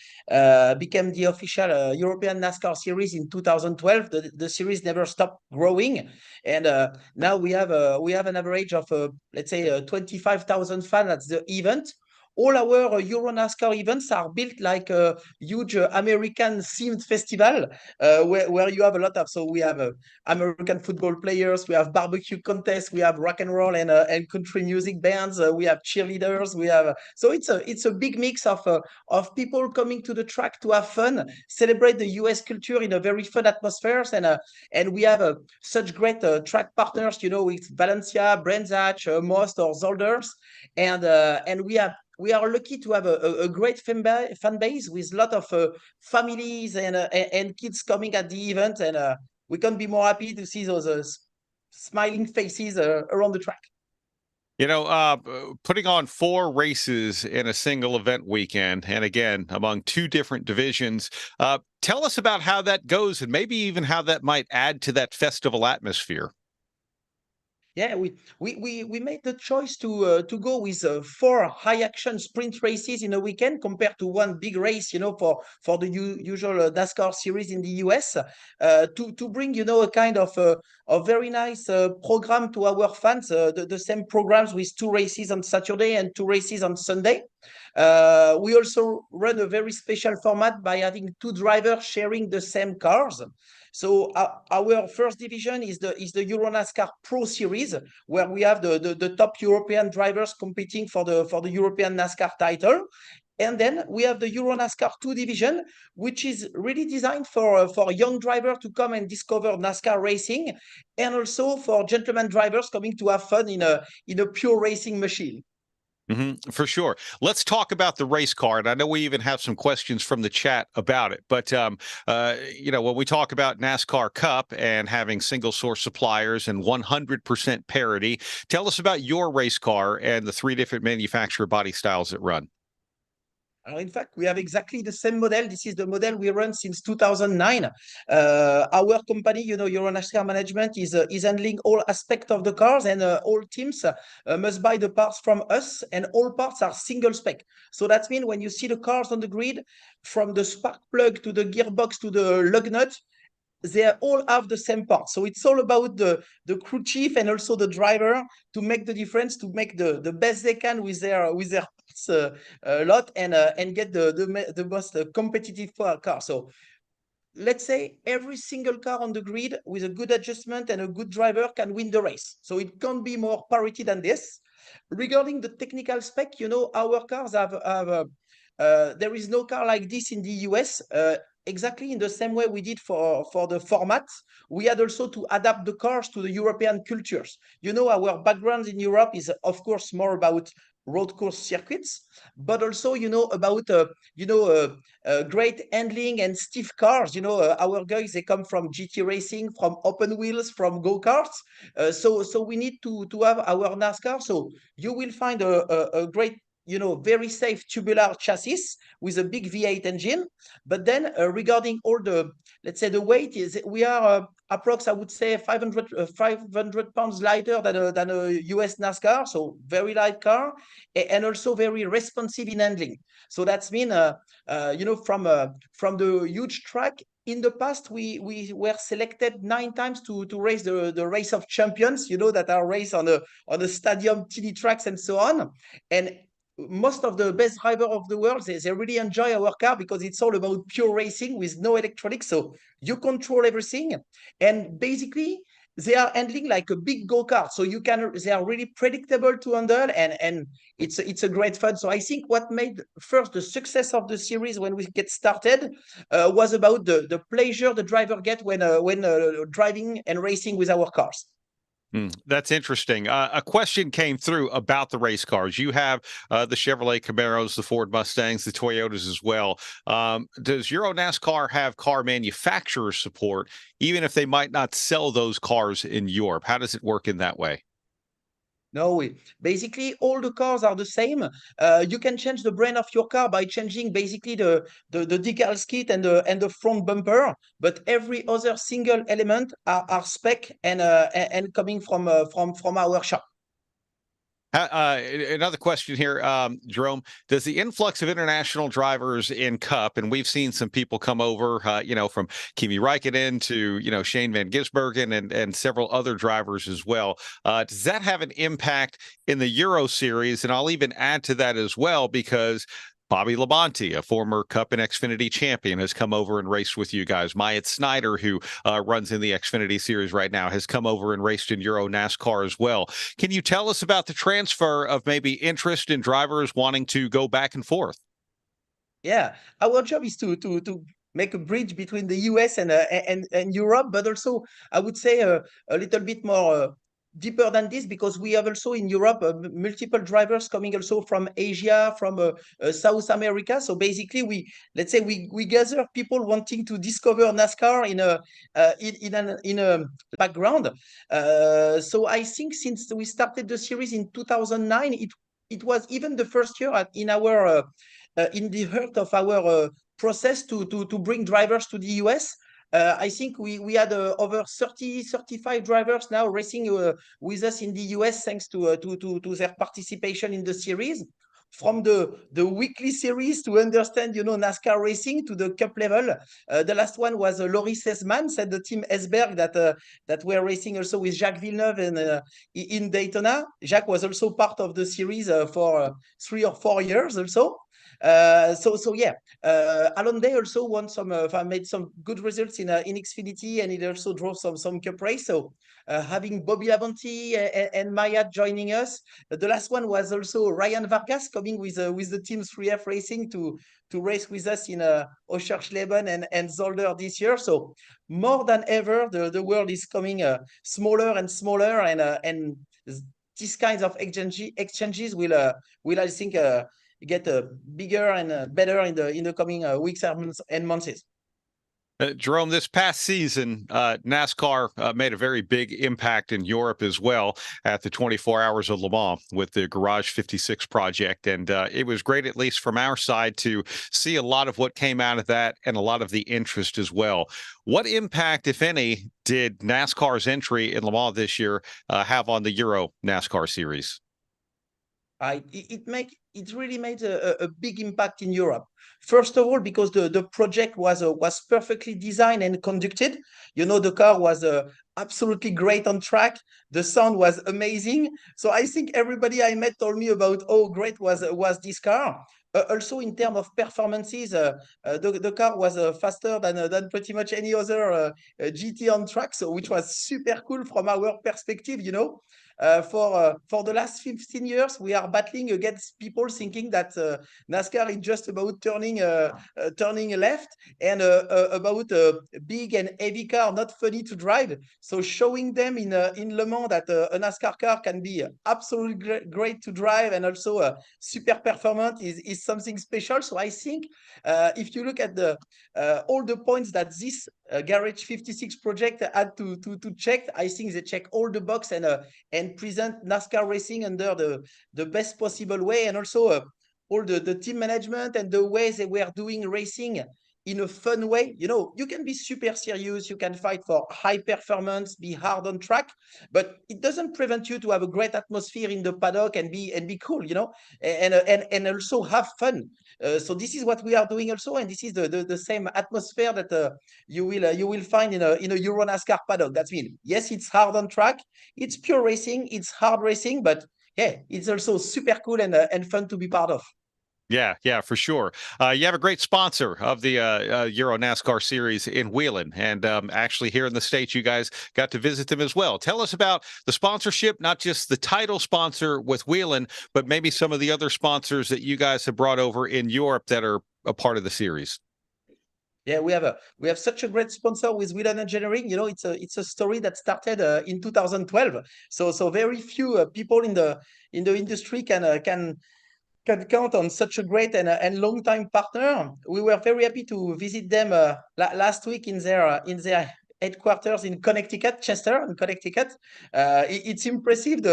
became the official European NASCAR series in 2012, the series never stopped growing. And now we have an average of, let's say, 25,000 fans at the event. All our Euro NASCAR events are built like a huge American themed festival where you have a lot of, so we have American football players, we have barbecue contests, we have rock and roll and country music bands, we have cheerleaders, so it's a big mix of people coming to the track to have fun, celebrate the US culture in a very fun atmosphere, and we have such great track partners, with Valencia, Brands Hatch, Most or Zolders, and we are lucky to have a great fan base with a lot of families and kids coming at the event, and we can't be more happy to see those smiling faces around the track. Putting on 4 races in a single event weekend, and again, among 2 different divisions, tell us about how that goes and maybe even how that might add to that festival atmosphere. Yeah, we made the choice to go with 4 high action sprint races in a weekend compared to 1 big race, for the usual NASCAR series in the US, to bring, a kind of a very nice program to our fans, the same programs with 2 races on Saturday and 2 races on Sunday. We also run a very special format by having 2 drivers sharing the same cars. So our first division is the Euro NASCAR Pro Series, where we have the top European drivers competing for the European NASCAR title. And then we have the Euro NASCAR 2 division, which is really designed for young drivers to come and discover NASCAR racing, and also for gentleman drivers coming to have fun in a pure racing machine. For sure. Let's talk about the race car. And I know we even have some questions from the chat about it. But, when we talk about NASCAR Cup and having single source suppliers and 100% parity, tell us about your race car and the 3 different manufacturer body styles that run. In fact, we have exactly the same model. This is the model we run since 2009. Our company, Euro NASCAR Management, is handling all aspects of the cars, and all teams must buy the parts from us, and all parts are single spec. So that means when you see the cars on the grid, from the spark plug to the gearbox to the lug nut, they all have the same part. So it's all about the crew chief and also the driver to make the difference, to make the best they can with their parts lot, and get the most competitive car. So let's say every single car on the grid with a good adjustment and a good driver can win the race. So it can't be more parity than this. Regarding the technical spec, our cars have there is no car like this in the US. Exactly in the same way we did for the format, we had also to adapt the cars to the European cultures. Our background in Europe is, of course, more about road course circuits, but also, about, great handling and stiff cars. Our guys, they come from GT racing, from open wheels, from go-karts. So we need to have our NASCAR. So you will find a great, very safe tubular chassis with a big V8 engine. But then regarding all let's say the weight, we are approx, I would say 500 pounds lighter than a US NASCAR. So very light car, and also very responsive in handling. So that's mean, from the huge track. In the past, we were selected 9 times to race the race of champions, that are raced on the stadium TD tracks and so on. And most of the best drivers of the world, they really enjoy our car because it's all about pure racing with no electronics. So you control everything. And basically, they are handling like a big go-kart. So they are really predictable to handle, and it's a great fun. So I think what made first the success of the series when we get started was about the pleasure the driver get when driving and racing with our cars. That's interesting. A question came through about the race cars. You have the Chevrolet Camaros, the Ford Mustangs, the Toyotas as well. Does Euro NASCAR have car manufacturer support, even if they might not sell those cars in Europe? How does it work in that way? No, basically all the cars are the same. You can change the brand of your car by changing basically the decal kit and the front bumper, but every other single element are spec and coming from our shop. Another question here, Jerome. Does the influx of international drivers in Cup, and we've seen some people come over, from Kimi Räikkönen to, Shane Van Gisbergen and several other drivers as well. Does that have an impact in the Euro Series? And I'll even add to that as well, because Bobby Labonte, a former Cup and Xfinity champion, has come over and raced with you guys. Myatt Snyder, who runs in the Xfinity Series right now, has come over and raced in Euro NASCAR as well. Can you tell us about the transfer of maybe interest in drivers wanting to go back and forth? Yeah, our job is to make a bridge between the US and Europe, but also I would say a little bit more deeper than this, because we have also in Europe multiple drivers coming also from Asia, from South America. So basically, we gather people wanting to discover NASCAR in a background. So I think since we started the series in 2009, it was even the first year in the heart of our process to bring drivers to the US. I think we had over 35 drivers now racing with us in the US, thanks to their participation in the series. From the weekly series to understand, NASCAR racing to the Cup level. The last one was Laurie Sesman, said the team Esberg that were racing also with Jacques Villeneuve and in Daytona. Jacques was also part of the series for 3 or 4 years also. Alon Day also made some good results in Xfinity, and it also drove some Cup race. So having Bobby Labonte and Myatt joining us. The last one was also Ryan Vargas coming with the team 3F Racing to race with us in Oschersleben and Zolder this year. So more than ever, the world is coming smaller and smaller, and these kinds of exchanges will I think get bigger and better in the coming weeks and months. Jerome, this past season, NASCAR made a very big impact in Europe as well at the 24 Hours of Le Mans with the Garage 56 project. And it was great, at least from our side, to see a lot of what came out of that and a lot of the interest as well. What impact, if any, did NASCAR's entry in Le Mans this year have on the Euro NASCAR series? It really made a big impact in Europe. First of all, because the project was perfectly designed and conducted. You know, the car was absolutely great on track. The sound was amazing. So I think everybody I met told me about how great was this car. Also, in terms of performances, the car was faster than pretty much any other GT on track, so which was super cool from our perspective, you know. For the last 15 years, we are battling against people thinking that NASCAR is just about turning left and about a big and heavy car, not funny to drive. So showing them in Le Mans that a NASCAR car can be absolutely great to drive and also super performant is something special. So I think if you look at all the points that this Garage 56 project had to check, I think they check all the box and present NASCAR racing under the best possible way, and also all the team management and the way they were doing racing in a fun way. You know, you can be super serious, you can fight for high performance, be hard on track, but it doesn't prevent you to have a great atmosphere in the paddock and be cool, you know, and also have fun. So this is what we are doing also, and this is the same atmosphere that you will find in a Euro NASCAR paddock. That's mean, yes, it's hard on track, it's pure racing, it's hard racing, but yeah, it's also super cool and fun to be part of. Yeah, for sure. You have a great sponsor of the Euro NASCAR series in Whelen, and actually here in the States, you guys got to visit them as well. Tell us about the sponsorship, not just the title sponsor with Whelen, but maybe some of the other sponsors that you guys have brought over in Europe that are a part of the series. Yeah, we have such a great sponsor with Whelen Engineering. You know, it's a story that started in 2012. So very few people in the industry can count on such a great and long-time partner. We were very happy to visit them last week in their headquarters in Connecticut, Chester, in Connecticut. It's impressive,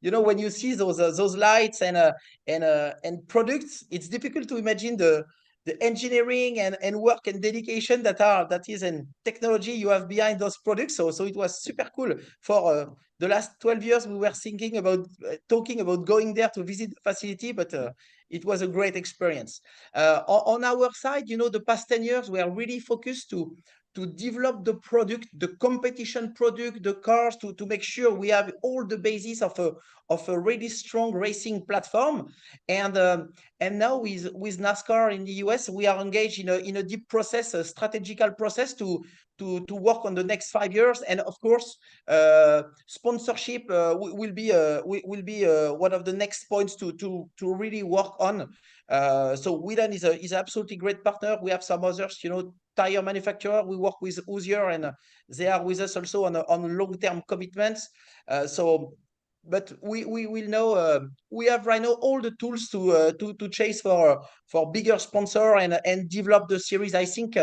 when you see those lights and products. It's difficult to imagine the engineering and work and dedication that is in technology you have behind those products. So it was super cool. For the last 12 years, we were thinking about talking about going there to visit the facility, but it was a great experience. On our side, the past 10 years, we are really focused to develop the product, the competition product, the cars, to make sure we have all the basis of a really strong racing platform. And now with NASCAR in the US, we are engaged in a deep process, a strategical process to work on the next 5 years. And of course, sponsorship will be one of the next points to really work on. So Whelen is absolutely great partner. We have some others, tire manufacturer. We work with Hoosier, and they are with us also on long-term commitments. But we will know we have right now all the tools to chase for bigger sponsor and develop the series. I think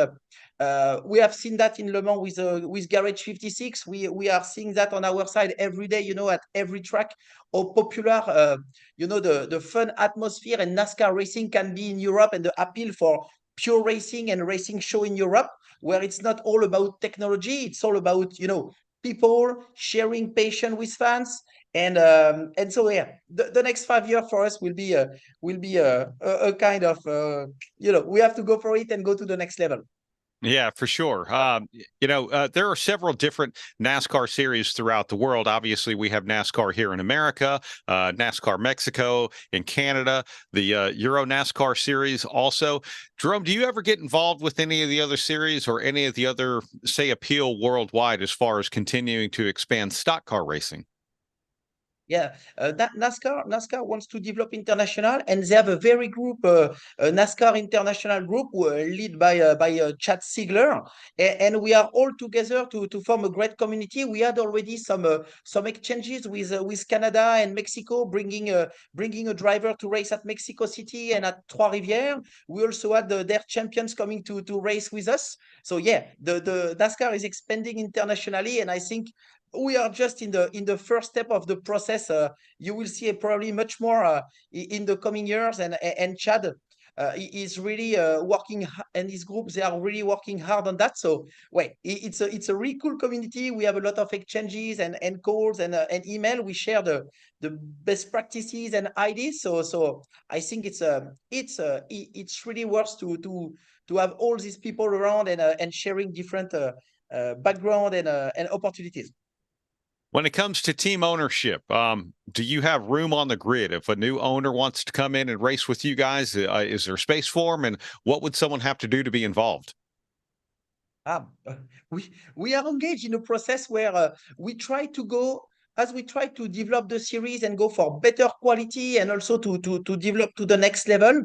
we have seen that in Le Mans with Garage 56. We are seeing that on our side every day, at every track, how popular the fun atmosphere and NASCAR racing can be in Europe, and the appeal for pure racing and racing show in Europe, where it's not all about technology, it's all about people sharing passion with fans. And so yeah, the next 5 years for us will be a kind of we have to go for it and go to the next level. Yeah, for sure. There are several different NASCAR series throughout the world. Obviously, we have NASCAR here in America, NASCAR Mexico, in Canada, the Euro NASCAR series also. Jerome, do you ever get involved with any of the other series or any of the other, say, appeal worldwide as far as continuing to expand stock car racing? Yeah, NASCAR wants to develop international, and they have a very group, a NASCAR international group, led by Chad Ziegler, and we are all together to form a great community. We had already some exchanges with Canada and Mexico, bringing a driver to race at Mexico City and at Trois-Rivières. We also had their champions coming to race with us. So yeah, the NASCAR is expanding internationally, and I think we are just in the first step of the process. You will see probably much more in the coming years, and Chad is really working, and his group, they are really working hard on that. So wait, it's a really cool community. We have a lot of exchanges and calls and email. We share the best practices and ideas. So I think it's really worth to have all these people around and sharing different background and opportunities. When it comes to team ownership, do you have room on the grid? If a new owner wants to come in and race with you guys, is there space for them? And what would someone have to do to be involved? We are engaged in a process where we try to develop the series and go for better quality, and also to develop to the next level.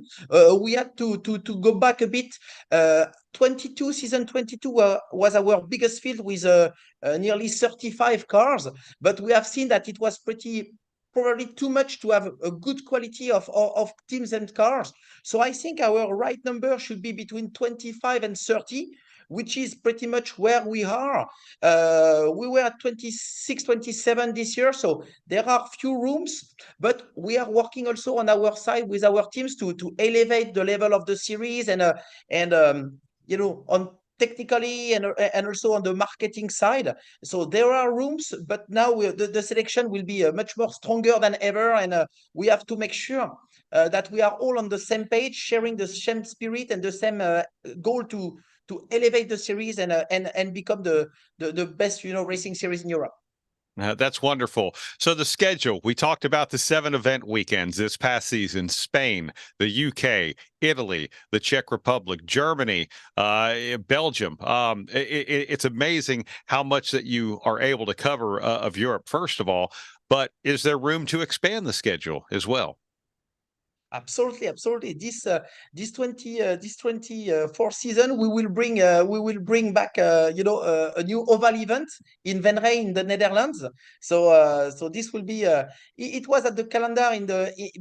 We had to go back a bit. Season 22 was our biggest field with nearly 35 cars, but we have seen that it was probably too much to have a good quality of teams and cars. So I think our right number should be between 25 and 30, which is pretty much where we are. We were at 26, 27 this year, so there are few rooms, but we are working also on our side with our teams to elevate the level of the series and on technically and also on the marketing side. So there are rooms, but now the selection will be much more stronger than ever, and we have to make sure that we are all on the same page, sharing the same spirit and the same goal to elevate the series and become the best racing series in Europe. That's wonderful. So the schedule, we talked about the 7 event weekends this past season: Spain, the UK, Italy, the Czech Republic, Germany, Belgium. It's amazing how much that you are able to cover of Europe, first of all, but is there room to expand the schedule as well? Absolutely. This 24 season, we will bring back a new oval event in Venray in the Netherlands. So this will be it was at the calendar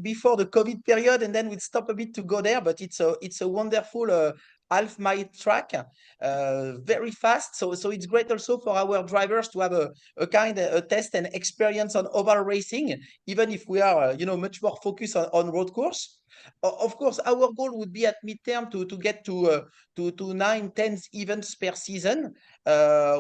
before the COVID period, and then we stopped a bit to go there, but it's a wonderful half-mile track, very fast. So it's great also for our drivers to have a test and experience on oval racing, even if we are much more focused on road course. Of course, our goal would be at midterm to get to 9-10 events per season.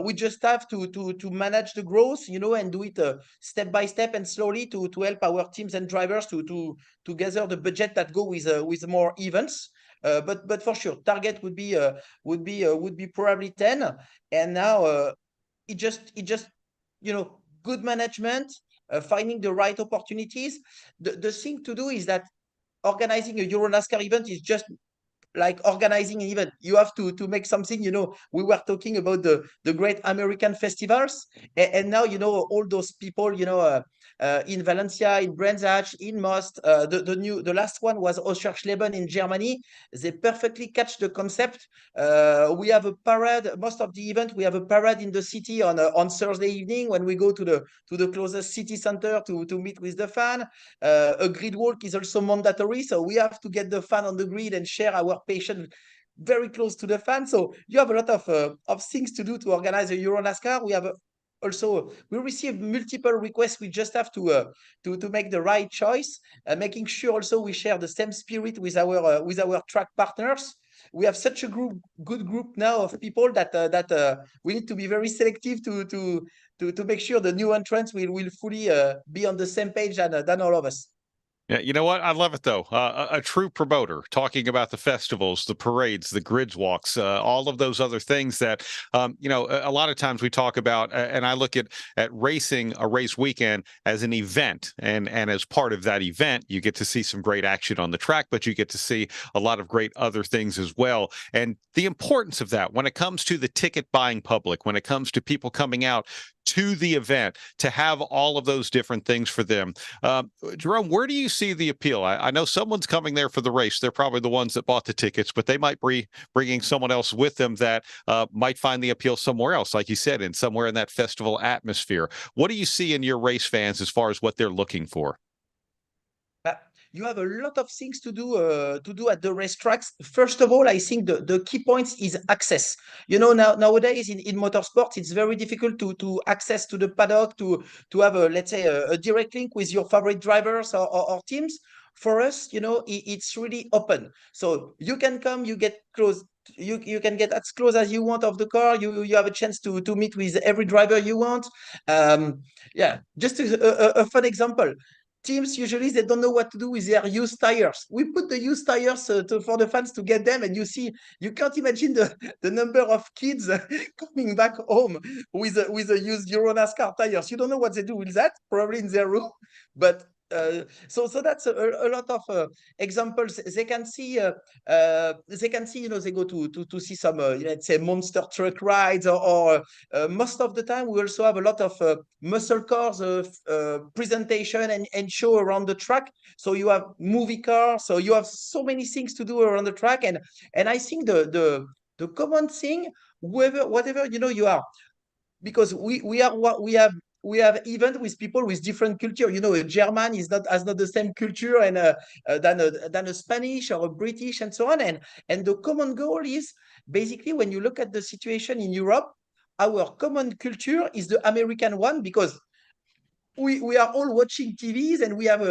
We just have to manage the growth, and do it step by step and slowly to help our teams and drivers to gather the budget that go with more events. But for sure, target would be probably 10. And now it just good management, finding the right opportunities. The thing to do is that organizing a Euro NASCAR event is just like organizing an event. You have to make something. We were talking about the great American festivals, and now all those people in Valencia, in Brands Hatch, in Most. The last one was Oschersleben in Germany. They perfectly catch the concept. We have a parade. Most of the event, we have a parade in the city on Thursday evening when we go to the closest city center to meet with the fan. A grid walk is also mandatory, so we have to get the fan on the grid and share our passion very close to the fan. So you have a lot of things to do to organize a Euro NASCAR. We receive multiple requests. We just have to make the right choice, making sure also we share the same spirit with our track partners. We have such a good group now of people that we need to be very selective to make sure the new entrants will fully be on the same page than all of us. Yeah, you know what? I love it, though. A true promoter, talking about the festivals, the parades, the grids walks, all of those other things that, a lot of times we talk about, and I look at racing a race weekend as an event. And as part of that event, you get to see some great action on the track, but you get to see a lot of great other things as well. And the importance of that when it comes to the ticket buying public, when it comes to people coming out to the event, to have all of those different things for them. Jerome, where do you see the appeal? I know someone's coming there for the race. They're probably the ones that bought the tickets, but they might be bringing someone else with them that might find the appeal somewhere else, like you said, in somewhere in that festival atmosphere. What do you see in your race fans as far as what they're looking for? You have a lot of things to do at the racetracks. First of all, I think the key points is access. Nowadays in motorsports, it's very difficult to access to the paddock, to have let's say a direct link with your favorite drivers or teams. For us, it's really open. So you can come, you get close. You can get as close as you want of the car. You have a chance to meet with every driver you want. Just a fun example. Teams usually they don't know what to do with their used tires. We put the used tires for the fans to get them, and you can't imagine the number of kids coming back home with a used Euro NASCAR tires. You don't know what they do with that, probably in their room, but. So that's a lot of examples. They can see, they go to see some, let's say, monster truck rides, or most of the time we also have a lot of muscle cars presentation and show around the track. So you have movie cars, so you have so many things to do around the track, and I think the common thing, whatever you are, because we have event with people with different culture. A German has not the same culture and than a Spanish or a British and so on. And the common goal is basically, when you look at the situation in Europe, our common culture is the American one, because we are all watching TVs, and we have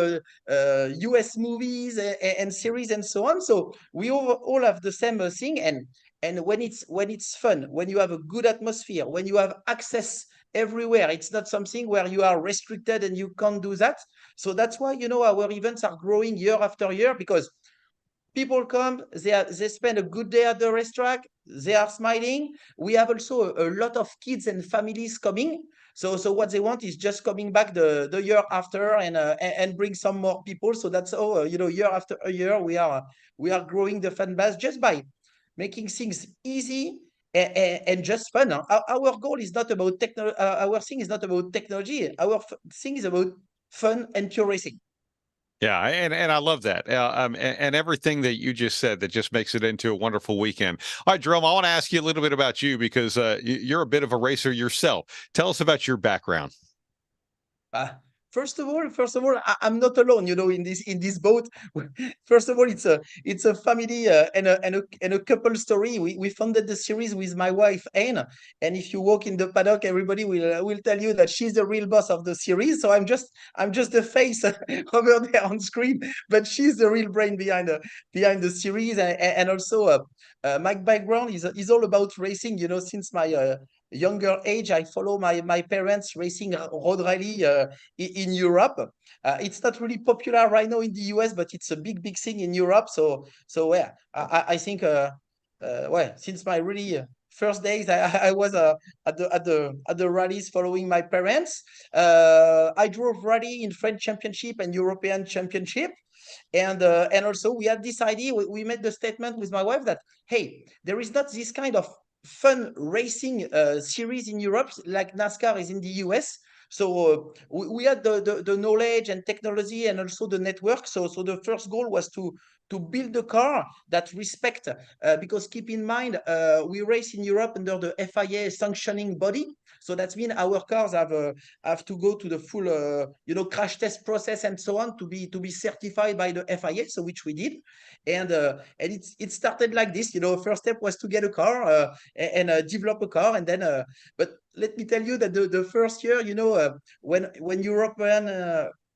US movies and series and so on. So we all have the same thing. And when it's fun, when you have a good atmosphere, when you have access everywhere, it's not something where you are restricted and you can't do that. So that's why our events are growing year after year, because people come, they spend a good day at the racetrack, they are smiling. We have also a lot of kids and families coming. So what they want is just coming back the year after and bring some more people. So that's how year after year we are growing the fan base just by making things easy and just fun. Our goal is not about technology. Our thing is not about technology. Our thing is about fun and pure racing. Yeah, and I love that, and everything that you just said that just makes it into a wonderful weekend. All right, Jerome, I want to ask you a little bit about you, because you're a bit of a racer yourself. Tell us about your background. First of all, I'm not alone, in this boat. First of all, it's a family and a couple story. We founded the series with my wife Anne, and if you walk in the paddock, everybody will tell you that she's the real boss of the series. So I'm just the face over there on screen, but she's the real brain behind the series. And also my background is all about racing. Since my younger age, I follow my parents racing road rally in Europe. It's not really popular right now in the US, but it's a big thing in Europe. So yeah, I think since my really first days, I was at the rallies following my parents. I drove rally in French Championship and European Championship. And also we had this idea, we made the statement with my wife that, hey, there is not this kind of fun racing series in Europe like NASCAR is in the US. So we had the knowledge and technology and also the network. So the first goal was to build a car that respect, because keep in mind, we race in Europe under the FIA sanctioning body. So that means our cars have to go to the full crash test process and so on to be certified by the FIA. So which we did, and it started like this. First step was to get a car and develop a car, and then but let me tell you that the first year, when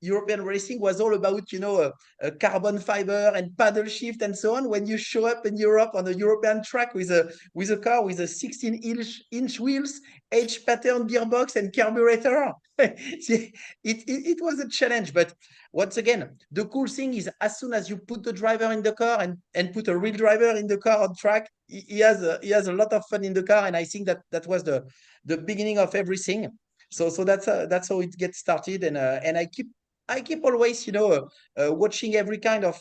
European racing was all about, carbon fiber and paddle shift and so on. When you show up in Europe on a European track with a car with a 16-inch wheels, H pattern gearbox and carburetor, it was a challenge. But once again, the cool thing is, as soon as you put the driver in the car and put a real driver in the car on track, he has a lot of fun in the car. And I think that was the beginning of everything. So that's how it gets started. And I I keep always, watching every kind of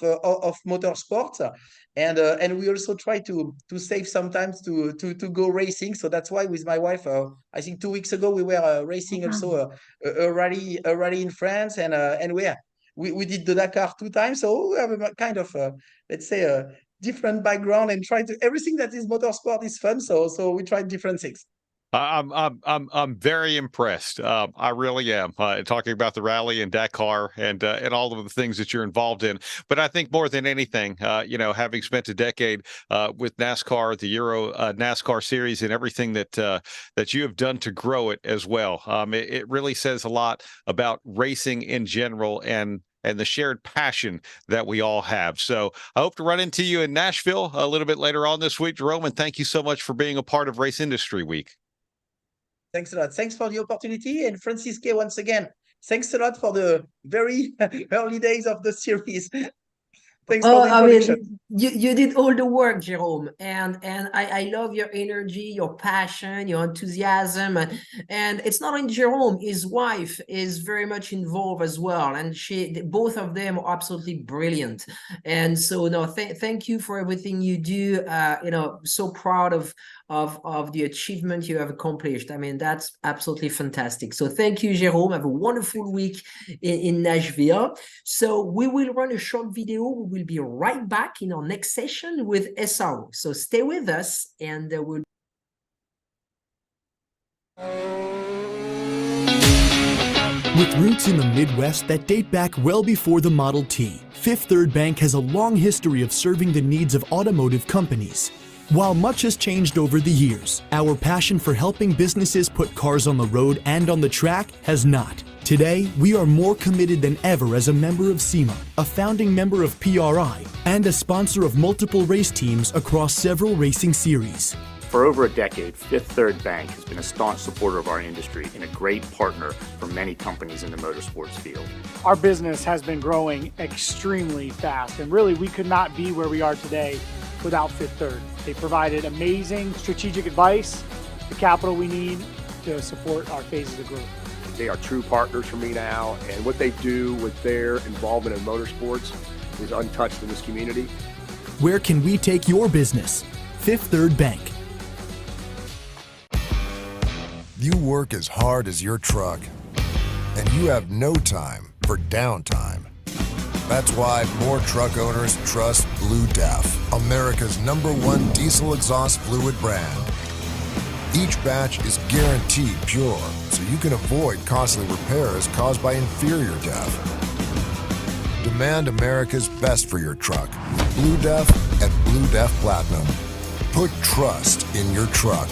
motorsport, and we also try to save sometimes to go racing. So that's why with my wife, I think 2 weeks ago we were racing also a rally in France, and we did the Dakar 2 times. So we have a kind of let's say a different background and try to everything that is motorsport is fun. So we tried different things. I'm very impressed. I really am. Talking about the rally and Dakar and all of the things that you're involved in. But I think more than anything, having spent a decade with NASCAR, the Euro NASCAR series, and everything that you have done to grow it as well, it really says a lot about racing in general and the shared passion that we all have. So I hope to run into you in Nashville a little bit later on this week, Jerome, and thank you so much for being a part of Race Industry Week. Thanks a lot. Thanks for the opportunity. And Francisque, once again, thanks a lot for the very early days of the series. Thanks for the introduction. You did all the work, Jerome, and I love your energy, your passion, your enthusiasm, and it's not only Jerome. His wife is very much involved as well, and both of them are absolutely brilliant. And so, no, thank you for everything you do. So proud of the achievement you have accomplished. I mean, that's absolutely fantastic. So thank you, Jerome. Have a wonderful week in Nashville. So we will run a short video. We will be right back in our next session with SRO. So stay with us and we'll... With roots in the Midwest that date back well before the Model T, Fifth Third Bank has a long history of serving the needs of automotive companies. While much has changed over the years, our passion for helping businesses put cars on the road and on the track has not. Today, we are more committed than ever as a member of SEMA, a founding member of PRI, and a sponsor of multiple race teams across several racing series. For over a decade, Fifth Third Bank has been a staunch supporter of our industry and a great partner for many companies in the motorsports field. Our business has been growing extremely fast, and really we could not be where we are today without Fifth Third. They provided amazing strategic advice, the capital we need to support our phases of growth. They are true partners for me now, and what they do with their involvement in motorsports is untouched in this community. Where can we take your business? Fifth Third Bank. You work as hard as your truck, and you have no time for downtime. That's why more truck owners trust Blue Def, America's #1 diesel exhaust fluid brand. Each batch is guaranteed pure, so you can avoid costly repairs caused by inferior DEF. Demand America's best for your truck. Blue Def at Blue Def Platinum. Put trust in your truck.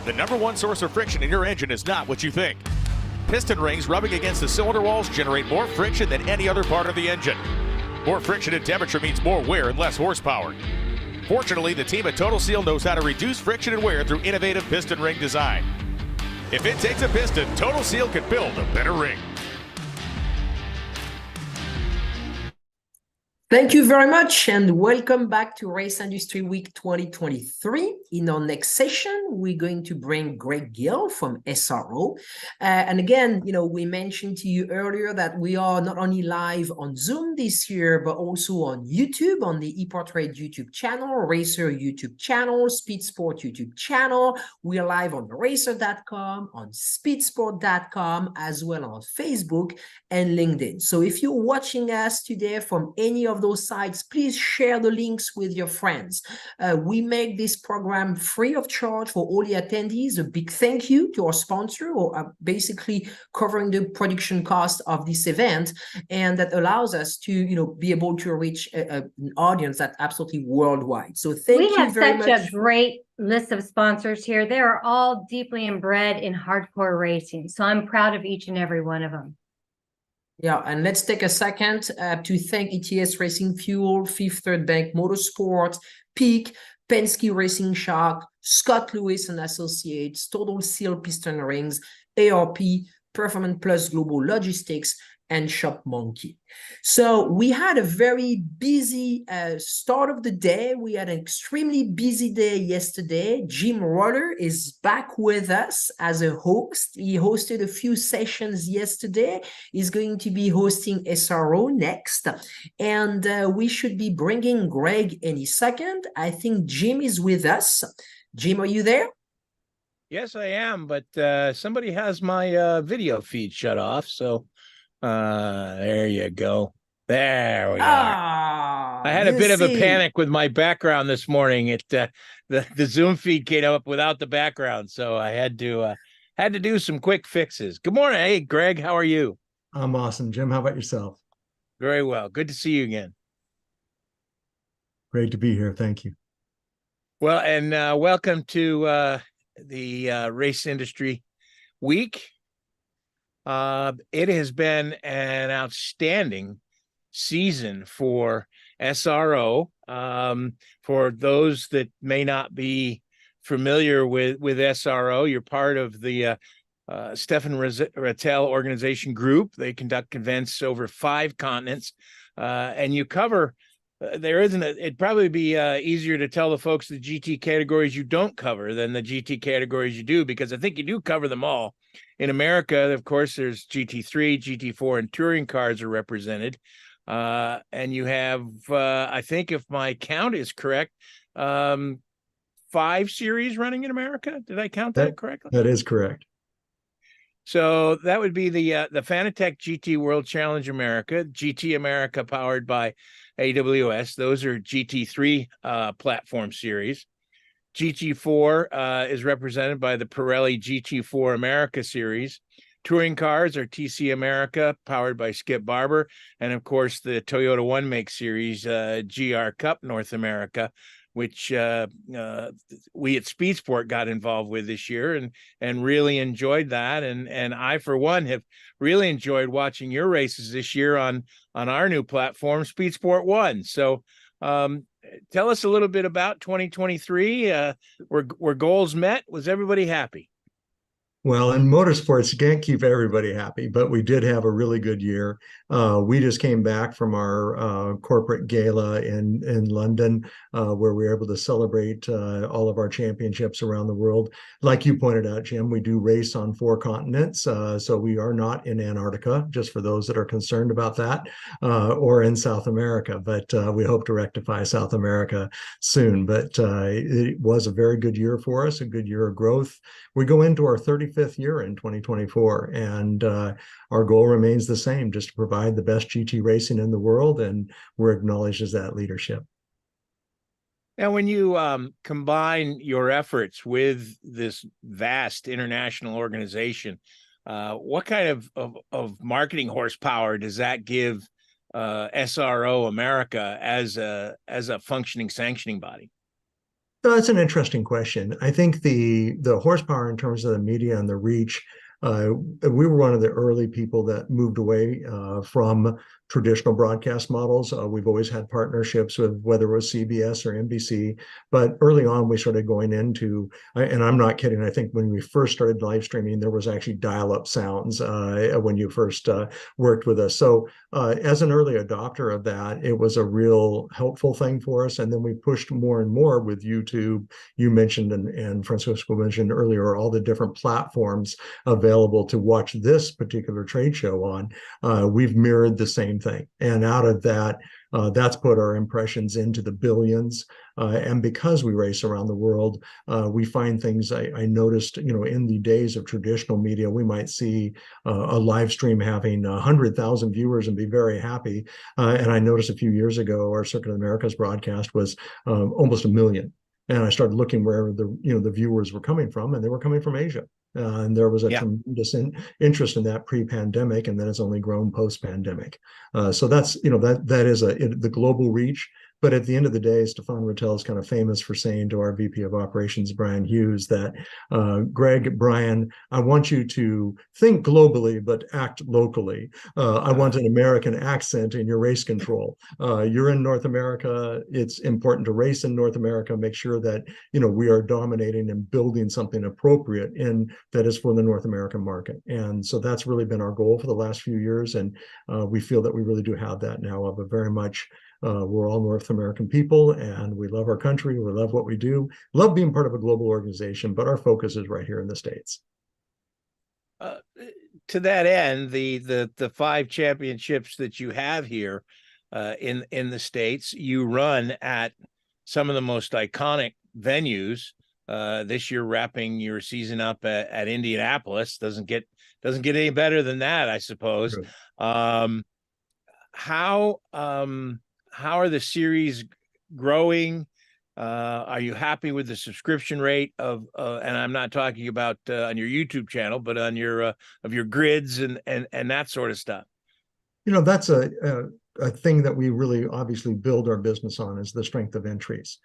The #1 source of friction in your engine is not what you think. Piston rings rubbing against the cylinder walls generate more friction than any other part of the engine. More friction and temperature means more wear and less horsepower. Fortunately, the team at Total Seal knows how to reduce friction and wear through innovative piston ring design. If it takes a piston, Total Seal can build a better ring. Thank you very much and welcome back to Race Industry Week 2023. In our next session, we're going to bring Greg Gill from SRO. And again, we mentioned to you earlier that we are not only live on Zoom this year, but also on YouTube, on the Epartrade YouTube channel, Racer YouTube channel, Speed Sport YouTube channel. We are live on racer.com, on speedsport.com, as well on Facebook and LinkedIn. So if you're watching us today from any of those sites, please share the links with your friends. We make this program program free of charge for all the attendees. A big thank you to our sponsor, or basically covering the production cost of this event, and that allows us to be able to reach an audience that's absolutely worldwide. So thank you very much. We have such a great list of sponsors here. They are all deeply inbred in hardcore racing, so I'm proud of each and every one of them. Yeah, and let's take a second to thank ETS Racing Fuel, Fifth Third Bank Motorsports, Peak, Penske Racing Shock, Scott Lewis and Associates, Total Seal Piston Rings, ARP, Performance Plus Global Logistics, and Shop Monkey. So we had a very busy start of the day. We had an extremely busy day yesterday. Jim Roller is back with us as a host. He hosted a few sessions yesterday. He's going to be hosting SRO next. And we should be bringing Greg any second. I think Jim is with us. Jim, are you there? Yes, I am, but somebody has my video feed shut off, so there you go. There we are. I had a bit of a panic with my background this morning. The Zoom feed came up without the background, so I had to do some quick fixes. Good morning. Hey, Greg, how are you? I'm awesome. Jim, how about yourself? Very well. Good to see you again. Great to be here. Thank you. Well, and welcome to the Race Industry Week. It has been an outstanding season for SRO. For those that may not be familiar with SRO, you're part of the Stephane Rattel organization group. They conduct events over 5 continents, and you cover. It'd probably be easier to tell the folks the GT categories you don't cover than the GT categories you do, because I think you do cover them all. In America, of course, there's GT3, GT4, and touring cars are represented. And you have, I think if my count is correct, 5 series running in America. Did I count that correctly? That is correct. So that would be the Fanatec GT World Challenge America, GT America powered by AWS. Those are GT3 platform series. GT4 is represented by the Pirelli GT4 America series. Touring cars are TC America, powered by Skip Barber, and of course the Toyota One Make series, GR Cup North America, which we at Speed Sport got involved with this year and really enjoyed that. And I, for one, have really enjoyed watching your races this year on our new platform, Speed Sport One. So tell us a little bit about 2023. Were goals met? Was everybody happy? Well, in motorsports, you can't keep everybody happy, but we did have a really good year. We just came back from our corporate gala in London, where we were able to celebrate all of our championships around the world. Like you pointed out, Jim, we do race on 4 continents, so we are not in Antarctica, just for those that are concerned about that, or in South America, but we hope to rectify South America soon. But it was a very good year for us, a good year of growth. We go into our 35th year in 2024, and our goal remains the same, just to provide the best GT racing in the world, and we're acknowledged as that leadership. Now, when you combine your efforts with this vast international organization, what kind of marketing horsepower does that give SRO America as a functioning sanctioning body? That's an interesting question. I think the horsepower in terms of the media and the reach, we were one of the early people that moved away from traditional broadcast models. We've always had partnerships with whether it was CBS or NBC, but early on we started going into, and I'm not kidding, I think when we first started live streaming, there was actually dial-up sounds when you first worked with us. So as an early adopter of that, it was a real helpful thing for us. And then we pushed more and more with YouTube. You mentioned, and Francisco mentioned earlier, all the different platforms available to watch this particular trade show on. We've mirrored the same thing. And out of that, that's put our impressions into the billions. And because we race around the world, we find things I noticed, in the days of traditional media, we might see a live stream having 100,000 viewers and be very happy. And I noticed a few years ago, our Circuit of the Americas broadcast was almost 1 million. And I started looking where the viewers were coming from, and they were coming from Asia. And there was a tremendous interest in that pre-pandemic, and then it's only grown post-pandemic. So that's that is the global reach. But at the end of the day, Stephane Rattel is kind of famous for saying to our VP of Operations, Brian Hughes, that Brian, I want you to think globally, but act locally. I want an American accent in your race control. You're in North America. It's important to race in North America. Make sure that we are dominating and building something appropriate that is for the North American market. And so that's really been our goal for the last few years. And we feel that we really do have that now, but very much. We're all North American people, and we love our country. We love what we do. Love being part of a global organization, but our focus is right here in the States. To that end, the 5 championships that you have here in the States, you run at some of the most iconic venues. This year, wrapping your season up at Indianapolis doesn't get any better than that, I suppose. How are the series growing? Are you happy with the subscription rate and I'm not talking about on your YouTube channel, but on your of your grids and that sort of stuff? That's a thing that we really obviously build our business on, is the strength of entries.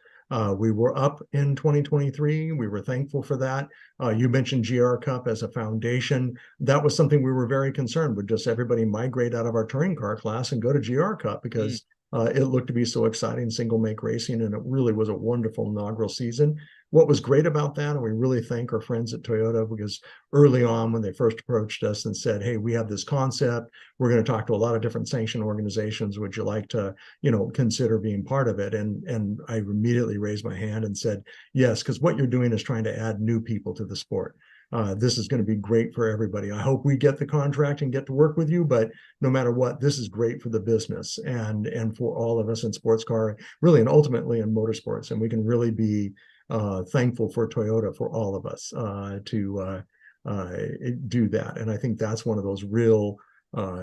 We were up in 2023. We were thankful for that. You mentioned GR Cup as a foundation. That was something we were very concerned with, just everybody migrate out of our touring car class and go to GR Cup, because it looked to be so exciting, single make racing, and it really was a wonderful inaugural season. What was great about that, and we really thank our friends at Toyota, because early on when they first approached us and said, hey, we have this concept, we're going to talk to a lot of different sanction organizations, would you like to, consider being part of it? And I immediately raised my hand and said, yes, because what you're doing is trying to add new people to the sport. This is going to be great for everybody. I hope we get the contract and get to work with you, but no matter what, this is great for the business and for all of us in sports car, really, and ultimately in motorsports. And we can really be thankful for Toyota, for all of us to do that. And I think that's one of those real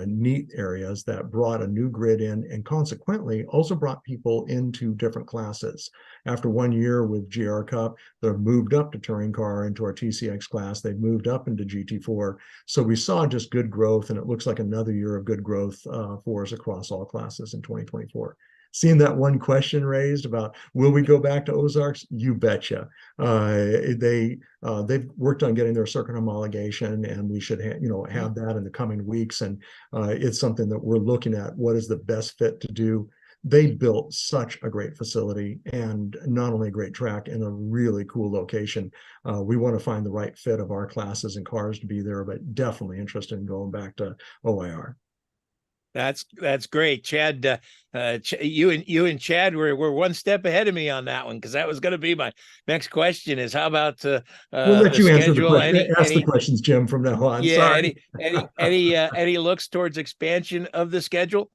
neat areas that brought a new grid in, and consequently also brought people into different classes. After 1 year with GR Cup, they're moved up to touring car into our TCX class. They've moved up into GT4. So we saw just good growth, and it looks like another year of good growth for us across all classes in 2024. Seeing that one question raised about, will we go back to Ozarks? You betcha. They've worked on getting their circuit homologation, and we should have that in the coming weeks. And it's something that we're looking at. What is the best fit to do? They built such a great facility, and not only a great track, in a really cool location. We want to find the right fit of our classes and cars to be there, but definitely interested in going back to OIR. That's great, Chad. You and Chad were one step ahead of me on that one, because that was going to be my next question. Is how about we'll let you answer the question. Ask the questions, Jim, from now on. Yeah. Sorry. Any looks towards expansion of the schedule?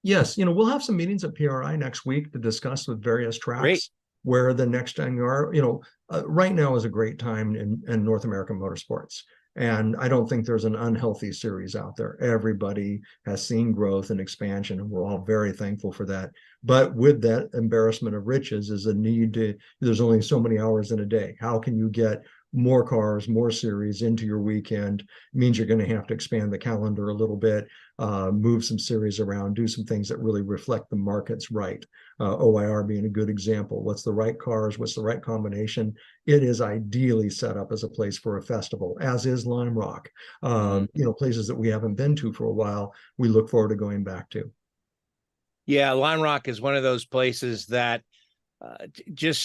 Yes, we'll have some meetings at PRI next week to discuss with various tracks where the next time you are. Right now is a great time in North American motorsports. And I don't think there's an unhealthy series out there. Everybody has seen growth and expansion, and we're all very thankful for that. But with that embarrassment of riches is a need there's only so many hours in a day. How can you get more cars, more series into your weekend? It means you're going to have to expand the calendar a little bit, move some series around, do some things that really reflect the markets right. OIR being a good example. What's the right cars? What's the right combination? It is ideally set up as a place for a festival, as is Lime Rock. Places that we haven't been to for a while, we look forward to going back to. Yeah, Lime Rock is one of those places that is just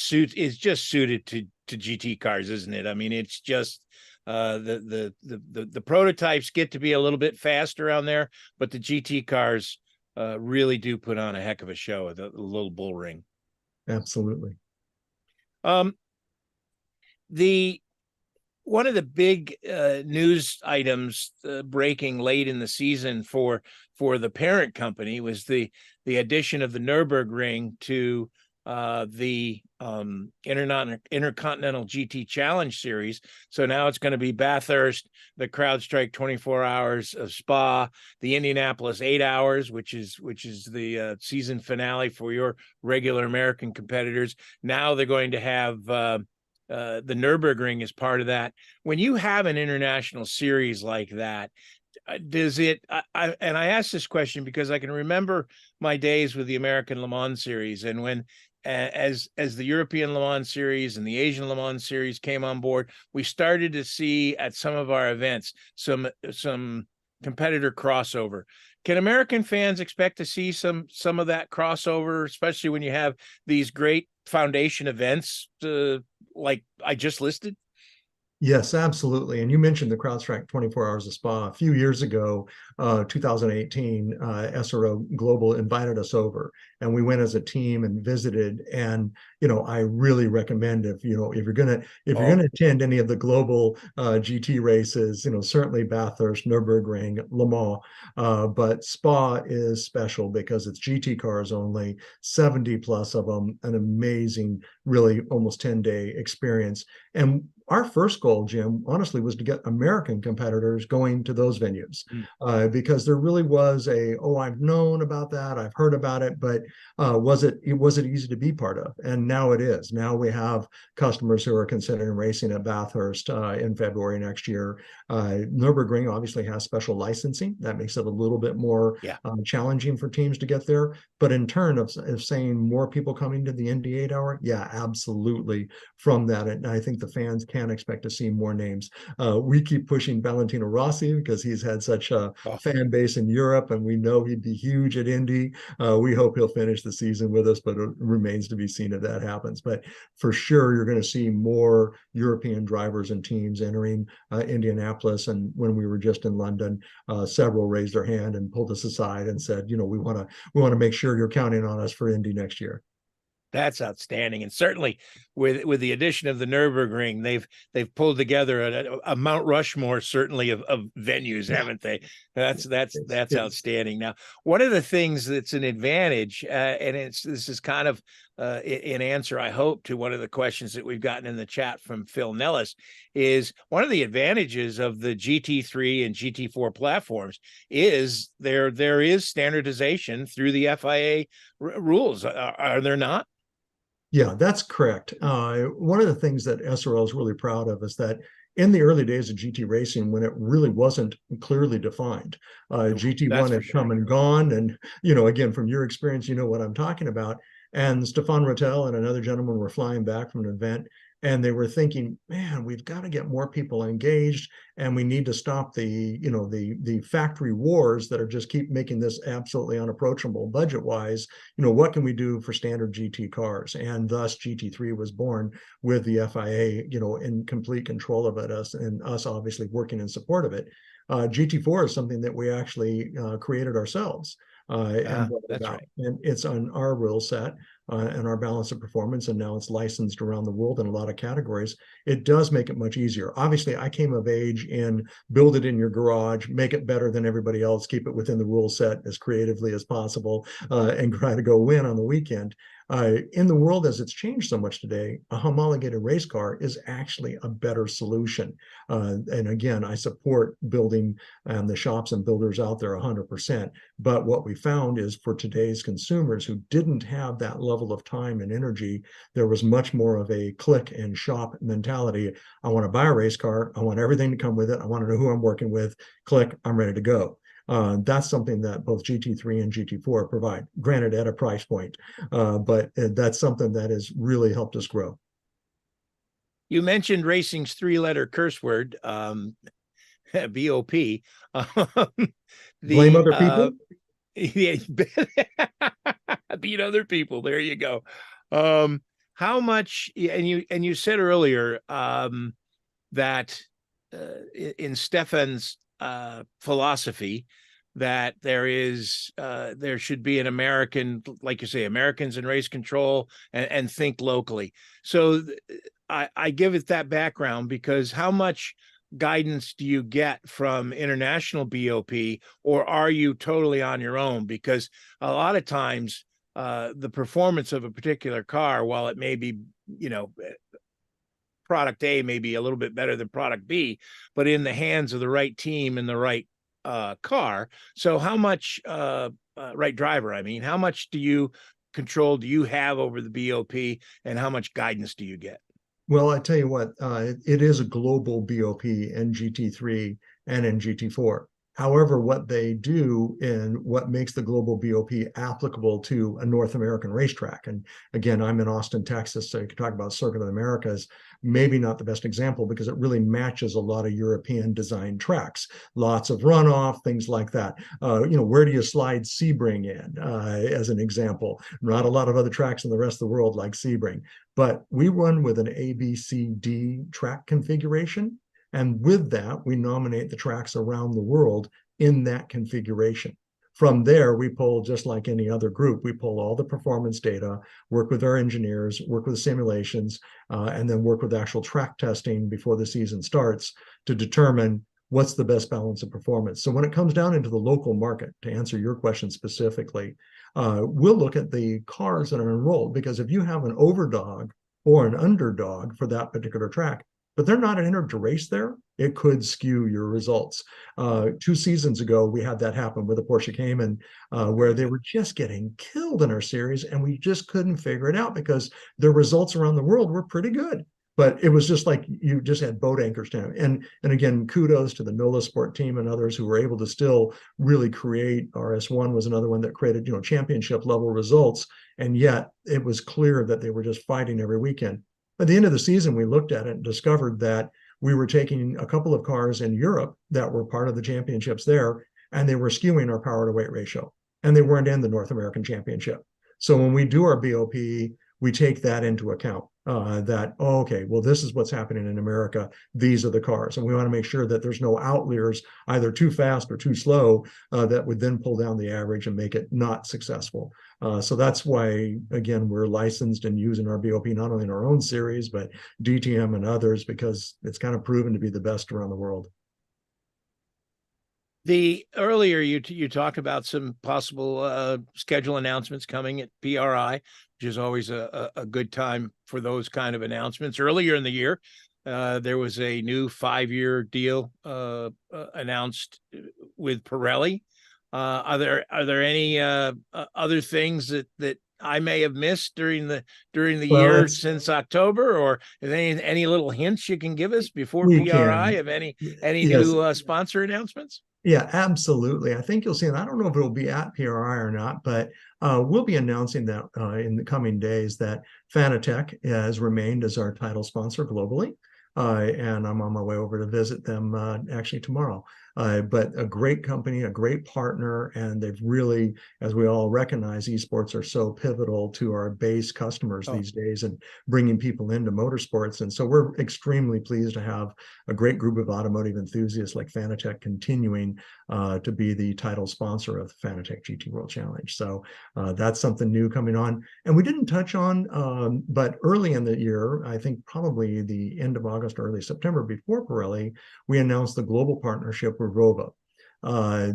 suited to GT cars, isn't it? I mean, it's just the prototypes get to be a little bit faster on there, but the GT cars really do put on a heck of a show with a little bull ring. Absolutely. One of the big news items breaking late in the season for the parent company was the addition of the Nürburgring to the Intercontinental GT Challenge Series. So now it's going to be Bathurst, the CrowdStrike 24 hours of Spa, the Indianapolis 8 hours, which is the season finale for your regular American competitors. Now they're going to have the Nürburgring as part of that. When you have an international series like that, does it, and I ask this question because I can remember my days with the American Le Mans Series, and when as the European Le Mans Series and the Asian Le Mans Series came on board, we started to see at some of our events some competitor crossover. Can American fans expect to see some of that crossover, especially when you have these great foundation events like I just listed? Yes, absolutely. And you mentioned the CrowdStrike 24 Hours of Spa. A few years ago, 2018, SRO Global invited us over, and we went as a team and visited. And I really recommend if you're gonna attend any of the global GT races, certainly Bathurst, Nürburgring, Le Mans, but Spa is special because it's GT cars only, 70 plus of them, an amazing, really almost 10-day experience. And our first goal, Jim, honestly, was to get American competitors going to those venues because there really was I've known about that, I've heard about it, but was it easy to be part of? And now it is. Now we have customers who are considering racing at Bathurst in February next year. Nürburgring obviously has special licensing that makes it a little bit more challenging for teams to get there. But in turn of saying more people coming to the Indy 8 hour, yeah, absolutely. From that, and I think the fans can expect to see more names. We keep pushing Valentino Rossi because he's had such a fan base in Europe, and we know he'd be huge at Indy. We hope he'll finish the season with us, but it remains to be seen if that happens. But for sure, you're going to see more European drivers and teams entering Indianapolis. And when we were just in London, several raised their hand and pulled us aside and said, we want to make sure you're counting on us for Indy next year. That's outstanding, and certainly with the addition of the Nürburgring, they've pulled together a Mount Rushmore, certainly of venues, haven't they? That's outstanding. Now, one of the things that's an advantage, and this is kind of an answer, I hope, to one of the questions that we've gotten in the chat from Phil Nellis, is one of the advantages of the GT3 and GT4 platforms is there is standardization through the FIA rules. Are there not? Yeah, that's correct. One of the things that SRO is really proud of is that in the early days of GT racing, when it really wasn't clearly defined, GT1 had come and gone. And, again, from your experience, you know what I'm talking about. And Stephane Rattel and another gentleman were flying back from an event, and they were thinking, man, we've got to get more people engaged, and we need to stop the factory wars that are just keep making this absolutely unapproachable budget-wise. What can we do for standard GT cars? And thus GT3 was born with the FIA, in complete control of it, and us obviously working in support of it. GT4 is something that we actually created ourselves. And it's on our rule set and our balance of performance, and now it's licensed around the world in a lot of categories. It does make it much easier. Obviously, I came of age in build it in your garage, make it better than everybody else, keep it within the rule set as creatively as possible, and try to go win on the weekend. In the world as it's changed so much today, a homologated race car is actually a better solution. And again, I support building the shops and builders out there 100%. But what we found is for today's consumers who didn't have that level of time and energy, there was much more of a click and shop mentality. I want to buy a race car. I want everything to come with it. I want to know who I'm working with. Click, I'm ready to go. That's something that both GT3 and GT4 provide, granted at a price point, but that's something that has really helped us grow. You mentioned racing's three-letter curse word, BOP. Blame other people? Yeah, beat other people. There you go. How much, and you said earlier that in Stephane's philosophy that there should be an American, like you say, Americans in race control and think locally. So I give it that background because how much guidance do you get from international BOP, or are you totally on your own? Because a lot of times the performance of a particular car, while it may be, product A may be a little bit better than product B, but in the hands of the right team and the right car. So how much right driver, I mean, how much control do you have over the BOP, and how much guidance do you get? Well, I tell you what, it is a global BOP in GT3 and in GT4. However, what they do and what makes the global BOP applicable to a North American racetrack, and again, I'm in Austin, Texas, so you can talk about Circuit of the Americas, maybe not the best example because it really matches a lot of European design tracks, lots of runoff, things like that. Where do you slide Sebring in, as an example? Not a lot of other tracks in the rest of the world like Sebring, but we run with an ABCD track configuration. And with that, we nominate the tracks around the world in that configuration. From there, we pull, just like any other group, we pull all the performance data, work with our engineers, work with simulations, and then work with actual track testing before the season starts to determine what's the best balance of performance. So when it comes down into the local market, to answer your question specifically, we'll look at the cars that are enrolled, because if you have an overdog or an underdog for that particular track, but they're not entered to race there, it could skew your results. 2 seasons ago, we had that happen with a Porsche Cayman, where they were just getting killed in our series, and we just couldn't figure it out because their results around the world were pretty good. But it was just like you just had boat anchors down. And again, kudos to the NOLA Sport team and others who were able to still really create. RS1 was another one that created, championship level results. And yet it was clear that they were just fighting every weekend. At the end of the season, we looked at it and discovered that we were taking a couple of cars in Europe that were part of the championships there, and they were skewing our power to weight ratio, and they weren't in the North American Championship. So when we do our BOP, we take that into account, this is what's happening in America. These are the cars. And we want to make sure that there's no outliers, either too fast or too slow, that would then pull down the average and make it not successful. So that's why, again, we're licensed and using our BOP not only in our own series, but DTM and others, because it's kind of proven to be the best around the world. Earlier you talked about some possible schedule announcements coming at PRI, which is always a good time for those kind of announcements. Earlier in the year, there was a new 5-year deal announced with Pirelli. Are there any other things that I may have missed during the year since October, or any little hints you can give us before PRI of any new sponsor announcements? Yeah, absolutely. I think you'll see, and I don't know if it'll be at PRI or not, but we'll be announcing that in the coming days that Fanatec has remained as our title sponsor globally. And I'm on my way over to visit them actually tomorrow. But a great company, a great partner, and they've really, as we all recognize, esports are so pivotal to our base customers these days and bringing people into motorsports. And so we're extremely pleased to have a great group of automotive enthusiasts like Fanatec continuing to be the title sponsor of the Fanatec GT World Challenge. So that's something new coming on. And we didn't touch on, but early in the year, I think probably the end of August, early September, before Pirelli, we announced the global partnership with Rova.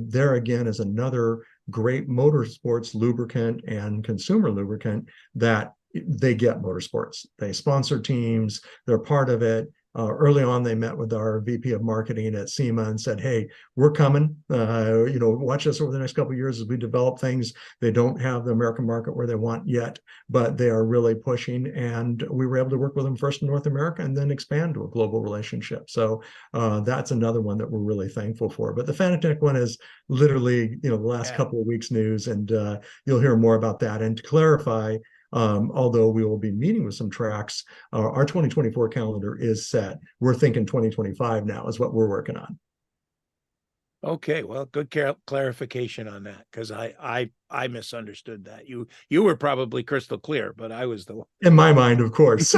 There again is another great motorsports lubricant and consumer lubricant that they get motorsports. They sponsor teams, they're part of it. Early on, they met with our VP of marketing at SEMA and said, hey, we're coming. Watch us over the next couple of years as we develop things. They don't have the American market where they want yet, but they are really pushing. And we were able to work with them first in North America and then expand to a global relationship. So that's another one that we're really thankful for. But the Fanatec one is literally, the last couple of weeks news, and you'll hear more about that. And to clarify, although we will be meeting with some tracks, our 2024 calendar is set. We're thinking 2025 now is what we're working on. Okay, well, good clarification on that, because I misunderstood that. You were probably crystal clear, but I was the one. In my mind, of course.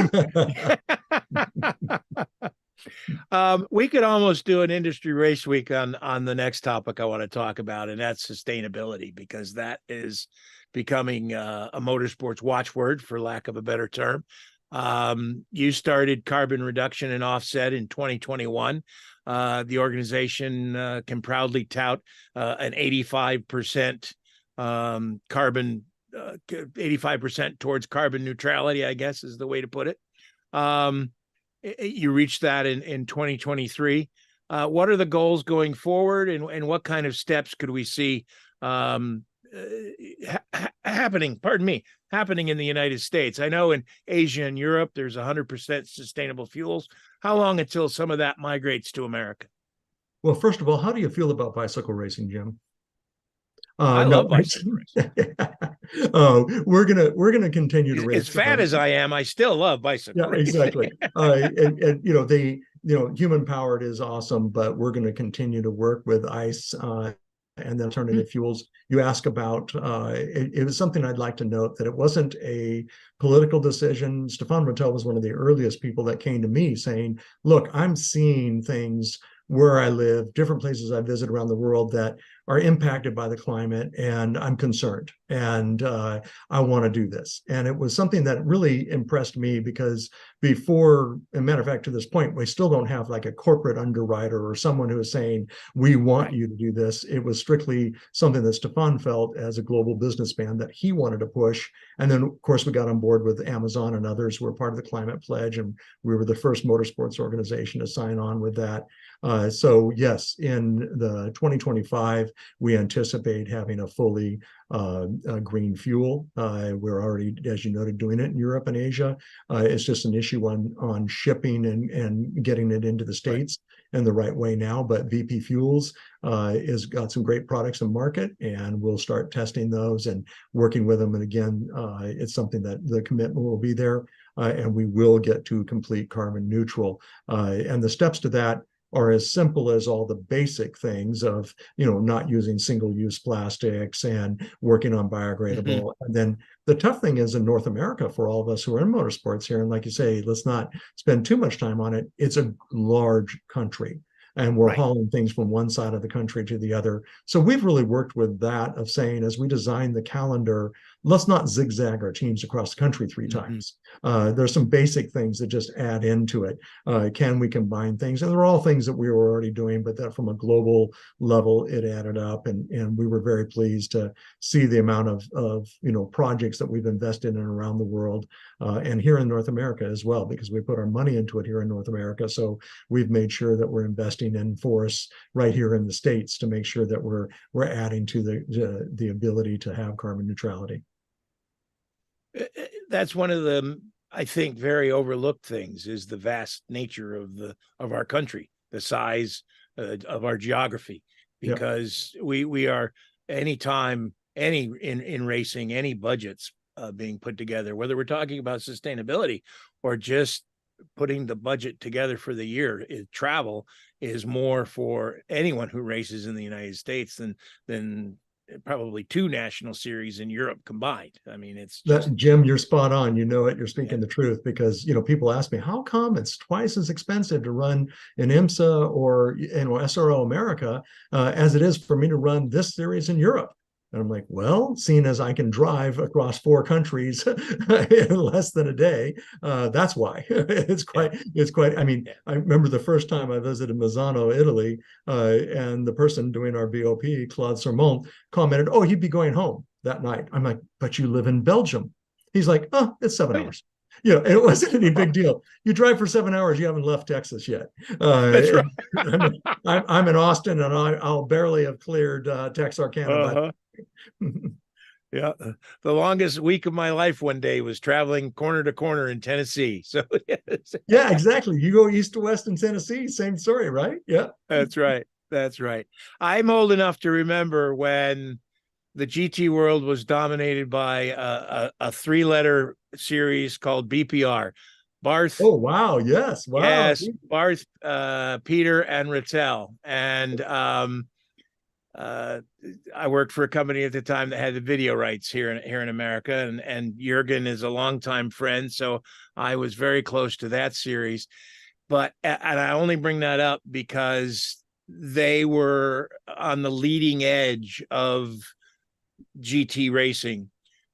We could almost do an industry race week on the next topic I want to talk about, and that's sustainability, because that is becoming a motorsports watchword, for lack of a better term. You started carbon reduction and offset in 2021. The organization can proudly tout an 85% carbon 85% towards carbon neutrality, I guess is the way to put it. You reached that in 2023. What are the goals going forward, and what kind of steps could we see happening in the United States? I know in Asia and Europe, there's 100% sustainable fuels. How long until some of that migrates to America? Well, first of all, how do you feel about bicycle racing, Jim? I love bicycle racing. We're gonna continue to race. As fat as I am, I still love bicycle racing. Exactly. And human powered is awesome, but we're going to continue to work with ICE and the alternative fuels. You ask about it was something I'd like to note, that it wasn't a political decision. Stephane was one of the earliest people that came to me saying, look, I'm seeing things where I live, different places I visit around the world that are impacted by the climate, and I'm concerned, and I want to do this. And it was something that really impressed me, because before, as a matter of fact, to this point, we still don't have like a corporate underwriter or someone who is saying, we want you to do this. It was strictly something that Stephane felt as a global businessman that he wanted to push. And then, of course, we got on board with Amazon and others who were part of the Climate Pledge, and we were the first motorsports organization to sign on with that. So yes, in the 2025, we anticipate having a fully green fuel. We're already, as you noted, doing it in Europe and Asia. It's just an issue on shipping and getting it into the States in the right way now. But VP Fuels has got some great products in market, and we'll start testing those and working with them. And again, it's something that the commitment will be there, and we will get to complete carbon neutral. And the steps to that are as simple as all the basic things of, not using single-use plastics and working on biodegradable. And then the tough thing is, in North America, for all of us who are in motorsports here, and like you say, let's not spend too much time on it. It's a large country, and we're hauling things from one side of the country to the other. So we've really worked with that, of saying, as we design the calendar, let's not zigzag our teams across the country 3 times. There's some basic things that just add into it. Can we combine things? And they're all things that we were already doing, but that from a global level, it added up. And we were very pleased to see the amount of projects that we've invested in around the world, and here in North America as well, because we put our money into it here in North America. So we've made sure that we're investing in forests right here in the States to make sure that we're adding to the ability to have carbon neutrality. That's one of the, I think, very overlooked things, is the vast nature of our country, the size of our geography, because we are, anytime in racing, any budgets being put together, whether we're talking about sustainability or just putting the budget together for the year, travel is more for anyone who races in the United States than probably 2 national series in Europe combined. I mean, it's just... Jim, you're spot on. You know it. You're speaking the truth, because people ask me, how come it's twice as expensive to run an IMSA or SRO America as it is for me to run this series in Europe? And I'm like, well, seeing as I can drive across 4 countries in less than a day, that's why. It's quite. I mean, I remember the first time I visited Misano, Italy, and the person doing our BOP, Claude Sermon, commented, "Oh, he'd be going home that night." I'm like, "But you live in Belgium." He's like, "Oh, it's 7 hours." It wasn't any big deal. You drive for 7 hours, you haven't left Texas yet. That's right. I'm in Austin, and I'll barely have cleared Texarkana. Yeah, the longest week of my life one day was traveling corner to corner in Tennessee. So yeah, exactly. You go east to west in Tennessee, same story, right? Yeah, that's right. I'm old enough to remember when the GT world was dominated by a 3-letter series called BPR. Barth. Oh, wow. Yes. Wow. Yes. Barth, Peter, and Rattel. And I worked for a company at the time that had the video rights here in America, and Jürgen is a longtime friend, so I was very close to that series. And I only bring that up because they were on the leading edge of GT racing.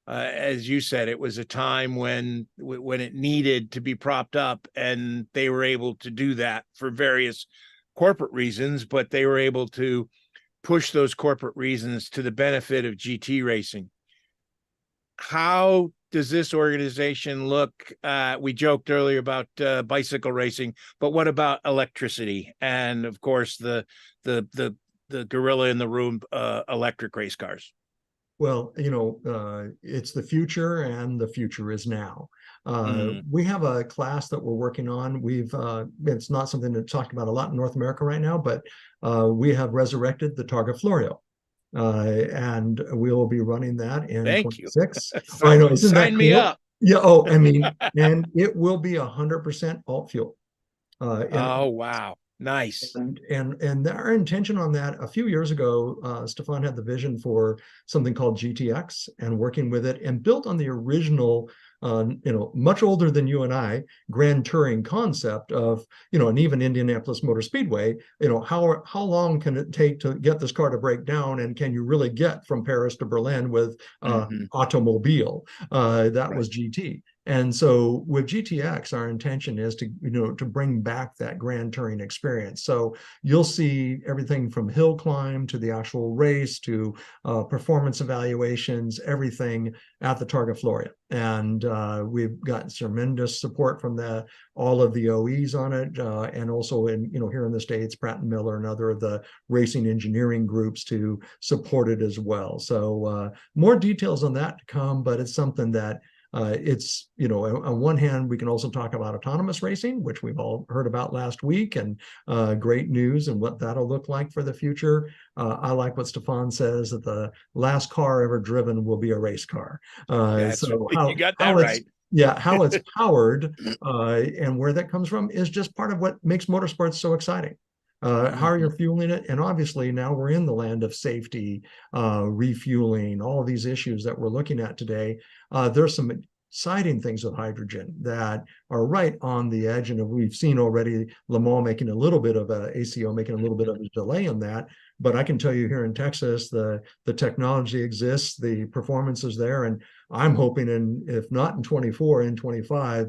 As you said, it was a time when it needed to be propped up, and they were able to do that for various corporate reasons, but they were able to push those corporate reasons to the benefit of GT racing. how does this organization look? We joked earlier about bicycle racing, but what about electricity? And of course, the gorilla in the room, electric race cars. Well, it's the future, and the future is now. We have a class that we're working on. It's not something that's talked about a lot in North America right now, but we have resurrected the Targa Florio. And we will be running that in 26. I know, isn't that cool? Me up. Yeah. Oh, I mean, and it will be 100% alt fuel. Oh, wow. Nice. And our intention on that, a few years ago, Stephane had the vision for something called GTX, and working with it, and built on the original, much older than you and I, Grand Touring concept of, and even Indianapolis Motor Speedway, how long can it take to get this car to break down, and can you really get from Paris to Berlin with automobile? That was GT. And so with GTX, our intention is to bring back that Grand Touring experience. So you'll see everything from hill climb to the actual race to performance evaluations, everything at the Targa Florio. And we've got tremendous support from all of the OEs on it, and also here in the States, Pratt & Miller and other of the racing engineering groups to support it as well. So more details on that to come, but it's something that it's, on one hand, we can also talk about autonomous racing, which we've all heard about last week, and great news and what that'll look like for the future. I like what Stephane says, that the last car ever driven will be a race car. So you got that right. Yeah, how it's powered and where that comes from is just part of what makes motorsports so exciting. How you're fueling it. And obviously now we're in the land of safety, refueling, all of these issues that we're looking at today. There's some exciting things with hydrogen that are right on the edge. And we've seen already Le Mans making a little bit of ACO making a little bit of a delay on that. But I can tell you here in Texas, the technology exists, the performance is there. And I'm hoping, if not in 24, in 25,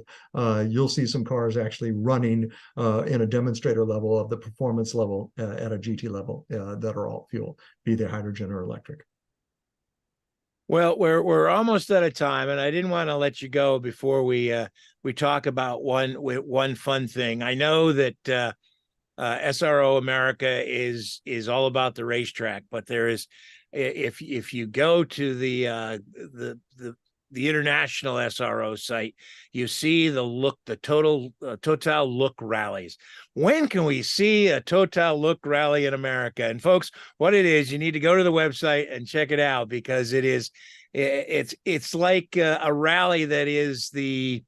you'll see some cars actually running in a demonstrator level of the performance level at a GT level that are alt fuel, be they hydrogen or electric. Well, we're almost out of time, and I didn't want to let you go before we talk about one fun thing. I know that SRO America is all about the racetrack, but there is, if you go to the international SRO site, you see the Total Look rallies. When can we see a Total Look rally in America? And folks, what it is, you need to go to the website and check it out, because it's like a rally that is the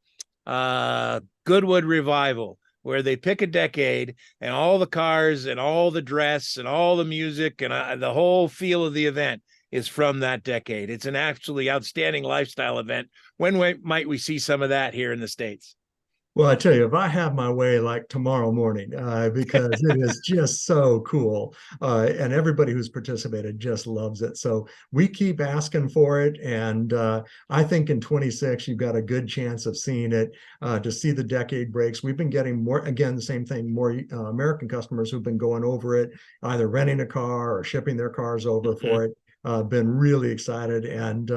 Goodwood Revival, where they pick a decade and all the cars and all the dress and all the music and the whole feel of the event is from that decade. It's an absolutely outstanding lifestyle event. When might we see some of that here in the States? Well, I tell you, if I have my way, like tomorrow morning, because it is just so cool. And everybody who's participated just loves it. So we keep asking for it. And I think in 26, you've got a good chance of seeing it, to see the decade breaks. We've been getting more, again, the same thing, more American customers who've been going over it, either renting a car or shipping their cars over for it. Been really excited, and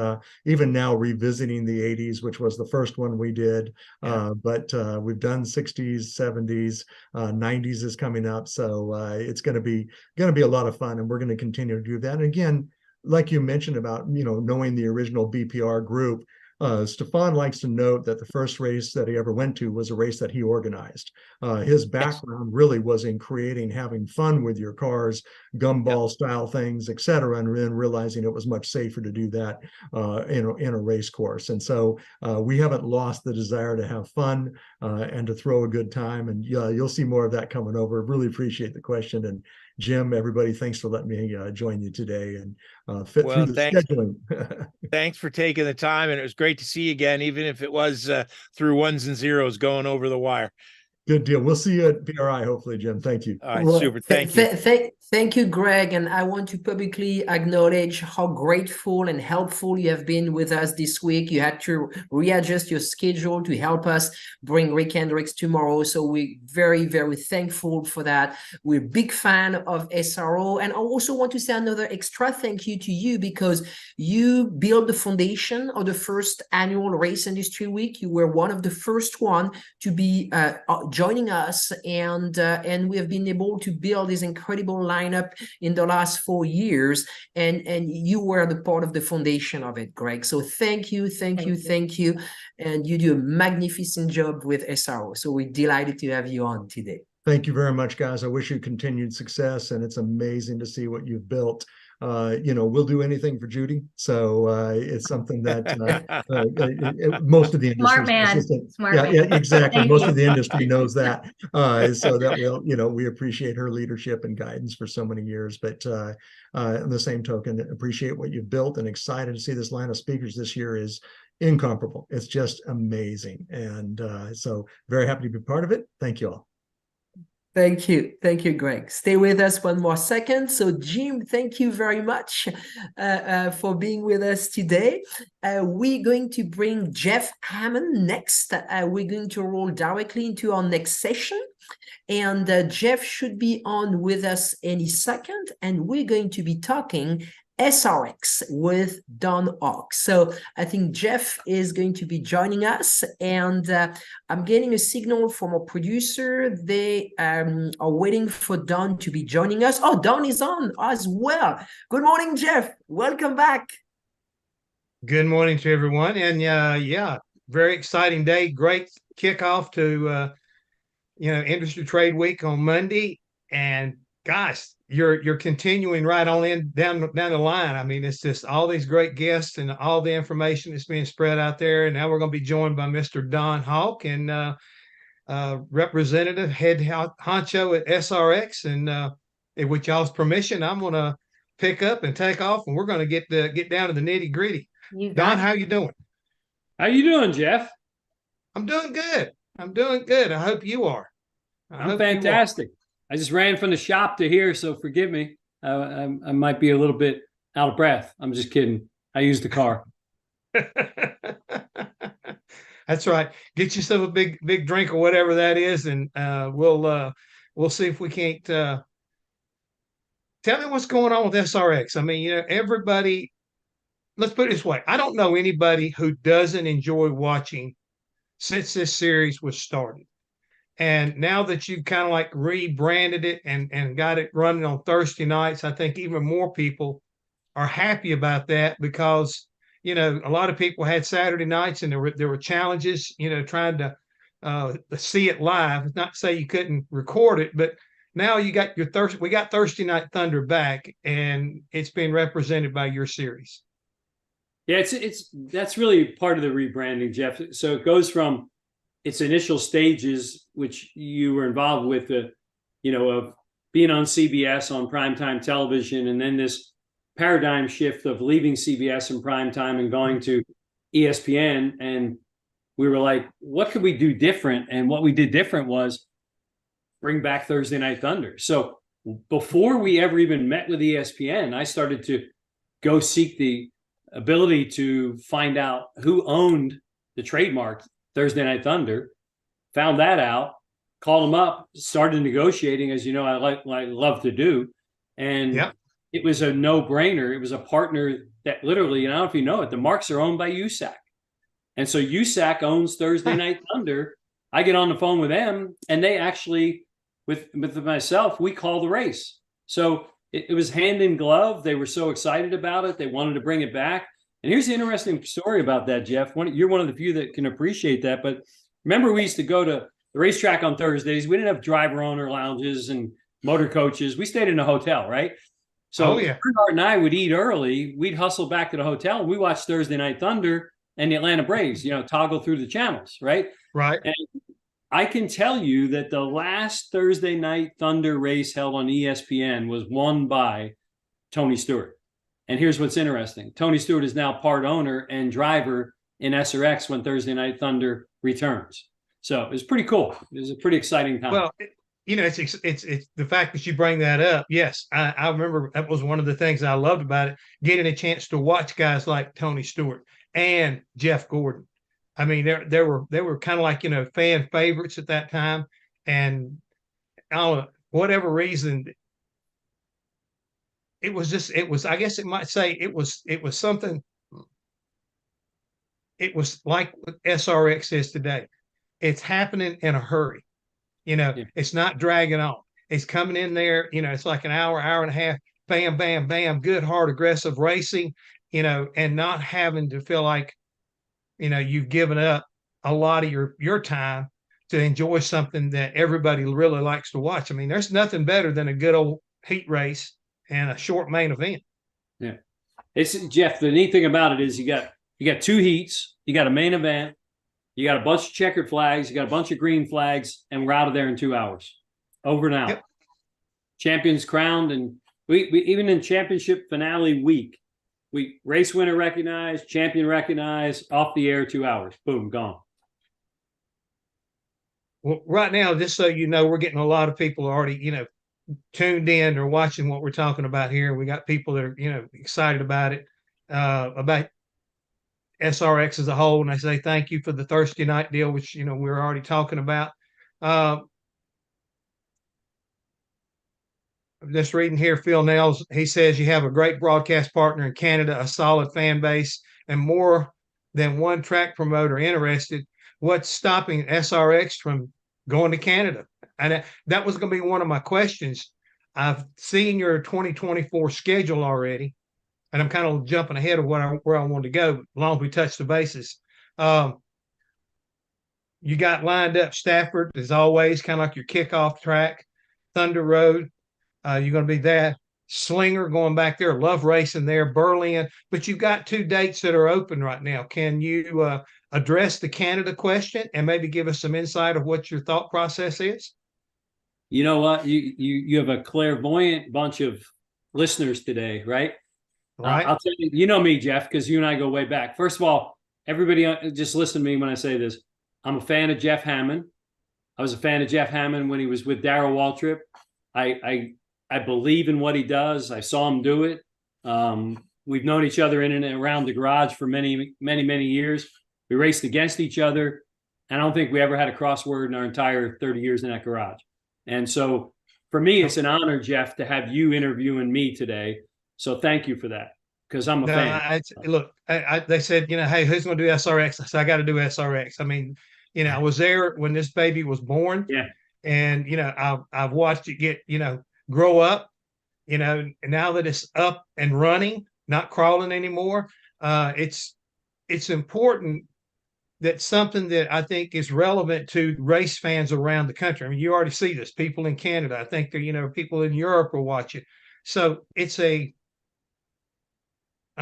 even now revisiting the 80s, which was the first one we did. But we've done 60s, 70s, 90s is coming up, so it's going to be a lot of fun, and we're going to continue to do that. And again, like you mentioned about knowing the original BPR group. Stephane likes to note that the first race that he ever went to was a race that he organized. His background really was in having fun with your cars, gumball style things, etc., and then realizing it was much safer to do that in a race course. And so we haven't lost the desire to have fun and to throw a good time. And you'll see more of that coming over. Really appreciate the question. And Jim, everybody, thanks for letting me join you today and fit through the scheduling. Thanks for taking the time, and it was great to see you again, even if it was through ones and zeros going over the wire. Good deal. We'll see you at PRI, hopefully, Jim. Thank you. All right, super. Thank you. Thank you, Greg. And I want to publicly acknowledge how grateful and helpful you have been with us this week. You had to readjust your schedule to help us bring Rick Hendricks tomorrow. So we're very, very thankful for that. We're a big fan of SRO. And I also want to say another extra thank you to you because you built the foundation of the first annual Race Industry Week. You were one of the first one to be joining us. And we have been able to build this incredible lineup in the last 4 years, and you were the part of the foundation of it, Greg. So thank you, and you do a magnificent job with SRO. So we're delighted to have you on today. Thank you very much, guys. I wish you continued success, and it's amazing to see what you've built. We'll do anything for Judy. So it's something that most of the industry, Smart man. Smart man. Yeah, exactly. Most of the industry knows that. So that we appreciate her leadership and guidance for so many years. But on the same token, appreciate what you've built and excited to see this line of speakers this year is incomparable. It's just amazing. And so very happy to be part of it. Thank you all. Thank you, Greg. Stay with us one more second. So, Jim, thank you very much for being with us today. We're going to bring Jeff Hammond next. We're going to roll directly into our next session. And Jeff should be on with us any second. And we're going to be talking SRX with Don Hawk. So I think Jeff is going to be joining us, and I'm getting a signal from our producer. They are waiting for Don to be joining us. Oh, Don is on as well. Good morning, Jeff. Welcome back. Good morning to everyone. And yeah, very exciting day. Great kickoff to Industry Trade Week on Monday. And gosh, you're continuing right on in down the line. I mean, it's just all these great guests and all the information that's being spread out there. And now we're going to be joined by Mr. Don Hawk and representative head honcho at SRX. And with y'all's permission, I'm going to pick up and take off, and we're going to get down to the nitty gritty. Don, how you doing? How you doing, Jeff? I'm doing good. I hope you are. I'm fantastic. I just ran from the shop to here, so forgive me. I might be a little bit out of breath. I'm just kidding. I used the car. That's right. Get yourself a big drink or whatever that is, and we'll see if we can't. Tell me what's going on with SRX. I mean, everybody. Let's put it this way. I don't know anybody who doesn't enjoy watching since this series was started. And now that you've kind of like rebranded it and got it running on Thursday nights, I think even more people are happy about that because, a lot of people had Saturday nights and there were challenges, trying to see it live. Not to say you couldn't record it, but now you got we got Thursday Night Thunder back, and it's being represented by your series. Yeah, that's really part of the rebranding, Jeff. So it goes from its initial stages, which you were involved with, of being on CBS on primetime television, and then this paradigm shift of leaving CBS in primetime and going to ESPN. And we were like, what could we do different? And what we did different was bring back Thursday Night Thunder. So before we ever even met with ESPN, I started to go seek the ability to find out who owned the trademark Thursday Night Thunder, found that out, called them up, started negotiating, as you know, I love to do. And It was a no-brainer. It was a partner that literally, and I don't know if you know it, the marks are owned by USAC. And so USAC owns Thursday Night Thunder. I get on the phone with them, and they actually, with myself, we call the race. So it was hand in glove. They were so excited about it. They wanted to bring it back. And here's the interesting story about that, Jeff. You're one of the few that can appreciate that. But remember, we used to go to the racetrack on Thursdays. We didn't have driver owner lounges and motor coaches. We stayed in a hotel, right? So Bernard and I would eat early. We'd hustle back to the hotel, and we watched Thursday Night Thunder and the Atlanta Braves, toggle through the channels, right? Right. And I can tell you that the last Thursday Night Thunder race held on ESPN was won by Tony Stewart. And here's what's interesting. Tony Stewart is now part owner and driver in SRX when Thursday Night Thunder returns. So it was pretty cool. It was a pretty exciting time. Well, you know, it's the fact that you bring that up. Yes, I remember that was one of the things I loved about it, getting a chance to watch guys like Tony Stewart and Jeff Gordon. I mean, they were kind of like, you know, fan favorites at that time, and whatever reason, it was I guess it might say it was something. It was like what SRX is today. It's happening in a hurry. You know, it's not dragging on. It's coming in there, you know, it's like an hour and a half, bam, bam, bam, good, hard, aggressive racing, you know, and not having to feel like, you know, you've given up a lot of your time to enjoy something that everybody really likes to watch. I mean, there's nothing better than a good old heat race and a short main event. Yeah. It's Jeff, the neat thing about it is you got two heats, you got a main event, you got a bunch of checkered flags, you got a bunch of green flags, and we're out of there in 2 hours. Over and out. Yep. Champions crowned, and we even in championship finale week, we race winner recognized, champion recognized, off the air 2 hours. Boom, gone. Well, right now, just so you know, we're getting a lot of people already, you know, tuned in or watching what we're talking about here. We got people that are, you know, excited about it, about SRX as a whole, and I say thank you for the Thursday night deal, which, you know, we're already talking about. I'm just reading here, Phil Nels, he says you have a great broadcast partner in Canada, a solid fan base, and more than one track promoter interested. What's stopping SRX from going to Canada? And that was going to be one of my questions. I've seen your 2024 schedule already, and I'm kind of jumping ahead of where I want to go, as long as we touch the bases. You got lined up Stafford, as always, kind of like your kickoff track. Thunder Road, you're going to be there. Slinger going back there, love racing there. Berlin, but you've got 2 dates that are open right now. Can you address the Canada question and maybe give us some insight of what your thought process is? You know what? You have a clairvoyant bunch of listeners today, right? Right. I'll tell you, you know me, Jeff, because you and I go way back. First of all, everybody just listen to me when I say this. I'm a fan of Jeff Hammond. I was a fan of Jeff Hammond when he was with Darrell Waltrip. I believe in what he does. I saw him do it. We've known each other in and around the garage for many, many, many years. We raced against each other. I don't think we ever had a crossword in our entire 30 years in that garage. And so for me, it's an honor, Jeff, to have you interviewing me today. So thank you for that, because I'm a fan. Look, they said, you know, hey, who's going to do SRX? I said, I got to do SRX. I mean, you know, I was there when this baby was born. Yeah. And, you know, I've watched it get, you know, grow up, you know, and now that it's up and running, not crawling anymore, it's important that something that I think is relevant to race fans around the country. I mean, you already see this, people in Canada. I think there, you know, people in Europe will watch it. So it's I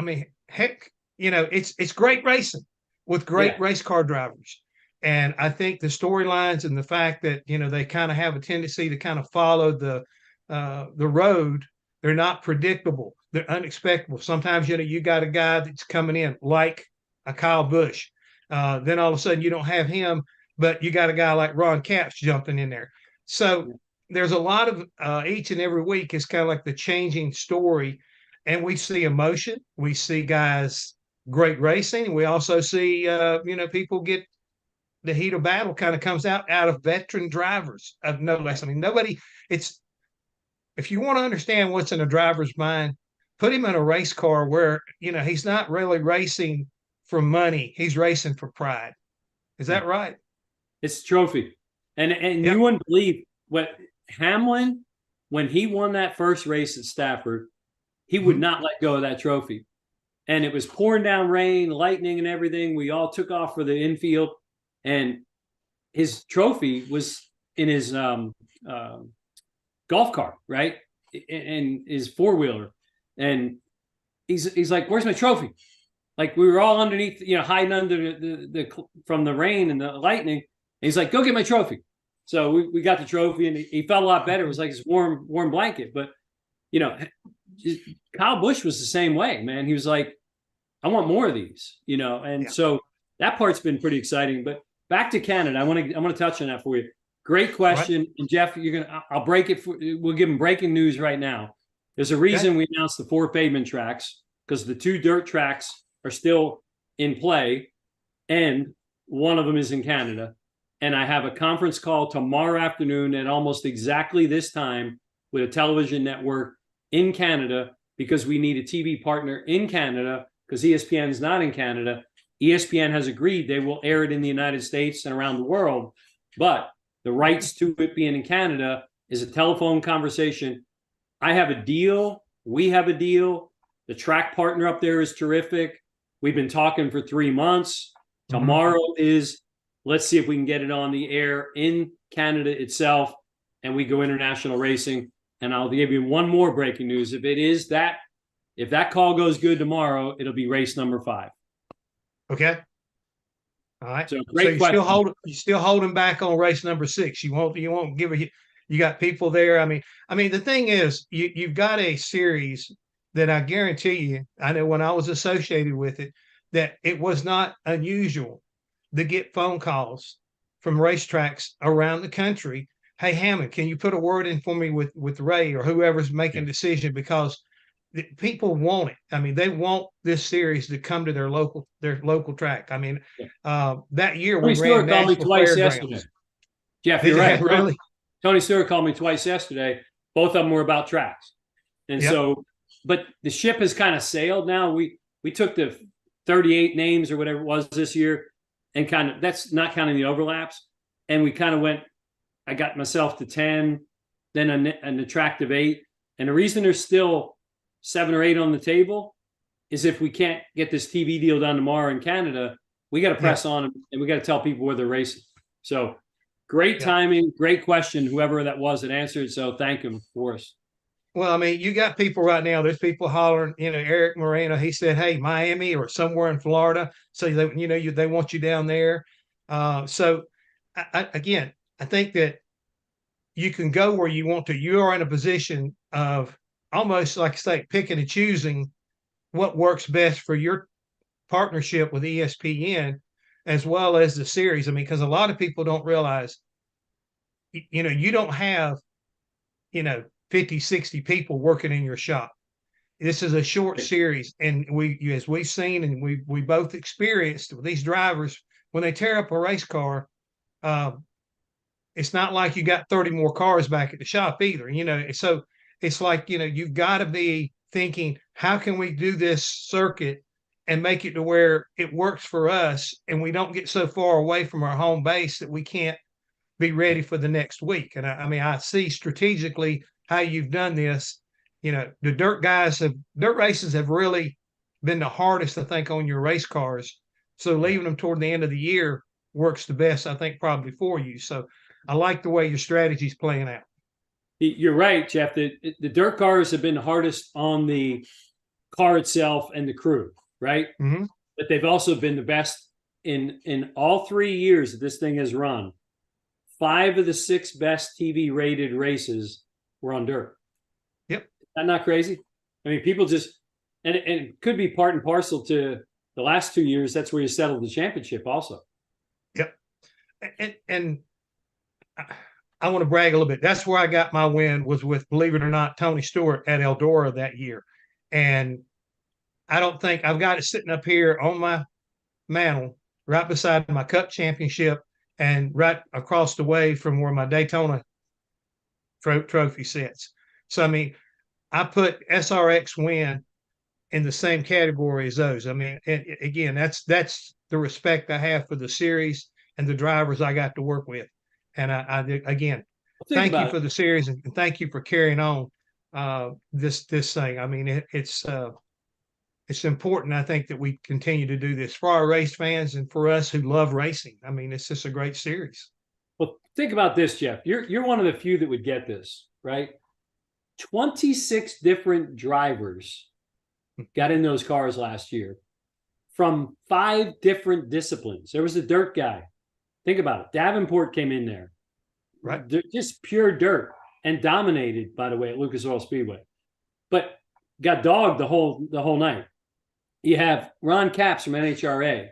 mean, heck, you know, it's great racing with great race car drivers. And I think the storylines and the fact that, you know, they kind of have a tendency to kind of follow the road. They're not predictable. They're unexpected. Sometimes, you know, you got a guy that's coming in like a Kyle Busch. Then all of a sudden you don't have him, but you got a guy like Ron Capps jumping in there. So there's a lot of each and every week is kind of like the changing story. And we see emotion. We see guys great racing. We also see, you know, people get the heat of battle kind of comes out of veteran drivers of no less. I mean, if you want to understand what's in a driver's mind, put him in a race car where, you know, he's not really racing for money. He's racing for pride. Is that right? It's a trophy. And you wouldn't believe what Hamlin, when he won that first race at Stafford, he would not let go of that trophy. And it was pouring down rain, lightning and everything. We all took off for the infield, and his trophy was in his golf cart, right? And his four-wheeler. And he's like, where's my trophy? Like, we were all underneath, you know, hiding under the from the rain and the lightning. And he's like, go get my trophy. So we got the trophy, and he felt a lot better. It was like his warm blanket. But, you know, Kyle Busch was the same way, man. He was like, I want more of these, you know. And so that part's been pretty exciting. But back to Canada, I want to touch on that for you. Great question. And Jeff, I'll break it we'll give them breaking news right now. There's a reason we announced the 4 pavement tracks, because the 2 dirt tracks are still in play, and one of them is in Canada. And I have a conference call tomorrow afternoon at almost exactly this time with a television network in Canada, because we need a TV partner in Canada, because ESPN's not in Canada. ESPN has agreed they will air it in the United States and around the world, but the rights to it being in Canada is a telephone conversation. I have a deal. We have a deal. The track partner up there is terrific. We've been talking for 3 months. Tomorrow is, let's see if we can get it on the air in Canada itself, and we go international racing. And I'll give you one more breaking news. If that call goes good tomorrow, it'll be race number 5. Okay. All right. So you still holding back on race number 6. You won't give you got people there. I mean, the thing is, you've got a series that I guarantee you, I know when I was associated with it, that it was not unusual to get phone calls from racetracks around the country. Hey, Hammond, can you put a word in for me with Ray or whoever's making a decision? Because people want it. I mean, they want this series to come to their local track. I mean, that year we ran called me National twice Fairgrounds. yesterday. Jeff, you're right. Really? Tony Stewart called me twice yesterday. Both of them were about tracks. And so, but the ship has kind of sailed now. We took the 38 names or whatever it was this year, and that's not counting the overlaps. And we kind of went, I got myself to 10, then an attractive 8. And the reason there's still 7 or 8 on the table is if we can't get this TV deal done tomorrow in Canada, we got to press on and we got to tell people where they're racing. So great timing, great question, whoever that was that answered. So thank him for us. Well, I mean, you got people right now. There's people hollering. Eric Moreno. He said, "Hey, Miami or somewhere in Florida." So they want you down there. So I think that you can go where you want to. You are in a position of almost, like I say, picking and choosing what works best for your partnership with ESPN as well as the series. I mean, because a lot of people don't realize, you don't have, 50, 60 people working in your shop. This is a short series. And as we've seen, and we both experienced with these drivers, when they tear up a race car, it's not like you got 30 more cars back at the shop either. So it's like, you've got to be thinking, how can we do this circuit and make it to where it works for us and we don't get so far away from our home base that we can't be ready for the next week. And I see strategically how you've done this. The dirt races have really been the hardest, I think, on your race cars. So leaving them toward the end of the year works the best, I think, probably for you. So I like the way your strategy's playing out. You're right, Jeff. The dirt cars have been the hardest on the car itself and the crew, right? Mm-hmm. But they've also been the best in all 3 years that this thing has run. 5 of the 6 best TV rated races were on dirt. Yep. Is that not crazy? I mean, people just, and it could be part and parcel to the last 2 years. That's where you settled the championship also. Yep. And I want to brag a little bit. That's where I got my win, was with, believe it or not, Tony Stewart at Eldora that year. And I don't think I've got it sitting up here on my mantle right beside my Cup championship and right across the way from where my Daytona trophy sits. So, I mean, I put SRX win in the same category as those. I mean, again, that's the respect I have for the series and the drivers I got to work with. And I again, thank you for the series and thank you for carrying on this thing. I mean, it's important, I think, that we continue to do this for our race fans and for us who love racing. I mean, it's just a great series. Well, think about this, Jeff. You're one of the few that would get this, right? 26 different drivers got in those cars last year from 5 different disciplines. There was a dirt guy. Think about it. Davenport came in there. Right. Just pure dirt and dominated, by the way, at Lucas Oil Speedway. But got dogged the whole night. You have Ron Capps from NHRA.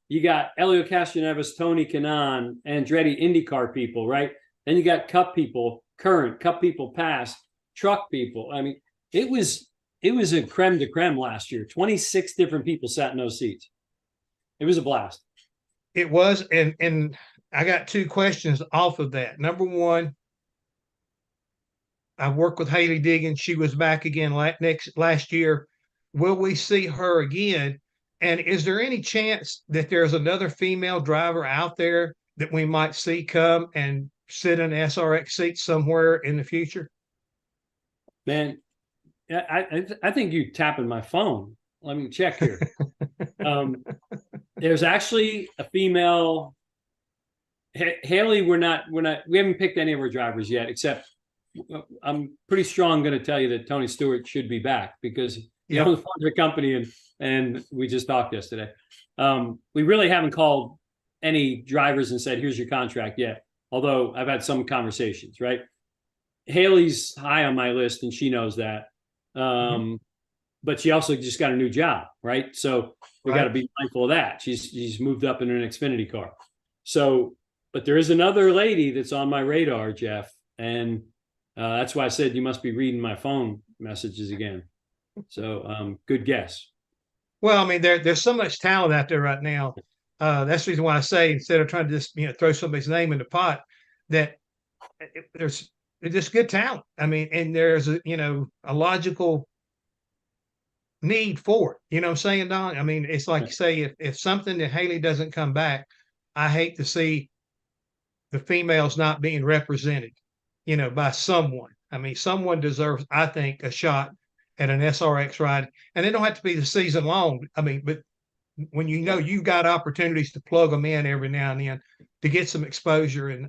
You got Elio Castroneves, Tony Kanaan, Andretti IndyCar people, right? Then you got cup people, current, cup people past, truck people. I mean, it was a creme de creme last year. 26 different people sat in those seats. It was a blast. It was, and I got two questions off of that. Number one, I worked with Haley Diggins. She was back again last year. Will we see her again? And is there any chance that there's another female driver out there that we might see come and sit in an SRX seat somewhere in the future? Man, I think you're tapping my phone. Let me check here. There's actually a female. Haley, we haven't picked any of our drivers yet, except I'm pretty strong going to tell you that Tony Stewart should be back because he owns part of the company, and we just talked yesterday. We really haven't called any drivers and said, here's your contract yet, although I've had some conversations, right? Haley's high on my list, and she knows that. But she also just got a new job, right? So we got to be mindful of that. She's moved up in an Xfinity car. So, but there is another lady that's on my radar, Jeff, and that's why I said you must be reading my phone messages again. So, good guess. Well, I mean, there's so much talent out there right now. That's the reason why I say, instead of trying to just throw somebody's name in the pot, that there's just good talent. I mean, and there's a logical need for it. You know what I'm saying, Don? I mean, it's like you say, if something that Haley doesn't come back, I hate to see the females not being represented, by someone. I mean, someone deserves, I think, a shot at an SRX ride. And it don't have to be the season long. I mean, but when you've got opportunities to plug them in every now and then to get some exposure. And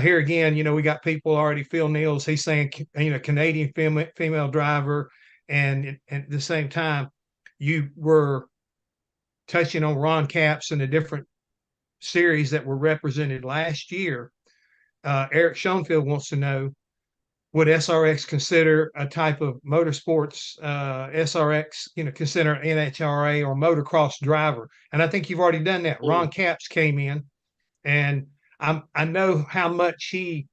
here again, we got people already, Phil Neals, he's saying, Canadian female driver. And at the same time, you were touching on Ron Capps and the different series that were represented last year. Eric Schoenfield wants to know, would SRX consider a type of motorsports, SRX, consider NHRA or motocross driver? And I think you've already done that. Ron Capps came in, and I know how much he's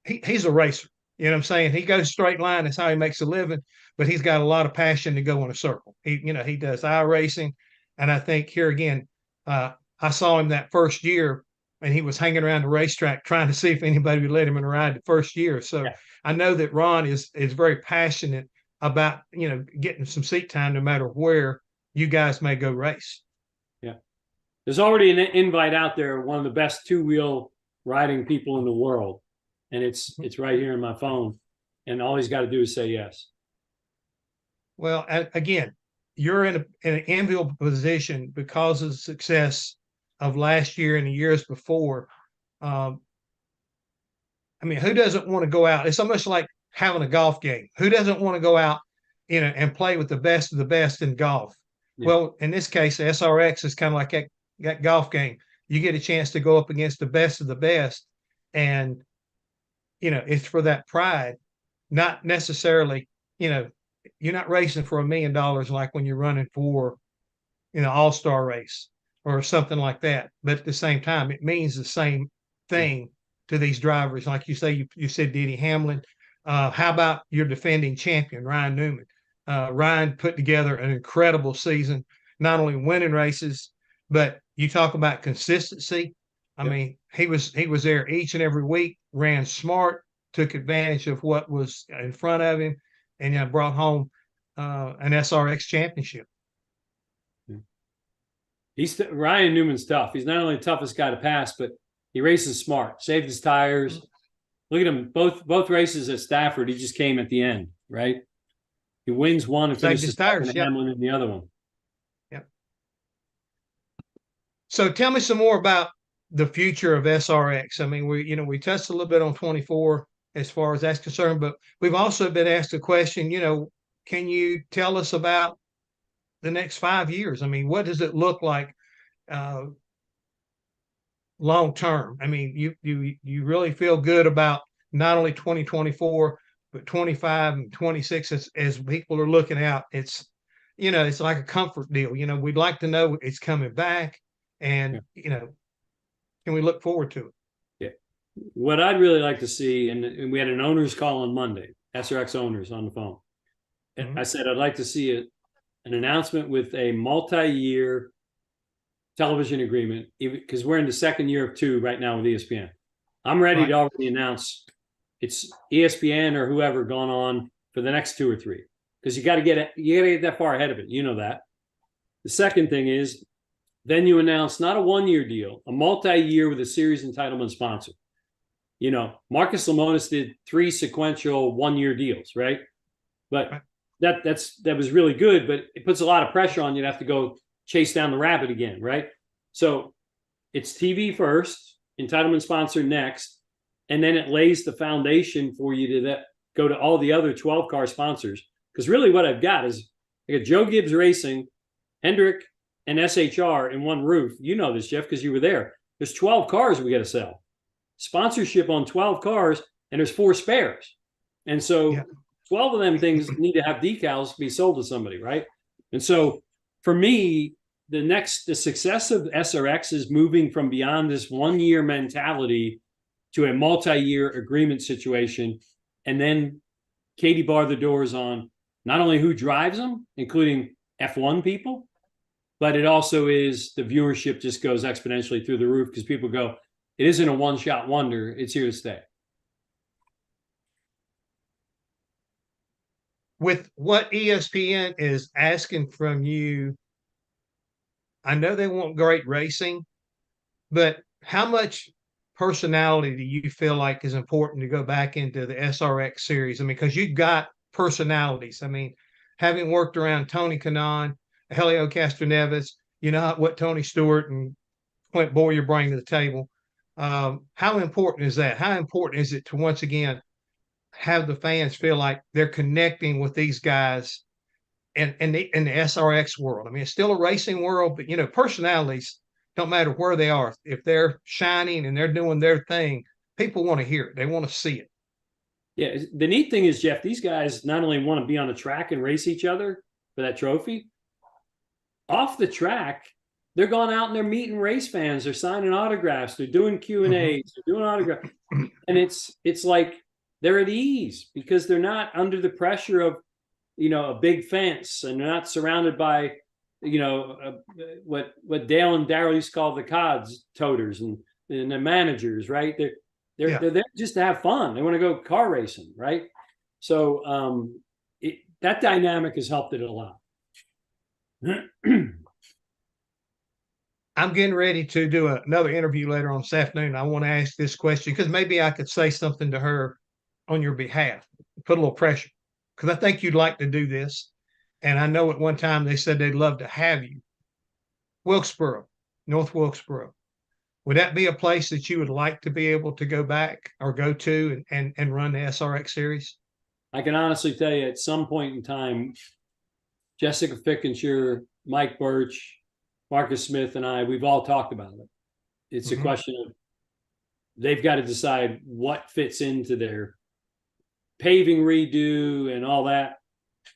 a racer. You know what I'm saying? He goes straight line. That's how he makes a living, but he's got a lot of passion to go in a circle. He does iRacing. And I think here again, I saw him that first year, and he was hanging around the racetrack trying to see if anybody would let him in a ride the first year. So I know that Ron is very passionate about, getting some seat time no matter where you guys may go race. Yeah. There's already an invite out there, one of the best two-wheel riding people in the world. And it's right here in my phone. And all he's got to do is say yes. Well, again, you're in an enviable position because of the success of last year and the years before. I mean, who doesn't want to go out? It's almost like having a golf game. Who doesn't want to go out, and play with the best of the best in golf? Yeah. Well, in this case, SRX is kind of like that golf game. You get a chance to go up against the best of the best, and it's for that pride, not necessarily, you're not racing for $1 million like when you're running for, all-star race or something like that. But at the same time, it means the same thing to these drivers. Like you say, you said Denny Hamlin. How about your defending champion, Ryan Newman? Ryan put together an incredible season, not only winning races, but you talk about consistency. I mean, he was there each and every week, ran smart, took advantage of what was in front of him, and brought home an SRX championship. Ryan Newman's tough. He's not only the toughest guy to pass, but he races smart, saved his tires. Look at him, both races at Stafford, he just came at the end, right? He wins one and finishes tires, Hamlin in the other one. Yep. So tell me some more about the future of SRX. I mean, we touched a little bit on 24 as far as that's concerned, but we've also been asked a question, can you tell us about the next 5 years? I mean, what does it look like long term? I mean, you really feel good about not only 2024, but 25 and 26 as people are looking out. It's like a comfort deal. We'd like to know it's coming back, and can we look forward to it? What I'd really like to see, and we had an owners call on Monday, SRX owners on the phone. And I said, I'd like to see an announcement with a multi-year television agreement, because we're in the second year of 2 right now with ESPN. I'm ready to already announce it's ESPN or whoever gone on for the next 2 or 3, because you got to get that far ahead of it. You know that. The second thing is, then you announce not a 1-year deal, a multi-year with a series entitlement sponsor. You know, Marcus Lemonis did 3 sequential 1-year deals, right? But that was really good, but it puts a lot of pressure on you to have to go chase down the rabbit again, right? So it's TV first, entitlement sponsor next, and then it lays the foundation for you to go to all the other 12-car sponsors. Because really what I've got is I got Joe Gibbs Racing, Hendrick, and SHR in one roof. You know this, Jeff, because you were there. There's 12 cars we got to sell. Sponsorship on 12 cars, and there's 4 spares. And so 12 of them things need to have decals to be sold to somebody, right? And so for me, the success of SRX is moving from beyond this 1-year mentality to a multi-year agreement situation, and then Katie bar the doors on not only who drives them, including F1 people, but it also is the viewership just goes exponentially through the roof because people go, it isn't a one-shot wonder, it's here to stay. With what ESPN is asking from you, I know they want great racing, but how much personality do you feel like is important to go back into the SRX series? I mean, because you've got personalities. I mean, having worked around Tony Kanaan, Helio Castroneves, you know what Tony Stewart and Clint Boyer bring to the table. How important is that? How important is it to once again have the fans feel like they're connecting with these guys in the SRX world? I mean, it's still a racing world, but you know, personalities don't matter where they are. If they're shining and they're doing their thing, people want to hear it. They want to see it. Yeah, the neat thing is, Jeff, these guys not only want to be on the track and race each other for that trophy, off the track, they're going out and they're meeting race fans. They're signing autographs. They're doing Q&As. They're doing autographs. And it's like they're at ease because they're not under the pressure of, you know, a big fence, and they're not surrounded by, you know, what Dale and Darryl used to call the CODs toters and the managers, right? They're there just to have fun. They want to go car racing, right? So that dynamic has helped it a lot. I'm getting ready to do another interview later on this afternoon. I want to ask this question because maybe I could say something to her on your behalf, put a little pressure, because I think you'd like to do this. And I know at one time they said they'd love to have you. Wilkesboro, North Wilkesboro. Would that be a place that you would like to be able to go back or go to and run the SRX series? I can honestly tell you at some point in time, Jessica Fickenscher, Mike Birch, Marcus Smith, and we've all talked about it. It's a question of they've got to decide what fits into their paving redo and all that.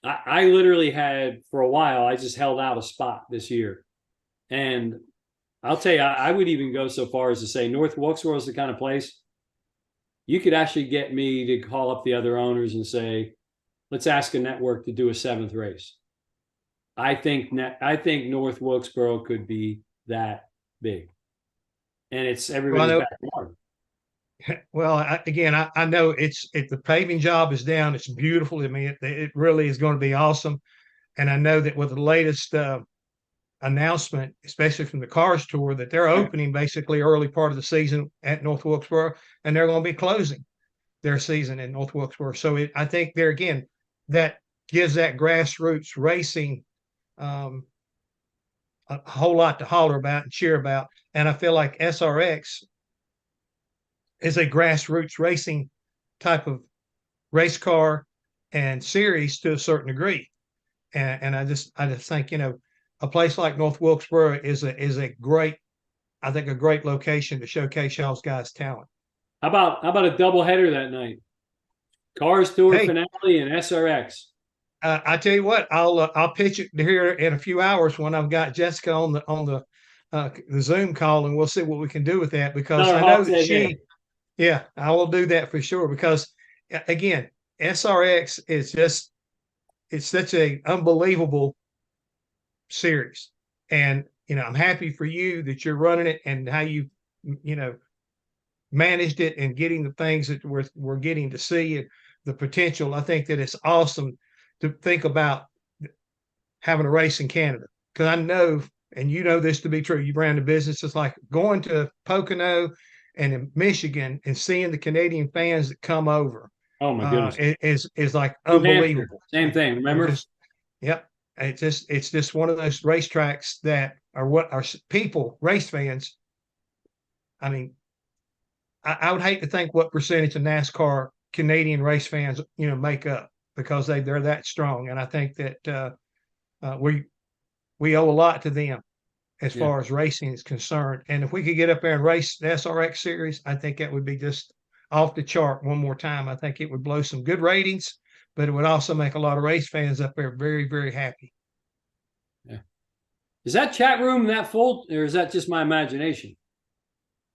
I literally had, for a while, I just held out a spot this year. And I'll tell you, I would even go so far as to say North Wilkesboro is the kind of place you could actually get me to call up the other owners and say, let's ask a network to do a 7th race. I think North Wilkesboro could be that big. And it's everybody's backyard. Well, I know it's the paving job is down. It's beautiful. I mean, it really is going to be awesome. And I know that with the latest announcement, especially from the Cars Tour, that they're opening basically early part of the season at North Wilkesboro, and they're going to be closing their season in North Wilkesboro. So I think there again, that gives that grassroots racing a whole lot to holler about and cheer about. And I feel like SRX is a grassroots racing type of race car and series to a certain degree. And I just think, you know, a place like North Wilkesboro is a great location to showcase y'all's guys' talent. How about a doubleheader that night? Cars Tour finale and SRX. I tell you what, I'll pitch it here in a few hours when I've got Jessica on the Zoom call, and we'll see what we can do with that, because I know that Yeah, I will do that for sure because, again, SRX is it's such a unbelievable series. And, I'm happy for you that you're running it and how you, managed it and getting the things that we're getting to see and the potential. I think that it's awesome to think about having a race in Canada because I know, and you know this to be true, you ran the business. It's like going to Pocono and in Michigan and seeing the Canadian fans that come over. Oh my goodness. Is like New Hampshire, unbelievable. same thing. Remember? Yep. It's just one of those racetracks that are what our people, race fans. I mean, I would hate to think what percentage of NASCAR Canadian race fans, make up because they're that strong. And I think that we owe a lot to them as far as racing is concerned. And if we could get up there and race the SRX series, I think that would be just off the chart one more time. I think it would blow some good ratings, but it would also make a lot of race fans up there very, very happy. Yeah. Is that chat room that full, or is that just my imagination?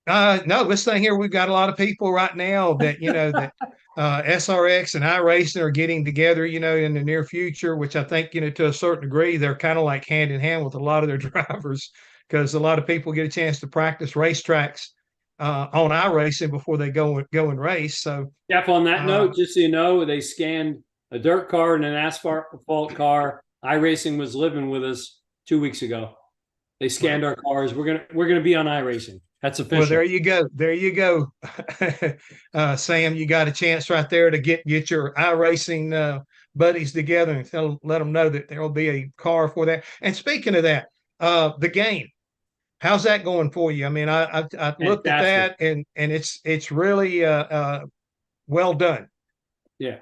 No, this thing here, we've got a lot of people right now that, that SRX and iRacing are getting together, in the near future, which I think, to a certain degree, they're kind of like hand in hand with a lot of their drivers because a lot of people get a chance to practice racetracks on iRacing before they go and race. So, Jeff, on that note, just so you know, they scanned a dirt car and an asphalt car. iRacing was living with us 2 weeks ago. They scanned our cars. We're gonna be on iRacing. That's official. Well, there you go. There you go. Sam, you got a chance right there to get your iRacing buddies together and let them know that there will be a car for that. And speaking of that, the game, how's that going for you? I mean, I looked at that and it's really well done. Yeah.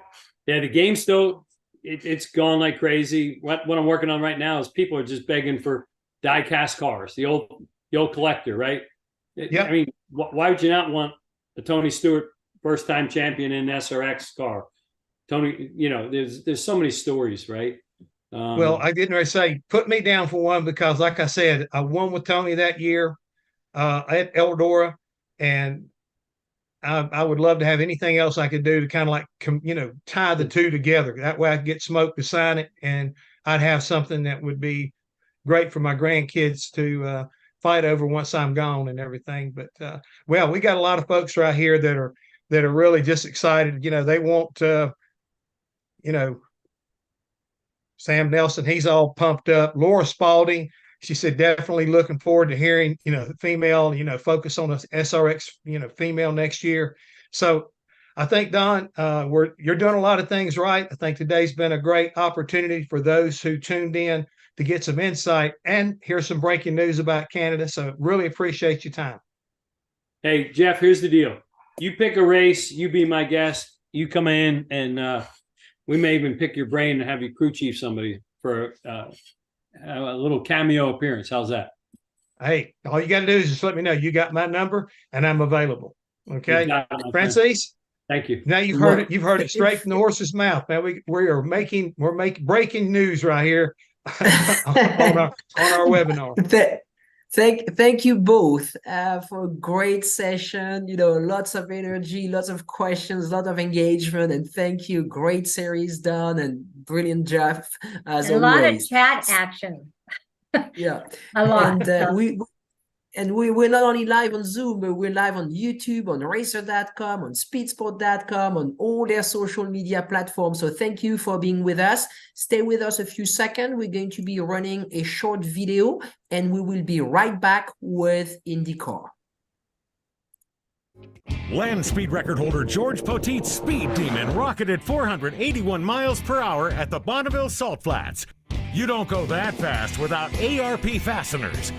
The game still it's gone like crazy. What I'm working on right now is people are just begging for die-cast cars, the old collector, right? Yeah. I mean, why would you not want a Tony Stewart first-time champion in an SRX car? Tony, there's so many stories, right? Well, I didn't say put me down for one because, like I said, I won with Tony that year at Eldora, and I would love to have anything else I could do to kind of like, tie the two together. That way I could get Smoke to sign it, and I'd have something that would be great for my grandkids to fight over once I'm gone and everything. But well, we got a lot of folks right here that are really just excited. They want Sam Nelson, he's all pumped up. Laura Spalding, she said definitely looking forward to hearing the female focus on the SRX female next year. So I think, Don, you're doing a lot of things right. I think today's been a great opportunity for those who tuned in to get some insight and hear some breaking news about Canada. So really appreciate your time. Hey, Jeff, here's the deal. You pick a race, you be my guest, you come in, and we may even pick your brain and have you crew chief somebody for a little cameo appearance. How's that? Hey, all you got to do is just let me know. You got my number and I'm available. Okay. Francis? Thank you. Now you've heard it. You've heard it straight from the horse's mouth. Now we're making breaking news right here on our webinar. Thank you both for a great session. Lots of energy, lots of questions, lot of engagement, and thank you. Great series done and brilliant, Jeff, as always. A lot of chat action. Yeah, a lot. And we're not only live on Zoom, but we're live on YouTube, on racer.com, on speedsport.com, on all their social media platforms. So thank you for being with us. Stay with us a few seconds. We're going to be running a short video, and we will be right back with IndyCar. Land speed record holder George Poteet's Speed Demon rocketed 481 miles per hour at the Bonneville Salt Flats. You don't go that fast without ARP fasteners.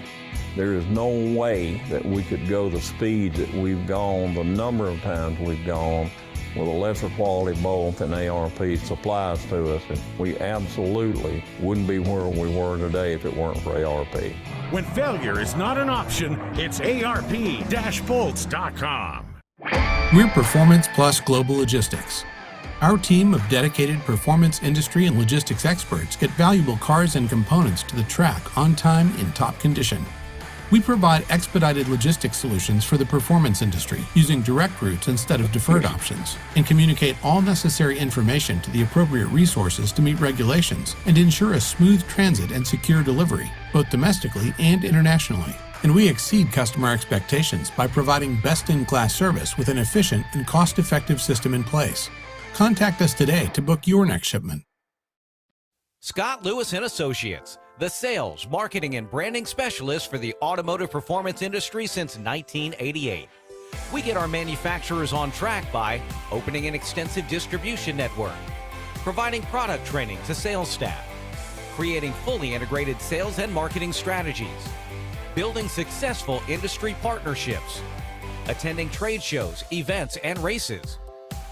There is no way that we could go the speed that we've gone, the number of times we've gone, with a lesser quality bolt than ARP supplies to us. And we absolutely wouldn't be where we were today if it weren't for ARP. When failure is not an option, it's ARP-bolts.com. We're Performance Plus Global Logistics. Our team of dedicated performance industry and logistics experts get valuable cars and components to the track on time in top condition. We provide expedited logistics solutions for the performance industry using direct routes instead of deferred options, and communicate all necessary information to the appropriate resources to meet regulations and ensure a smooth transit and secure delivery, both domestically and internationally. And we exceed customer expectations by providing best-in-class service with an efficient and cost-effective system in place. Contact us today to book your next shipment. Scott Lewis and Associates, the sales, marketing, and branding specialist for the automotive performance industry since 1988. We get our manufacturers on track by opening an extensive distribution network, providing product training to sales staff, creating fully integrated sales and marketing strategies, building successful industry partnerships, attending trade shows, events, and races,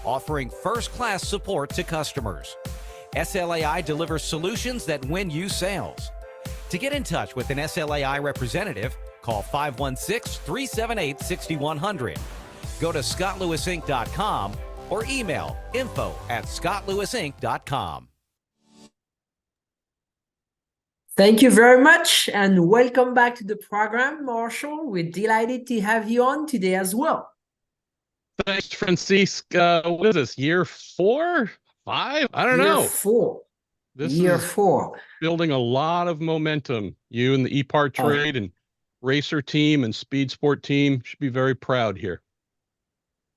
offering first-class support to customers. SLAI delivers solutions that win you sales. To get in touch with an SLAI representative, call 516-378-6100. Go to scottlewisinc.com or email info@scottlewisinc.com. Thank you very much and welcome back to the program, Marshall. We're delighted to have you on today as well. Thanks, Francisque. What is this, year 4, 5? I don't know. Year 4. This Year is 4. Building a lot of momentum. You and the Epartrade and racer team and speed sport team should be very proud here.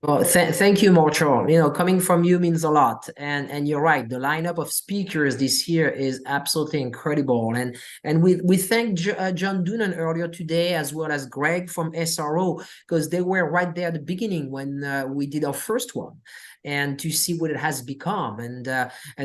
Well, thank you, Marshall. You know, coming from you means a lot, and you're right. The lineup of speakers this year is absolutely incredible, and we thank John Doonan earlier today, as well as Greg from SRO, because they were right there at the beginning when we did our first one, and to see what it has become, and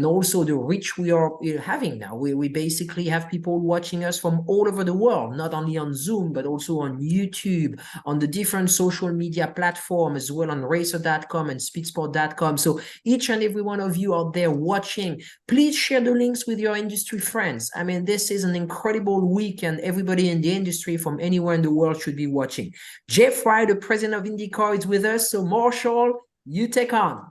also the reach we are having now. We basically have people watching us from all over the world, not only on Zoom but also on YouTube, on the different social media platforms, as well on racer.com and speedsport.com. So each and every one of you out there watching, please share the links with your industry friends. I mean, this is an incredible week, and everybody in the industry from anywhere in the world should be watching. Jeff Frye, the president of IndyCar, is with us. So Marshall, you take on.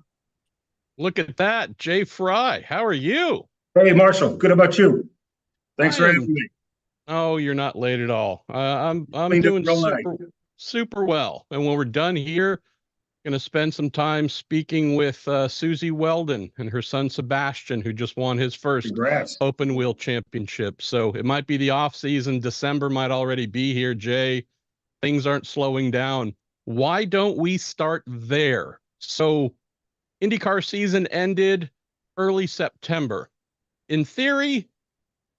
Look at that, Jay Frye. How are you? Hey, Marshall. Good about you? Thanks for having me. Oh, you're not late at all. I'm doing super well. And when we're done here, going to spend some time speaking with Susie Whelen and her son Sebastian, who just won his first open wheel championship. So it might be the off season. December might already be here, Jay. Things aren't slowing down. Why don't we start there? So IndyCar season ended early September. In theory,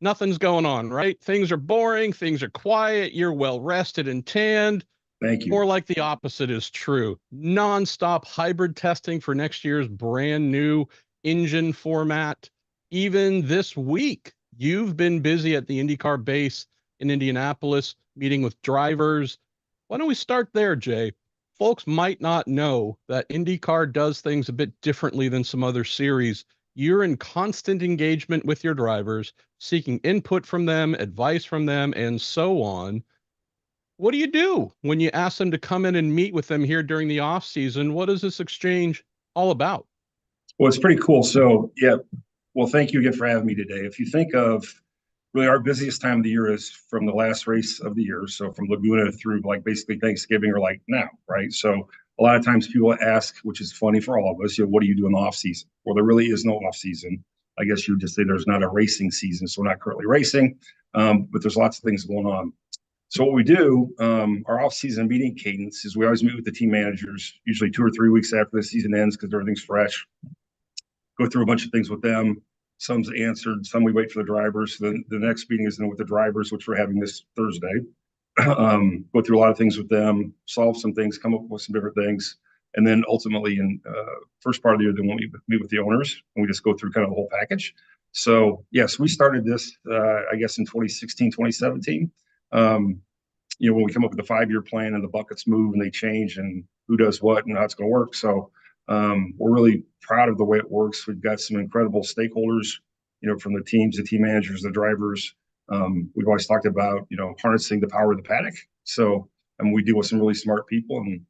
nothing's going on, right? Things are boring. Things are quiet. You're well rested and tanned. Thank you. More like the opposite is true. Non-stop hybrid testing for next year's brand new engine format. Even this week, you've been busy at the IndyCar base in Indianapolis, meeting with drivers. Why don't we start there, Jay? Folks might not know that IndyCar does things a bit differently than some other series. You're in constant engagement with your drivers, seeking input from them, advice from them, and so on. What do you do when you ask them to come in and meet with them here during the off season? What is this exchange all about? Well, it's pretty cool. So, yeah, well, thank you again for having me today. If you think of really our busiest time of the year is from the last race of the year. So from Laguna through like basically Thanksgiving or like now, right? So a lot of times people ask, which is funny for all of us, what do you do in the off season? Well, there really is no off season. I guess you would just say there's not a racing season. So we're not currently racing, but there's lots of things going on. So what we do, our off-season meeting cadence is we always meet with the team managers, usually 2 or 3 weeks after the season ends because everything's fresh. Go through a bunch of things with them. Some's answered, some we wait for the drivers. Then the next meeting is then with the drivers, which we're having this Thursday. Go through a lot of things with them, solve some things, come up with some different things. And then ultimately in first part of the year, then we'll meet with the owners and we just go through kind of the whole package. So yes, we started this, I guess in 2016, 2017. When we come up with a 5-year plan and the buckets move and they change and who does what and how it's going to work. So we're really proud of the way it works. We've got some incredible stakeholders, from the teams, the team managers, the drivers. We've always talked about, harnessing the power of the paddock. So, we deal with some really smart people and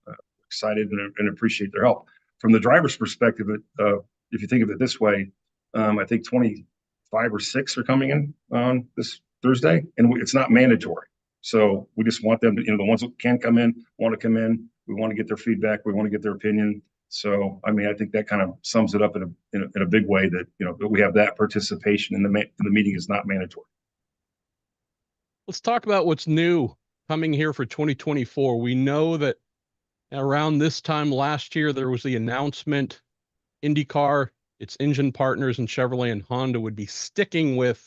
excited and appreciate their help. From the driver's perspective, if you think of it this way, I think 25 or 6 are coming in on this Thursday, and it's not mandatory. So we just want them to, the ones that can come in, want to come in. We want to get their feedback. We want to get their opinion. So, I mean, I think that kind of sums it up in a big way that, that we have that participation in the meeting is not mandatory. Let's talk about what's new coming here for 2024. We know that around this time last year, there was the announcement IndyCar, its engine partners, and Chevrolet and Honda would be sticking with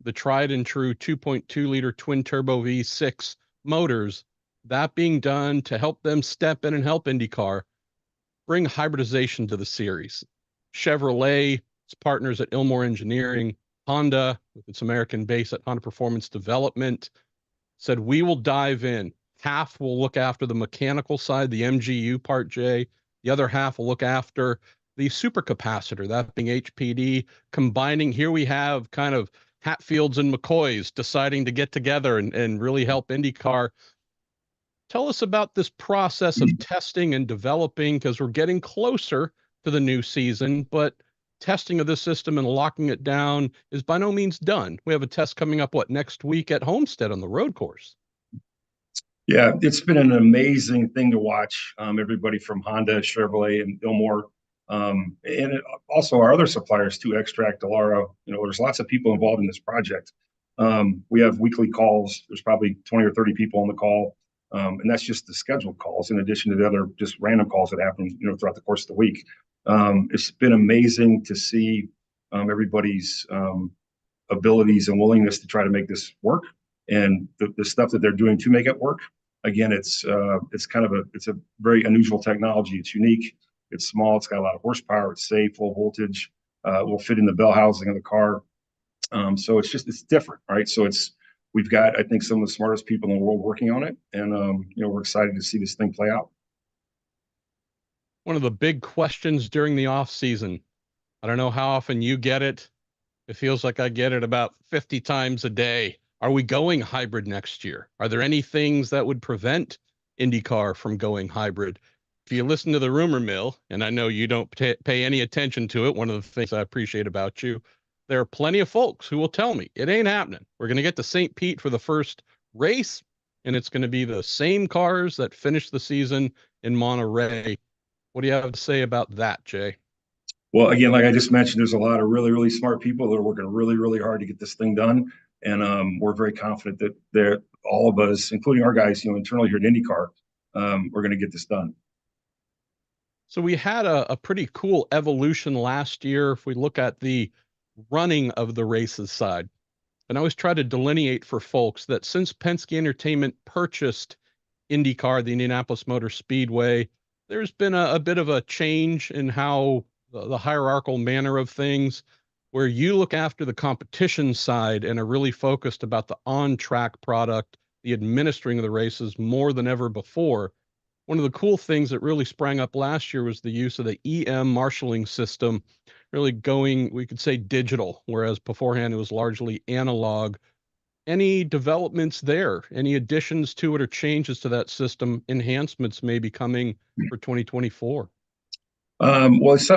the tried and true 2.2 liter twin turbo V6 motors. That being done to help them step in and help IndyCar bring hybridization to the series. Chevrolet, its partners at Ilmor Engineering, Honda, with its American base at Honda Performance Development, said, we will dive in. Half will look after the mechanical side, the MGU part, Jay. The other half will look after the supercapacitor, that being HPD, combining. Here we have kind of Hatfields and McCoys deciding to get together and really help IndyCar. Tell us about this process of testing and developing, because we're getting closer to the new season, but testing of this system and locking it down is by no means done. We have a test coming up, next week at Homestead on the road course. Yeah, it's been an amazing thing to watch. Everybody from Honda, Chevrolet, and Ilmor, and also our other suppliers too, Extract, Delara. There's lots of people involved in this project. We have weekly calls. There's probably 20 or 30 people on the call. And that's just the scheduled calls in addition to the other just random calls that happen, throughout the course of the week. It's been amazing to see everybody's abilities and willingness to try to make this work, and the stuff that they're doing to make it work. Again, it's a very unusual technology. It's unique. It's small. It's got a lot of horsepower. It's safe, low voltage. Will fit in the bell housing of the car. So it's different, right? So we've got, I think, some of the smartest people in the world working on it, and we're excited to see this thing play out. One of the big questions during the off season, I don't know how often you get it. It feels like I get it about 50 times a day. Are we going hybrid next year? Are there any things that would prevent IndyCar from going hybrid? If you listen to the rumor mill, and I know you don't pay any attention to it, one of the things I appreciate about you, there are plenty of folks who will tell me it ain't happening. We're going to get to St. Pete for the first race, and it's going to be the same cars that finish the season in Monterey. What do you have to say about that, Jay? Well, again, like I just mentioned, there's a lot of really, really smart people that are working really, really hard to get this thing done. And we're very confident that all of us, including our guys, internally here at IndyCar, we're going to get this done. So we had a pretty cool evolution last year. If we look at the running of the races side, and I always try to delineate for folks that since Penske Entertainment purchased IndyCar, the Indianapolis Motor Speedway, there's been a bit of a change in how the hierarchical manner of things, where you look after the competition side and are really focused about the on-track product, the administering of the races more than ever before. One of the cool things that really sprang up last year was the use of the EM marshaling system, really going, we could say, digital, whereas beforehand it was largely analog. Any developments there? Any additions to it or changes to that system, enhancements maybe coming for 2024? Well, it's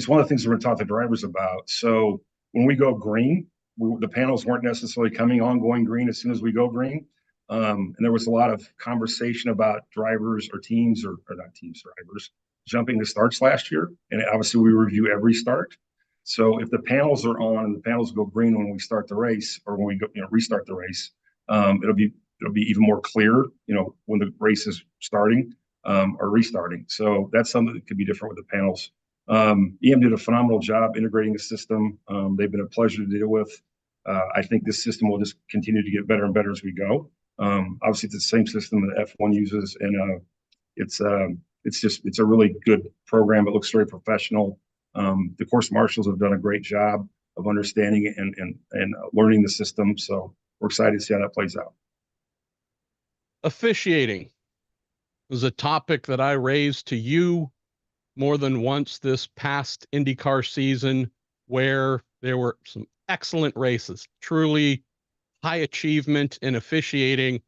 one of the things we're going to talk to drivers about. So when we go green, the panels weren't necessarily coming on going green as soon as we go green. And there was a lot of conversation about drivers or teams, or not teams, drivers jumping the starts last year. And obviously we review every start. So if the panels are on and the panels go green when we start the race, or when we go, restart the race, it'll be even more clear, when the race is starting or restarting. So that's something that could be different with the panels. EM did a phenomenal job integrating the system. They've been a pleasure to deal with. I think this system will just continue to get better and better as we go. Obviously, it's the same system that F1 uses, and it's a really good program. It looks very professional. The course marshals have done a great job of understanding and learning the system. So we're excited to see how that plays out. Officiating was a topic that I raised to you more than once this past IndyCar season, where there were some excellent races, truly high achievement in officiating.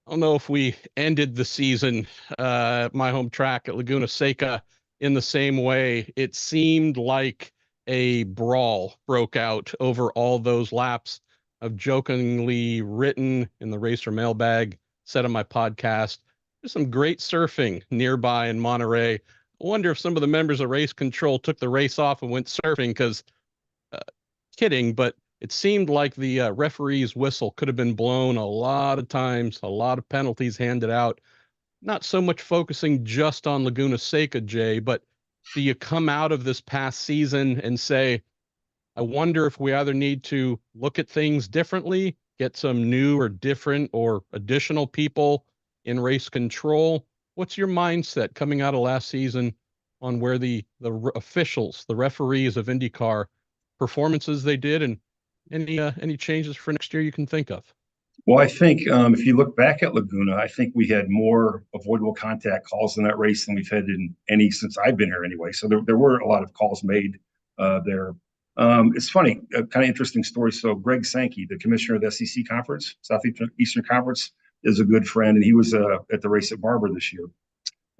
I don't know if we ended the season, my home track at Laguna Seca, in the same way. It seemed like a brawl broke out over all those laps. I've jokingly written in the Racer mailbag, said on my podcast, there's some great surfing nearby in Monterey. I wonder if some of the members of Race Control took the race off and went surfing because, kidding, but it seemed like the referee's whistle could have been blown a lot of times, a lot of penalties handed out. Not so much focusing just on Laguna Seca, Jay, but do you come out of this past season and say, I wonder if we either need to look at things differently, get some new or different or additional people in Race Control? What's your mindset coming out of last season on where the officials, the referees of IndyCar, performances they did, and any changes for next year you can think of? Well, I think if you look back at Laguna, I think we had more avoidable contact calls in that race than we've had in any since I've been here anyway. So there were a lot of calls made there. It's funny, a kind of interesting story. So Greg Sankey, the commissioner of the SEC Conference, Southeastern Conference, is a good friend, and he was at the race at Barber this year.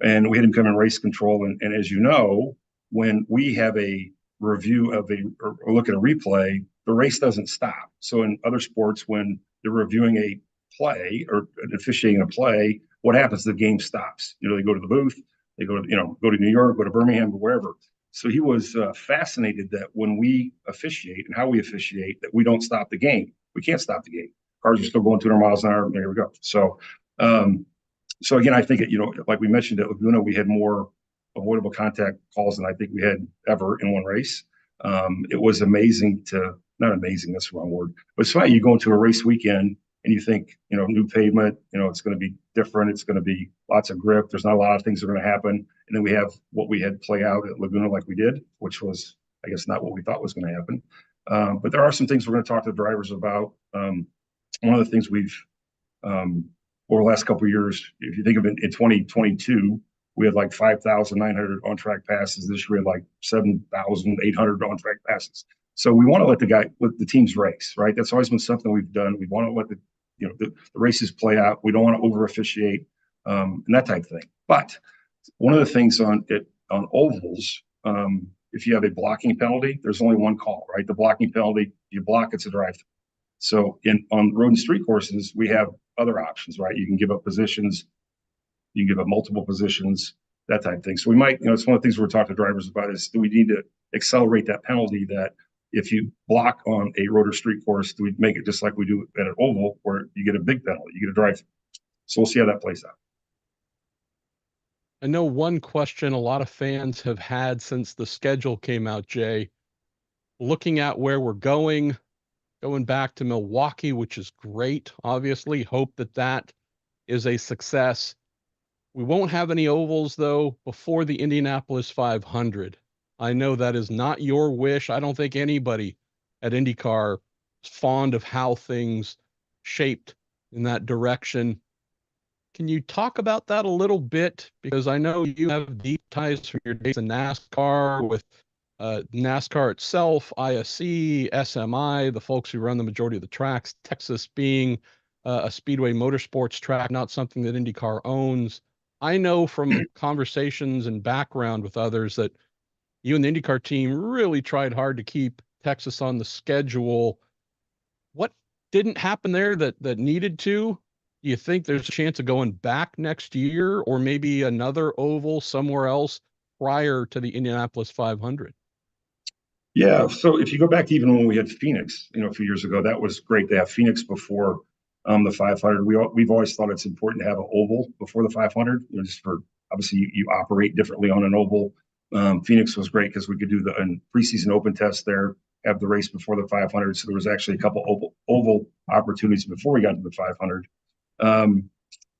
And we had him come in Race Control. And as you know, when we have a review of or look at a replay, the race doesn't stop. So in other sports, when they're reviewing a play or officiating a play, what happens? The game stops. They go to the booth, they go to New York, go to Birmingham, or wherever. So he was fascinated that when we officiate and how we officiate, that we don't stop the game. We can't stop the game. Cars are still going 200 miles an hour. And there we go. So, so again, I think like we mentioned at Laguna, we had more avoidable contact calls than I think we had ever in one race. It was amazing not amazing, that's the wrong word, but it's funny. You go into a race weekend and you think, new pavement, it's going to be different. It's going to be lots of grip. There's not a lot of things that are going to happen. And then we have what we had play out at Laguna like we did, which was, I guess, not what we thought was going to happen. But there are some things we're going to talk to the drivers about. One of the things we've, over the last couple of years, if you think of it in 2022, we had like 5,900 on-track passes. This year we had like 7,800 on-track passes. So we want to let the teams race, right? That's always been something we've done. We want to let the races play out. We don't want to over officiate and that type of thing. But one of the things on ovals, if you have a blocking penalty, there's only one call, right? The blocking penalty, you block, it's a drive-through. So on road and street courses, we have other options, right? You can give up positions, you can give up multiple positions, that type of thing. So we might, it's one of the things we're talking to drivers about is, do we need to accelerate that penalty that if you block on a road or street course, do we make it just like we do at an oval where you get a big penalty, you get a drive-through? So we'll see how that plays out. I know one question a lot of fans have had since the schedule came out, Jay, looking at where we're going back to Milwaukee, which is great, obviously, hope that is a success. We won't have any ovals, though, before the Indianapolis 500. I know that is not your wish. I don't think anybody at IndyCar is fond of how things shaped in that direction. Can you talk about that a little bit? Because I know you have deep ties from your days in NASCAR with NASCAR itself, ISC, SMI, the folks who run the majority of the tracks, Texas being a Speedway Motorsports track, not something that IndyCar owns. I know from conversations and background with others that you and the IndyCar team really tried hard to keep Texas on the schedule. What didn't happen there that needed to? Do you think there's a chance of going back next year or maybe another oval somewhere else prior to the Indianapolis 500? Yeah, so if you go back to even when we had Phoenix, a few years ago, that was great to have Phoenix before the 500. We've always thought it's important to have an oval before the 500, just for, obviously you operate differently on an oval. Phoenix was great because we could do the preseason open test there, have the race before the 500. So there was actually a couple oval opportunities before we got to the 500.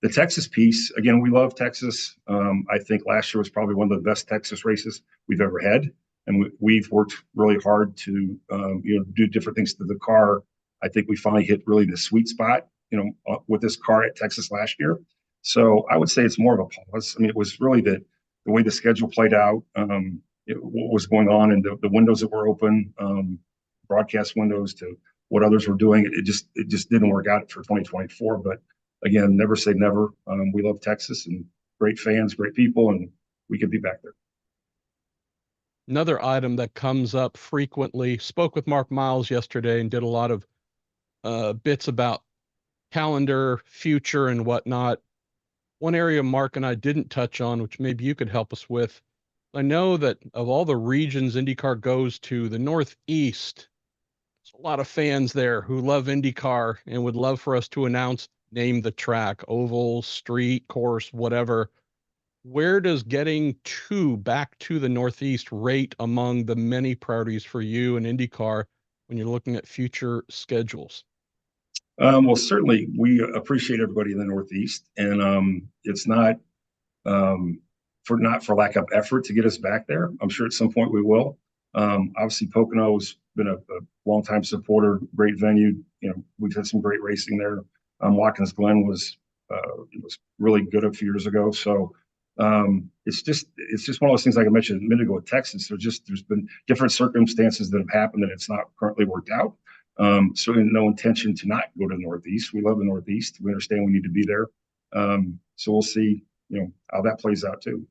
The Texas piece, again, we love Texas. I think last year was probably one of the best Texas races we've ever had. And we've worked really hard to, do different things to the car. I think we finally hit really the sweet spot, with this car at Texas last year. So I would say it's more of a pause. I mean, it was really the way the schedule played out, what was going on and the windows that were open, broadcast windows to what others were doing. It just didn't work out for 2024. But again, never say never. We love Texas and great fans, great people, and we could be back there. Another item that comes up frequently, spoke with Mark Miles yesterday and did a lot of bits about calendar, future, and whatnot. One area Mark and I didn't touch on, which maybe you could help us with. I know that of all the regions IndyCar goes to, the Northeast, there's a lot of fans there who love IndyCar and would love for us to announce, name the track, oval, street, course, whatever. Where does getting back to the Northeast rate among the many priorities for you and IndyCar when you're looking at future schedules? Well, certainly we appreciate everybody in the Northeast, and it's not for lack of effort to get us back there. I'm sure at some point we will. Obviously, Pocono's been a longtime supporter, great venue. We've had some great racing there. Watkins Glen was really good a few years ago. So it's just one of those things, like I mentioned a minute ago with Texas. There's been different circumstances that have happened that it's not currently worked out. Certainly no intention to not go to the Northeast. We love the Northeast. We understand we need to be there. So we'll see, how that plays out too.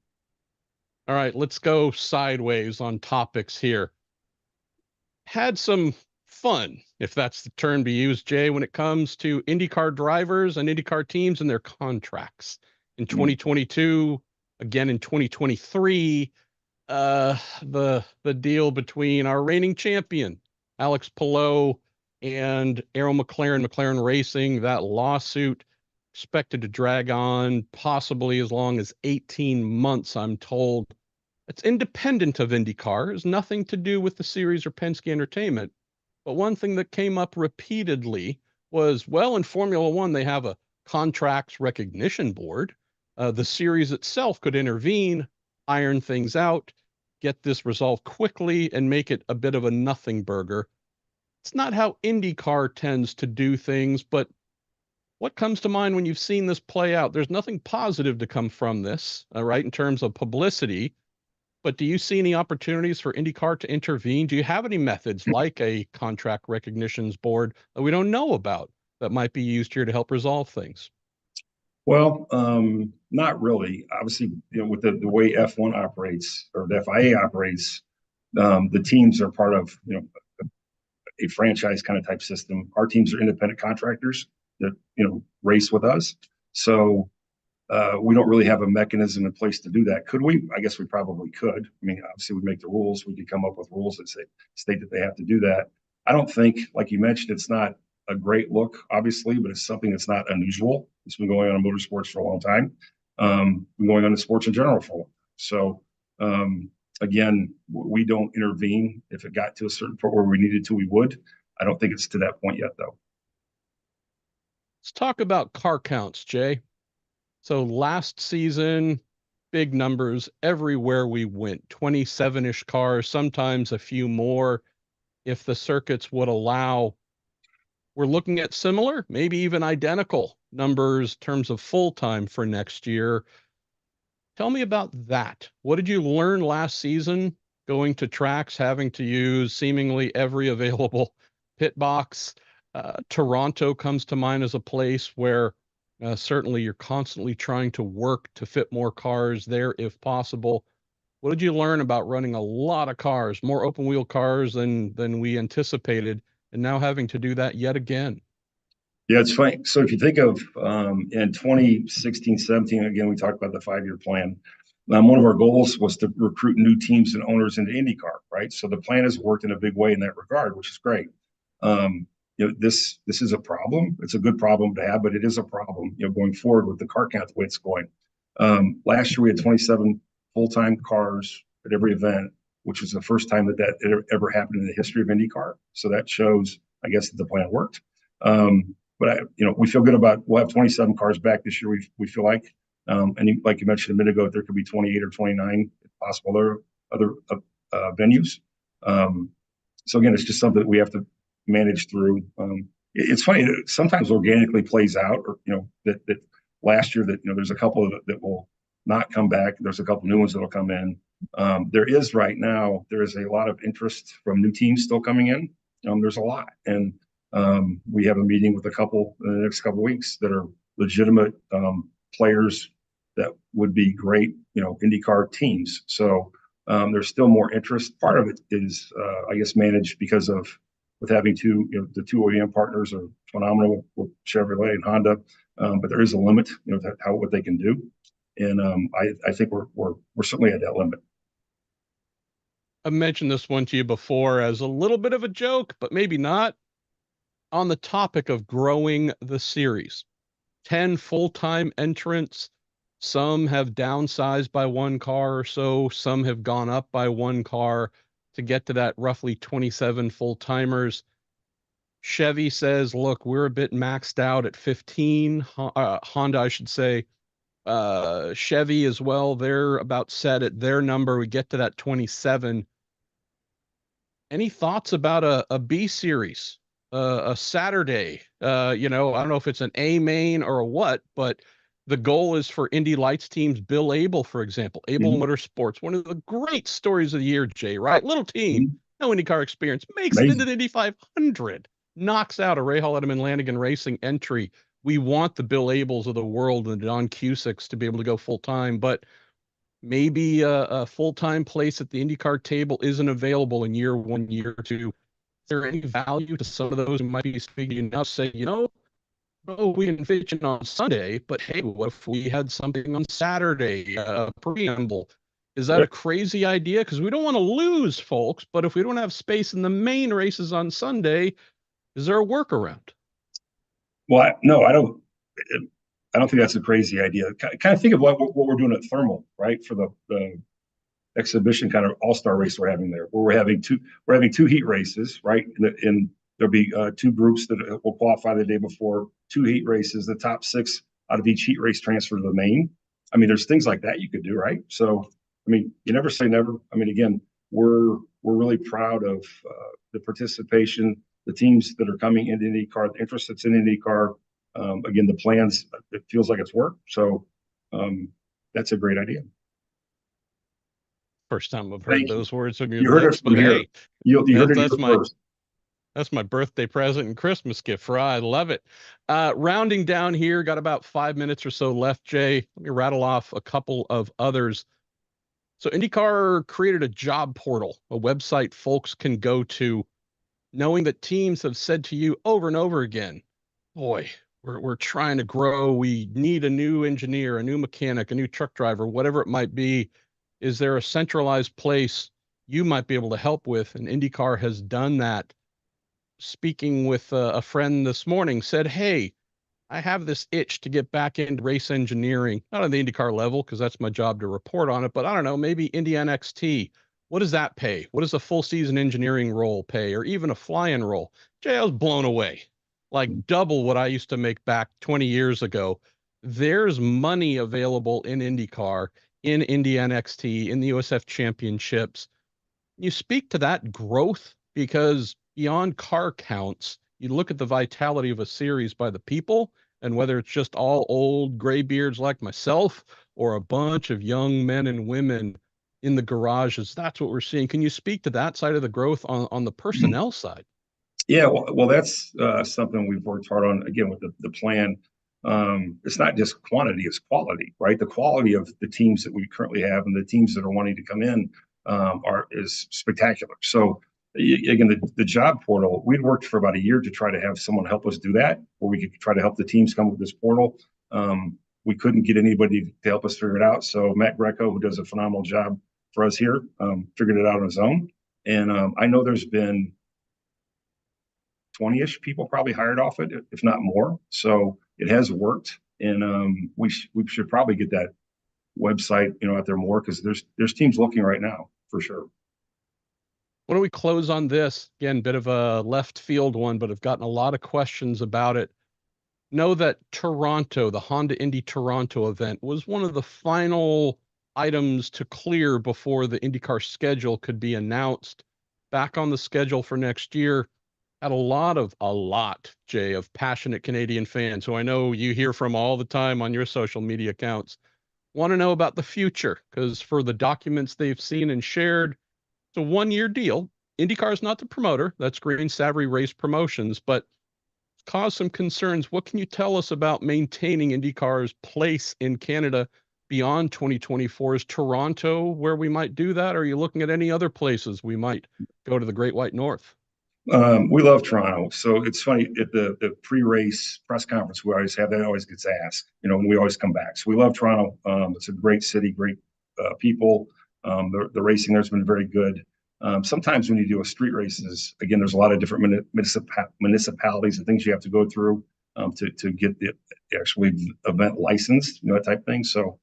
All right, let's go sideways on topics here. Had some fun, if that's the term to use, Jay, when it comes to IndyCar drivers and IndyCar teams and their contracts. In 2022, again in 2023, the deal between our reigning champion, Alex Palou, and Arrow McLaren Racing, that lawsuit expected to drag on possibly as long as 18 months, I'm told. It's independent of IndyCar. It has nothing to do with the series or Penske Entertainment. But one thing that came up repeatedly was, well, in Formula One, they have a contracts recognition board. The series itself could intervene, iron things out, get this resolved quickly, and make it a bit of a nothing burger. It's not how IndyCar tends to do things, but what comes to mind when you've seen this play out? There's nothing positive to come from this, right, in terms of publicity. But do you see any opportunities for IndyCar to intervene? Do you have any methods like a contract recognitions board that we don't know about that might be used here to help resolve things? Well, not really. Obviously, with the way F1 operates or the FIA operates, the teams are part of a franchise kind of type system. Our teams are independent contractors that race with us. So we don't really have a mechanism in place to do that. Could we? I guess we probably could. I mean, obviously, we make the rules. We could come up with rules that state that they have to do that. I don't think, like you mentioned, it's not a great look, obviously, but it's something that's not unusual. It's been going on in motorsports for a long time. Been going on in sports in general for a long time. So, again, we don't intervene. If it got to a certain point where we needed to, we would. I don't think it's to that point yet, though. Let's talk about car counts, Jay. So last season, big numbers everywhere we went, 27-ish cars, sometimes a few more if the circuits would allow. We're looking at similar, maybe even identical numbers in terms of full-time for next year. Tell me about that. What did you learn last season going to tracks, having to use seemingly every available pit box? Toronto comes to mind as a place where certainly you're constantly trying to work to fit more cars there if possible. What did you learn about running a lot of cars, more open wheel cars than we anticipated, and now having to do that yet again? Yeah, it's funny. So if you think of in 2016, 17, again, we talked about the 5-year plan. One of our goals was to recruit new teams and owners into IndyCar, right? So the plan has worked in a big way in that regard, which is great. This is a problem. It's a good problem to have, but it is a problem, going forward with the car count the way it's going. Last year we had 27 full-time cars at every event, which was the first time that ever happened in the history of IndyCar. So that shows, I guess, that the plan worked. But we feel good about. We'll have 27 cars back this year. We feel like, and like you mentioned a minute ago, there could be 28 or 29 if possible. There are other venues. So again, it's just something that we have to manage through. It's funny. It sometimes organically plays out, or that last year that there's a couple that will not come back. There's a couple new ones that'll come in. There is right now. There is a lot of interest from new teams still coming in. There's a lot, and we have a meeting with a couple in the next couple of weeks that are legitimate players that would be great, IndyCar teams. So there's still more interest. Part of it is, I guess, managed because of with having the two OEM partners are phenomenal with Chevrolet and Honda. But there is a limit, to what they can do. And I think we're certainly at that limit. I've mentioned this one to you before as a little bit of a joke, but maybe not. On the topic of growing the series, 10 full-time entrants. Some have downsized by one car or so. Some have gone up by one car to get to that roughly 27 full-timers. Chevy says, look, we're a bit maxed out at 15. Honda, I should say. Chevy as well, they're about set at their number. We get to that 27. Any thoughts about a B series, a Saturday? I don't know if it's an A main or a what, but the goal is for Indy Lights teams. Bill Abel, for example, Abel Motorsports, one of the great stories of the year, Jay, right? Little team, no IndyCar experience, makes it into the Indy 500, knocks out a Ray Hall Letterman Lanigan Racing entry. We want the Bill Abels of the world and the Don Cusicks to be able to go full-time, but maybe a full-time place at the IndyCar table isn't available in year one, year two. Is there any value to some of those who might be speaking now, say, we can fit you on Sunday, but hey, what if we had something on Saturday, a preamble? Is that a crazy idea? Because we don't want to lose folks, but if we don't have space in the main races on Sunday, is there a workaround? Well, no, I don't think that's a crazy idea. Kind of think of what we're doing at Thermal, right? For the exhibition kind of all-star race we're having there, where we're having two heat races, right? And there'll be two groups that will qualify the day before, two heat races. The top 6 out of each heat race transfer to the main. I mean, there's things like that you could do, right? So, I mean, you never say never. I mean, again, we're really proud of the participation, the teams that are coming into IndyCar, the interest that's in IndyCar. Again, the plans, it feels like it's worked. So that's a great idea. First time I've heard those words from you heard lips, it from here. Hey, You heard it first. That's my birthday present and Christmas gift, Frye. I love it. Rounding down here, got about 5 minutes or so left, Jay. Let me rattle off a couple of others. So IndyCar created a job portal, a website folks can go to, knowing that teams have said to you over and over again, boy, we're trying to grow. We need a new engineer, a new mechanic, a new truck driver, whatever it might be. Is there a centralized place you might be able to help with? And IndyCar has done that. Speaking with a friend this morning, said, hey, I have this itch to get back into race engineering, not on the IndyCar level, because that's my job to report on it, but I don't know, maybe Indy NXT. What does that pay? What does a full season engineering role pay, or even a fly-in role? Jay, I was blown away. Like double what I used to make back 20 years ago. There's money available in IndyCar, in Indy NXT, in the USF Championships. You speak to that growth, because beyond car counts, you look at the vitality of a series by the people, and whether it's just all old graybeards like myself or a bunch of young men and women in the garages, that's what we're seeing. Can you speak to that side of the growth on the personnel side? Yeah, well, that's something we've worked hard on, again, with the plan. It's not just quantity, it's quality, right? The quality of the teams that we currently have and the teams that are wanting to come in is spectacular. So again, the job portal, we'd worked for about a year to try to have someone help us do that, where we could try to help the teams come with this portal. We couldn't get anybody to help us figure it out. So Matt Greco, who does a phenomenal job for us here, figured it out on his own. And I know there's been 20-ish people probably hired off it, if not more. So it has worked. And we should probably get that website, out there more, because there's teams looking right now for sure. Why don't we close on this? Again, bit of a left field one, but I've gotten a lot of questions about it. Know that Toronto, the Honda Indy Toronto event, was one of the final items to clear before the IndyCar schedule could be announced. Back on the schedule for next year. Had a lot, Jay, of passionate Canadian fans who I know you hear from all the time on your social media accounts. Want to know about the future, because for the documents they've seen and shared, it's a 1-year deal. IndyCar is not the promoter. That's Green Savary Race Promotions, but it's caused some concerns. What can you tell us about maintaining IndyCar's place in Canada beyond 2024? Is Toronto where we might do that? Or are you looking at any other places we might go to the Great White North? We love Toronto. So it's funny at the pre-race press conference we always have, that always gets asked, and we always come back. So we love Toronto. It's a great city, great people. The racing there's been very good. Sometimes when you do a street races, again, there's a lot of different municipalities and things you have to go through to get the actually event licensed, that type of thing. So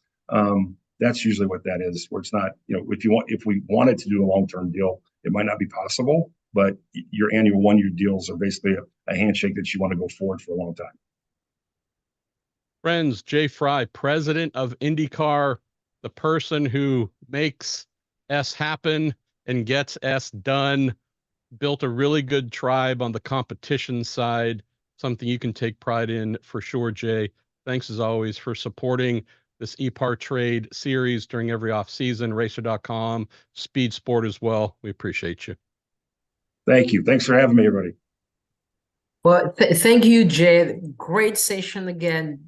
that's usually what that is, where it's not, if we wanted to do a long-term deal, it might not be possible. But your annual one-year deals are basically a handshake that you want to go forward for a long time. Friends, Jay Frye, president of IndyCar, the person who makes S happen and gets S done, built a really good tribe on the competition side, something you can take pride in for sure, Jay. Thanks as always for supporting this Epartrade series during every off season, racer.com, Speed Sport as well. We appreciate you. Thank you. Thanks for having me, everybody. Well, thank you, Jay. Great session again.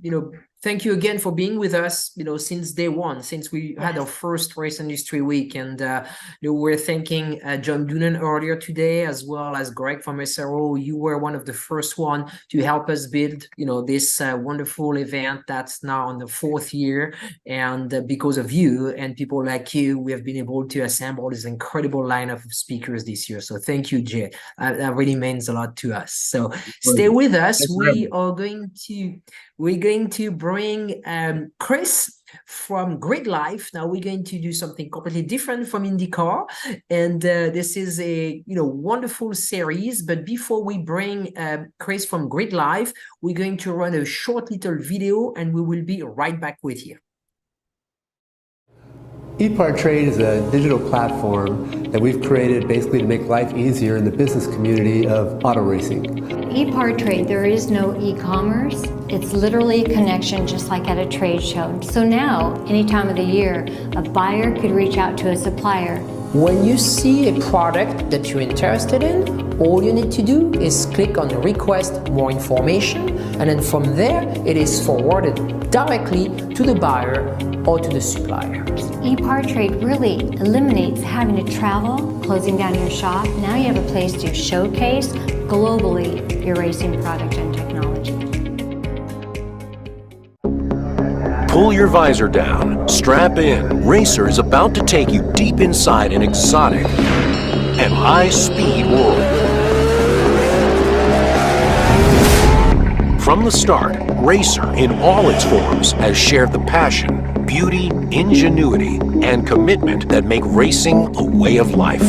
Thank you again for being with us, since day one, since we had our first Race Industry Week. And we're thanking John Doonan earlier today, as well as Greg from SRO. You were one of the first one to help us build, this wonderful event that's now on the 4th year. And because of you and people like you, we have been able to assemble this incredible lineup of speakers this year. So thank you, Jay. That really means a lot to us. So stay with us. We're going to bring Chris from Gridlife. Now we're going to do something completely different from IndyCar, and this is a wonderful series. But before we bring Chris from Gridlife, we're going to run a short little video, and we will be right back with you. Epartrade is a digital platform that we've created basically to make life easier in the business community of auto racing. Epartrade, there is no e-commerce. It's literally a connection just like at a trade show. So now, any time of the year, a buyer could reach out to a supplier. When you see a product that you're interested in, all you need to do is click on request more information, and then from there it is forwarded directly to the buyer or to the supplier. Epartrade really eliminates having to travel, closing down your shop. Now you have a place to showcase globally your racing product and technology. Pull your visor down, strap in. Racer is about to take you deep inside an exotic and high-speed world. From the start, Racer, in all its forms, has shared the passion, beauty, ingenuity, and commitment that make racing a way of life.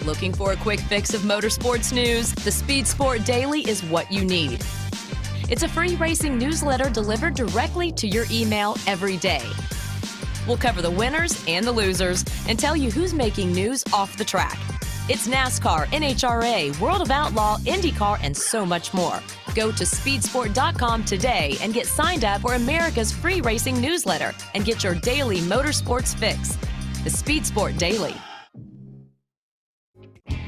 Looking for a quick fix of motorsports news? The Speed Sport Daily is what you need. It's a free racing newsletter delivered directly to your email every day. We'll cover the winners and the losers and tell you who's making news off the track. It's NASCAR, NHRA, World of Outlaw, IndyCar, and so much more. Go to speedsport.com today and get signed up for America's free racing newsletter and get your daily motorsports fix. The Speed Sport Daily.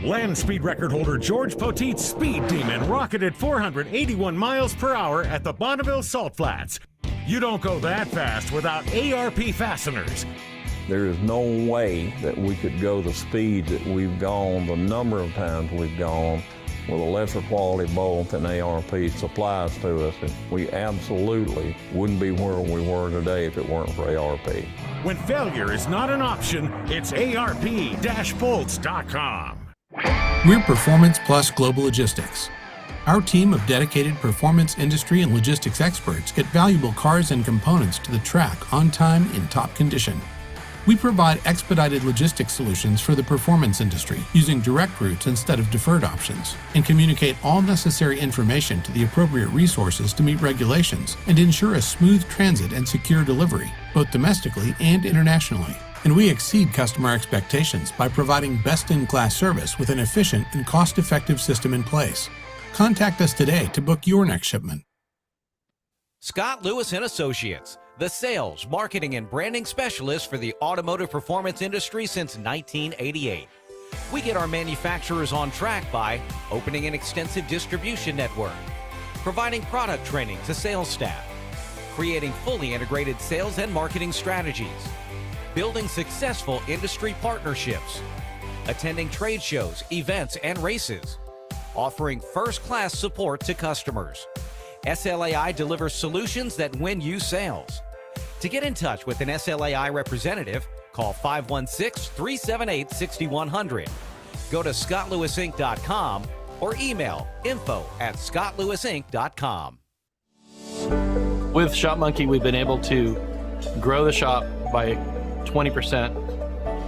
Land speed record holder George Poteet's Speed Demon rocketed 481 miles per hour at the Bonneville Salt Flats. You don't go that fast without ARP fasteners. There is no way that we could go the speed that we've gone, the number of times we've gone, with a lesser quality bolt than ARP supplies to us. And we absolutely wouldn't be where we were today if it weren't for ARP. When failure is not an option, it's ARP-bolts.com. We're Performance Plus Global Logistics. Our team of dedicated performance industry and logistics experts get valuable cars and components to the track on time in top condition. We provide expedited logistics solutions for the performance industry using direct routes instead of deferred options, and communicate all necessary information to the appropriate resources to meet regulations and ensure a smooth transit and secure delivery, both domestically and internationally. And we exceed customer expectations by providing best-in-class service with an efficient and cost-effective system in place. Contact us today to book your next shipment. Scott Lewis and Associates, the sales, marketing, and branding specialist for the automotive performance industry since 1988. We get our manufacturers on track by opening an extensive distribution network, providing product training to sales staff, creating fully integrated sales and marketing strategies, building successful industry partnerships, attending trade shows, events, and races, offering first-class support to customers. SLAI delivers solutions that win you sales. To get in touch with an SLAI representative, call 516-378-6100. Go to scottlewisinc.com or email info@scottlewisinc.com. With Shop Monkey, we've been able to grow the shop by 20%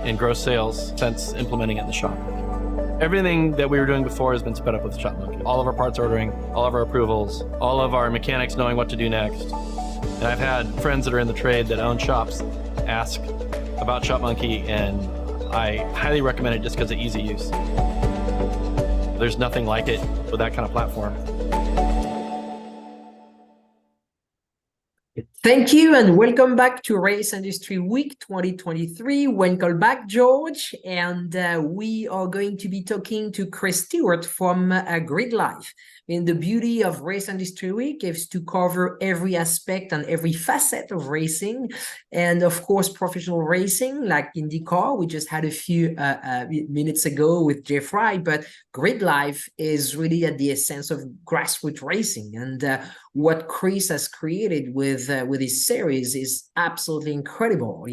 in gross sales since implementing it in the shop. Everything that we were doing before has been sped up with Shop Monkey. All of our parts ordering, all of our approvals, all of our mechanics knowing what to do next. And I've had friends that are in the trade that own shops ask about Shop Monkey, and I highly recommend it just because of easy use. There's nothing like it with that kind of platform. Thank you and welcome back to Race Industry Week 2023. Welcome back, George. And we are going to be talking to Chris Stewart from Gridlife. The beauty of Race Industry Week is to cover every aspect and every facet of racing. And of course, professional racing like IndyCar, we just had a few minutes ago with Frye, but Gridlife is really at the essence of grassroots racing. And what Chris has created with his series is absolutely incredible,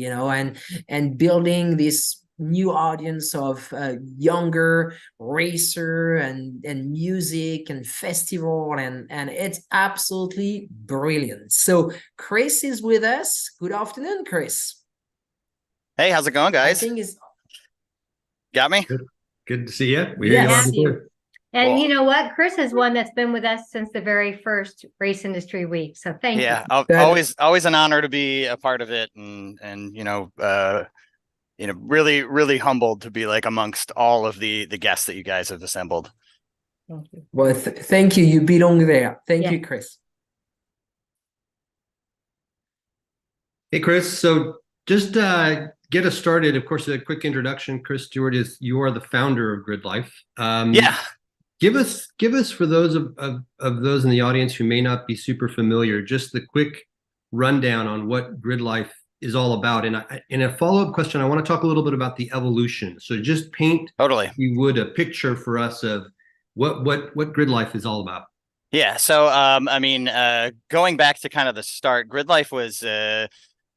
and building this new audience of younger racer and music and festival, and it's absolutely brilliant. So Chris is with us. Good afternoon, Chris. Hey, how's it going, guys? Got me? Good to see you. And Cool. you know what? Chris is one that's been with us since the very first Race Industry Week. So thank you. Yeah, always an honor to be a part of it, and really humbled to be like amongst all of the guests that you guys have assembled. Thank you. Well, thank you. You belong there. Thank you, Chris. Hey, Chris. So just get us started. Of course, a quick introduction. Chris Stewart you are the founder of Gridlife. Give us for those of those in the audience who may not be super familiar, just the quick rundown on what Gridlife is all about. And in a follow-up question, I want to talk a little bit about the evolution. So just paint, if you would, a picture for us of what Gridlife is all about. Yeah. So going back to kind of the start, Gridlife was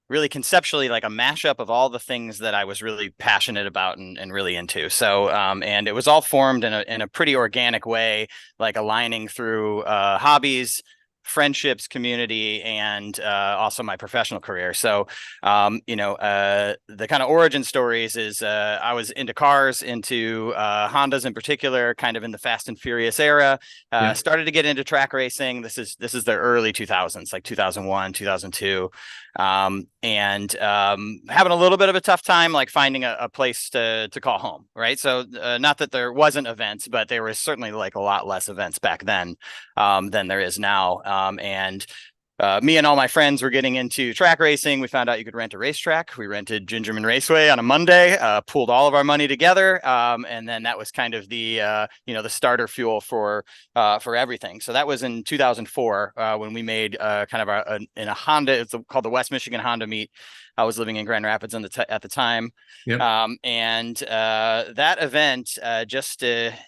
really conceptually like a mashup of all the things that I was really passionate about and really into. So, and it was all formed in a pretty organic way, like aligning through hobbies, friendships, community, and also my professional career. So, the kind of origin stories is I was into cars, into Hondas in particular, kind of in the Fast and Furious era. Started to get into track racing. This is the early 2000s, like 2001, 2002. And having a little bit of a tough time, like finding a place to call home, right? So not that there wasn't events, but there was certainly like a lot less events back then than there is now. Me and all my friends were getting into track racing. We found out you could rent a racetrack. We rented Gingerman Raceway on a Monday, pooled all of our money together. And then that was kind of the starter fuel for everything. So that was in 2004 when we made kind of in a Honda, it's called the West Michigan Honda Meet. I was living in Grand Rapids at the time. And that event,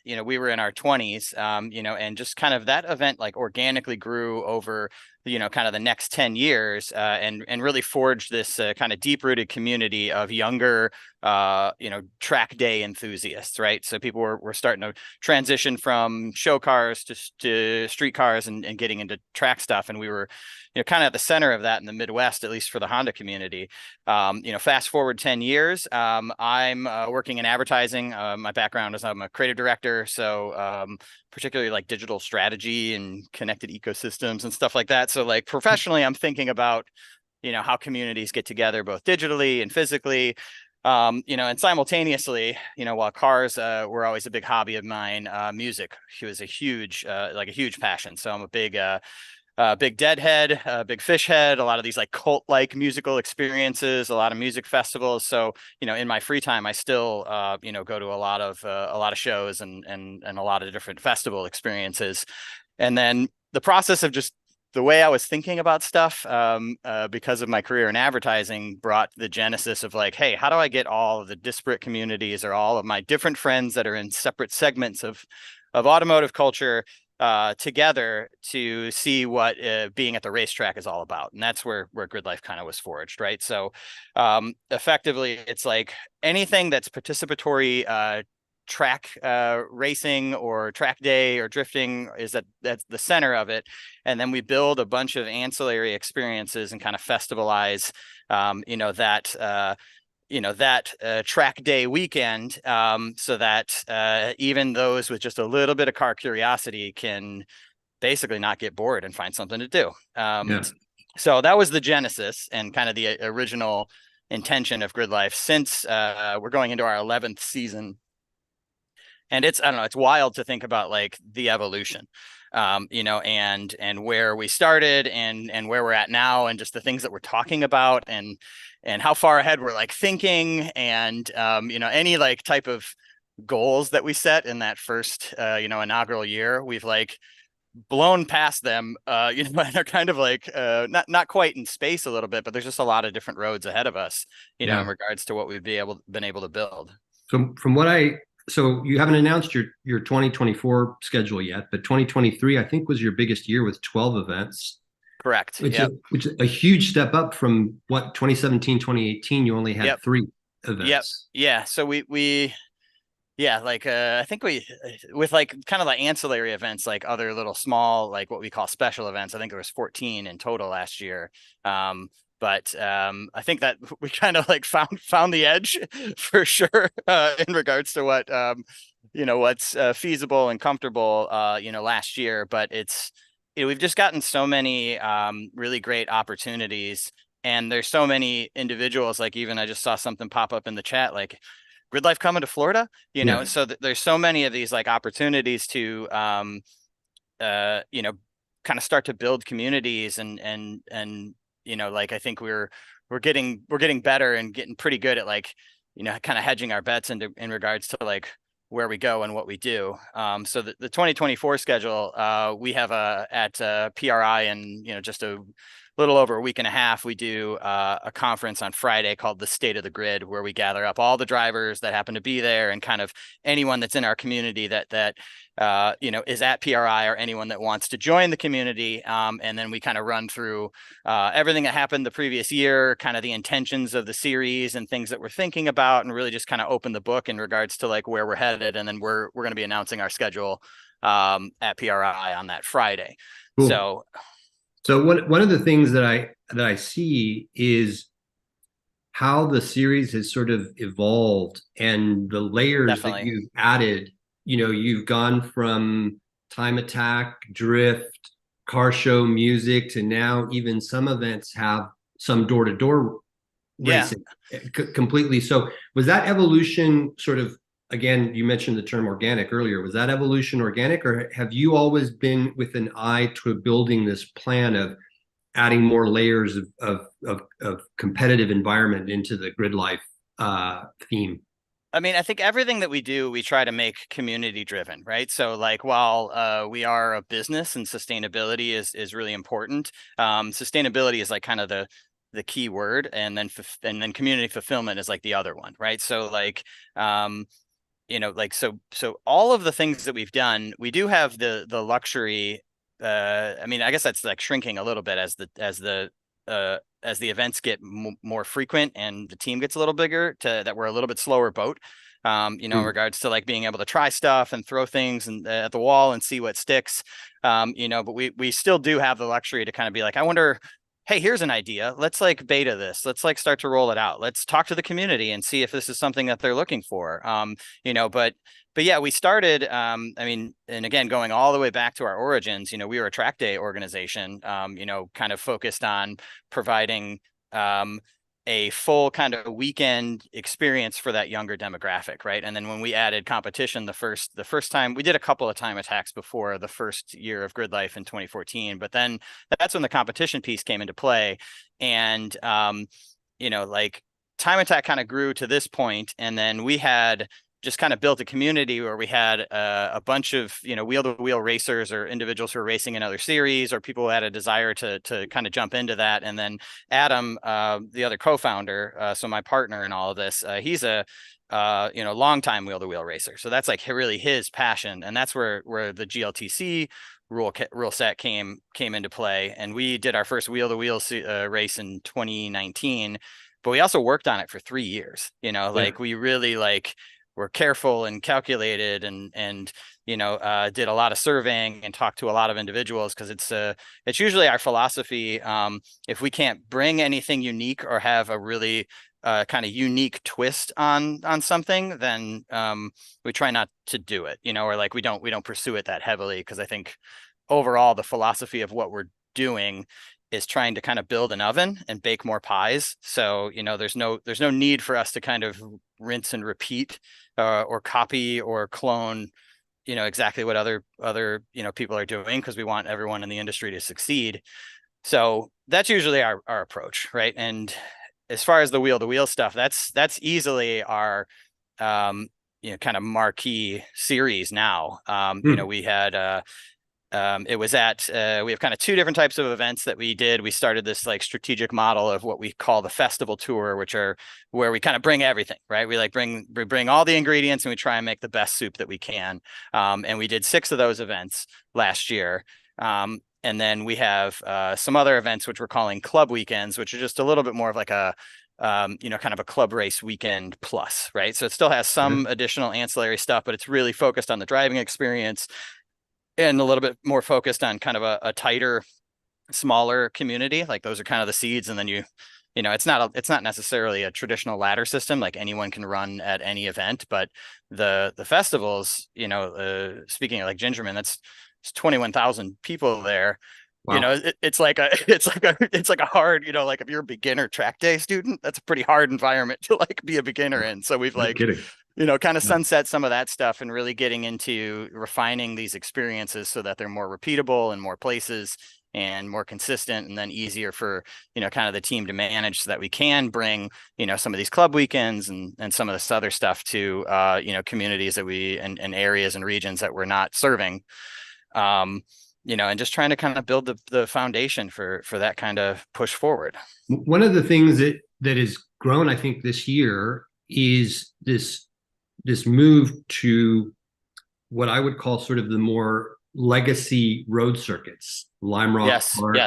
we were in our 20s, and just kind of that event like organically grew over kind of the next 10 years and really forged this kind of deep-rooted community of younger, track day enthusiasts, right? So people were starting to transition from show cars to street cars and getting into track stuff. And we were, kind of at the center of that in the Midwest, at least for the Honda community. Fast forward 10 years, I'm working in advertising. My background is I'm a creative director. So particularly like digital strategy and connected ecosystems and stuff like that. So like professionally, I'm thinking about, how communities get together both digitally and physically. And simultaneously, while cars were always a big hobby of mine, music was a huge passion. So I'm a big Deadhead, big Fish head, a lot of these like cult-like musical experiences, a lot of music festivals. So, in my free time, I still, go to a lot of shows and a lot of different festival experiences. And then the process of just the way I was thinking about stuff, because of my career in advertising, brought the genesis of like, hey, how do I get all of the disparate communities or all of my different friends that are in separate segments of automotive culture together to see what being at the racetrack is all about. And that's where Gridlife kind of was forged, right? So effectively, it's like anything that's participatory track racing or track day or drifting that's the center of it. And then we build a bunch of ancillary experiences and kind of festivalize, that track day weekend, so that even those with just a little bit of car curiosity can basically not get bored and find something to do. So that was the genesis and kind of the original intention of Gridlife since we're going into our 11th season. And it's wild to think about like the evolution, and where we started and where we're at now, and just the things that we're talking about and how far ahead we're like thinking, and any like type of goals that we set in that first inaugural year, we've like blown past them, and they're kind of like not quite in space a little bit, but there's just a lot of different roads ahead of us, in regards to what we've been able to build. So you haven't announced your 2024 schedule yet, but 2023, I think, was your biggest year with 12 events. Correct. Which is a huge step up from what 2017, 2018, you only had 3 events. Yeah. So I think with like kind of like ancillary events, like other little small, like what we call special events, I think there was 14 in total last year. But I think that we kind of like found the edge for sure in regards to what what's feasible and comfortable last year. But we've just gotten so many really great opportunities, and there's so many individuals. Like even I just saw something pop up in the chat, like Gridlife coming to Florida. So there's so many of these like opportunities to kind of start to build communities and like I think we're getting better and getting pretty good at like, kind of hedging our bets in regards to like where we go and what we do. So the 2024 schedule, we have at PRI and, just a little over a week and a half, we do a conference on Friday called the State of the Grid, where we gather up all the drivers that happen to be there and kind of anyone that's in our community that is at PRI or anyone that wants to join the community. And then we kind of run through everything that happened the previous year, kind of the intentions of the series and things that we're thinking about, and really just kind of open the book in regards to like where we're headed. And then we're going to be announcing our schedule at PRI on that Friday. Cool. So one of the things that I see is how the series has sort of evolved and the layers that you've added. You've gone from time attack, drift, car show music to now even some events have some door-to-door racing completely. So was that evolution sort of, again, you mentioned the term organic earlier. Was that evolution organic, or have you always been with an eye to building this plan of adding more layers of competitive environment into the Gridlife theme? I mean, I think everything that we do, we try to make community driven, right? So like, while we are a business and sustainability is really important, sustainability is like kind of the key word, and then community fulfillment is like the other one, right? So like, so all of the things that we've done, we do have the luxury. I mean, I guess that's like shrinking a little bit as the events get more frequent and the team gets a little bigger, that we're a little bit slower boat, in regards to like being able to try stuff and throw things at the wall and see what sticks, but we still do have the luxury to kind of be like, I wonder, hey, here's an idea. Let's like beta this. Let's like start to roll it out. Let's talk to the community and see if this is something that they're looking for. But yeah, we started, and again, going all the way back to our origins, we were a track day organization, kind of focused on providing a full kind of weekend experience for that younger demographic, right? And then when we added competition the first time, we did a couple of time attacks before the first year of Gridlife in 2014, but then that's when the competition piece came into play. And like time attack kind of grew to this point, and then we had just kind of built a community where we had a bunch of, wheel-to-wheel racers or individuals who are racing in other series, or people who had a desire to kind of jump into that. And then Adam, the other co-founder, so my partner in all of this, he's a longtime wheel-to-wheel racer. So that's like really his passion. And that's where the GLTC rule set came into play. And we did our first wheel-to-wheel race in 2019, but we also worked on it for 3 years. Like we really were careful and calculated and did a lot of surveying and talked to a lot of individuals, because it's usually our philosophy. If we can't bring anything unique or have a really kind of unique twist on something, then we try not to do it, or like we don't pursue it that heavily, because I think overall the philosophy of what we're doing is trying to kind of build an oven and bake more pies. So, there's no need for us to kind of rinse and repeat or copy or clone, exactly what other people are doing, because we want everyone in the industry to succeed. So that's usually our approach, right? And as far as the wheel-to-wheel stuff, that's easily our kind of marquee series now. We had it was at we have kind of two different types of events that we did. We started this like strategic model of what we call the festival tour, which are where we kind of bring everything, right? We bring all the ingredients and we try and make the best soup that we can. And we did 6 of those events last year. And then we have some other events which we're calling club weekends, which are just a little bit more of like a kind of a club race weekend plus, right? So it still has some additional ancillary stuff, but it's really focused on the driving experience and a little bit more focused on kind of a tighter, smaller community. Like those are kind of the seeds. And then it's not necessarily a traditional ladder system, like anyone can run at any event, but the festivals, speaking of like Gingerman, it's 21,000 people there. Wow. It's like a hard, like if you're a beginner track day student, that's a pretty hard environment to like be a beginner in. So we've kind of sunset some of that stuff and really getting into refining these experiences so that they're more repeatable in more places and more consistent, and then easier for, kind of the team to manage, so that we can bring, some of these club weekends and some of this other stuff to, communities that and areas and regions that we're not serving. And just trying to kind of build the foundation for that kind of push forward. One of the things that has grown, I think, this year is this move to what I would call sort of the more legacy road circuits. Lime Rock Park,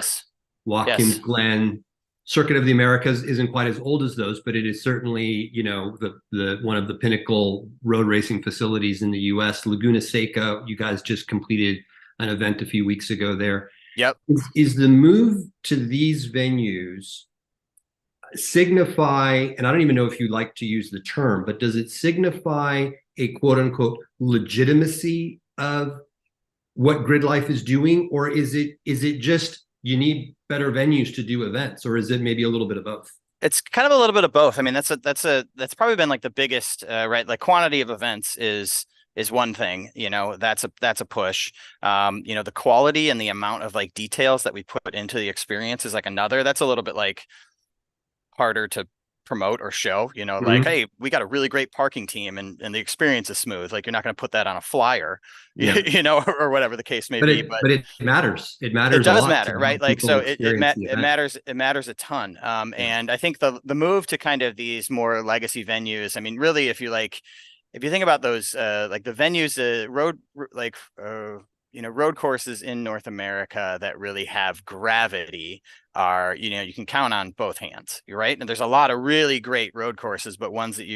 Watkins Glen. Circuit of the Americas isn't quite as old as those, but it is certainly, the one of the pinnacle road racing facilities in the U.S. Laguna Seca, you guys just completed an event a few weeks ago there. Yep. Is the move to these venues signify, and I don't even know if you like to use the term, but does it signify a quote unquote legitimacy of what Gridlife is doing? Or is it just you need better venues to do events? Or is it maybe a little bit of both? It's kind of a little bit of both. I mean, that's probably been like the biggest, right? Like quantity of events is one thing, that's a push. The quality and the amount of like details that we put into the experience is like another. That's a little bit like harder to promote or show, like, hey, we got a really great parking team and the experience is smooth. Like you're not going to put that on a flyer, or whatever the case may be. But it matters. It matters. It does matter, right? Like, so it matters. It matters a ton. And I think the move to kind of these more legacy venues, I mean, really, if you think about those, like the venues, road courses in North America that really have gravity are, you can count on both hands, right? And there's a lot of really great road courses, but ones that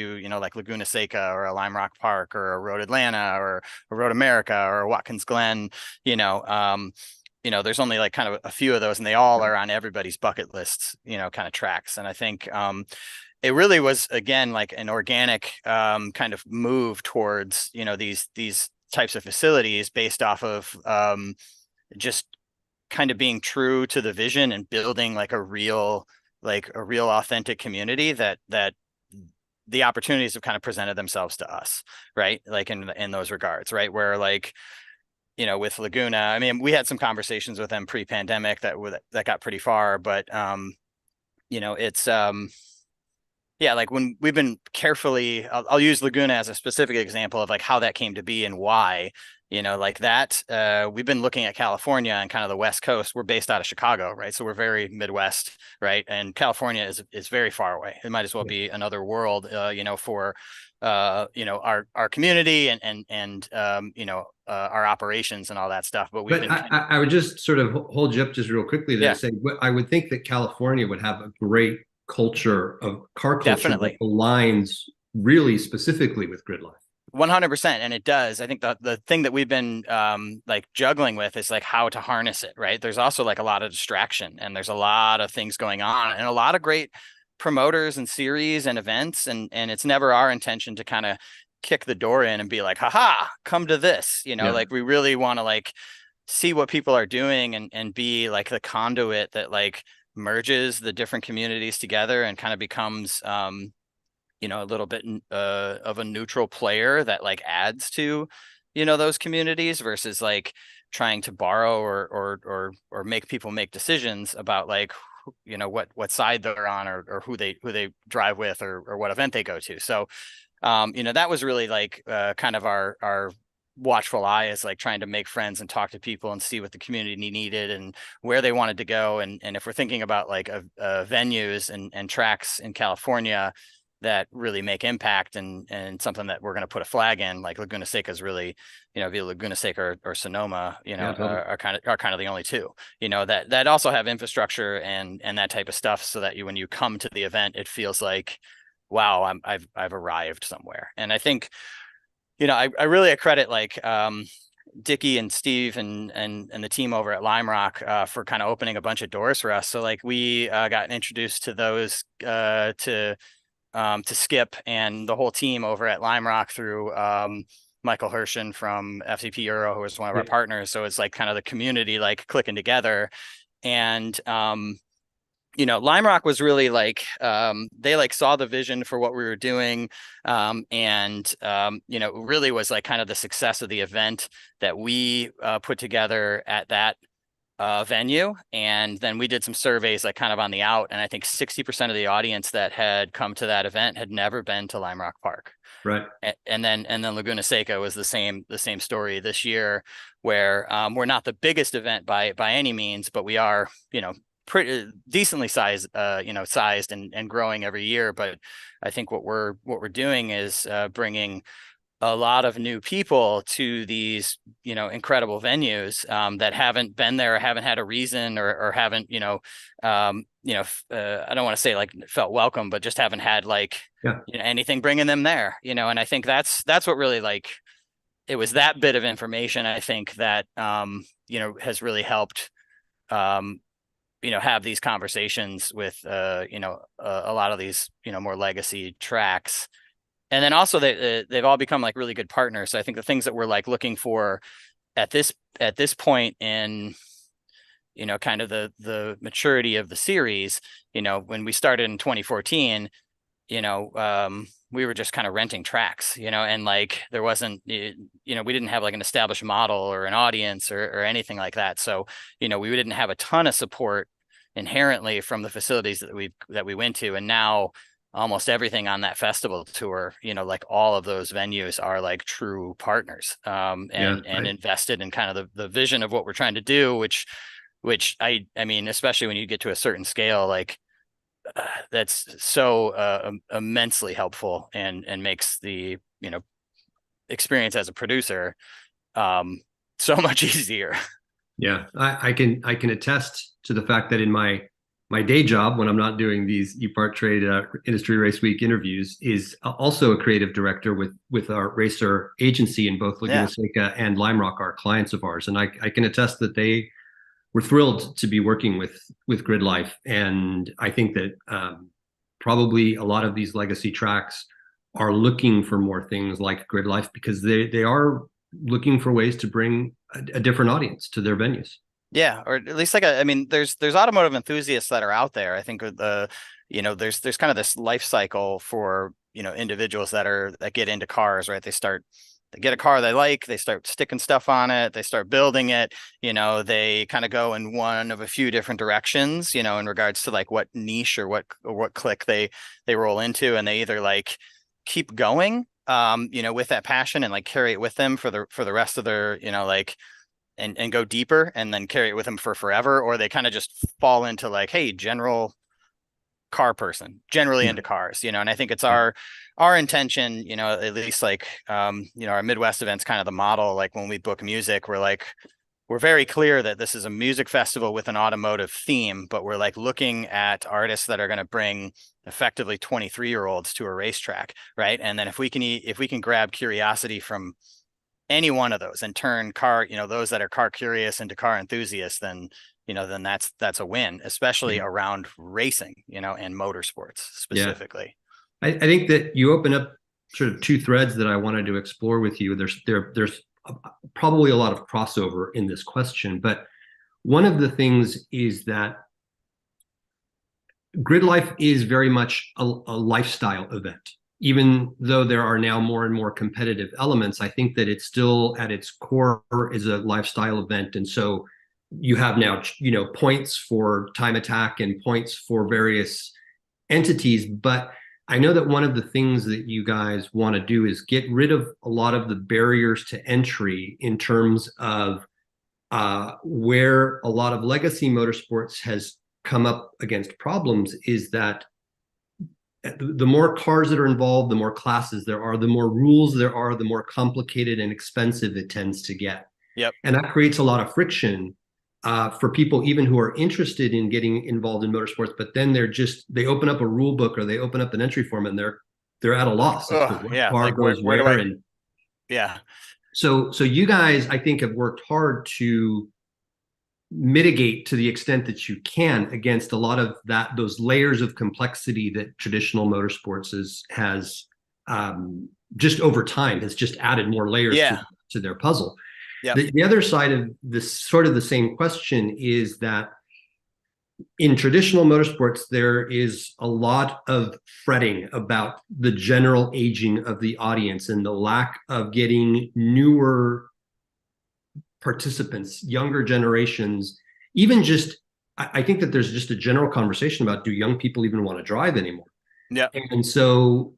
like Laguna Seca or a Lime Rock Park or a Road Atlanta or a Road America or a Watkins Glen, there's only like kind of a few of those, and they all are on everybody's bucket lists, kind of tracks. And I think, it really was, again, like an organic kind of move towards, these types of facilities based off of just kind of being true to the vision and building like a real authentic community that the opportunities have kind of presented themselves to us, right? Like in those regards, right? Where like, with Laguna, I mean, we had some conversations with them pre-pandemic that got pretty far, but it's Yeah, like when we've been carefully, I'll use Laguna as a specific example of like how that came to be and why, like that. We've been looking at California and kind of the West Coast. We're based out of Chicago, right? So we're very Midwest, right? And California is very far away. It might as well be another world, for our community and our operations and all that stuff. But I would just sort of hold you up just real quickly to say, I would think that California would have a great culture of car culture that aligns really specifically with Gridlife. 100%. And it does. I think the thing that we've been like juggling with is like how to harness it, right? There's also like a lot of distraction and there's a lot of things going on and a lot of great promoters and series and events. And it's never our intention to kind of kick the door in and be like, haha, come to this, like we really want to like see what people are doing and be like the conduit that like merges the different communities together and kind of becomes a little bit of a neutral player that like adds to those communities versus like trying to borrow or make people make decisions about like what side they're on or who they drive with or what event they go to. So that was really like kind of our watchful eye is like trying to make friends and talk to people and see what the community needed and where they wanted to go. And if we're thinking about like venues and tracks in California that really make impact and something that we're going to put a flag in, like Laguna Seca is really, via Laguna Seca or Sonoma, are kind of the only two, that also have infrastructure and that type of stuff so that when you come to the event, it feels like, wow, I've arrived somewhere. And I think, I really credit like Dickie and Steve and the team over at Lime Rock for kind of opening a bunch of doors for us. So like we got introduced to those to Skip and the whole team over at Lime Rock through Michael Hershen from FCP Euro, who was one of our partners. So it's like kind of the community like clicking together. And Lime Rock was really like they like saw the vision for what we were doing and really was like kind of the success of the event that we put together at that venue. And then we did some surveys like kind of on the out, and I think 60% of the audience that had come to that event had never been to Lime Rock Park. Right. And then Laguna Seca was the same story this year, where we're not the biggest event by any means, but we are pretty decently sized and growing every year. But I think what we're doing is bringing a lot of new people to these incredible venues that haven't been there or haven't had a reason or haven't I don't want to say like felt welcome, but just haven't had like anything bringing them there, and I think that's what really like it was that bit of information I think that has really helped have these conversations with, a lot of these, more legacy tracks. And then also they've all become like really good partners. So I think the things that we're like looking for at this point in, kind of the maturity of the series, when we started in 2014, we were just kind of renting tracks, and like there wasn't, we didn't have like an established model or an audience or anything like that. So, we didn't have a ton of support inherently from the facilities that we went to. And now almost everything on that festival tour, like all of those venues are like true partners and invested in kind of the vision of what we're trying to do, which I mean, especially when you get to a certain scale, like that's so immensely helpful and makes the experience as a producer so much easier. Yeah, I can attest to the fact that in my day job, when I'm not doing these Epartrade Industry Race Week interviews, is also a creative director with our racer agency in both Laguna Seca and Lime Rock, are clients of ours, and I can attest that they were thrilled to be working with Gridlife. And I think that probably a lot of these legacy tracks are looking for more things like Gridlife because they are looking for ways to bring a different audience to their venues. Yeah, or at least like there's automotive enthusiasts that are out there. I think there's kind of this life cycle for individuals that get into cars, right? They start they get a car they like, they start sticking stuff on it, they start building it, they kind of go in one of a few different directions, in regards to like what niche or what clique they roll into, and they either like keep going, with that passion and like carry it with them for the rest of their, like, and go deeper and then carry it with them for forever, or they kind of just fall into like, hey, general car person, generally into cars, and I think it's our intention, at least like, our Midwest events, kind of the model, like when we book music, we're very clear that this is a music festival with an automotive theme, but we're like looking at artists that are going to bring effectively 23-year-olds to a racetrack, right? And then if we can grab curiosity from any one of those and turn those that are car curious into car enthusiasts, then that's a win, especially around racing, and motorsports specifically. Yeah. I think that you open up sort of two threads that I wanted to explore with you. There's probably a lot of crossover in this question, but one of the things is that Gridlife is very much a lifestyle event. Even though there are now more and more competitive elements, I think that it's still at its core is a lifestyle event. And so you have now, points for time attack and points for various entities. But I know that one of the things that you guys want to do is get rid of a lot of the barriers to entry in terms of where a lot of legacy motorsports has come up against problems, is that the more cars that are involved, the more classes there are, the more rules there are, the more complicated and expensive it tends to get. Yep. And that creates a lot of friction for people even who are interested in getting involved in motorsports, but then they open up a rule book or they open up an entry form and they're at a loss. Like where do I? Yeah. So you guys, I think, have worked hard to mitigate to the extent that you can against a lot of those layers of complexity that traditional motorsports has just over time has just added more layers to their puzzle. Yep. The other side of this, sort of the same question, is that in traditional motorsports, there is a lot of fretting about the general aging of the audience and the lack of getting newer participants, younger generations. Even just, I think that there's just a general conversation about, do young people even want to drive anymore? Yeah. And so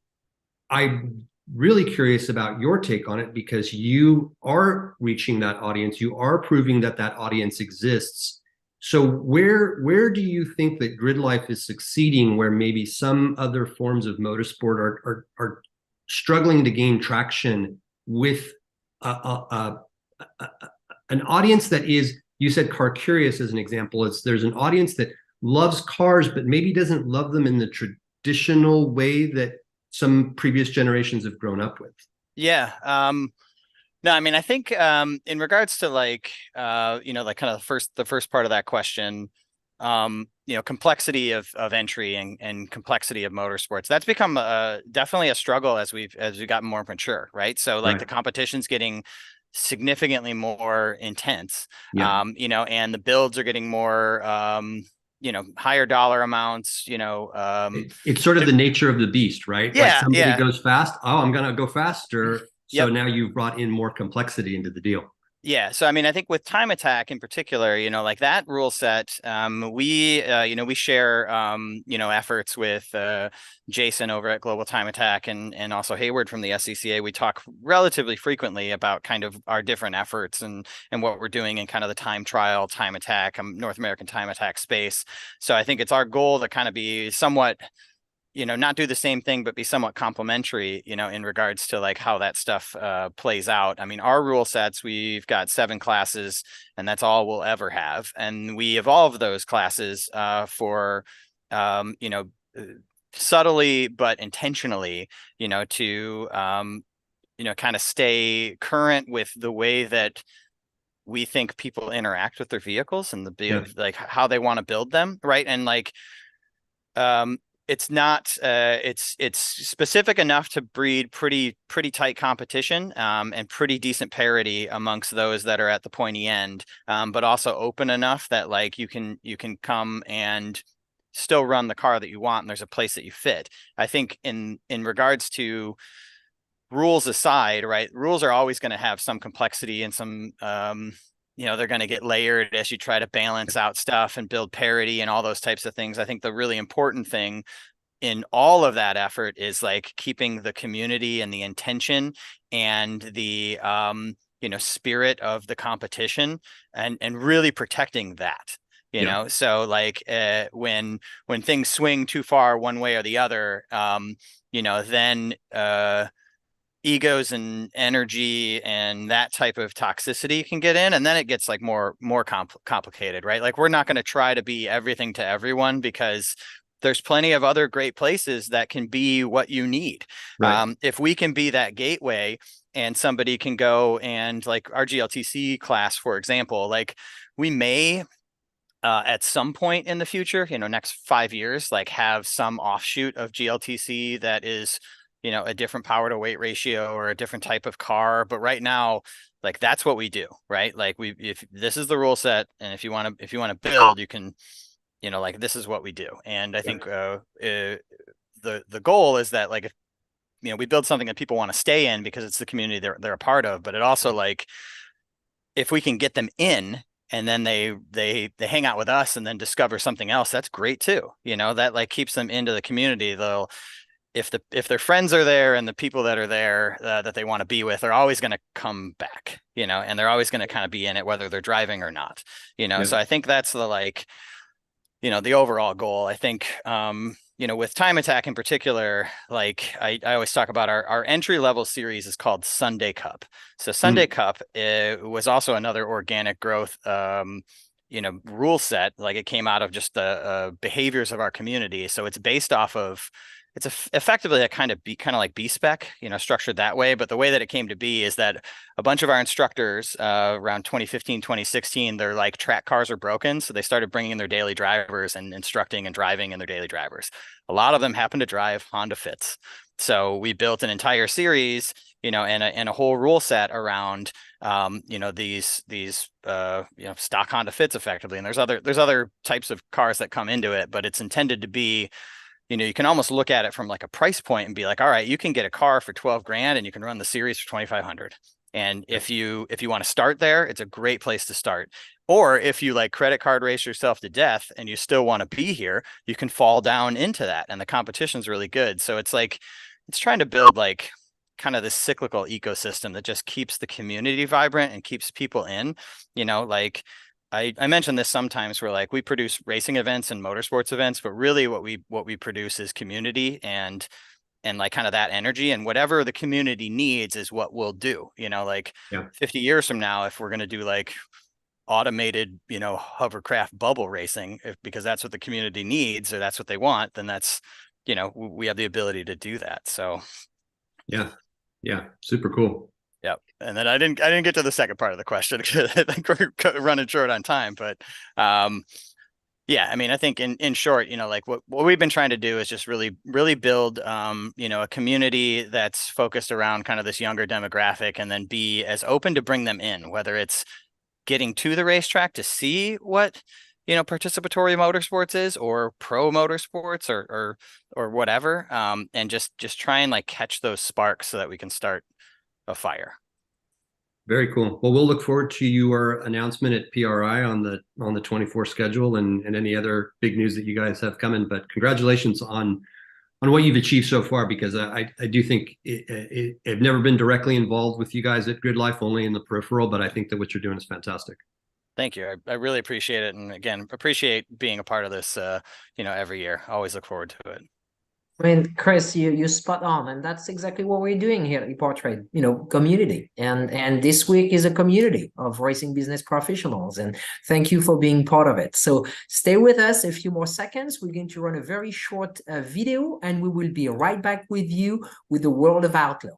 I'm really curious about your take on it, because you are reaching that audience, you are proving that audience exists. So where do you think that Gridlife is succeeding, where maybe some other forms of motorsport are struggling to gain traction with an audience that is, you said car curious as an example, there's an audience that loves cars, but maybe doesn't love them in the traditional way that some previous generations have grown up with? Yeah. No, I mean, I think in regards to like like kind of the first part of that question, complexity of entry and complexity of motorsports, that's become definitely a struggle as we've gotten more mature, right? So like the competition's getting significantly more intense, and the builds are getting more higher dollar amounts, it's sort of the nature of the beast, right? Yeah. Like somebody goes fast, I'm gonna go faster. So Yep. now you've brought in more complexity into the deal. Yeah. So, I mean, I think with time attack in particular, like that rule set, we share, efforts with Jason over at Global Time Attack and also Hayward from the SCCA. We talk relatively frequently about kind of our different efforts and what we're doing in kind of the time trial, time attack, North American time attack space. So I think it's our goal to kind of be somewhat, not do the same thing, but be somewhat complementary, in regards to like how that stuff plays out. I mean, our rule sets, we've got 7 classes and that's all we'll ever have. And we evolve those classes for, subtly, but intentionally, to, kind of stay current with the way that we think people interact with their vehicles and like how they want to build them. Right. And like, it's not it's specific enough to breed pretty tight competition and pretty decent parity amongst those that are at the pointy end, but also open enough that like you can come and still run the car that you want and there's a place that you fit. I think in regards to rules aside, right? Rules are always going to have some complexity and some, they're going to get layered as you try to balance out stuff and build parity and all those types of things. I think the really important thing in all of that effort is like keeping the community and the intention and the, spirit of the competition and really protecting that. You know, so like when things swing too far one way or the other, then egos and energy and that type of toxicity can get in, and then it gets like more complicated, right? Like we're not going to try to be everything to everyone because there's plenty of other great places that can be what you need. Right. If we can be that gateway and somebody can go and like our GLTC class, for example, like we may at some point in the future, next 5 years, like have some offshoot of GLTC that is, a different power to weight ratio or a different type of car. But right now, like that's what we do, right? Like if this is the rule set, and if you want to build, you can, like this is what we do. And I think the goal is that like if we build something that people want to stay in because it's the community they're a part of, but it also like if we can get them in and then they hang out with us and then discover something else, that's great too. That like keeps them into the community. They'll, if their friends are there and the people that are there that they want to be with, they're always going to come back, and they're always going to kind of be in it, whether they're driving or not, So I think that's the like, the overall goal. I think, with Time Attack in particular, like I always talk about our entry level series is called Sunday Cup. So Sunday Cup was also another organic growth, rule set. Like it came out of just the behaviors of our community. So it's based off of, it's effectively a kind of like B-spec, structured that way. But the way that it came to be is that a bunch of our instructors around 2015, 2016, their like track cars are broken. So they started bringing in their daily drivers and instructing and driving in their daily drivers. A lot of them happen to drive Honda Fits. So we built an entire series, and a whole rule set around, these stock Honda Fits effectively. And there's other types of cars that come into it, but it's intended to be, you can almost look at it from like a price point and be like, all right, you can get a car for 12 grand and you can run the series for 2,500. And if you want to start there, it's a great place to start. Or if you like credit card race yourself to death and you still want to be here, you can fall down into that. And the competition's really good. So it's like, it's trying to build like kind of this cyclical ecosystem that just keeps the community vibrant and keeps people in, like I mentioned this sometimes where like we produce racing events and motorsports events, but really what we produce is community and like kind of that energy, and whatever the community needs is what we'll do, 50 years from now, if we're going to do like automated, hovercraft bubble racing, because that's what the community needs or that's what they want, then that's, we have the ability to do that. So. Yeah. Super cool. Yep. And then I didn't get to the second part of the question because I think we're running short on time, but I think in short, like what we've been trying to do is just really build, a community that's focused around kind of this younger demographic, and then be as open to bring them in, whether it's getting to the racetrack to see what, participatory motorsports is, or pro motorsports or whatever. And just try and like catch those sparks so that we can start a fire. Very cool. Well, we'll look forward to your announcement at PRI on the 24 schedule and any other big news that you guys have coming. But congratulations on what you've achieved so far, because I do think I've never been directly involved with you guys at Gridlife, only in the peripheral, but I think that what you're doing is fantastic. Thank you. I really appreciate it. And again, appreciate being a part of this, every year. Always look forward to it. I mean, Chris, you spot on, and that's exactly what we're doing here at Epartrade. Community, and this week is a community of racing business professionals, and thank you for being part of it. So stay with us a few more seconds. We're going to run a very short video, and we will be right back with you with the world of Outlaw.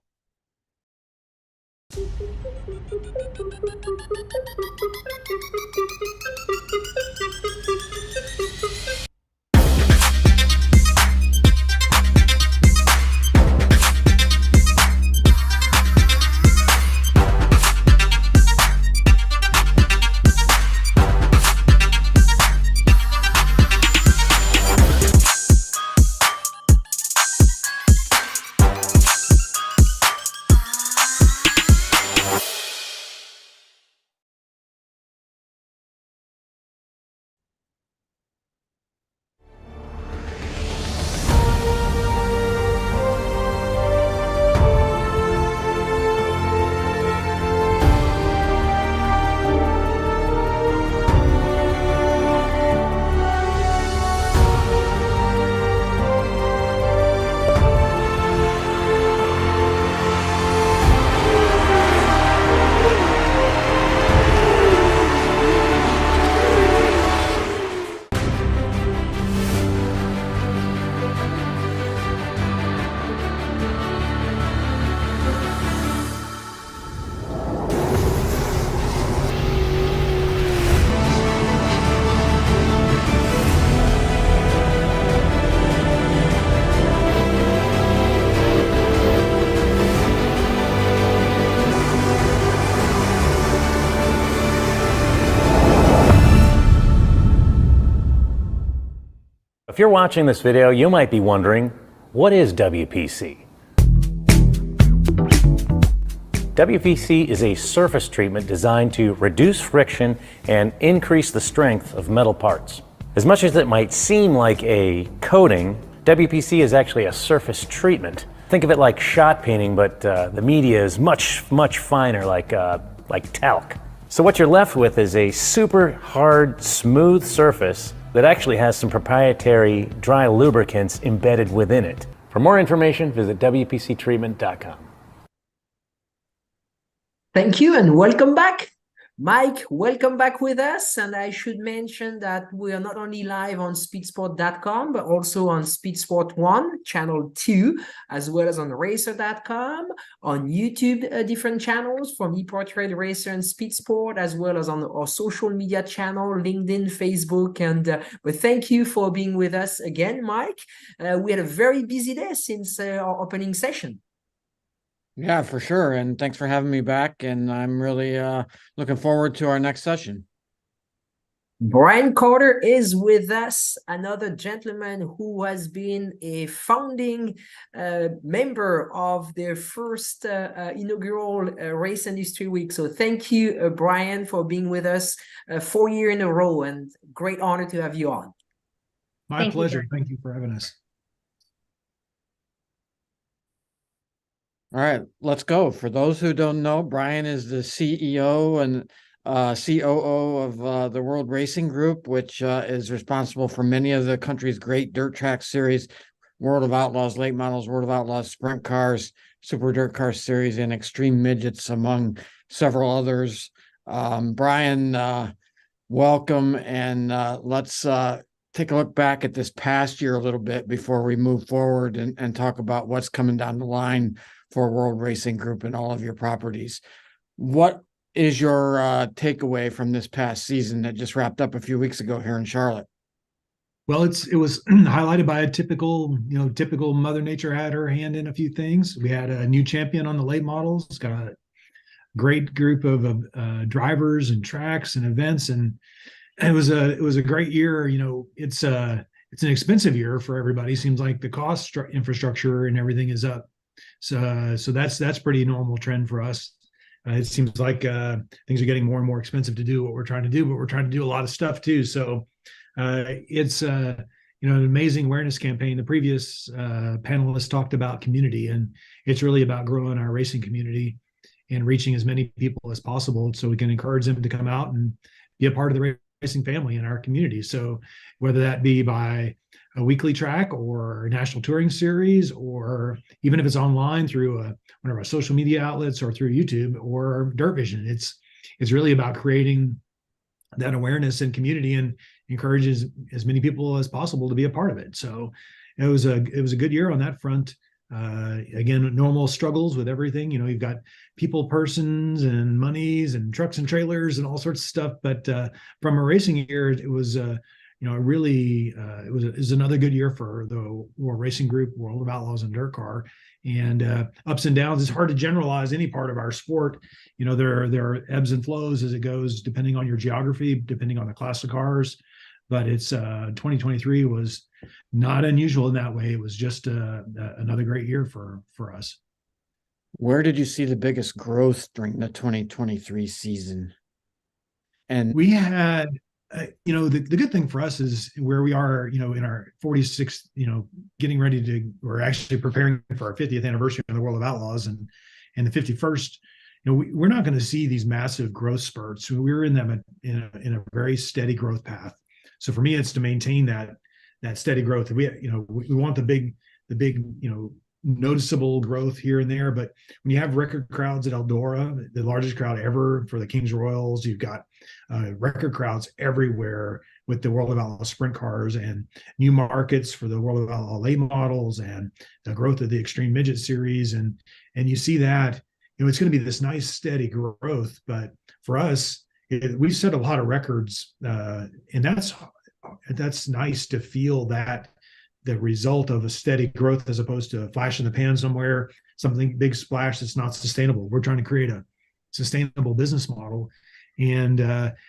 If you're watching this video, you might be wondering, what is WPC? WPC is a surface treatment designed to reduce friction and increase the strength of metal parts. As much as it might seem like a coating, WPC is actually a surface treatment. Think of it like shot painting, but the media is much finer, like talc. So what you're left with is a super hard, smooth surface that actually has some proprietary dry lubricants embedded within it. For more information, visit WPCtreatment.com. Thank you and welcome back. Mike, welcome back with us. And I should mention that we are not only live on speedsport.com, but also on Speedsport 1, channel 2, as well as on racer.com, on YouTube, different channels from Epartrade, Racer, and Speedsport, as well as on our social media channel, LinkedIn, Facebook. And but thank you for being with us again, Mike. We had a very busy day since our opening session. Yeah, for sure. And thanks for having me back. And I'm really looking forward to our next session. Brian Carter is with us, another gentleman who has been a founding member of their first inaugural Race Industry Week. So thank you, Brian, for being with us 4 years in a row, and great honor to have you on. My pleasure. Thank you for having us. All right, let's go. For those who don't know, Brian is the CEO and COO of the World Racing Group, which is responsible for many of the country's great dirt track series, World of Outlaws, Late Models, World of Outlaws, Sprint Cars, Super Dirt Car Series, and Extreme Midgets, among several others. Brian, welcome, and let's take a look back at this past year a little bit before we move forward and talk about what's coming down the line for World Racing Group and all of your properties. What is your takeaway from this past season that just wrapped up a few weeks ago here in Charlotte? Well, it was highlighted by a typical Mother Nature had her hand in a few things. We had a new champion on the late models. It's got a great group of drivers and tracks and events, and it was a great year. It's an expensive year for everybody. Seems like the cost infrastructure and everything is up. So that's pretty normal trend for us. It seems like things are getting more and more expensive to do what we're trying to do, but we're trying to do a lot of stuff too. So it's an amazing awareness campaign. The previous panelists talked about community, and it's really about growing our racing community and reaching as many people as possible so we can encourage them to come out and be a part of the racing family in our community. So whether that be by a weekly track or a national touring series, or even if it's online through one of our social media outlets or through YouTube or Dirt Vision, it's really about creating that awareness and community and encourages as many people as possible to be a part of it. So it was a good year on that front. Again, normal struggles with everything. You've got people, persons, and monies, and trucks and trailers, and all sorts of stuff. But from a racing year, it was it was another good year for the World Racing Group, World of Outlaws, and Dirt Car. And ups and downs. It's hard to generalize any part of our sport. There are ebbs and flows as it goes, depending on your geography, depending on the class of cars. But it's 2023 was not unusual in that way. It was just another great year for us. Where did you see the biggest growth during the 2023 season? And we had, the good thing for us is where we are, in our 46th, we're actually preparing for our 50th anniversary of the World of Outlaws, and the 51st. We're not going to see these massive growth spurts. We're in them in a very steady growth path. So for me, it's to maintain that steady growth. We want the big noticeable growth here and there, but when you have record crowds at Eldora, the largest crowd ever for the Kings Royals, you've got record crowds everywhere with the World of Outlaw sprint cars, and new markets for the World of Outlaw late models, and the growth of the Extreme Midget Series, and you see that it's going to be this nice steady growth. But for us, we've set a lot of records, and that's nice to feel that the result of a steady growth as opposed to a flash in the pan somewhere, something big splash that's not sustainable. We're trying to create a sustainable business model. and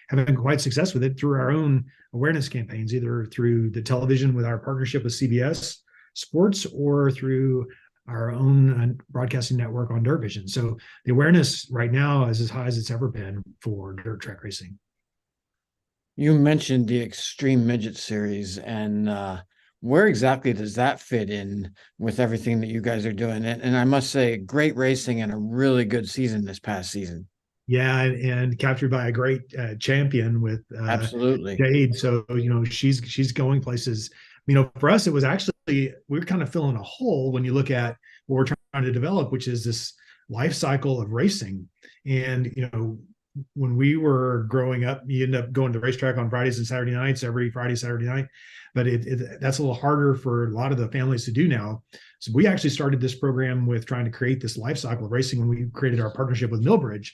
having quite success with it through our own awareness campaigns, either through the television with our partnership with CBS Sports or through our own broadcasting network on Dirt Vision. So the awareness right now is as high as it's ever been for dirt track racing. You mentioned the Extreme Midget Series, and where exactly does that fit in with everything that you guys are doing? And I must say, great racing and a really good season this past season. Yeah, and captured by a great champion with absolutely Jade. So she's going places. For us, it was actually, we're kind of filling a hole when you look at what we're trying to develop, which is this life cycle of racing. And when we were growing up, you end up going to the racetrack on Fridays and Saturday nights, every Friday, Saturday night. But that's a little harder for a lot of the families to do now. So we actually started this program with trying to create this life cycle of racing when we created our partnership with Millbridge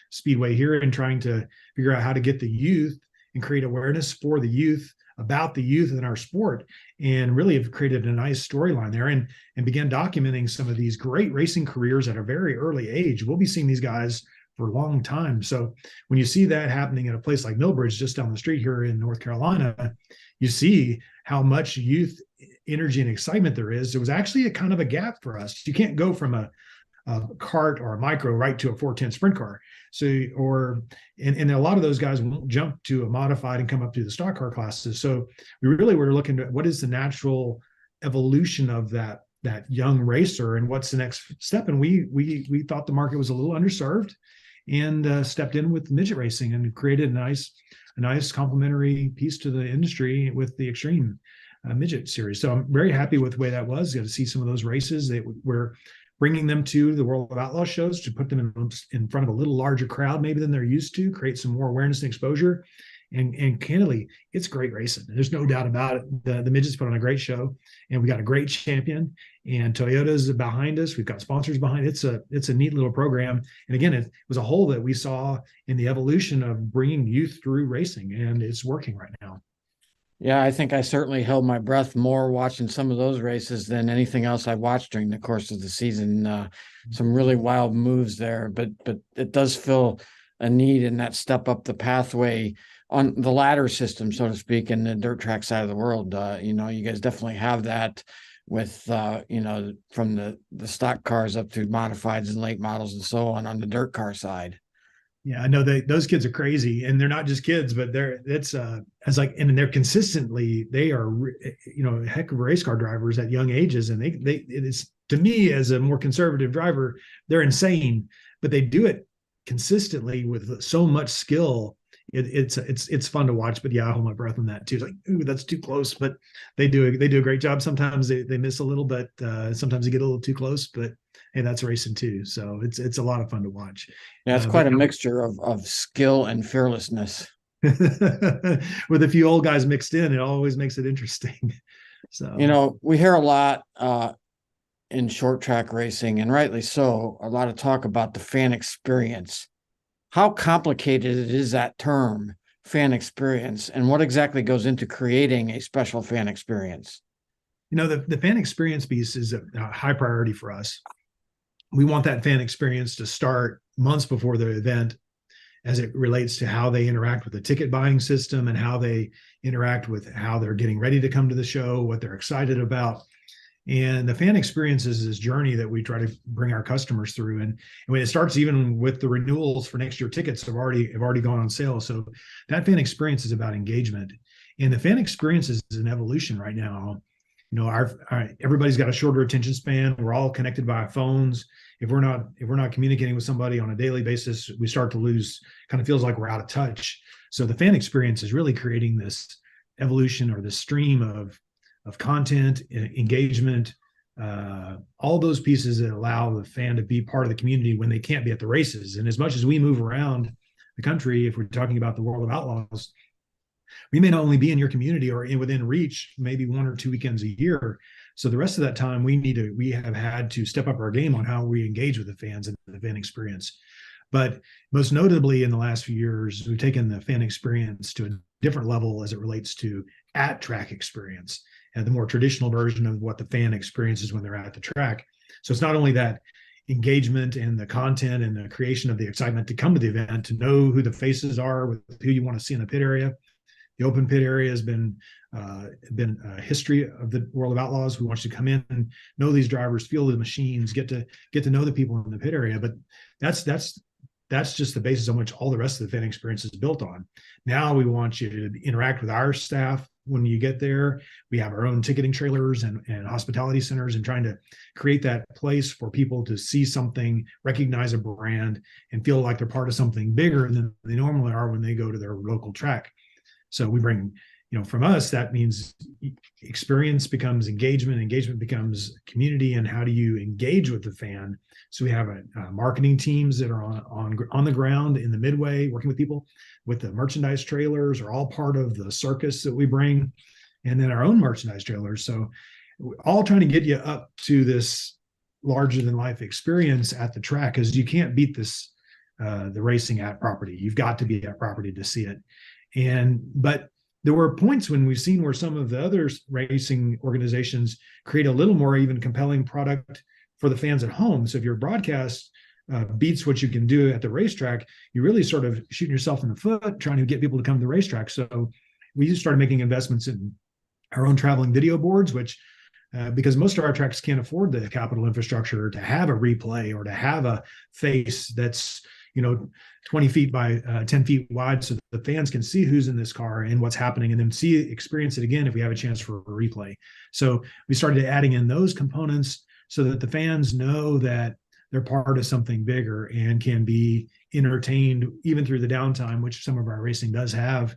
Speedway here, and trying to figure out how to get the youth and create awareness for the youth about the youth in our sport, and really have created a nice storyline there, and began documenting some of these great racing careers at a very early age. We'll be seeing these guys for a long time. So when you see that happening at a place like Millbridge, just down the street here in North Carolina, you see how much youth energy and excitement there is. There was actually a kind of a gap for us. You can't go from a kart or a micro right to a 410 sprint car. So, and a lot of those guys won't jump to a modified and come up to the stock car classes. So we really were looking at what is the natural evolution of that young racer, and what's the next step. And we thought the market was a little underserved, and stepped in with midget racing and created a nice complementary piece to the industry with the Extreme Midget Series. So I'm very happy with the way that was. Got to see some of those races. They were bringing them to the World of Outlaw shows to put them in front of a little larger crowd maybe than they're used to, create some more awareness and exposure. And candidly, it's great racing. There's no doubt about it. The midgets put on a great show, and we got a great champion, and Toyota's behind us. We've got sponsors behind it. It's a neat little program. And again, it was a hole that we saw in the evolution of bringing youth through racing, and it's working right now. Yeah, I think I certainly held my breath more watching some of those races than anything else I watched during the course of the season. Some really wild moves there, but it does fill a need in that step up the pathway on the ladder system, so to speak, in the dirt track side of the world. You guys definitely have that with, from the stock cars up to modifieds and late models and so on the dirt car side. Yeah, I know those kids are crazy, and they're not just kids, but they're consistently, they are, heck of race car drivers at young ages. And it's, to me, as a more conservative driver, they're insane, but they do it consistently with so much skill. It's fun to watch. But yeah, I hold my breath on that too. It's like, ooh, that's too close, but they do a great job. Sometimes they miss a little, but sometimes they get a little too close, but hey, that's racing too. So it's a lot of fun to watch. Yeah, it's quite a mixture of skill and fearlessness. With a few old guys mixed in, it always makes it interesting. So we hear a lot in short track racing, and rightly so, a lot of talk about the fan experience. How complicated is that term, fan experience, and what exactly goes into creating a special fan experience? The fan experience piece is a high priority for us. We want that fan experience to start months before the event, as it relates to how they interact with the ticket buying system and how they interact with how they're getting ready to come to the show, what they're excited about. And the fan experience is this journey that we try to bring our customers through. And when it starts, even with the renewals for next year, tickets have already gone on sale. So that fan experience is about engagement. And the fan experience is an evolution right now. Everybody's got a shorter attention span. We're all connected by our phones. If we're not communicating with somebody on a daily basis, we start to lose, kind of feels like we're out of touch. So the fan experience is really creating this evolution, or this stream of content, engagement, all those pieces that allow the fan to be part of the community when they can't be at the races. And as much as we move around the country, if we're talking about the World of Outlaws, we may not only be in your community or within reach, maybe 1 or 2 weekends a year. So the rest of that time, we have had to step up our game on how we engage with the fans and the fan experience. But most notably in the last few years, we've taken the fan experience to a different level as it relates to at-track experience, and the more traditional version of what the fan experiences when they're at the track. So it's not only that engagement and the content and the creation of the excitement to come to the event, to know who the faces are, with who you want to see in the pit area. The open pit area has been a history of the world of Outlaws. We want you to come in and know these drivers, feel the machines, get to know the people in the pit area. But that's just the basis on which all the rest of the fan experience is built on. Now we want you to interact with our staff when you get there. We have our own ticketing trailers and hospitality centers, and trying to create that place for people to see something, recognize a brand, and feel like they're part of something bigger than they normally are when they go to their local track. So we bring, from us, that means experience becomes engagement becomes community, and how do you engage with the fan? So we have marketing teams that are on the ground in the midway, working with people. With the merchandise trailers are all part of the circus that we bring, and then our own merchandise trailers. So we're all trying to get you up to this larger than life experience at the track, because you can't beat this, the racing at property. You've got to be at property to see it. But there were points when we've seen where some of the other racing organizations create a little more even compelling product for the fans at home. So if your broadcast beats what you can do at the racetrack, you really sort of shooting yourself in the foot trying to get people to come to the racetrack. So we just started making investments in our own traveling video boards, which because most of our tracks can't afford the capital infrastructure to have a replay or to have a face that's 20 feet by 10 feet wide, so the fans can see who's in this car and what's happening, and then experience it again if we have a chance for a replay. So we started adding in those components so that the fans know that they're part of something bigger and can be entertained even through the downtime, which some of our racing does have.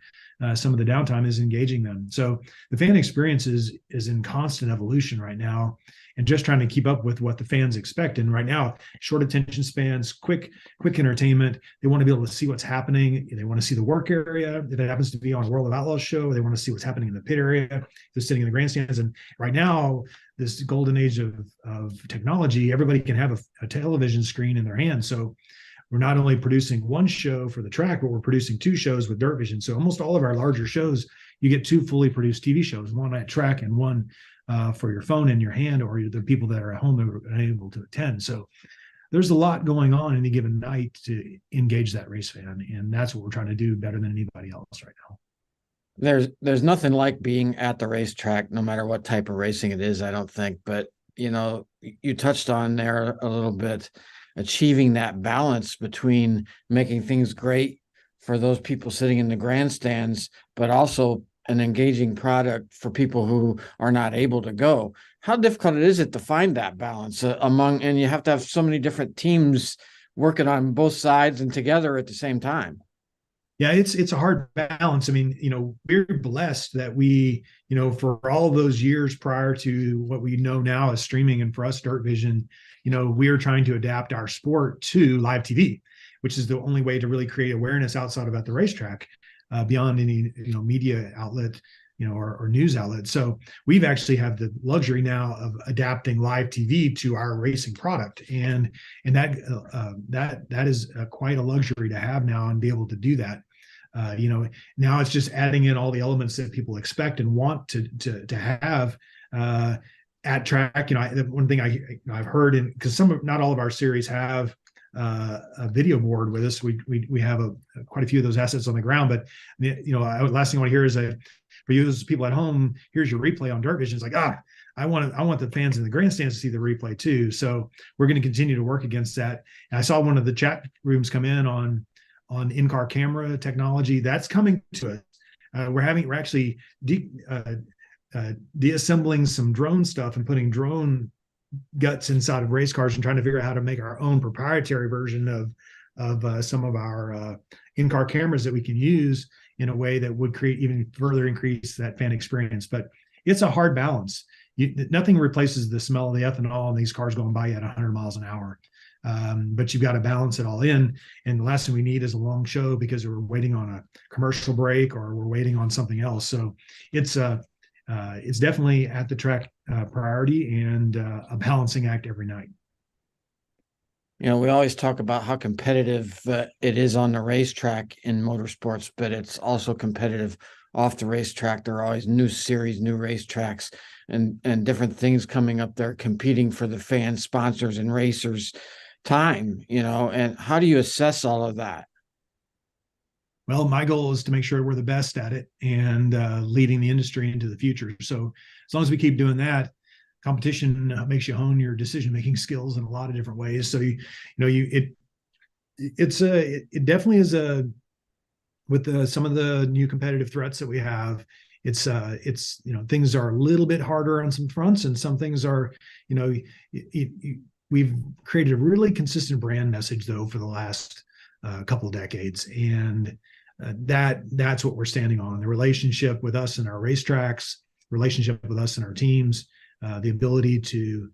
Some of the downtime is engaging them. So the fan experience is in constant evolution right now, and just trying to keep up with what the fans expect. And right now, short attention spans, quick entertainment. They want to be able to see what's happening. They want to see the work area. If it happens to be on a World of Outlaws show, they want to see what's happening in the pit area. They're sitting in the grandstands. And right now, this golden age of technology, everybody can have a television screen in their hand. So we're not only producing one show for the track, but we're producing two shows with Dirt Vision. So almost all of our larger shows, you get two fully produced TV shows, one at track and one for your phone in your hand, or the people that are at home that are unable to attend. So there's a lot going on any given night to engage that race fan, and that's what we're trying to do better than anybody else right now. There's nothing like being at the racetrack, no matter what type of racing it is, I don't think. But you touched on there a little bit, achieving that balance between making things great for those people sitting in the grandstands, but also an engaging product for people who are not able to go. How difficult is it to find that balance and you have to have so many different teams working on both sides and together at the same time? Yeah, it's a hard balance. I mean, we're blessed that we, for all those years prior to what we know now as streaming, and for us, Dirt Vision, we're trying to adapt our sport to live TV, which is the only way to really create awareness outside of at the racetrack, beyond any, media outlet, or news outlet. So we've actually have the luxury now of adapting live TV to our racing product. And that is quite a luxury to have now, and be able to do that. Now it's just adding in all the elements that people expect and want to have at track. One thing I've heard, because not all of our series have a video board with us. We have quite a few of those assets on the ground, but last thing I want to hear is for you as people at home, here's your replay on Dirt Vision. It's like, I want the fans in the grandstands to see the replay too. So we're going to continue to work against that. And I saw one of the chat rooms come in on in-car camera technology that's coming to us. We're actually deassembling some drone stuff and putting drone guts inside of race cars and trying to figure out how to make our own proprietary version of some of our in-car cameras that we can use in a way that would even further increase that fan experience. But it's a hard balance. Nothing replaces the smell of the ethanol in these cars going by at 100 miles an hour. But you've got to balance it all in. And the last thing we need is a long show because we're waiting on a commercial break or we're waiting on something else. So it's definitely at the track priority, and a balancing act every night. We always talk about how competitive it is on the racetrack in motorsports, but it's also competitive off the racetrack. There are always new series, new racetracks, and different things coming up there, competing for the fans, sponsors, and racers' time. And how do you assess all of that? Well, my goal is to make sure we're the best at it and leading the industry into the future. So as long as we keep doing that, competition makes you hone your decision-making skills in a lot of different ways. So it definitely is with some of the new competitive threats that we have. It's things are a little bit harder on some fronts, and some things are, we've created a really consistent brand message though for the last couple of decades, and that's what we're standing on: the relationship with us and our racetracks, relationship with us and our teams, the ability to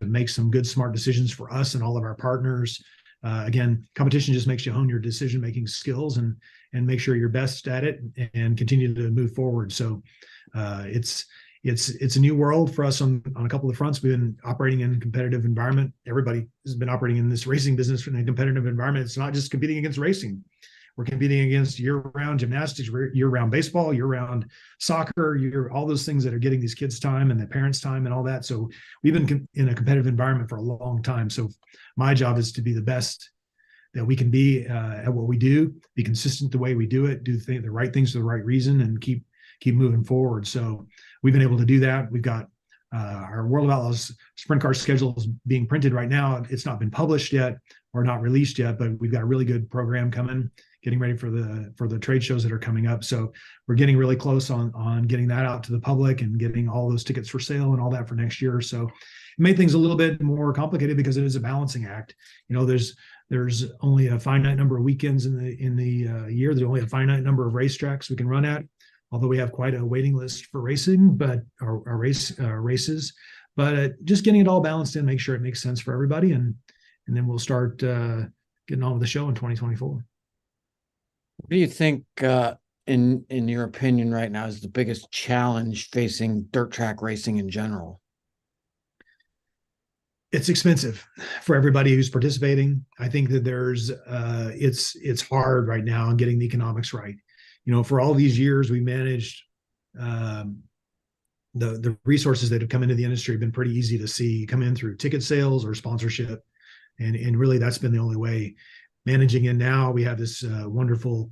make some good, smart decisions for us and all of our partners. Again, competition just makes you hone your decision-making skills and make sure you're best at it and continue to move forward. So it's a new world for us on a couple of fronts. We've been operating in a competitive environment. Everybody has been operating in this racing business in a competitive environment. It's not just competing against racing. We're competing against year-round gymnastics, year-round baseball, year-round soccer, all those things that are getting these kids time and the parents time and all that. So we've been in a competitive environment for a long time. So my job is to be the best that we can be at what we do, be consistent the way we do it, do the right things for the right reason, and keep moving forward. So we've been able to do that. We've got our World of Outlaws sprint car schedule is being printed right now. It's not been published yet or not released yet, but we've got a really good program coming, getting ready for the trade shows that are coming up. So we're getting really close on getting that out to the public and getting all those tickets for sale and all that for next year. So it made things a little bit more complicated because it is a balancing act. There's only a finite number of weekends in the year. There's only a finite number of racetracks we can run at, although we have quite a waiting list for racing, but our races. But just getting it all balanced in, make sure it makes sense for everybody, and then we'll start getting on with the show in 2024. What do you think, in your opinion, right now is the biggest challenge facing dirt track racing in general? It's expensive for everybody who's participating. I think that it's hard right now on getting the economics right. For all these years, we managed the resources that have come into the industry have been pretty easy to see come in through ticket sales or sponsorship. And really that's been the only way. Managing it now, we have this wonderful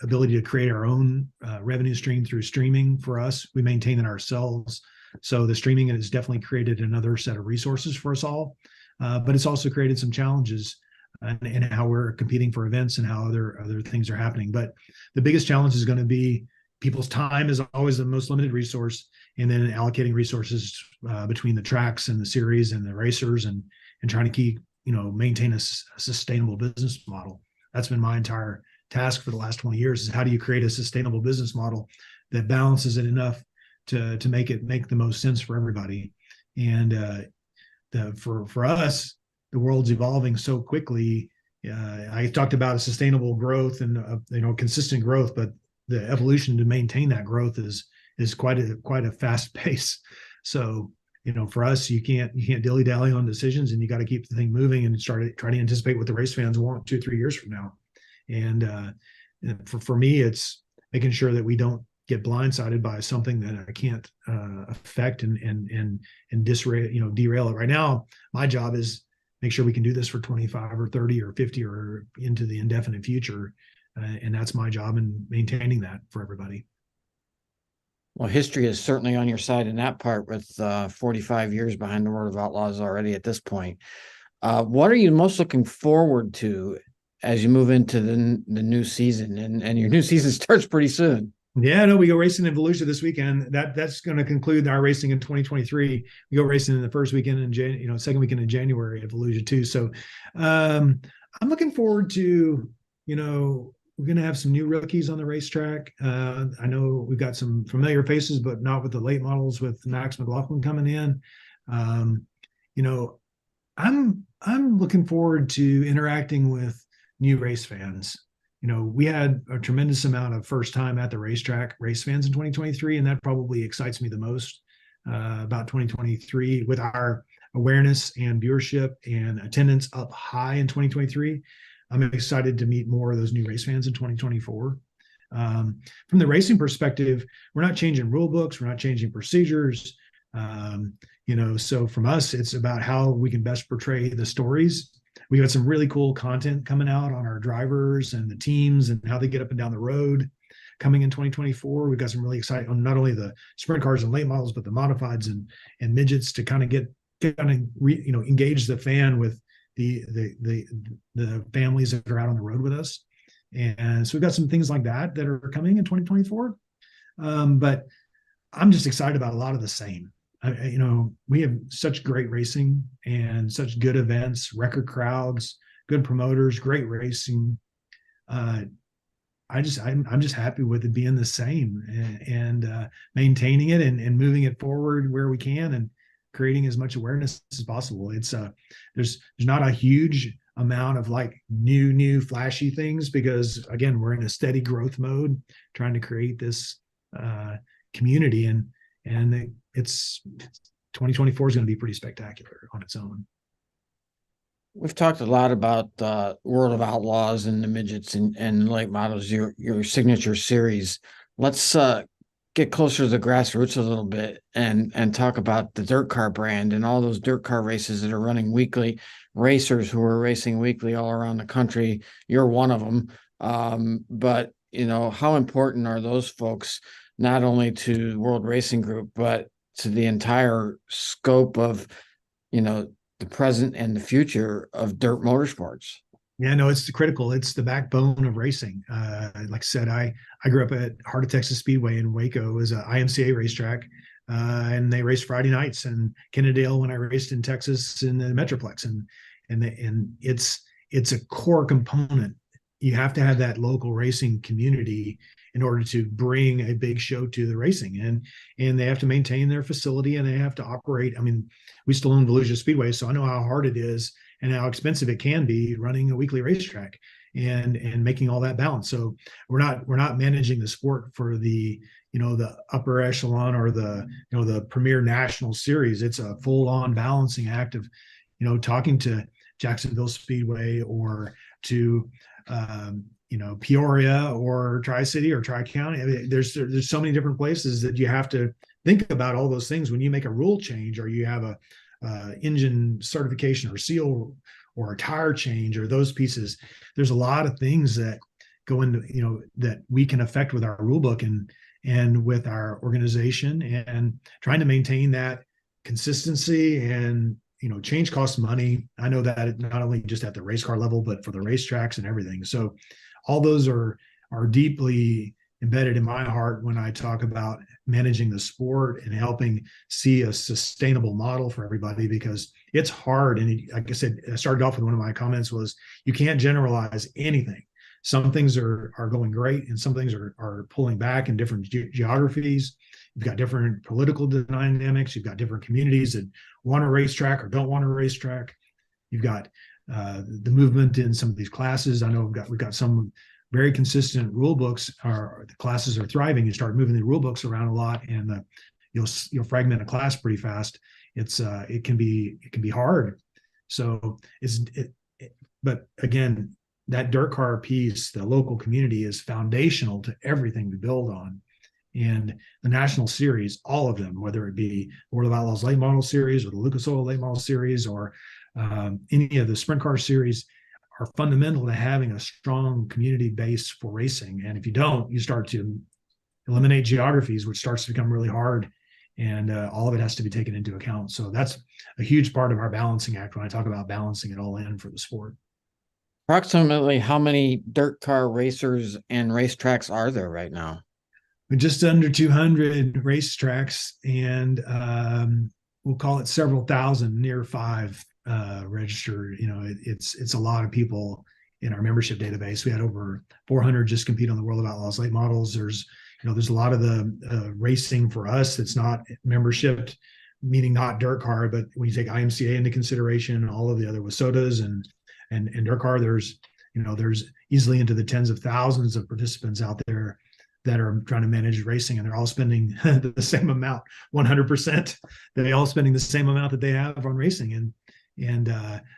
ability to create our own revenue stream through streaming for us. We maintain it ourselves. So the streaming has definitely created another set of resources for us all. But it's also created some challenges in how we're competing for events and how other things are happening. But the biggest challenge is going to be people's time is always the most limited resource, and then allocating resources between the tracks and the series and the racers and trying to maintain a sustainable business model. That's been my entire task for the last 20 years, is how do you create a sustainable business model that balances it enough to make the most sense for everybody. And for us, the world's evolving so quickly. I talked about a sustainable growth and consistent growth, but the evolution to maintain that growth is quite a fast pace. So for us, you can't dilly-dally on decisions, and you got to keep the thing moving and try to anticipate what the race fans want 2 or 3 years from now. And for me, it's making sure that we don't get blindsided by something that I can't affect and derail it. Right now, my job is make sure we can do this for 25 or 30 or 50 or into the indefinite future. And that's my job in maintaining that for everybody. Well, history is certainly on your side in that part, with 45 years behind the World of Outlaws already at this point. What are you most looking forward to as you move into the new season? And your new season starts pretty soon. Yeah, no, we go racing in Volusia this weekend. That's going to conclude our racing in 2023. We go racing in the first weekend in second weekend in January at Volusia too. So I'm looking forward to, we're going to have some new rookies on the racetrack. I know we've got some familiar faces, but not with the late models, with Max McLaughlin coming in. I'm looking forward to interacting with new race fans. We had a tremendous amount of first time at the racetrack race fans in 2023, and that probably excites me the most about 2023, with our awareness and viewership and attendance up high in 2023. I'm excited to meet more of those new race fans in 2024. From the racing perspective, we're not changing rule books, we're not changing procedures. So from us, it's about how we can best portray the stories. We got some really cool content coming out on our drivers and the teams and how they get up and down the road. Coming in 2024, we've got some really exciting on not only the sprint cars and late models, but the modifieds and midgets to kind of engage the fan with the families that are out on the road with us. And so we've got some things like that are coming in 2024. But I'm just excited about a lot of the same. We have such great racing and such good events, record crowds, good promoters, great racing. I'm just happy with it being the same and maintaining it and moving it forward where we can and creating as much awareness as possible. It's there's not a huge amount of like new flashy things because again, we're in a steady growth mode, trying to create this community and it's 2024 is going to be pretty spectacular on its own. We've talked a lot about World of Outlaws and the midgets and late models, your signature series. Let's get closer to the grassroots a little bit and talk about the dirt car brand and all those dirt car races that are running weekly, racers who are racing weekly all around the country. You're one of them. But how important are those folks, not only to World Racing Group, but to the entire scope of, the present and the future of dirt motorsports? Yeah, no, it's critical. It's the backbone of racing. Like I said, I grew up at Heart of Texas Speedway in Waco. It was an IMCA racetrack, and they raced Friday nights. And Kennedale when I raced in Texas in the Metroplex, and it's a core component. You have to have that local racing community in order to bring a big show to the racing, and they have to maintain their facility and they have to operate. I mean, we still own Volusia Speedway, so I know how hard it is and how expensive it can be running a weekly racetrack and making all that balance. So we're not managing the sport for the upper echelon or the premier national series. It's a full-on balancing act of talking to Jacksonville Speedway or to Peoria or Tri-City or Tri-County. I mean, there's so many different places that you have to think about all those things when you make a rule change or you have a engine certification or seal or a tire change or those pieces. There's a lot of things that go into that we can affect with our rule book and with our organization, and trying to maintain that consistency and change costs money. I know that not only just at the race car level, but for the racetracks and everything. So all those are deeply embedded in my heart when I talk about managing the sport and helping see a sustainable model for everybody, because it's hard. And like I said, I started off with one of my comments was you can't generalize anything. Some things are going great and some things are pulling back in different geographies. You've got different political dynamics. You've got different communities that want a racetrack or don't want a racetrack. You've got the movement in some of these classes. I know we've got some very consistent rule books. The classes are thriving. You start moving the rule books around a lot, and you'll fragment a class pretty fast. It can be hard. So but again, that dirt car piece, the local community, is foundational to everything we build on. And the national series, all of them, whether it be World of Outlaws late model series or the Lucas Oil late model series or any of the sprint car series, are fundamental to having a strong community base for racing. And if you don't, you start to eliminate geographies, which starts to become really hard. And all of it has to be taken into account. So that's a huge part of our balancing act when I talk about balancing it all in for the sport. Approximately how many dirt car racers and racetracks are there right now? We're just under 200 racetracks, and we'll call it several thousand, near 5 registered. It's a lot of people in our membership database. We had over 400 just compete on the World of Outlaws late models. There's a lot of the racing for us that's not membership, meaning not dirt car, but when you take IMCA into consideration, all of the other WSOTAs and dirt car, there's easily into the tens of thousands of participants out there that are trying to manage racing, and they're all spending the same amount, 100%. They're all spending the same amount that they have on racing. And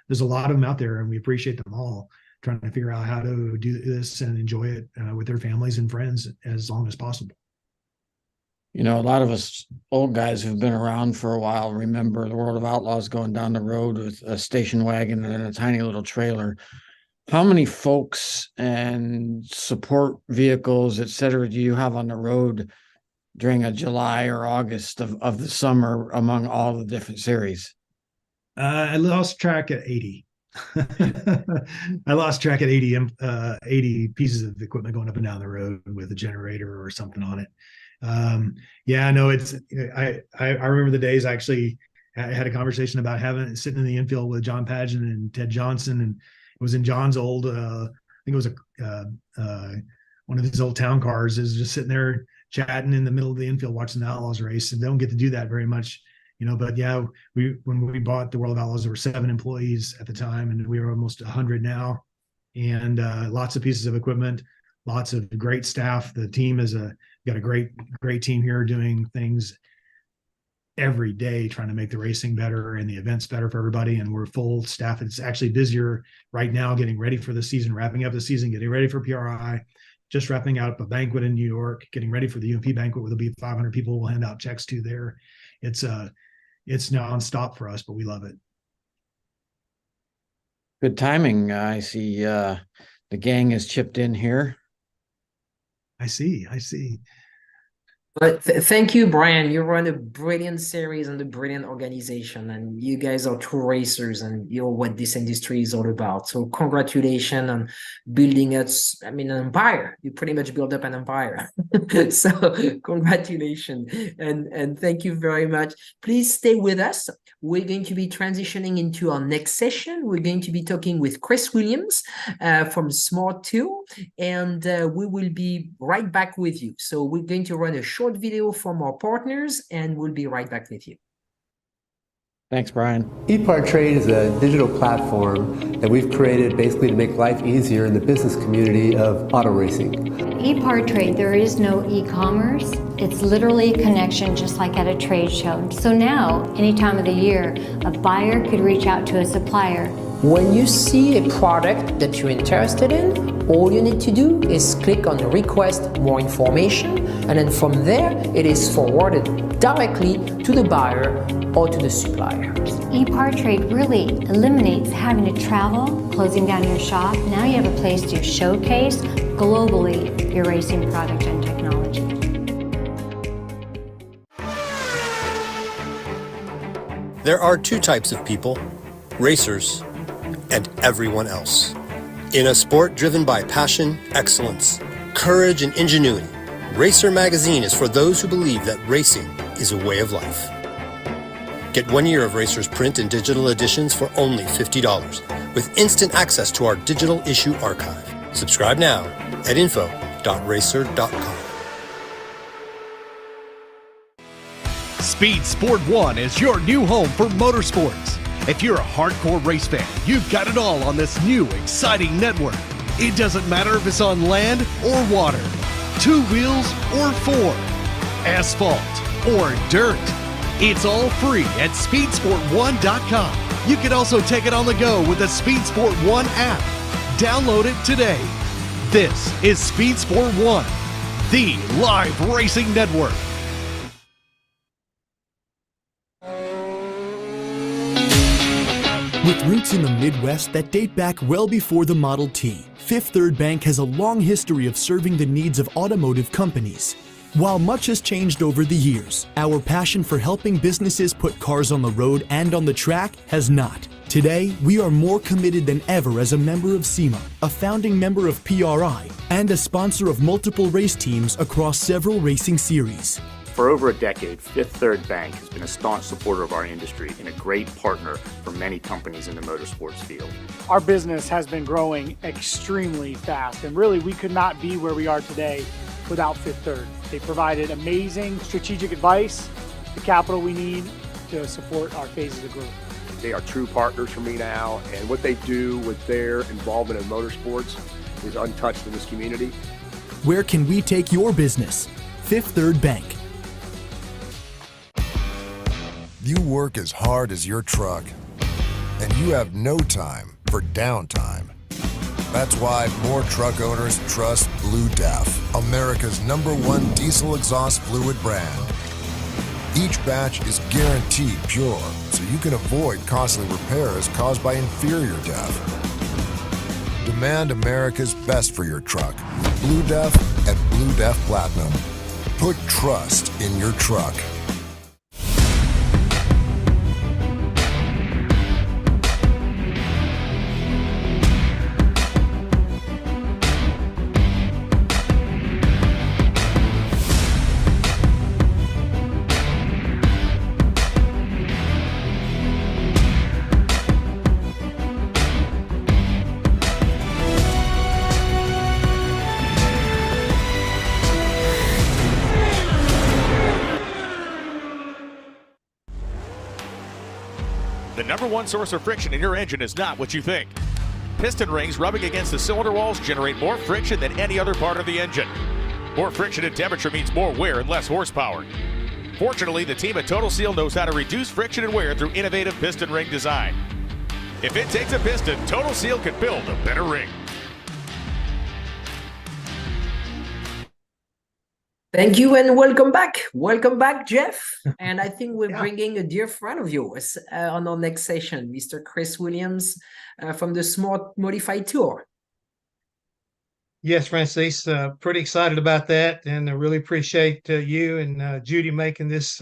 there's a lot of them out there, and we appreciate them all, trying to figure out how to do this and enjoy it with their families and friends as long as possible. You know, a lot of us old guys who've been around for a while remember the World of Outlaws going down the road with a station wagon and a tiny little trailer. How many folks and support vehicles, et cetera, do you have on the road during a July or August of the summer among all the different series? I lost track at 80. I lost track at 80 pieces of equipment going up and down the road with a generator or something on it. Yeah, no, I remember the days. Actually, I had a conversation about sitting in the infield with John Pageant and Ted Johnson, and it was in John's old, I think it was one of his old town cars, is just sitting there chatting in the middle of the infield watching the Outlaws race. And they don't get to do that very much, but yeah, when we bought the World of Outlaws, there were 7 employees at the time, and we are almost 100 now, and lots of pieces of equipment, lots of great staff. The team got a great team here doing things every day, trying to make the racing better and the events better for everybody. And we're full staff. It's actually busier right now, getting ready for the season, wrapping up the season, getting ready for PRI, just wrapping up a banquet in New York, getting ready for the UMP banquet where there'll be 500 people we'll hand out checks to there. It's nonstop for us, but we love it. Good timing. I see the gang has chipped in here. I see. But thank you, Brian. You run a brilliant series and a brilliant organization, and you guys are true racers, and you're what this industry is all about. So congratulations on building an empire. You pretty much built up an empire. So congratulations, and thank you very much. Please stay with us. We're going to be transitioning into our next session. We're going to be talking with Chris Williams from Smart 2, and we will be right back with you. So we're going to run a short video from our partners, and we'll be right back with you. Thanks, Brian. Epartrade is a digital platform that we've created basically to make life easier in the business community of auto racing. Epartrade, there is no e-commerce. It's literally a connection just like at a trade show. So now, any time of the year, a buyer could reach out to a supplier. When you see a product that you're interested in, all you need to do is click on request more information, and then from there, it is forwarded directly to the buyer or to the supplier. Epartrade really eliminates having to travel, closing down your shop. Now you have a place to showcase globally your racing product and technology. There are 2 types of people, racers and everyone else. In a sport driven by passion, excellence, courage, and ingenuity, Racer Magazine is for those who believe that racing is a way of life. Get 1 year of Racer's print and digital editions for only $50, with instant access to our digital issue archive. Subscribe now at info.racer.com. Speed Sport 1 is your new home for motorsports. If you're a hardcore race fan, you've got it all on this new, exciting network. It doesn't matter if it's on land or water, 2 wheels or 4, asphalt or dirt. It's all free at speedsport1.com. You can also take it on the go with the Speed Sport 1 app. Download it today. This is Speed Sport 1, the live racing network. With roots in the Midwest that date back well before the Model T, Fifth Third Bank has a long history of serving the needs of automotive companies. While much has changed over the years, our passion for helping businesses put cars on the road and on the track has not. Today, we are more committed than ever as a member of SEMA, a founding member of PRI, and a sponsor of multiple race teams across several racing series. For over a decade, Fifth Third Bank has been a staunch supporter of our industry and a great partner for many companies in the motorsports field. Our business has been growing extremely fast, and really we could not be where we are today without Fifth Third. They provided amazing strategic advice, the capital we need to support our phases of growth. They are true partners for me now, and what they do with their involvement in motorsports is untouched in this community. Where can we take your business? Fifth Third Bank. You work as hard as your truck, and you have no time for downtime. That's why more truck owners trust Blue Def, America's #1 diesel exhaust fluid brand. Each batch is guaranteed pure, so you can avoid costly repairs caused by inferior DEF. Demand America's best for your truck. Blue Def and Blue Def Platinum. Put trust in your truck. The #1 source of friction in your engine is not what you think. Piston rings rubbing against the cylinder walls generate more friction than any other part of the engine. More friction and temperature means more wear and less horsepower. Fortunately, the team at Total Seal knows how to reduce friction and wear through innovative piston ring design. If it takes a piston, Total Seal can build a better ring. Thank you and welcome back. Welcome back, Jeff. And I think we're bringing a dear friend of yours on our next session, Mr. Chris Williams from the Smart Modified Tour. Yes, Francis, pretty excited about that. And I really appreciate you and Judy making this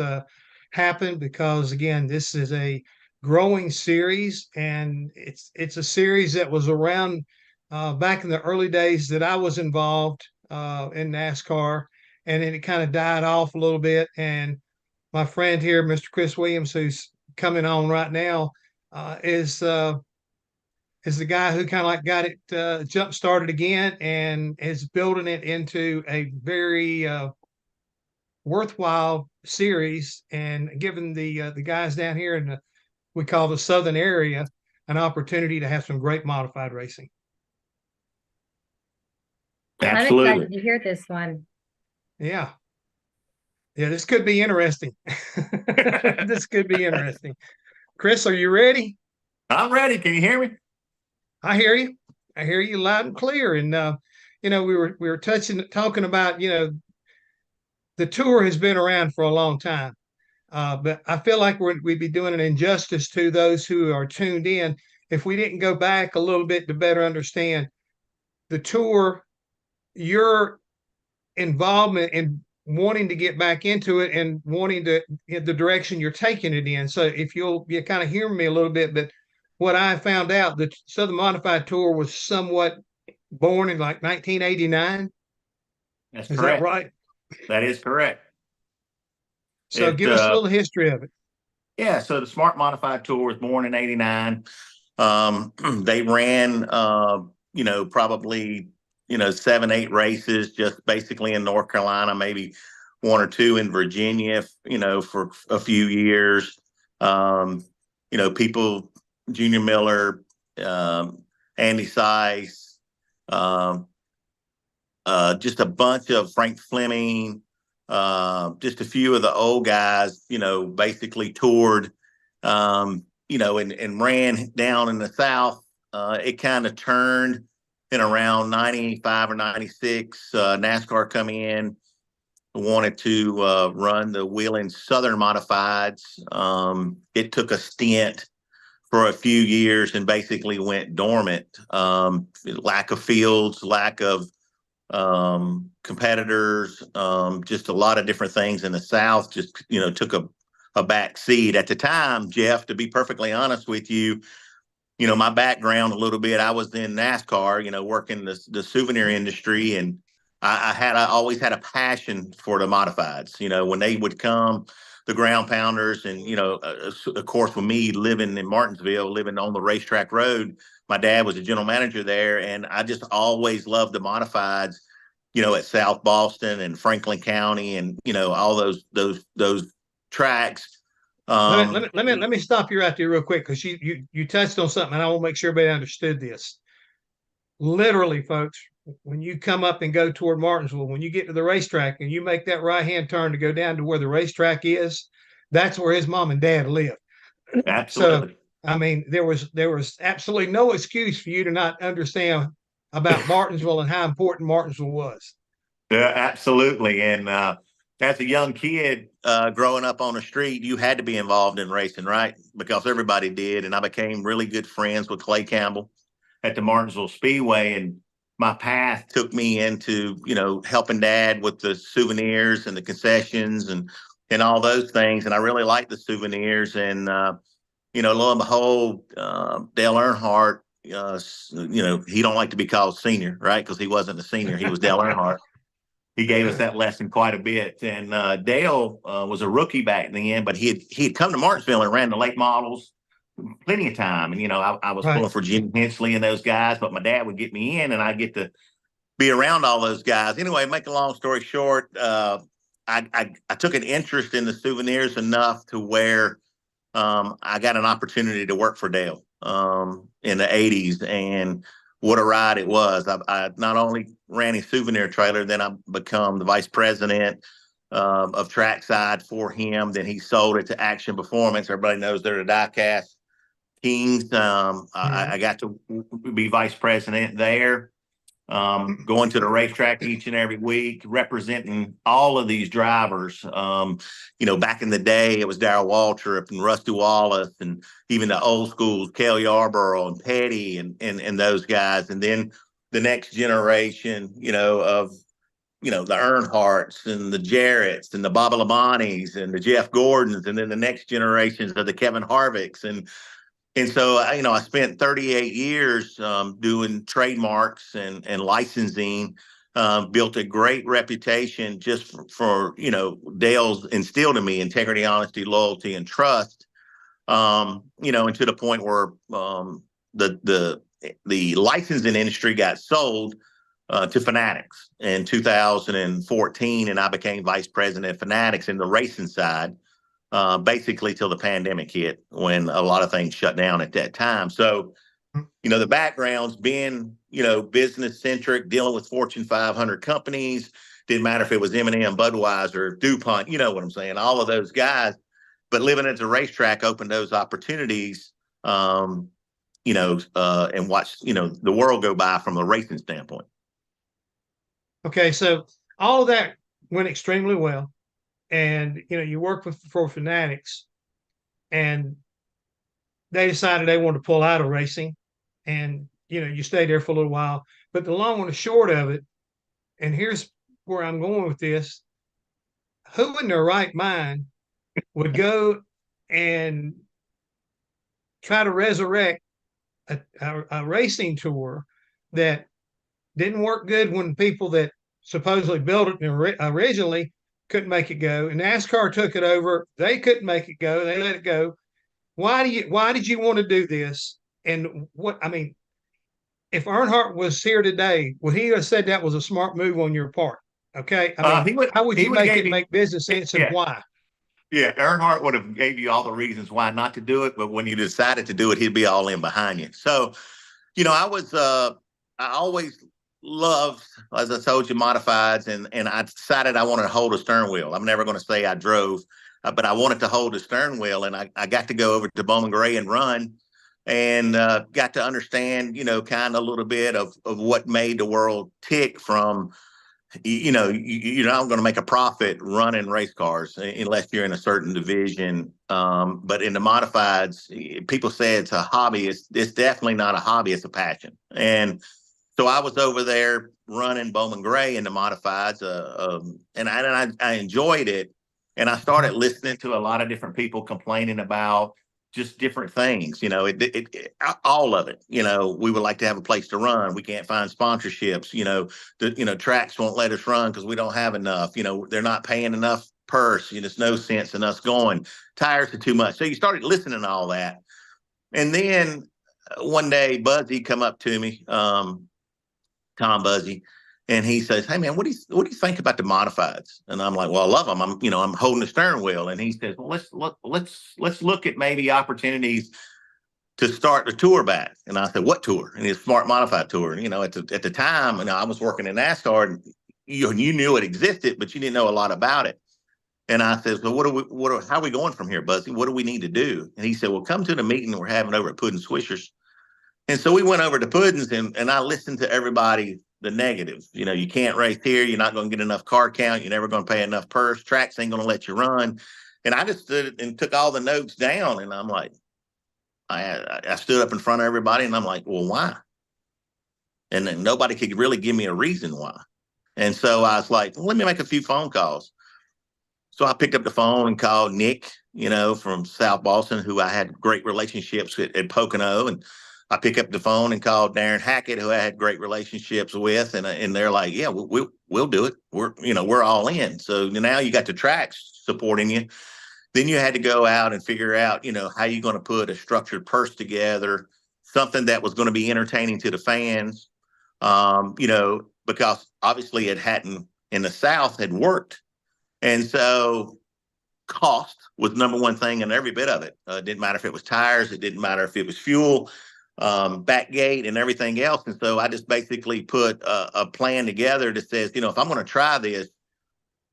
happen because, again, this is a growing series. And it's a series that was around back in the early days that I was involved in NASCAR. And then it kind of died off a little bit. And my friend here, Mr. Chris Williams, who's coming on right now, is the guy who kind of like got it jump started again and is building it into a very worthwhile series and giving the guys down here in we call the Southern area an opportunity to have some great modified racing. Absolutely. I'm excited to hear this one. Yeah, this could be interesting. This could be interesting. Chris, are you ready? I'm ready. Can you hear me? I hear you. I hear you loud and clear. And we were talking about the tour has been around for a long time, but I feel like we'd be doing an injustice to those who are tuned in if we didn't go back a little bit to better understand the tour. Your involvement in wanting to get back into it and wanting to in the direction you're taking it in. So if you kind of hear me a little bit, but what I found out, the Southern Modified Tour was somewhat born in like 1989. That's correct. Is that right? That is correct. So give us a little history of it. Yeah. So the Smart Modified Tour was born in 89. They ran, probably 7, 8 races, just basically in North Carolina, maybe 1 or 2 in Virginia, for a few years. People, Junior Miller, Andy Seiss, just a bunch of Frank Fleming, just a few of the old guys, basically toured, and ran down in the South. It kind of turned in around 95 or 96, NASCAR coming in, wanted to run the Whelen Southern Modifieds. It took a stint for a few years and basically went dormant. Lack of fields, lack of competitors, just a lot of different things in the South just, took a back seat. At the time, Jeff, to be perfectly honest with you, my background a little bit, I was in NASCAR, working the souvenir industry, and I always had a passion for the modifieds. When they would come, the ground pounders, and of course, with me living in Martinsville, living on the racetrack road, my dad was a general manager there, and I just always loved the modifieds. At South Boston and Franklin County, and all those tracks. Let me stop you right there real quick, because you touched on something, and I want to make sure everybody understood this. Literally, folks, when you come up and go toward Martinsville, when you get to the racetrack and you make that right-hand turn to go down to where the racetrack is, that's where his mom and dad lived. Absolutely. So, I mean, there was absolutely no excuse for you to not understand about Martinsville and how important Martinsville was. Yeah, absolutely. And as a young kid growing up on the street, you had to be involved in racing, right? Because everybody did. And I became really good friends with Clay Campbell at the Martinsville Speedway. And my path took me into, helping Dad with the souvenirs and the concessions and all those things. And I really liked the souvenirs. And, lo and behold, Dale Earnhardt, he don't like to be called senior, right? Because he wasn't a senior. He was Dale Earnhardt. He gave us that lesson quite a bit. And Dale was a rookie back then, but he had come to Martinsville and ran the late models plenty of time. And, I was pulling for Jim Hensley and those guys, but my dad would get me in and I get to be around all those guys. Anyway, make a long story short, I took an interest in the souvenirs enough to where I got an opportunity to work for Dale in the 80s. And what a ride it was. I not only ran his souvenir trailer, then I become the vice president of trackside for him. Then he sold it to Action Performance. Everybody knows they're the diecast kings. I got to be vice president there, going to the racetrack each and every week, representing all of these drivers. Back in the day, it was Darrell Waltrip and Rusty Wallace, and even the old schools, Cale Yarborough and Petty and those guys. And then the next generation, of the Earnhardts and the Jarretts and the Bobby Labonis and the Jeff Gordons, and then the next generations of the Kevin Harvicks. And so, I spent 38 years doing trademarks and licensing, built a great reputation just for Dale's instilled in me integrity, honesty, loyalty, and trust, and to the point where the licensing industry got sold to Fanatics in 2014, and I became vice president of Fanatics in the racing side. Basically till the pandemic hit, when a lot of things shut down at that time. So, the background's been, business centric, dealing with Fortune 500 companies. Didn't matter if it was M&M, Budweiser, DuPont, you know what I'm saying, all of those guys. But living at the racetrack opened those opportunities, and watch, the world go by from a racing standpoint. Okay, so all of that went extremely well. And, you work for Fanatics, and they decided they wanted to pull out of racing. And, you stayed there for a little while. But the long and the short of it, and here's where I'm going with this, who in their right mind would go and try to resurrect a racing tour that didn't work good when people that supposedly built it originally couldn't make it go, and NASCAR took it over. They couldn't make it go. They let it go. Why did you want to do this? And if Earnhardt was here today, would he have said that was a smart move on your part? Okay. How would you make business sense, and why? Yeah, Earnhardt would have gave you all the reasons why not to do it, but when you decided to do it, he'd be all in behind you. So, I always loved, as I told you, modifieds, and I decided I wanted to hold a steering wheel. I'm never going to say I drove, but I wanted to hold a steering wheel, and I got to go over to Bowman Gray and run, and got to understand, kind of a little bit of what made the world tick. From, you're not going to make a profit running race cars unless you're in a certain division. But in the modifieds, people say it's a hobby. It's definitely not a hobby. It's a passion. And so I was over there running Bowman Gray in the modifieds, and I enjoyed it. And I started listening to a lot of different people complaining about just different things, all of it. We would like to have a place to run. We can't find sponsorships. Tracks won't let us run because we don't have enough. They're not paying enough purse. There's no sense in us going. Tires are too much. So you started listening to all that. And then one day, Buzzy come up to me, Tom Buzzy, and he says, "Hey man, what do you think about the modifieds?" And I'm like, "Well, I love them. I'm holding the steering wheel." And he says, "Well, let's look at maybe opportunities to start the tour back." And I said, "What tour?" And it's Smart Modified Tour. And, at the time, I was working in NASCAR, and you knew it existed, but you didn't know a lot about it. And I said, "Well, how are we going from here, Buzzy? What do we need to do?" And he said, "Well, come to the meeting we're having over at Puddin' Swishers And so we went over to Puddin's, and I listened to everybody, the negatives. You know, you can't race here. You're not going to get enough car count. You're never going to pay enough purse. Tracks ain't going to let you run. And I just stood and took all the notes down. And I'm like, I stood up in front of everybody, and I'm like, well, why? And then nobody could really give me a reason why. And so I was like, well, let me make a few phone calls. So I picked up the phone and called Nick, you know, from South Boston, who I had great relationships with at Pocono. And I picked up the phone and called Darren Hackett, who I had great relationships with. And they're like, yeah, we'll do it. We're all in. So now you got the tracks supporting you. Then you had to go out and figure out, you know, how you're going to put a structured purse together, something that was going to be entertaining to the fans, you know, because obviously it hadn't in the South had worked. And so cost was number one thing in every bit of it. It didn't matter if it was tires. It didn't matter if it was fuel, back gate and everything else. And so I just basically put a plan together that says, you know, if I'm going to try this,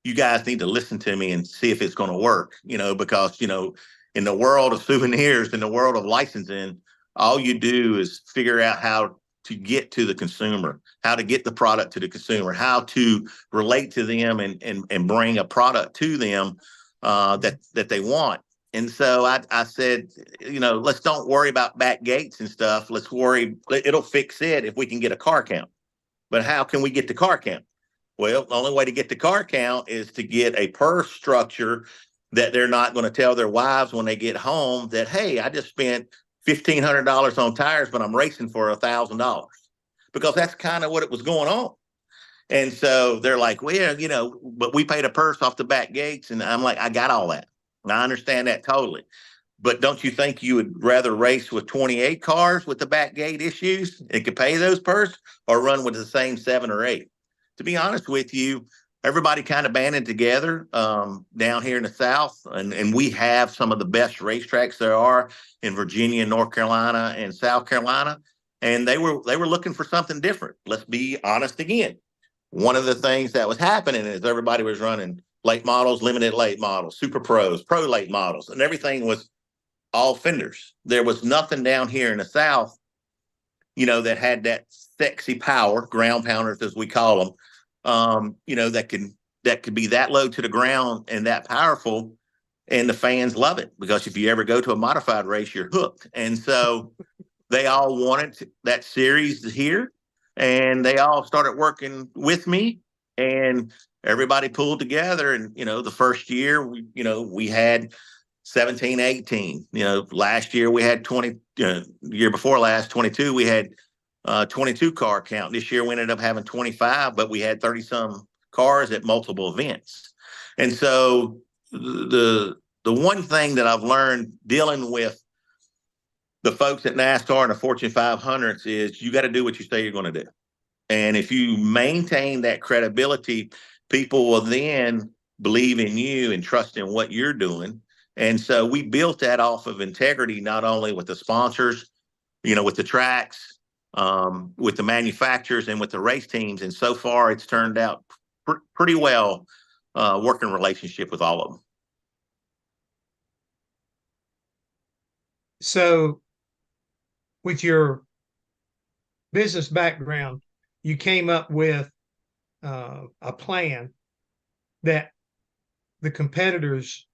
you guys need to listen to me and see if it's going to work, you know, because, you know, in the world of souvenirs, in the world of licensing, all you do is figure out how to get to the consumer, how to get the product to the consumer, how to relate to them and bring a product to them that they want. And so I said, you know, let's don't worry about back gates and stuff. It'll fix it if we can get a car count. But how can we get the car count? Well, the only way to get the car count is to get a purse structure that they're not going to tell their wives when they get home that, hey, I just spent $1,500 on tires, but I'm racing for $1,000, because that's kind of what it was going on. And so they're like, well, you know, but we paid a purse off the back gates. And I'm like, I got all that. And I understand that totally. But don't you think you would rather race with 28 cars with the back gate issues and could pay those purse, or run with the same 7 or 8? To be honest with you, everybody kind of banded together down here in the South, and we have some of the best racetracks there are in Virginia, North Carolina, and South Carolina. And they were looking for something different. Let's be honest again. One of the things that was happening is everybody was running late models, limited late models, super pros, pro late models, and everything was all fenders. There was nothing down here in the South, you know, that had that sexy power, ground pounders as we call them, you know, that could be that low to the ground and that powerful, and the fans love it, because if you ever go to a modified race, you're hooked. And so they all wanted that series here, and they all started working with me, and everybody pulled together. And, you know, the first year, we had 17, 18, you know, last year we had 20, year before last, 22, we had 22 car count. This year we ended up having 25, but we had 30 some cars at multiple events. And so the one thing that I've learned dealing with the folks at NASCAR and the Fortune 500s is you got to do what you say you're going to do. And if you maintain that credibility, people will then believe in you and trust in what you're doing. And so we built that off of integrity, not only with the sponsors, you know, with the tracks, with the manufacturers, and with the race teams. And so far, it's turned out pretty well, working relationship with all of them. So with your business background, you came up with a plan that the competitors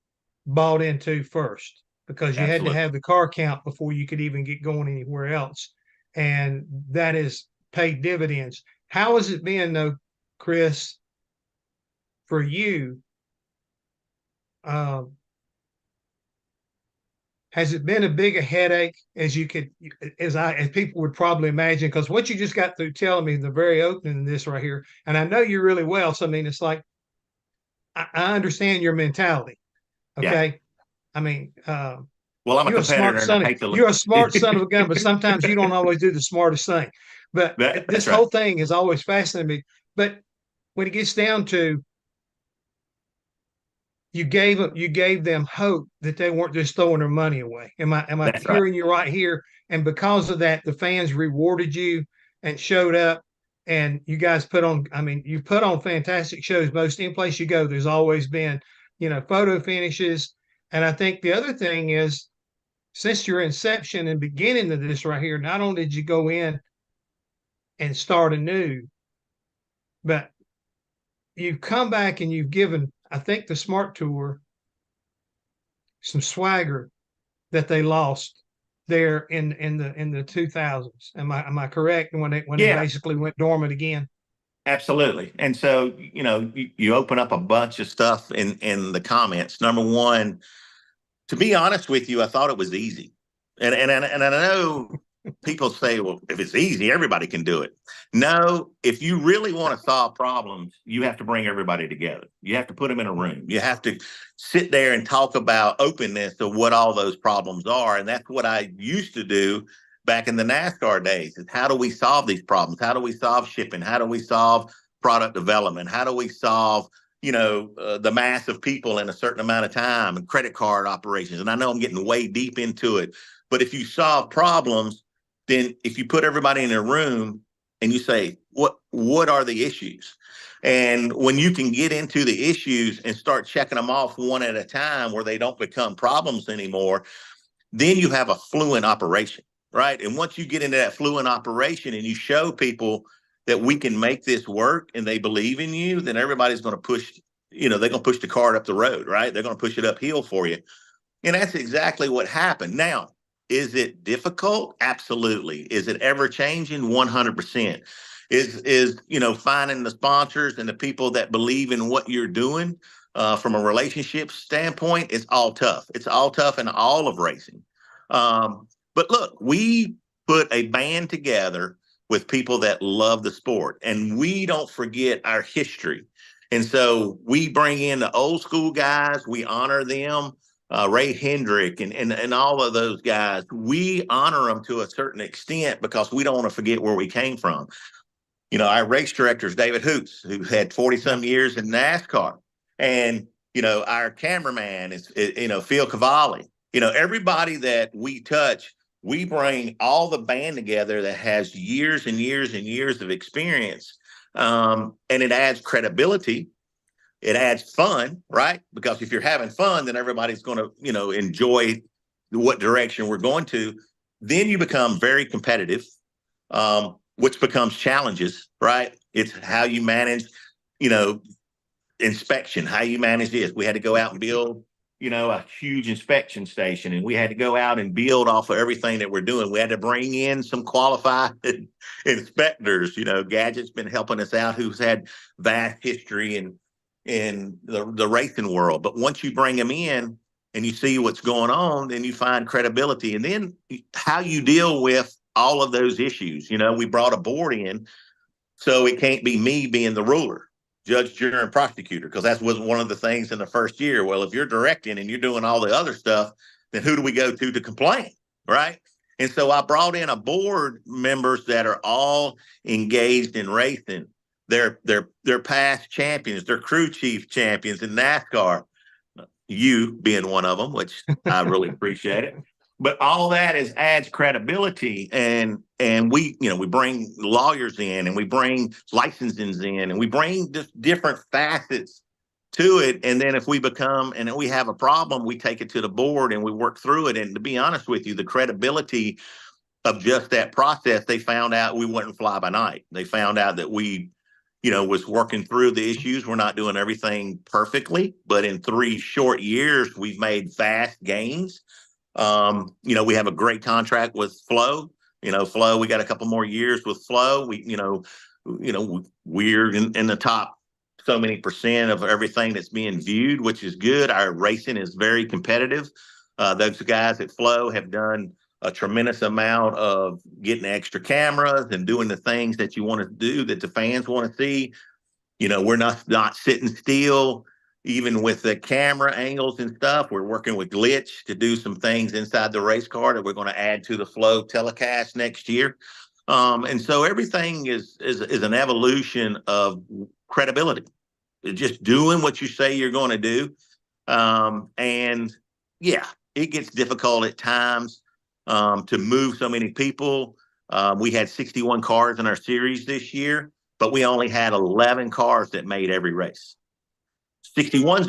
bought into first, because you had to have the car count before you could even get going anywhere else. And that has paid dividends. How has it been, though, Chris, for you? Has it been a big a headache as people would probably imagine? Because what you just got through telling me in the very opening of this right here, and I know you really well. So I mean, it's like I understand your mentality. Okay. Yeah. I mean, well, I'm a competitor. You're a smart son of a gun, but sometimes you don't always do the smartest thing. But this whole thing has always fascinated me. But when it gets down to, you gave them hope that they weren't just throwing their money away. Am I hearing you right here? And because of that, the fans rewarded you and showed up, and you guys you put on fantastic shows. Most any place you go, there's always been, you know, photo finishes. And I think the other thing is, since your inception and beginning of this right here, not only did you go in and start anew, but you've come back and you've given, I think, the Smart Tour some swagger that they lost there in the 2000s. Am I correct? When they basically went dormant again. Absolutely. And so, you open up a bunch of stuff in the comments. Number one, to be honest with you, I thought it was easy. And I know people say, well, if it's easy, everybody can do it. No, if you really want to solve problems, you have to bring everybody together. You have to put them in a room. You have to sit there and talk about openness of what all those problems are. And that's what I used to do back in the NASCAR days, is how do we solve these problems? How do we solve shipping? How do we solve product development? How do we solve, the mass of people in a certain amount of time, and credit card operations? And I know I'm getting way deep into it, but if you solve problems, then if you put everybody in a room and you say, what are the issues? And when you can get into the issues and start checking them off one at a time where they don't become problems anymore, then you have a fluent operation, right? And once you get into that fluent operation and you show people that we can make this work and they believe in you, then everybody's going to push, they're going to push the cart up the road, right? They're going to push it uphill for you. And that's exactly what happened. Now, is it difficult? Absolutely. Is it ever changing? 100%. Is finding the sponsors and the people that believe in what you're doing from a relationship standpoint, it's all tough. It's all tough in all of racing. But look, we put a band together with people that love the sport, and we don't forget our history. And so we bring in the old school guys. We honor them. Ray Hendrick and all of those guys, we honor them to a certain extent because we don't want to forget where we came from. Our race director is David Hoots, who had 40-some years in NASCAR. And, our cameraman is Phil Cavalli. Everybody that we touch, we bring all the band together that has years and years and years of experience. And it adds credibility. It adds fun, right? Because if you're having fun, then everybody's going to, enjoy what direction we're going to. Then you become very competitive, which becomes challenges, right? It's how you manage, inspection, how you manage this. We had to go out and build, a huge inspection station, and we had to go out and build off of everything that we're doing. We had to bring in some qualified inspectors. Gadget's been helping us out, who's had vast history in the racing world. But once you bring them in and you see what's going on, then you find credibility. And then how you deal with all of those issues. We brought a board in, so it can't be me being the ruler, judge, jury, and prosecutor, because that was one of the things in the first year. Well, if you're directing and you're doing all the other stuff, then who do we go to complain, right? And so I brought in a board members that are all engaged in racing. They're past champions. They're crew chief champions in NASCAR. You being one of them, which I really appreciate it. But all that adds credibility, and we bring lawyers in, and we bring licensings in, and we bring just different facets to it. And then if we have a problem, we take it to the board and we work through it. And to be honest with you, the credibility of just that process, they found out we wouldn't fly by night. They found out that we was working through the issues. We're not doing everything perfectly, but in 3 short years, we've made vast gains. We have a great contract with Flow. Flow, we got a couple more years with Flow. We're in the top so many percent of everything that's being viewed, which is good. Our racing is very competitive. Those guys at Flow have done a tremendous amount of getting extra cameras and doing the things that you want to do, that the fans want to see. We're not sitting still, even with the camera angles and stuff. We're working with Glitch to do some things inside the race car that we're going to add to the Flow telecast next year. And so everything is an evolution of credibility. Just doing what you say you're going to do. And yeah, it gets difficult at times. To move so many people. We had 61 cars in our series this year, but we only had 11 cars that made every race. 61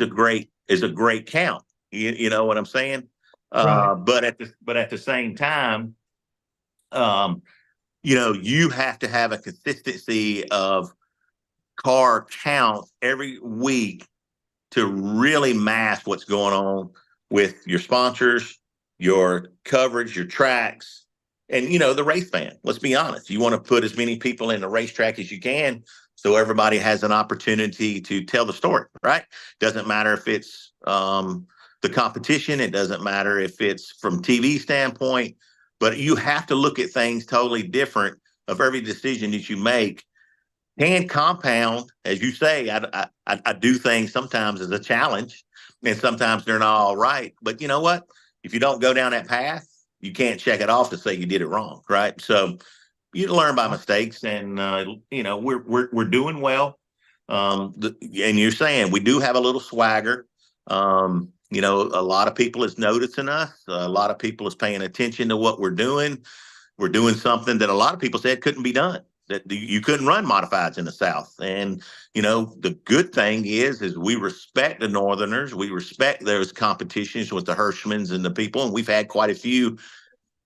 is a great count. You know what I'm saying? Right. But at the same time, you have to have a consistency of car count every week to really mask what's going on with your sponsors, your coverage, your tracks, and the race fan. Let's be honest. You want to put as many people in the racetrack as you can so everybody has an opportunity to tell the story, right? Doesn't matter if it's the competition, it doesn't matter if it's from TV standpoint, but you have to look at things totally different of every decision that you make. Can compound, as you say, I do things sometimes as a challenge, and sometimes they're not all right. But you know what? If you don't go down that path, you can't check it off to say you did it wrong, right? So you learn by mistakes, and we're doing well. And you're saying we do have a little swagger. A lot of people is noticing us. A lot of people is paying attention to what we're doing. We're doing something that a lot of people said couldn't be done. That you couldn't run modifieds in the South. And, the good thing is we respect the Northerners. We respect those competitions with the Hirschmans and the people. And we've had quite a few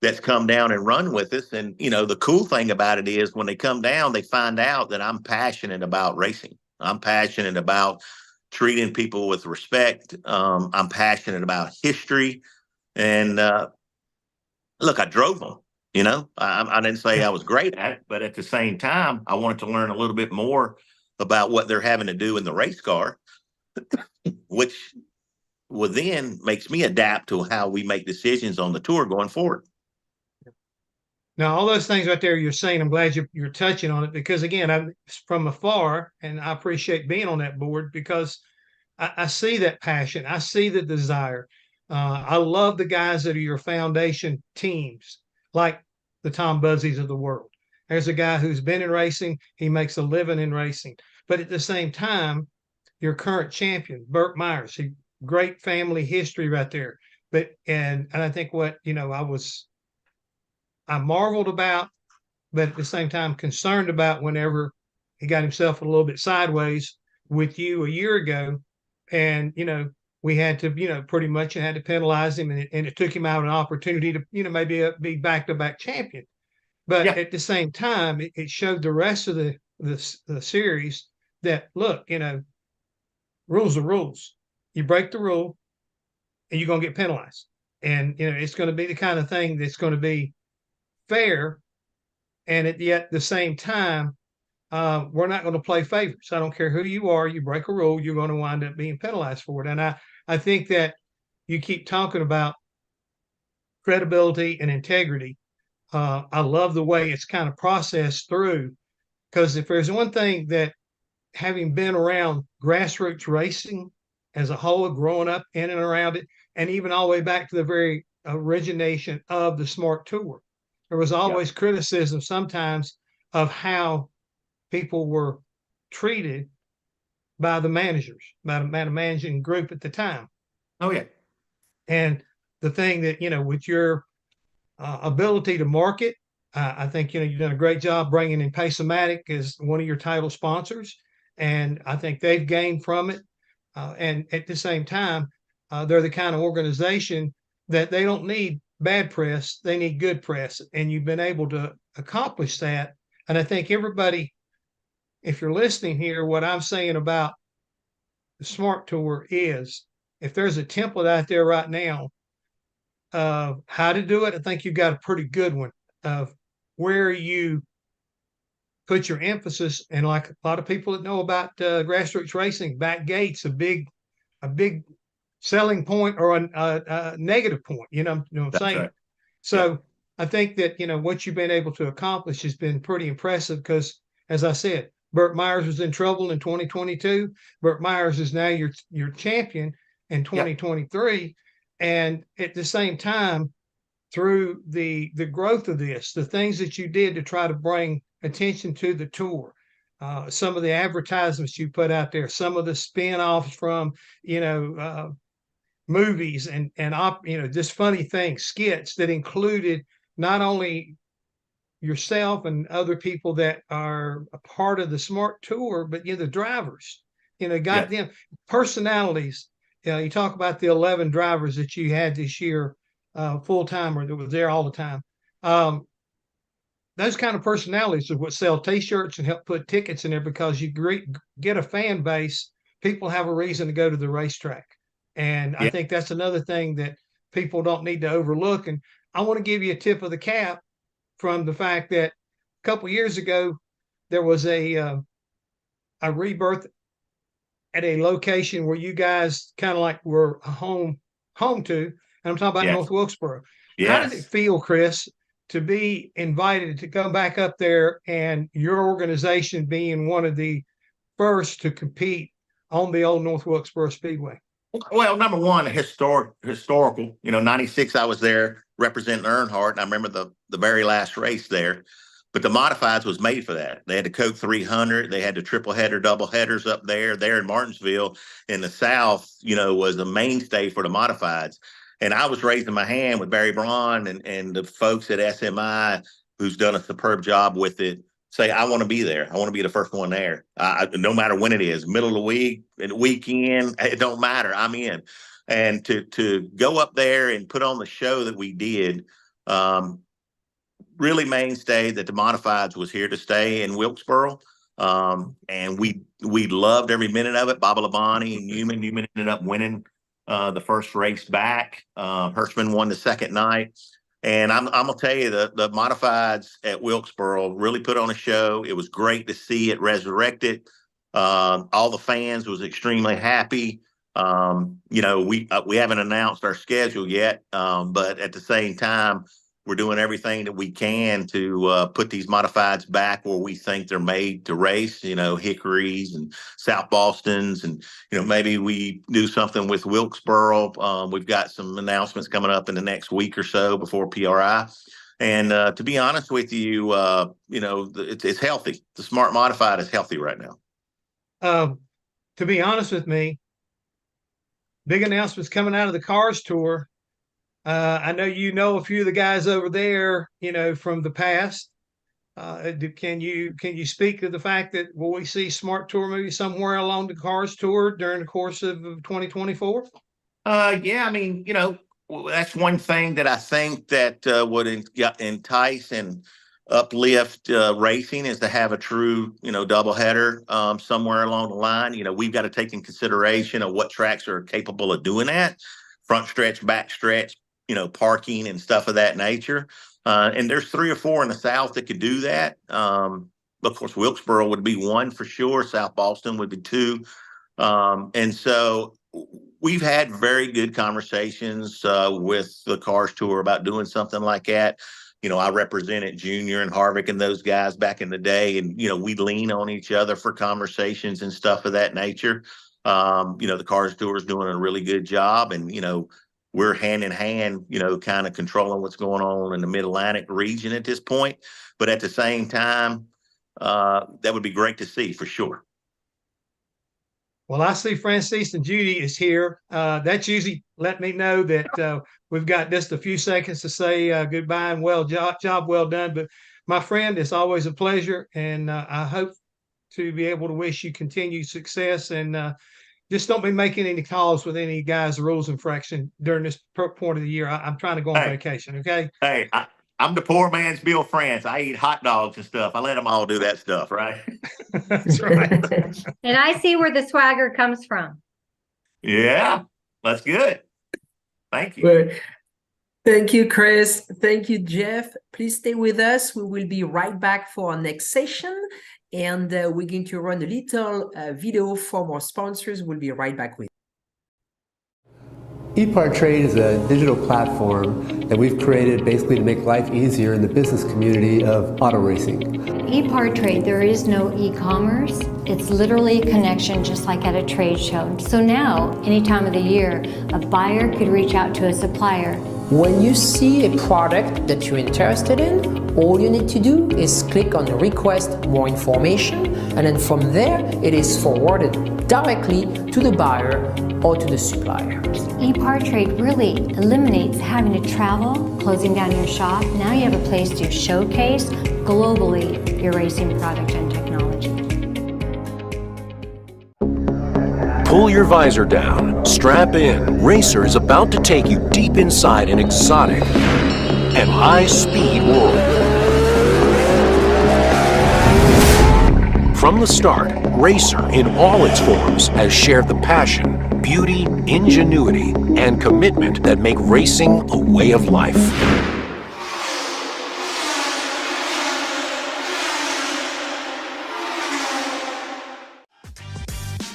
that's come down and run with us. And, the cool thing about it is when they come down, they find out that I'm passionate about racing. I'm passionate about treating people with respect. I'm passionate about history. And look, I drove them. I didn't say I was great at it, but at the same time, I wanted to learn a little bit more about what they're having to do in the race car, which then makes me adapt to how we make decisions on the tour going forward. Now, all those things right there you're saying, I'm glad you're touching on it, because again, I'm from afar, and I appreciate being on that board because I see that passion. I see the desire. I love the guys that are your foundation teams, like the Tom Buzzies of the world. There's a guy who's been in racing. He makes a living in racing. But at the same time, your current champion, Burt Myers, great family history right there. But and I think what, I marveled about, but at the same time concerned about whenever he got himself a little bit sideways with you a year ago. And, we had to, pretty much had to penalize him, and it took him out an opportunity to, maybe be back-to-back champion. But at the same time, it showed the rest of the series that, look, rules are rules. You break the rule, and you're going to get penalized. And, it's going to be the kind of thing that's going to be fair. And yet at the same time, we're not going to play favorites. I don't care who you are. You break a rule, you're going to wind up being penalized for it. And I think that you keep talking about credibility and integrity. I love the way it's kind of processed through, because if there's one thing that, having been around grassroots racing as a whole, growing up in and around it, and even all the way back to the very origination of the Smart Tour, there was always criticism sometimes of how people were treated by the managers, by the managing group at the time. Oh, yeah. And the thing that, with your ability to market, I think, you've done a great job bringing in Pace-O-Matic as one of your title sponsors. And I think they've gained from it. And at the same time, they're the kind of organization that they don't need bad press. They need good press. And you've been able to accomplish that. And I think everybody, if you're listening here, what I'm saying about the Smart Tour is, if there's a template out there right now of how to do it, I think you've got a pretty good one of where you put your emphasis. And like a lot of people that know about grassroots racing, back gates, a big selling point or a negative point, you know what I'm saying? Right. So I think that, what you've been able to accomplish has been pretty impressive, because, as I said, Burt Myers was in trouble in 2022. Burt Myers is now your champion in 2023. And at the same time, through the growth of this, the things that you did to try to bring attention to the tour, some of the advertisements you put out there, some of the spin-offs from, movies and just funny things, skits that included not only yourself and other people that are a part of the Smart Tour, but the drivers, them personalities. You talk about the 11 drivers that you had this year full-timer that was there all the time. Those kind of personalities are what sell T-shirts and help put tickets in there, because you get a fan base. People have a reason to go to the racetrack. And I think that's another thing that people don't need to overlook. And I want to give you a tip of the cap from the fact that a couple years ago, there was a rebirth at a location where you guys kind of like were home to, and I'm talking about North Wilkesboro. How did it feel, Chris, to be invited to come back up there and your organization being one of the first to compete on the old North Wilkesboro Speedway? Well, number one, historical. 96, I was there representing Earnhardt, and I remember the very last race there. But the modifieds was made for that. They had the Coke 300. They had the triple header, double headers up there. There in Martinsville in the South, was the mainstay for the modifieds. And I was raising my hand with Barry Braun and the folks at SMI, who's done a superb job with it, say, I want to be there. I want to be the first one there. No matter when it is, middle of the week, weekend, it don't matter. I'm in. And to go up there and put on the show that we did, really mainstay that the modifieds was here to stay in Wilkesboro. And we loved every minute of it. Baba Labonte and Newman ended up winning the first race back. Hirschman won the second night. And I'm gonna tell you, the modifieds at Wilkesboro really put on a show. It was great to see it resurrected. All the fans was extremely happy. We haven't announced our schedule yet, but at the same time, we're doing everything that we can to put these modifieds back where we think they're made to race, Hickories and South Bostons. And, maybe we do something with Wilkesboro. We've got some announcements coming up in the next week or so before PRI. And to be honest with you, it's healthy. The Smart Modified is healthy right now. To be honest with me, big announcements coming out of the Cars Tour. I know a few of the guys over there, from the past. Can you speak to the fact that will we see Smart Tour maybe somewhere along the Cars Tour during the course of 2024? That's one thing that I think that would entice and uplift racing is to have a true, doubleheader somewhere along the line. We've got to take in consideration of what tracks are capable of doing that. Front stretch, back stretch, parking and stuff of that nature. And there's 3 or 4 in the South that could do that. Of course, Wilkesboro would be one for sure. South Boston would be 2. And so we've had very good conversations with the Cars Tour about doing something like that. I represented Junior and Harvick and those guys back in the day. And, we lean on each other for conversations and stuff of that nature. The Cars Tour is doing a really good job. And, we're hand in hand, kind of controlling what's going on in the Mid-Atlantic region at this point. But at the same time, that would be great to see for sure. Well, I see Francis and Judy is here. That's usually let me know that we've got just a few seconds to say goodbye and job well done. But my friend, it's always a pleasure. And I hope to be able to wish you continued success, and just don't be making any calls with any guys' rules infraction during this point of the year. I'm trying to go on vacation, okay? Hey, I'm the poor man's Bill France. I eat hot dogs and stuff. I let them all do that stuff, right? That's right. And I see where the swagger comes from. Yeah, that's good. Thank you. Well, thank you, Chris. Thank you, Jeff. Please stay with us. We will be right back for our next session. And we're going to run a little video from our sponsors. We'll be right back with you. Epartrade is a digital platform that we've created basically to make life easier in the business community of auto racing. Epartrade, there is no e-commerce. It's literally a connection just like at a trade show. So now, any time of the year, a buyer could reach out to a supplier. When you see a product that you're interested in, all you need to do is click on request more information, and then from there it is forwarded directly to the buyer or to the supplier. Epartrade really eliminates having to travel, closing down your shop. Now you have a place to showcase globally your racing product and technology. Pull your visor down, strap in. Racer is about to take you deep inside an exotic and high-speed world. From the start, Racer, in all its forms, has shared the passion, beauty, ingenuity, and commitment that make racing a way of life.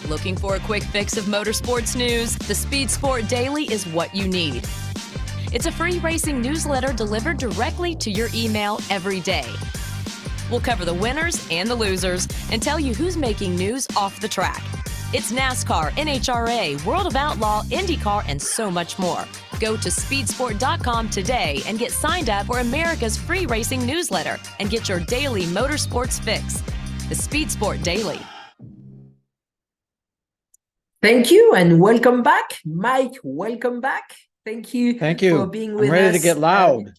Looking for a quick fix of motorsports news? The Speed Sport Daily is what you need. It's a free racing newsletter delivered directly to your email every day. We'll cover the winners and the losers and tell you who's making news off the track. It's NASCAR, NHRA, World of Outlaw, IndyCar, and so much more. Go to speedsport.com today and get signed up for America's free racing newsletter and get your daily motorsports fix. The Speed Sport Daily. Thank you and welcome back. Mike, welcome back. Thank you. Thank you. For being with I'm ready us. to get loud.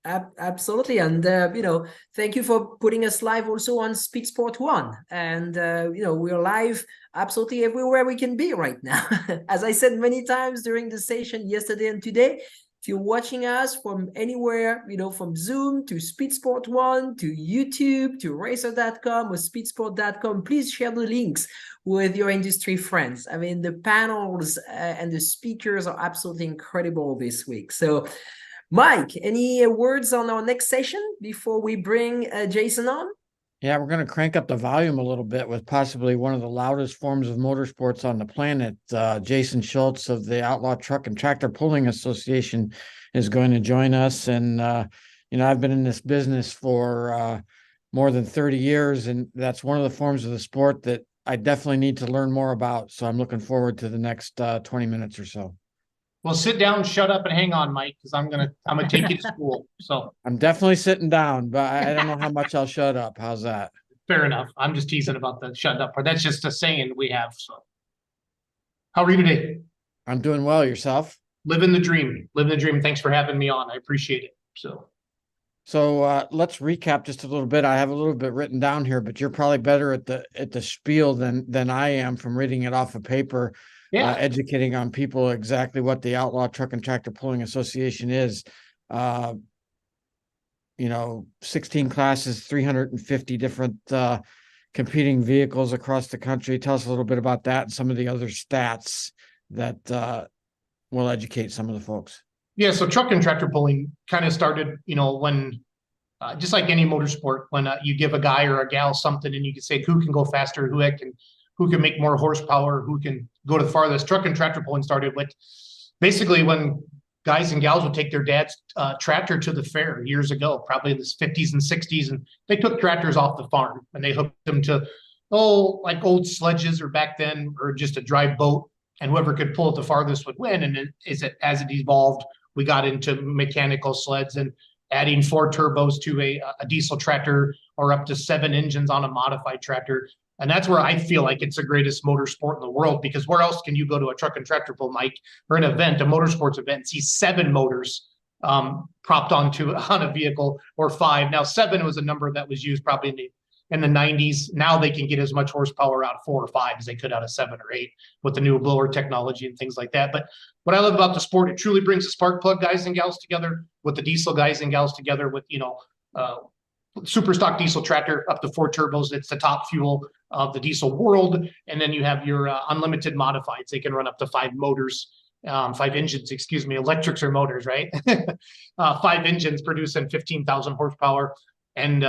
Absolutely. And, thank you for putting us live also on Speed Sport 1. And, we're live absolutely everywhere we can be right now. As I said many times during the session yesterday and today, if you're watching us from anywhere, from Zoom to Speed Sport 1 to YouTube to racer.com or speedsport.com, please share the links with your industry friends. I mean, the panels and the speakers are absolutely incredible this week. So, Mike, any words on our next session before we bring Jason on? Yeah, we're going to crank up the volume a little bit with possibly one of the loudest forms of motorsports on the planet. Jason Schultz of the Outlaw Truck and Tractor Pulling Association is going to join us. And, I've been in this business for more than 30 years, and that's one of the forms of the sport that I definitely need to learn more about. So I'm looking forward to the next 20 minutes or so. Well, sit down, shut up, and hang on, Mike, because I'm gonna take you to school. So I'm definitely sitting down, but I don't know how much I'll shut up. How's that? fair enough. I'm just teasing about the shutting up part. That's just a saying we have. So, how are you today? I'm doing well. Yourself? Living the dream. Living the dream. Thanks for having me on. I appreciate it. So let's recap just a little bit. I have a little bit written down here, but you're probably better at the spiel than I am from reading it off of paper. Yeah. Educating on people exactly what the Outlaw Truck and Tractor Pulling Association is. 16 classes, 350 different competing vehicles across the country. Tell us a little bit about that and some of the other stats that will educate some of the folks. Yeah, so truck and tractor pulling kind of started, when just like any motorsport, when you give a guy or a gal something and you can say who can go faster, who can make more horsepower, who can go to the farthest. Truck and tractor pulling started with basically when guys and gals would take their dad's tractor to the fair years ago, probably in the 50s and 60s, and they took tractors off the farm and they hooked them to like old sledges or back then, or just a dry boat, and whoever could pull it the farthest would win. And as it evolved, we got into mechanical sleds and adding 4 turbos to a diesel tractor or up to 7 engines on a modified tractor. And that's where I feel like it's the greatest motorsport in the world, because where else can you go to a truck and tractor pull, Mike, or an event, a motorsports event, and see 7 motors propped on a vehicle, or 5. Now, 7 was a number that was used probably in the 90s. Now they can get as much horsepower out of 4 or 5 as they could out of 7 or 8 with the new blower technology and things like that. But what I love about the sport, it truly brings the spark plug guys and gals together with the diesel guys and gals together with, super stock diesel tractor up to 4 turbos. It's the top fuel of the diesel world. And then you have your unlimited modifieds. They can run up to 5 motors, 5 engines, electrics or motors, right? 5 engines producing 15,000 horsepower and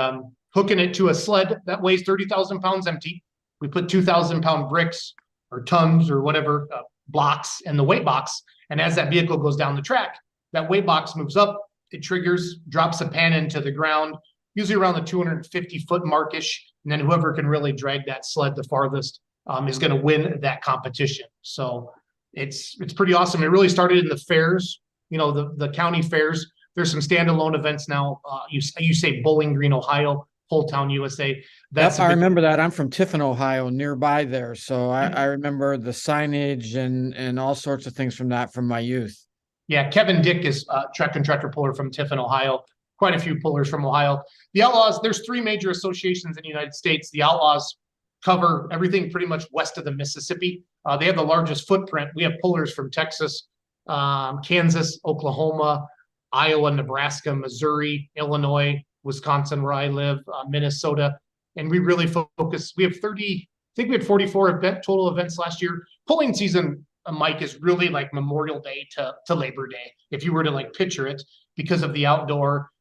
hooking it to a sled that weighs 30,000 pounds empty. We put 2,000 pound bricks or tons or whatever blocks in the weight box. And as that vehicle goes down the track, that weight box moves up, it triggers, drops a pan into the ground, usually around the 250 foot markish. And then whoever can really drag that sled the farthest is going to win that competition. So it's pretty awesome. It really started in the fairs, the county fairs. There's some standalone events now. You say Bowling Green, Ohio, Whole Town, USA. I remember that. I'm from Tiffin, Ohio, nearby there. So I remember the signage and all sorts of things from my youth. Yeah, Kevin Dick is a truck and tractor puller from Tiffin, Ohio. Quite a few pullers from Ohio. The Outlaws, there's 3 major associations in the United States. The Outlaws cover everything pretty much west of the Mississippi. They have the largest footprint. We have pullers from Texas, Kansas, Oklahoma, Iowa, Nebraska, Missouri, Illinois, Wisconsin, where I live, Minnesota. And we really focus. We have 30, I think we had 44 total events last year. Pulling season, Mike, is really like Memorial Day to Labor Day, if you were to like picture it, because of the outdoor.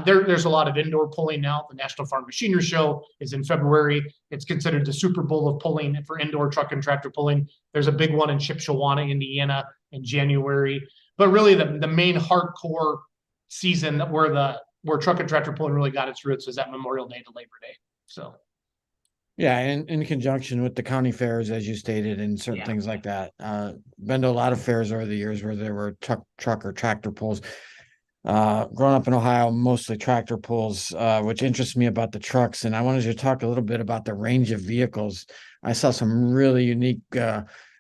There's a lot of indoor pulling now. The National Farm Machinery Show is in February. It's considered the Super Bowl of pulling for indoor truck and tractor pulling. There's a big one in Shipshewana, Indiana in January. But really the main hardcore season where truck and tractor pulling really got its roots was at Memorial Day to Labor Day. So yeah, in conjunction with the county fairs, as you stated, and certain things like that. Been to a lot of fairs over the years where there were truck or tractor pulls. Growing up in Ohio, mostly tractor pulls, which interests me about the trucks. And I wanted you to talk a little bit about the range of vehicles. I saw some really unique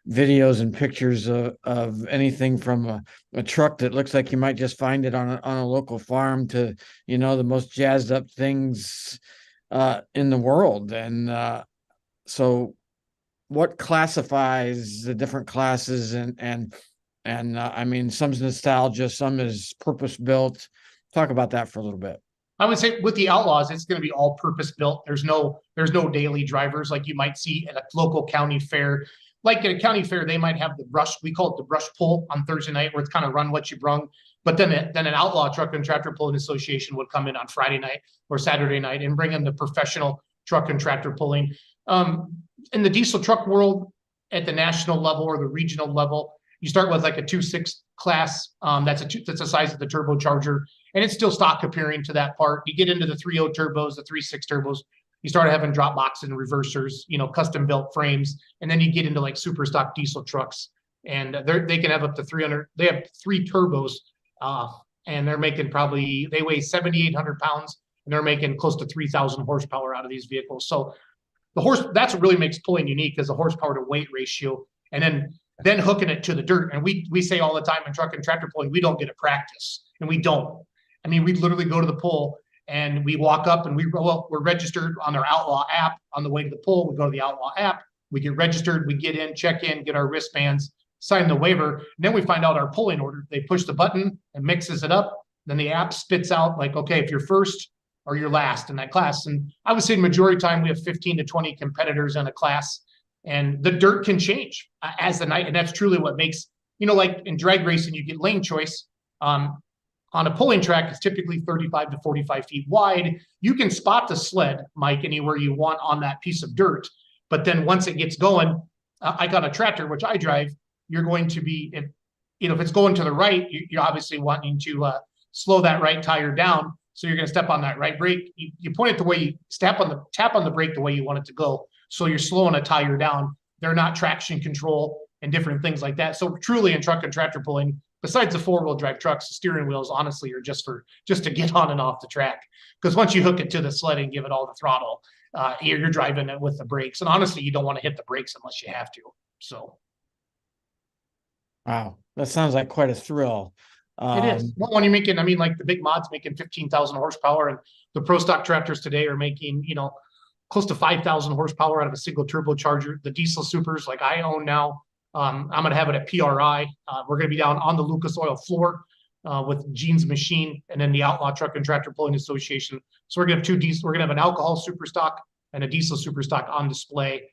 videos and pictures of anything from a truck that looks like you might just find it on a local farm to, the most jazzed up things in the world. And so what classifies the different classes and I mean, some's nostalgia, some is purpose built. Talk about that for a little bit. I would say with the Outlaws, it's going to be all purpose built. There's no daily drivers like you might see at a local county fair. Like at a county fair, they might have the brush. We call it the brush pull on Thursday night, where it's kind of run what you brung. But then an Outlaw Truck and Tractor Pulling Association would come in on Friday night or Saturday night and bring in the professional truck and tractor pulling. In the diesel truck world, at the national level or the regional level, you start with like a 2.6 class. That's the size of the turbocharger, and it's still stock appearing to that part. You get into the 3.0 turbos, the 3.6 turbos. You start having drop boxes and reversers, custom built frames, and then you get into like super stock diesel trucks, and they can have up to 300. They have 3 turbos, and they're making they weigh 7,800 pounds, and they're making close to 3,000 horsepower out of these vehicles. So that's what really makes pulling unique, is the horsepower to weight ratio, and then hooking it to the dirt. And we say all the time in truck and tractor pulling, we don't get to practice, and we don't. I mean, we literally go to the pull and we walk up and we're registered on their Outlaw app on the way to the pull. We go to the Outlaw app, we get registered, we get in, check in, get our wristbands, sign the waiver. And then we find out our pulling order. They push the button and mixes it up. Then the app spits out like, okay, if you're first or you're last in that class. And I would say the majority of the time we have 15 to 20 competitors in a class. And the dirt can change as the night. And that's truly what makes, like in drag racing, you get lane choice. On a pulling track, it's typically 35 to 45 feet wide. You can spot the sled, Mike, anywhere you want on that piece of dirt. But then once it gets going, I got a tractor, which I drive, you're going to be, if it's going to the right, you're obviously wanting to slow that right tire down. So you're going to step on that right brake. You point it the way you tap on the brake the way you want it to go. So you're slowing a tire down. They're not traction control and different things like that. So truly in truck and tractor pulling, besides the 4-wheel drive trucks, the steering wheels honestly are just to get on and off the track. Because once you hook it to the sled and give it all the throttle, you're driving it with the brakes. And honestly, you don't want to hit the brakes unless you have to. So. Wow, that sounds like quite a thrill. It is. When you're making, like the big mods making 15,000 horsepower, and the pro stock tractors today are making, close to 5,000 horsepower out of a single turbocharger. The diesel supers like I own now, I'm going to have it at PRI. We're going to be down on the Lucas Oil floor with Gene's Machine, and then the Outlaw Truck and Tractor Pulling Association. So we're going to have 2 diesel. We're going to have an alcohol super stock and a diesel super stock on display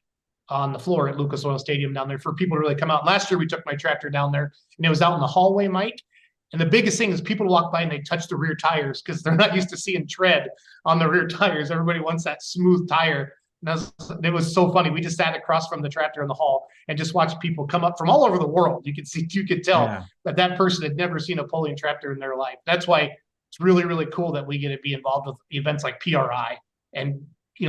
on the floor at Lucas Oil Stadium down there for people to really come out. Last year we took my tractor down there, and it was out in the hallway, Mike. And the biggest thing is people walk by and they touch the rear tires because they're not used to seeing tread on the rear tires. Everybody wants that smooth tire. And it was so funny. We just sat across from the tractor in the hall and just watched people come up from all over the world. You could tell that person had never seen a pulling tractor in their life. That's why it's really, really cool that we get to be involved with events like PRI. And,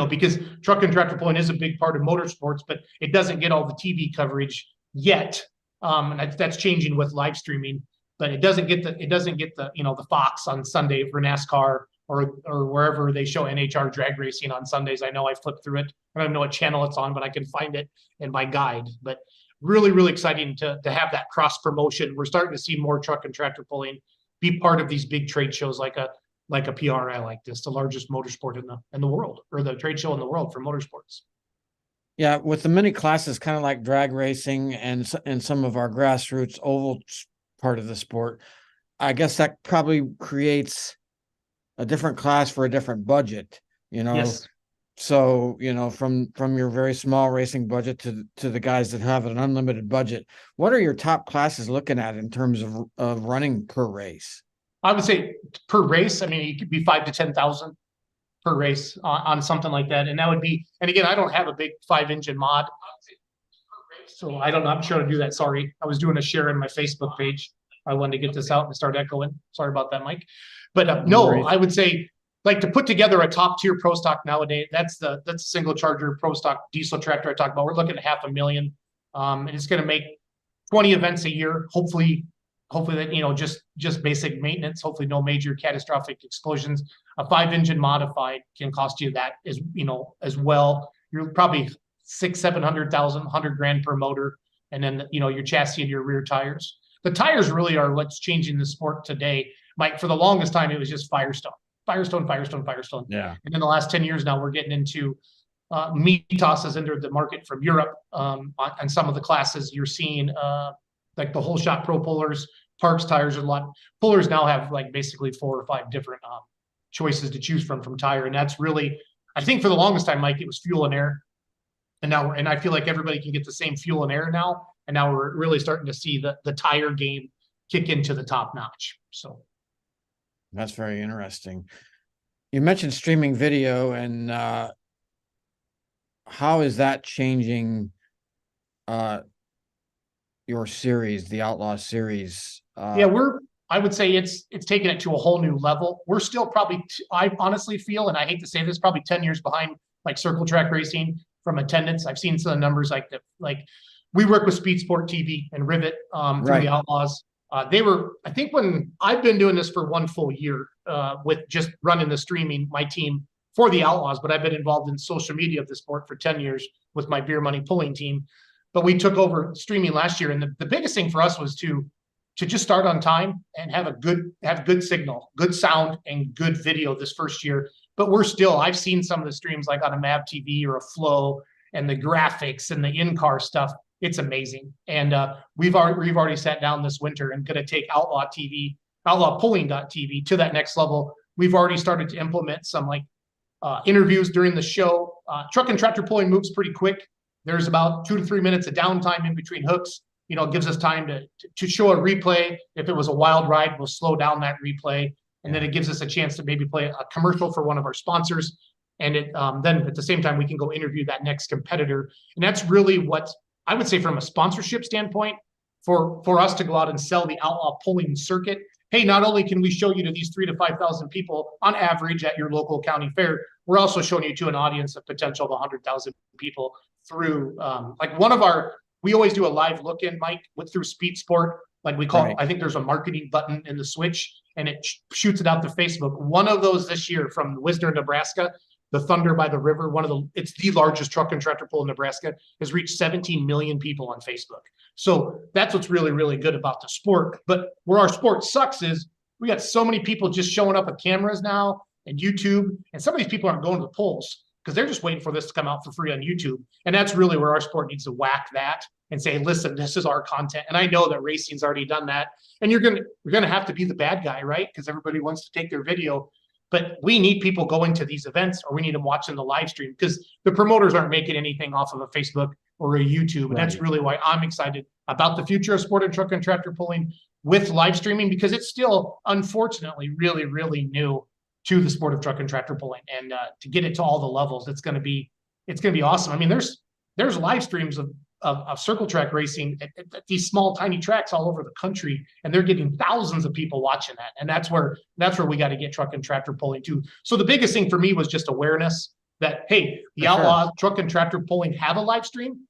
because truck and tractor pulling is a big part of motorsports, but it doesn't get all the TV coverage yet. And that's changing with live streaming. But it doesn't get the Fox on Sunday for NASCAR or wherever they show NHR drag racing on Sundays. I know I flipped through it. I don't know what channel it's on, but I can find it in my guide. But really, really exciting to have that cross promotion. We're starting to see more truck and tractor pulling be part of these big trade shows like a PRI like this, the largest motorsport in the world, or the trade show in the world for motorsports. Yeah, with the mini classes, kind of like drag racing and some of our grassroots oval part of the sport, I guess that probably creates a different class for a different budget, you know. Yes. So, you know, from your very small racing budget to the guys that have an unlimited budget, what are your top classes looking at in terms of running per race? I would say per race, I mean, it could be 5 to 10,000 per race on something like that. And that would be, and again, I don't have a big 5-engine mod, so I don't know. I'm sure to do that. Sorry. I was doing a share in my Facebook page. I wanted to get this out and start echoing. Sorry about that, Mike. But no, I would say, like, to put together a top tier pro stock nowadays, that's a single charger pro stock diesel tractor I talked about. We're looking at $500,000. And it's going to make 20 events a year. Hopefully that, you know, just basic maintenance, hopefully no major catastrophic explosions. A 5-engine modified can cost you that, as you know, as well. You're probably $600,000, $700,000, $100,000 per motor. And then, you know, your chassis and your rear tires. The tires really are what's changing the sport today. Mike, for the longest time, it was just Firestone. Yeah. And in the last 10 years now, we're getting into Mitas has entered the market from Europe on some of the classes. You're seeing like the whole shot pro pullers, Parks tires, a lot. Pullers now have like basically 4 or 5 different choices to choose from tire. And that's really, I think for the longest time, Mike, it was fuel and air. And now, and I feel like everybody can get the same fuel and air now. And now we're really starting to see the tire game kick into the top notch. So that's very interesting. You mentioned streaming video, and how is that changing your series, the Outlaw series? Yeah, I would say it's taken it to a whole new level. We're still probably, I honestly feel, and I hate to say this, probably 10 years behind like circle track racing from attendance. I've seen some of the numbers like we work with Speed Sport TV and Rivet through the Outlaws. They were, I think, when I've been doing this for 1 full year with just running the streaming, my team for the Outlaws, but I've been involved in social media of the sport for 10 years with my beer money pulling team. But we took over streaming last year. And the biggest thing for us was to just start on time and have good signal, good sound, and good video this first year. But I've seen some of the streams like on a MAV TV or a Flow, and the graphics and the in-car stuff. It's amazing. And we've already sat down this winter and going to take Outlaw TV, outlawpulling.tv to that next level. We've already started to implement some like interviews during the show. Truck and tractor pulling moves pretty quick. There's about 2 to 3 minutes of downtime in between hooks. You know, it gives us time to show a replay. If it was a wild ride, we'll slow down that replay. And then it gives us a chance to maybe play a commercial for one of our sponsors. And then at the same time, we can go interview that next competitor. And that's really what I would say from a sponsorship standpoint, for us to go out and sell the Outlaw pulling circuit. Hey, not only can we show you to these 3,000 to 5,000 people on average at your local county fair, we're also showing you to an audience of potential of 100,000 people through we always do a live look-in, Mike, through Speed Sport. Like we call it, I think there's a marketing button in the switch, and it shoots it out to Facebook. One of those this year from Wisner, Nebraska, the Thunder by the River, it's the largest truck and tractor pull in Nebraska, has reached 17 million people on Facebook. So that's what's really, really good about the sport. But where our sport sucks is we got so many people just showing up with cameras now and YouTube, and some of these people aren't going to the polls because they're just waiting for this to come out for free on YouTube. And that's really where our sport needs to whack that and say, listen, this is our content. And I know that racing's already done that. And you're gonna have to be the bad guy, right? Because everybody wants to take their video. But we need people going to these events, or we need them watching the live stream, because the promoters aren't making anything off of a Facebook or a YouTube. And that's really why I'm excited about the future of sport and truck and tractor pulling with live streaming, because it's still, unfortunately, really, really new to the sport of truck and tractor pulling. And to get it to all the levels, it's going to be awesome. I mean, there's live streams of circle track racing at these small, tiny tracks all over the country, and they're getting thousands of people watching that. And that's where we got to get truck and tractor pulling too. So the biggest thing for me was just awareness that, hey, the Outlaw truck and tractor pulling have a live stream,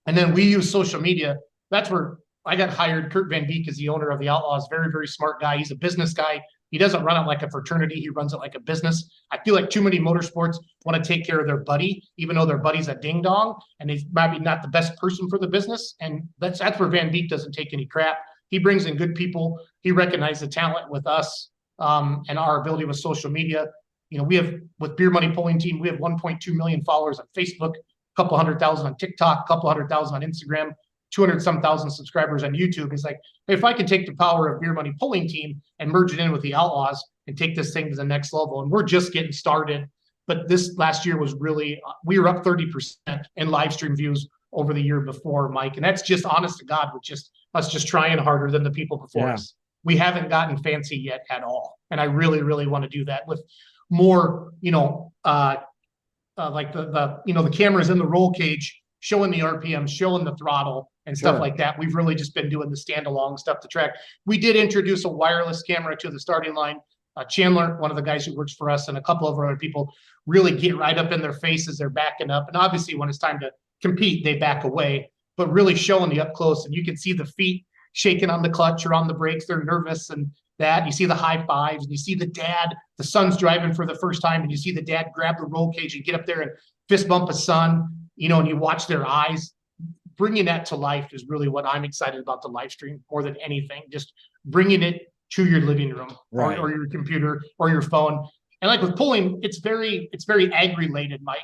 and then we use social media. That's where I got hired. Kurt Van Beek is the owner of the Outlaws. Very, very smart guy. He's a business guy. He doesn't run it like a fraternity. He runs it like a business. I feel like too many motorsports want to take care of their buddy, even though their buddy's a ding dong and he's maybe not the best person for the business. And that's where Van Beek doesn't take any crap. He brings in good people. He recognizes the talent with us and our ability with social media. You know, we have, with Beer Money Pulling Team, we have 1.2 million followers on Facebook. couple 100,000 on TikTok, couple 100,000 on Instagram, 200-some thousand subscribers on YouTube. It's like, if I can take the power of Beer Money Pulling Team and merge it in with the Outlaws and take this thing to the next level, and we're just getting started. But this last year was really, we were up 30% in live stream views over the year before, Mike. And that's just honest to God, with just us just trying harder than the people before us. We haven't gotten fancy yet at all. And I really, really want to do that with more, like the cameras in the roll cage, showing the RPM, showing the throttle and stuff like that. We've really just been doing the standalone stuff to track. We did introduce a wireless camera to the starting line. Chandler, one of the guys who works for us, and a couple of other people really get right up in their faces. They're backing up. And obviously when it's time to compete, they back away, but really showing the up close. And you can see the feet shaking on the clutch or on the brakes. They're nervous, and that you see the high fives, and you see the dad, the son's driving for the first time, and you see the dad grab the roll cage and get up there and fist bump his son, and you watch their eyes. Bringing that to life is really what I'm excited about the live stream more than anything. Just bringing it to your living room or your computer or your phone. And like with pulling, it's very ag related, Mike.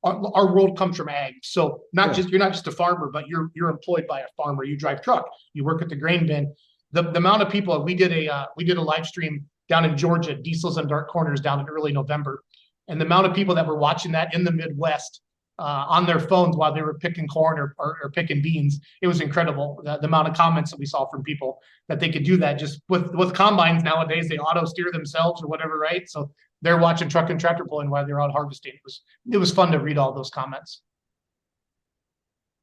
Our world comes from ag. So you're not just a farmer, but you're employed by a farmer. You drive truck, you work at the grain bin. The amount of people, we did a live stream down in Georgia, Diesels and Dark Corners down in early November. And the amount of people that were watching that in the Midwest on their phones while they were picking corn or picking beans, it was incredible. The amount of comments that we saw from people that they could do that just with combines nowadays, they auto steer themselves or whatever, right? So they're watching truck and tractor pulling while they're out harvesting. It was fun to read all those comments.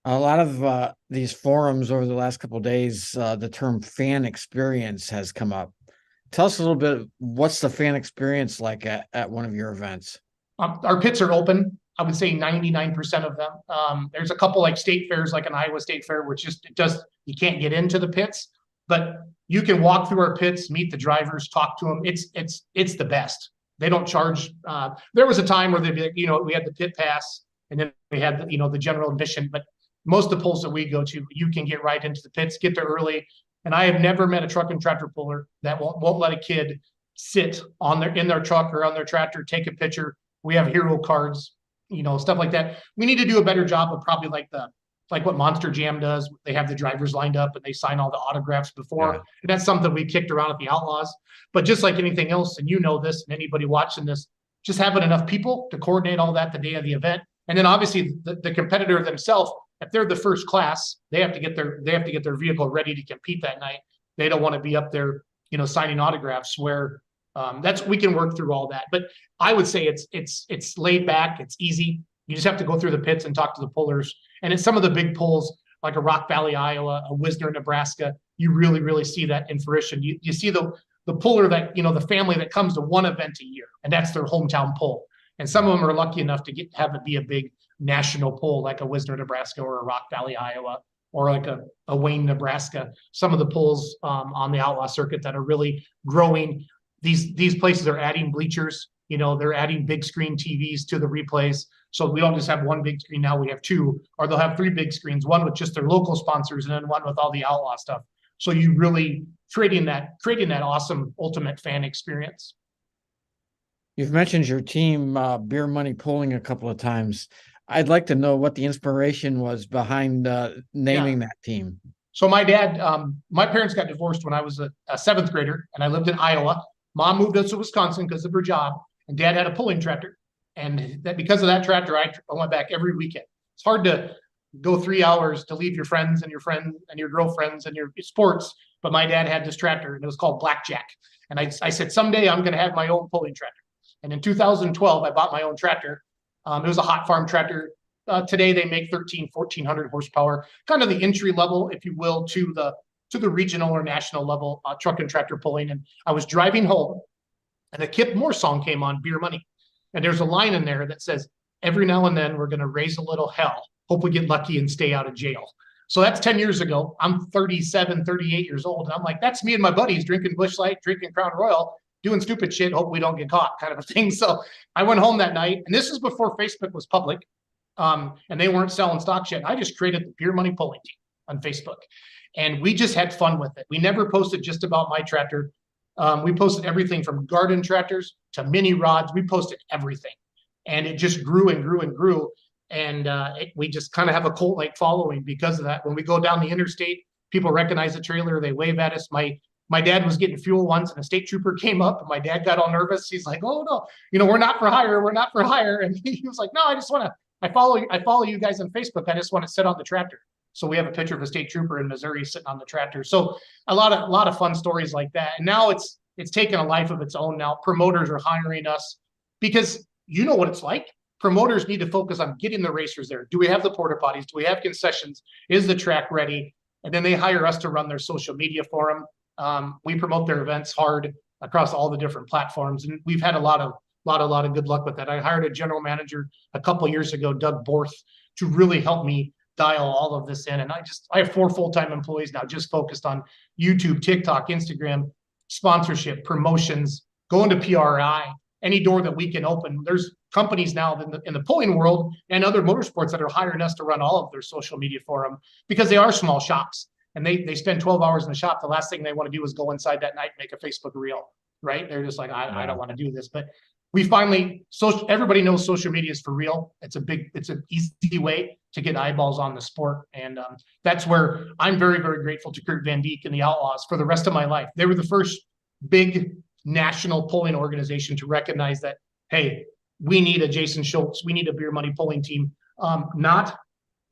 A lot of these forums over the last couple of days, the term fan experience has come up. Tell us a little bit, what's the fan experience like at one of your events? Our pits are open. I would say 99% of them. There's a couple like state fairs, like an Iowa State Fair, which you can't get into the pits, but you can walk through our pits, meet the drivers, talk to them. It's the best. They don't charge. There was a time where they'd be like, we had the pit pass, and then we had the general admission, but most of the pulls that we go to, you can get right into the pits, get there early. And I have never met a truck and tractor puller that won't let a kid sit in their truck or on their tractor, take a picture. We have hero cards, stuff like that. We need to do a better job of probably like what Monster Jam does. They have the drivers lined up and they sign all the autographs before. And that's something we kicked around at the Outlaws. But just like anything else, and this, and anybody watching this, just having enough people to coordinate all that the day of the event. And then obviously the competitor themselves, if they're the first class, they have to get their vehicle ready to compete that night. They don't want to be up there, signing autographs where we can work through all that. But I would say it's laid back, it's easy. You just have to go through the pits and talk to the pullers. And it's some of the big pulls like a Rock Valley, Iowa, a Wisner, Nebraska. You really, really see that in fruition. You see the puller that, the family that comes to one event a year, and that's their hometown pull. And some of them are lucky enough to have it be a big national pull, like a Wisner, Nebraska, or a Rock Valley, Iowa, or like a Wayne, Nebraska. Some of the pulls on the Outlaw circuit that are really growing. These places are adding bleachers. They're adding big screen TVs to the replays. So we don't just have one big screen now, we have two, or they'll have three big screens, one with just their local sponsors and then one with all the Outlaw stuff. So you really creating that awesome ultimate fan experience. You've mentioned your team, Beer Money Pulling, a couple of times. I'd like to know what the inspiration was behind naming that team. So my dad, my parents got divorced when I was a seventh grader, and I lived in Iowa. Mom moved us to Wisconsin because of her job, and Dad had a pulling tractor. And because of that tractor, I went back every weekend. It's hard to go 3 hours to leave your friends and your girlfriends and your sports, but my dad had this tractor, and it was called Blackjack. And I said, someday I'm going to have my own pulling tractor. And in 2012, I bought my own tractor. It was a hot farm tractor. Today they make 1,400 horsepower, kind of the entry level, if you will, to the regional or national level truck and tractor pulling. And I was driving home, and a Kip Moore song came on, Beer Money. And there's a line in there that says, every now and then we're going to raise a little hell. Hope we get lucky and stay out of jail. So that's 10 years ago. I'm 37, 38 years old. And I'm like, that's me and my buddies drinking Busch Light, drinking Crown Royal, doing stupid shit. Hope we don't get caught, kind of a thing. So I went home that night, and this is before Facebook was public. And they weren't selling stock shit. I just created the Beer Money Pulling Team on Facebook. And we just had fun with it. We never posted just about my tractor. We posted everything from garden tractors to mini rods. We posted everything. And it just grew and grew and grew. And we just kind of have a cult-like following because of that. When we go down the interstate, people recognize the trailer, they wave at us. My dad was getting fuel once, and a state trooper came up, and my dad got all nervous. He's like, "Oh no, we're not for hire. We're not for hire." And he was like, "No, I follow you guys on Facebook. I just want to sit on the tractor." So we have a picture of a state trooper in Missouri sitting on the tractor. So a lot of fun stories like that. And now it's taken a life of its own. Now promoters are hiring us because you know what it's like. Promoters need to focus on getting the racers there. Do we have the porta potties? Do we have concessions? Is the track ready? And then they hire us to run their social media for them. We promote their events hard across all the different platforms, and we've had a lot of good luck with that. I hired a general manager a couple of years ago, Doug Borth, to really help me dial all of this in. And I have 4 full-time employees now, just focused on YouTube, TikTok, Instagram, sponsorship, promotions, going to PRI, any door that we can open. There's companies now in the pulling world and other motorsports that are hiring us to run all of their social media for them because they are small shops and they spend 12 hours in the shop. The last thing they want to do is go inside that night and make a Facebook reel, right? They're just like, I don't want to do this. But we finally, everybody knows social media is for real. It's an easy way to get eyeballs on the sport. And that's where I'm very, very grateful to Kurt Van Dijk and the Outlaws for the rest of my life. They were the first big national pulling organization to recognize that, hey, we need a Jason Schultz, we need a beer money pulling team, not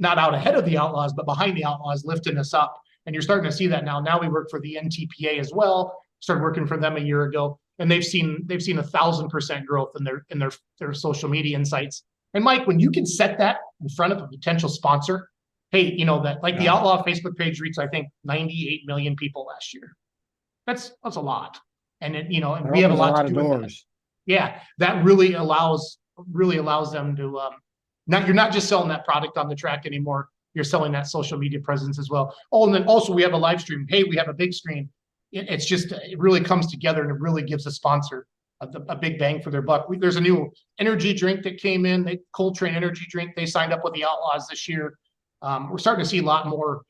out ahead of the Outlaws, but behind the Outlaws, lifting us up. And you're starting to see that now. Now we work for the NTPA as well. Started working for them a year ago, and they've seen 1,000% growth in their social media insights. And Mike, when you can set that in front of a potential sponsor, hey, the Outlaw Facebook page reached, I think, 98 million people last year. That's a lot. And we have a lot to do with that. Yeah, that really allows them to you're not just selling that product on the track anymore. You're selling that social media presence as well. Oh, and then also we have a live stream. Hey, we have a big screen. It really comes together, and it really gives a sponsor a big bang for their buck. There's a new energy drink that came in, Coltrane energy drink. They signed up with the Outlaws this year. We're starting to see a lot more.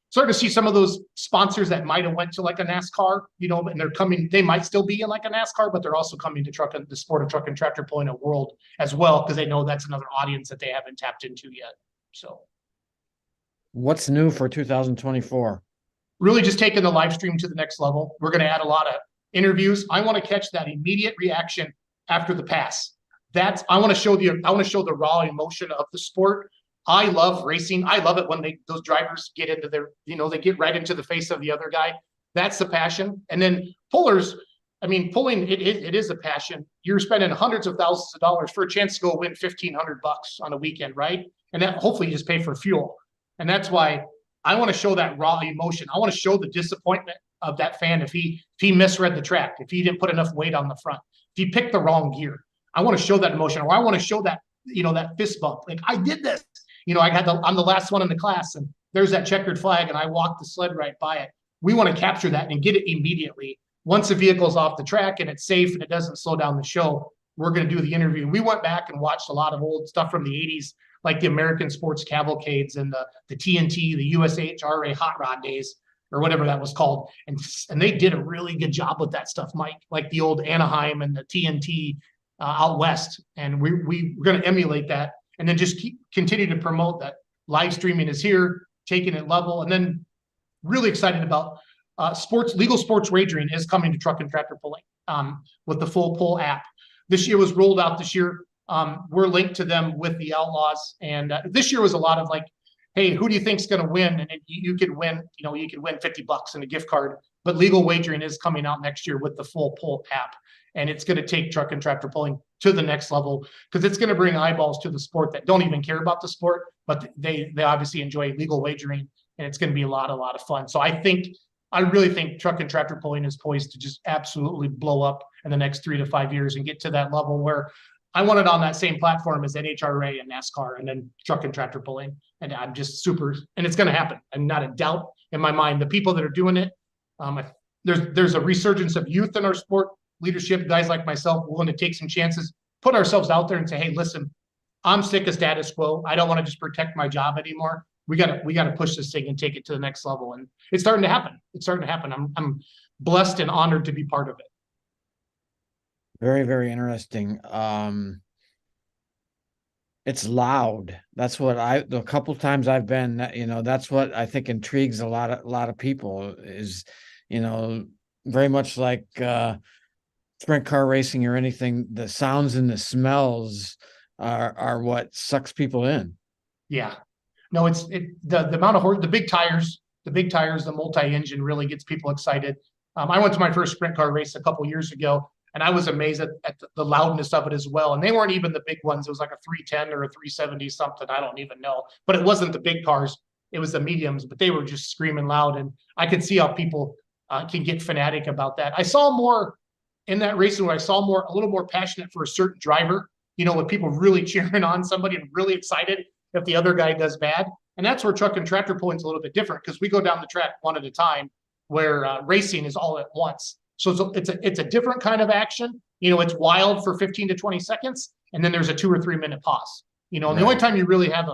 Starting to see some of those sponsors that might have went to like a NASCAR, and they're coming. They might still be in like a NASCAR, but they're also coming to the sport of truck and tractor pulling a world as well, because they know that's another audience that they haven't tapped into yet. So, what's new for 2024? Really just taking the live stream to the next level. We're going to add a lot of interviews. I want to catch that immediate reaction after the pass. I want to show the raw emotion of the sport. I love racing. I love it when those drivers get into they get right into the face of the other guy. That's the passion. And then pullers, pulling, it is a passion. You're spending hundreds of thousands of dollars for a chance to go win $1,500 on a weekend, right? And that hopefully you just pay for fuel. And that's why I want to show that raw emotion. I want to show the disappointment of that fan if he misread the track, if he didn't put enough weight on the front, if he picked the wrong gear. I want to show that emotion, or I want to show that, that fist bump. Like, I did this. I'm the last one in the class, and there's that checkered flag, and I walked the sled right by it. We want to capture that and get it immediately. Once the vehicle's off the track and it's safe and it doesn't slow down the show, we're going to do the interview. We went back and watched a lot of old stuff from the 80s, like the American Sports Cavalcades and the TNT, the USHRA Hot Rod days, or whatever that was called. And they did a really good job with that stuff, Mike, like the old Anaheim and the TNT out west. And we're going to emulate that. And then just continue to promote that live streaming is here, taking it level. And then really excited about legal sports wagering is coming to truck and tractor pulling with the Full Pull app. This year was rolled out this year. We're linked to them with the Outlaws. And this year was a lot of like, hey, who do you think's going to win? And you could win, you could win $50 in a gift card. But legal wagering is coming out next year with the Full Pull app. And it's going to take truck and tractor pulling to the next level, because it's going to bring eyeballs to the sport that don't even care about the sport, but they obviously enjoy legal wagering, and it's going to be a lot of fun. So I really think truck and tractor pulling is poised to just absolutely blow up in the next 3 to 5 years and get to that level where I want it on that same platform as NHRA and NASCAR, and then truck and tractor pulling. And I'm just and it's going to happen. I'm not a doubt in my mind. The people that are doing it, there's a resurgence of youth in our sport. Leadership, guys like myself, willing to take some chances, put ourselves out there and say, hey, listen, I'm sick of status quo. I don't want to just protect my job anymore. We got to push this thing and take it to the next level. And it's starting to happen. I'm blessed and honored to be part of it. Very, very interesting. it's loud. That's what the couple times I've been, that's what I think intrigues a lot of people is, very much like sprint car racing or anything. The sounds and the smells are what sucks people in. Yeah, no, the amount of horse, the big tires, the multi-engine really gets people excited. I went to my first sprint car race a couple years ago, and I was amazed at the loudness of it as well. And they weren't even the big ones. It was like a 310 or a 370 something. I don't even know. But it wasn't the big cars. It was the mediums. But they were just screaming loud. And I could see how people can get fanatic about that. I saw more in that racing where I saw a little more passionate for a certain driver, with people really cheering on somebody and really excited if the other guy does bad. And that's where truck and tractor pulling is a little bit different because we go down the track one at a time where racing is all at once. So it's a different kind of action. It's wild for 15 to 20 seconds, and then there's a 2 or 3 minute pause. And the only time you really have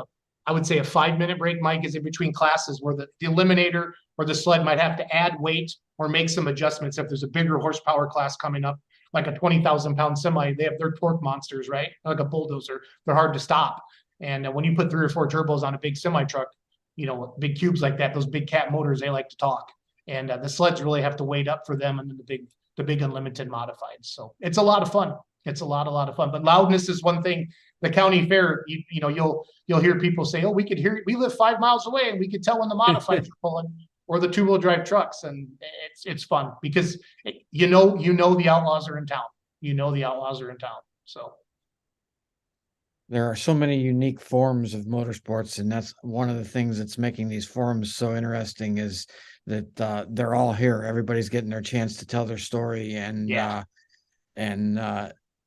I would say a 5-minute break, Mike, is in between classes where the eliminator or the sled might have to add weight or make some adjustments if there's a bigger horsepower class coming up, like a 20,000-pound semi. They have their torque monsters, right? Like a bulldozer. They're hard to stop. And when you put 3 or 4 turbos on a big semi truck, big cubes like that, those big cat motors, they like to talk. And the sleds really have to wait up for them, and then the big unlimited modifieds. So it's a lot of fun. It's a lot of fun. But loudness is one thing. The county fair, you'll hear people say, "Oh, we live 5 miles away, and we could tell when the modifieds are pulling, or the 2-wheel drive trucks." And it's fun because the Outlaws are in town. The Outlaws are in town. So there are so many unique forms of motorsports, and that's one of the things that's making these forums so interesting is that they're all here. Everybody's getting their chance to tell their story, and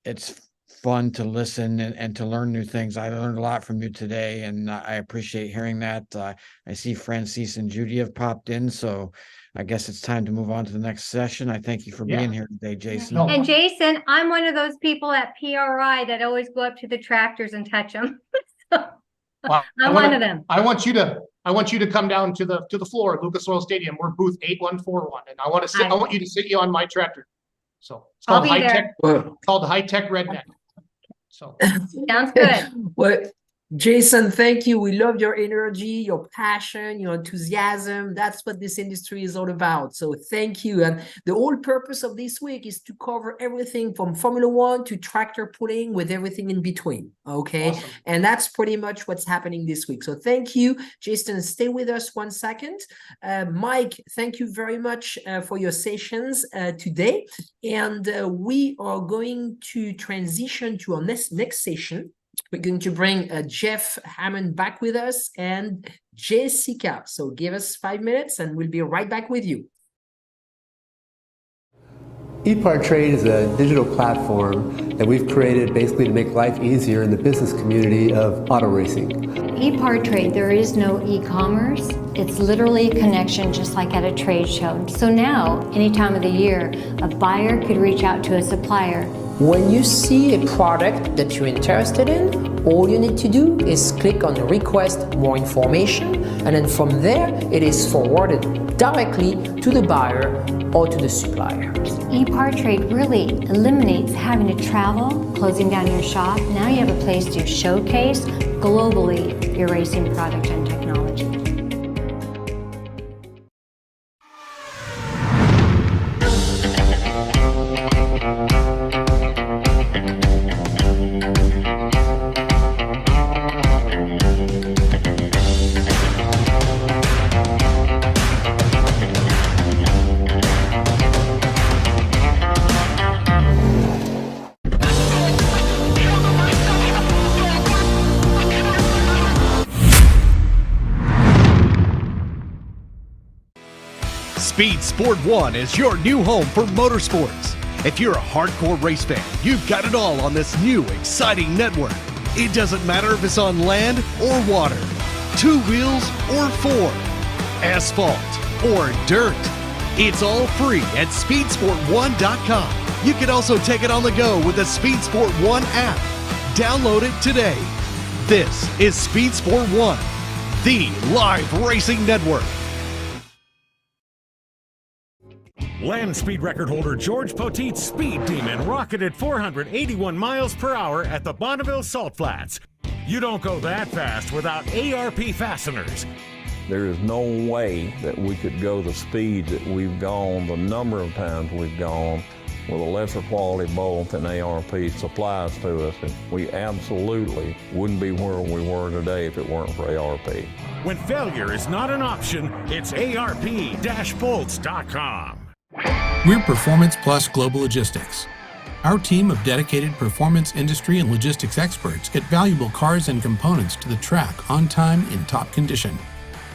it's fun to listen and to learn new things. I learned a lot from you today, and I appreciate hearing that. I see Francis and Judy have popped in, so I guess it's time to move on to the next session. I thank you for being here today, Jason. And Jason, I'm one of those people at PRI that always go up to the tractors and touch them. I'm one of them. I want you to come down to the floor at Lucas Oil Stadium. We're booth 8141, and I want you to sit on my tractor. So it's called high tech redneck. So sounds good. Well, Jason, thank you. We love your energy, your passion, your enthusiasm. That's what this industry is all about. So thank you. And the whole purpose of this week is to cover everything from Formula One to tractor pulling with everything in between. Okay. Awesome. And that's pretty much what's happening this week. So thank you, Jason. Stay with us 1 second. Mike, thank you very much for your sessions today. And we are going to transition to our next session. We're going to bring Jeff Hammond back with us and Jessica. So give us 5 minutes and we'll be right back with you. Epartrade is a digital platform that we've created basically to make life easier in the business community of auto racing. Epartrade, there is no e-commerce. It's literally a connection just like at a trade show. So now, any time of the year, a buyer could reach out to a supplier. When you see a product that you're interested in, all you need to do is click on request more information, and then from there it is forwarded directly to the buyer or to the supplier. Epartrade really eliminates having to travel, closing down your shop. Now you have a place to showcase globally your racing product and technology. Speed Sport 1 is your new home for motorsports. If you're a hardcore race fan, you've got it all on this new, exciting network. It doesn't matter if it's on land or water, 2 wheels or 4, asphalt or dirt. It's all free at speedsport1.com. You can also take it on the go with the Speed Sport 1 app. Download it today. This is Speed Sport 1, the live racing network. Land speed record holder George Poteet's Speed Demon rocketed 481 miles per hour at the Bonneville Salt Flats. You don't go that fast without ARP fasteners. There is no way that we could go the speed that we've gone, the number of times we've gone, with a lesser quality bolt than ARP supplies to us. And we absolutely wouldn't be where we were today if it weren't for ARP. When failure is not an option, it's ARP-bolts.com. We're Performance Plus Global Logistics. Our team of dedicated performance industry and logistics experts get valuable cars and components to the track on time in top condition.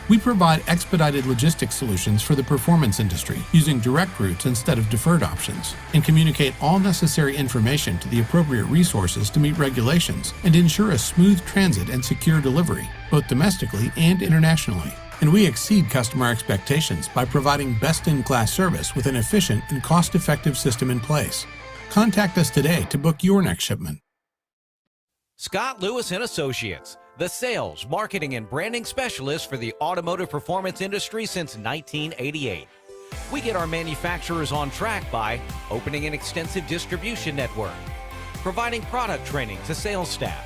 We provide expedited logistics solutions for the performance industry using direct routes instead of deferred options, and communicate all necessary information to the appropriate resources to meet regulations and ensure a smooth transit and secure delivery, both domestically and internationally. And we exceed customer expectations by providing best-in-class service with an efficient and cost-effective system in place. Contact us today to book your next shipment. Scott Lewis & Associates, the sales, marketing, and branding specialist for the automotive performance industry since 1988. We get our manufacturers on track by opening an extensive distribution network, providing product training to sales staff,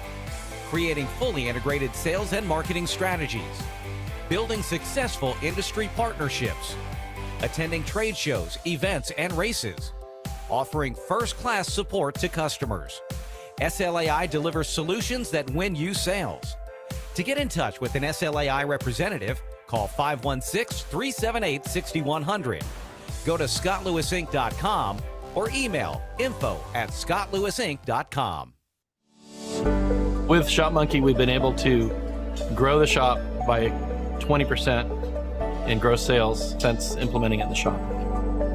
creating fully integrated sales and marketing strategies, building successful industry partnerships, attending trade shows, events, and races, offering first-class support to customers. SLAI delivers solutions that win you sales. To get in touch with an SLAI representative, call 516-378-6100. Go to scottlewisinc.com or email info@scottlewisinc.com. With Shop Monkey, we've been able to grow the shop by 20% in gross sales since implementing it in the shop.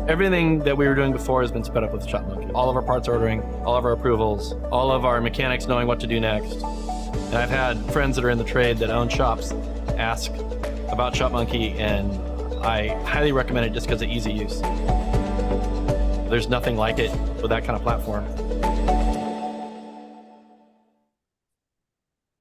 Everything that we were doing before has been sped up with Shop Monkey. All of our parts ordering, all of our approvals, all of our mechanics knowing what to do next. And I've had friends that are in the trade that own shops ask about Shop Monkey, and I highly recommend it just because of easy use. There's nothing like it with that kind of platform.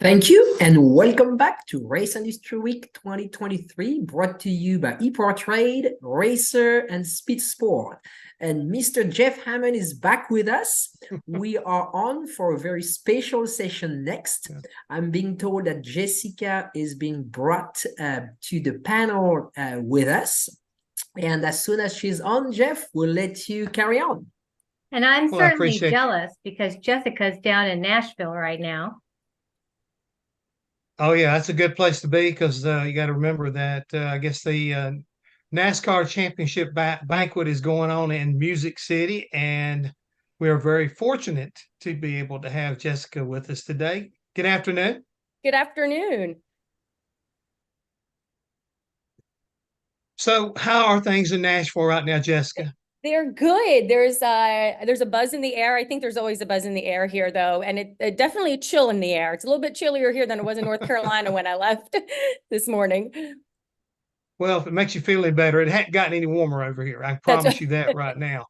Thank you, and welcome back to Race Industry Week 2023, brought to you by Epartrade, Racer, and Speed Sport. And Mr. Jeff Hammond is back with us. We are on for a very special session next. I'm being told that Jessica is being brought to the panel with us. And as soon as she's on, Jeff, we'll let you carry on. And I'm certainly jealous because Jessica's down in Nashville right now. Oh, yeah, that's a good place to be because you got to remember that I guess the NASCAR Championship banquet is going on in Music City, and we are very fortunate to be able to have Jessica with us today. Good afternoon. Good afternoon. So how are things in Nashville right now, Jessica? They're good. There's a buzz in the air. I think there's always a buzz in the air here, though, and it definitely a chill in the air. It's a little bit chillier here than it was in North Carolina when I left this morning. Well, if it makes you feel any better, it hadn't gotten any warmer over here. I promise you that right now.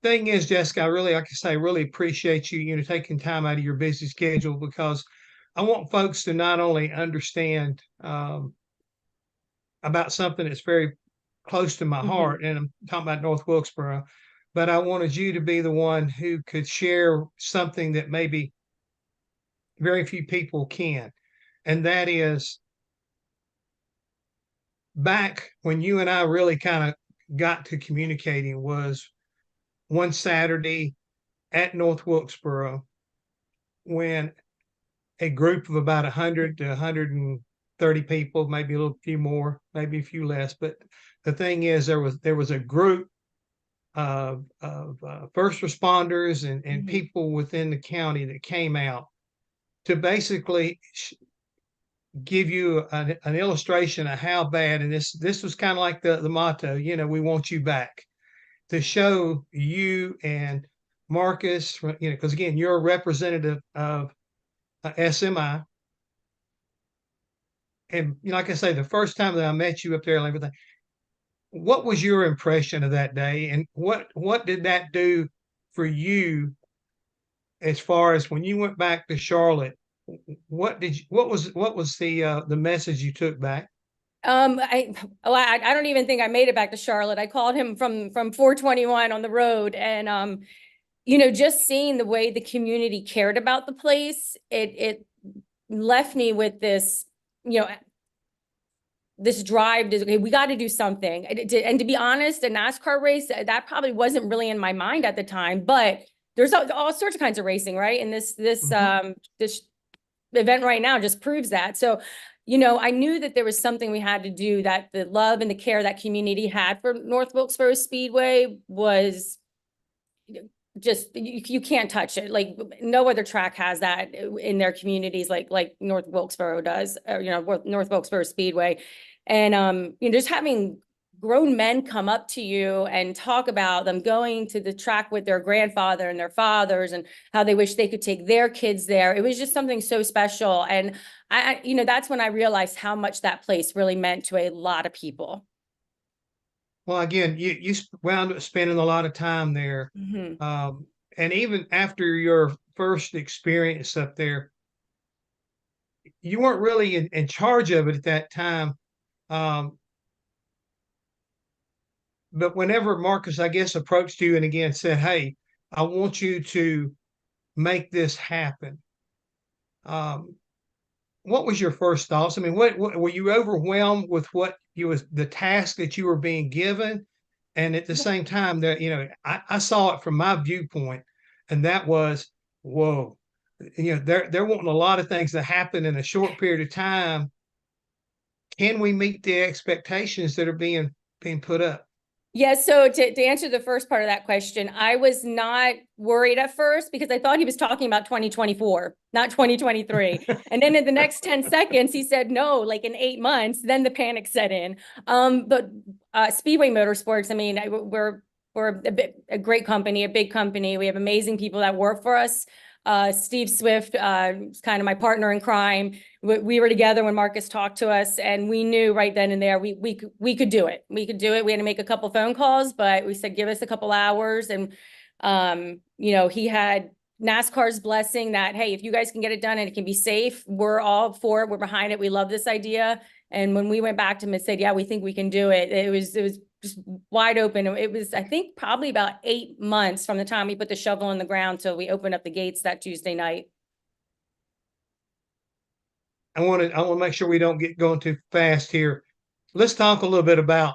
Thing is, Jessica, I really, like I say, really appreciate you, taking time out of your busy schedule, because I want folks to not only understand about something that's very close to my heart, and I'm talking about North Wilkesboro, but I wanted you to be the one who could share something that maybe very few people can. And that is, back when you and I really kind of got to communicating was one Saturday at North Wilkesboro, when a group of about 100 to 130 people, maybe a little few more, maybe a few less, but the thing is, there was a group of first responders and people within the county that came out to basically give you an illustration of how bad, and this was kind of like the motto, we want you back, to show you and Marcus, because again, you're a representative of SMI. And like I say, the first time that I met you up there and everything, what was your impression of that day, and what did that do for you as far as when you went back to Charlotte? What was the message you took back? I don't even think I made it back to Charlotte. I called him from 421 on the road, and just seeing the way the community cared about the place, it left me with this, this drive to, okay, we got to do something. And to be honest, a NASCAR race, that probably wasn't really in my mind at the time, but there's all sorts of kinds of racing, right? And this event right now just proves that. So, I knew that there was something we had to do, that the love and the care that community had for North Wilkesboro Speedway was just, you can't touch it. Like no other track has that in their communities like North Wilkesboro does, or, North Wilkesboro Speedway. And, just having grown men come up to you and talk about them going to the track with their grandfather and their fathers and how they wish they could take their kids there. It was just something so special. And I that's when I realized how much that place really meant to a lot of people. Well, again, you wound up spending a lot of time there. And even after your first experience up there, you weren't really in charge of it at that time. But whenever Marcus, I guess, approached you and again said, hey, I want you to make this happen. What was your first thoughts? I mean, what were you overwhelmed with the task that you were being given? And at the same time that, I saw it from my viewpoint, and that was, whoa, they're wanting a lot of things to happen in a short period of time. Can we meet the expectations that are being put up? Yeah, so to answer the first part of that question, I was not worried at first because I thought he was talking about 2024, not 2023. And then in the next 10 seconds, he said, no, like in 8 months, then the panic set in. But Speedway Motorsports, I mean, we're a great company, a big company. We have amazing people that work for us. Steve Swift is kind of my partner in crime. We were together when Marcus talked to us, and we knew right then and there we could do it. We could do it. We had to make a couple phone calls, but we said, give us a couple hours. And, he had NASCAR's blessing that, hey, if you guys can get it done and it can be safe, we're all for it. We're behind it. We love this idea. And when we went back to him and said, yeah, we think we can do it, it was just wide open. It was, I think, probably about 8 months from the time we put the shovel in the ground till we opened up the gates that Tuesday night. I want to make sure we don't get going too fast here. Let's talk a little bit about,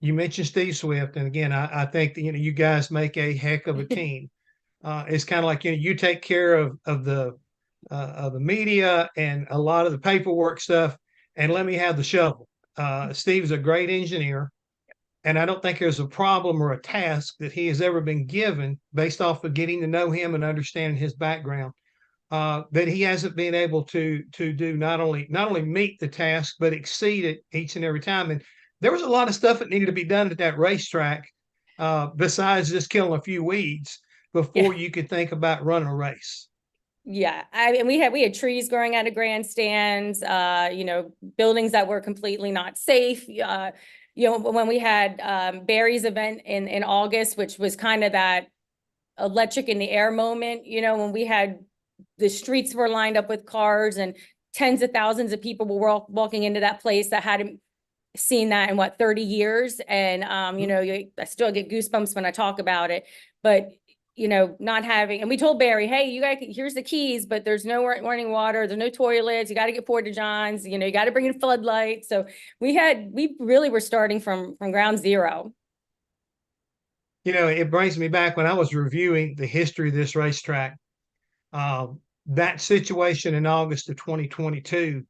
you mentioned Steve Swift, and again, I think that you guys make a heck of a team. It's kind of like you take care of the media and a lot of the paperwork stuff, and let me have the shovel. Steve's a great engineer, and I don't think there's a problem or a task that he has ever been given based off of getting to know him and understanding his background that he hasn't been able to do, not only meet the task, but exceed it each and every time. And there was a lot of stuff that needed to be done at that racetrack besides just killing a few weeds before you could think about running a race. Yeah, I mean, we had trees growing out of grandstands, buildings that were completely not safe. When we had Barry's event in August, which was kind of that electric in the air moment, when we had the streets were lined up with cars and tens of thousands of people were walking into that place that hadn't seen that in 30 years. And, I still get goosebumps when I talk about it, but not having, and we told Barry, hey, you guys, here's the keys, but there's no running water, there's no toilets, you got to get porta johns, you got to bring in floodlights. So we really were starting from ground zero. It brings me back when I was reviewing the history of this racetrack, that situation in August of 2022,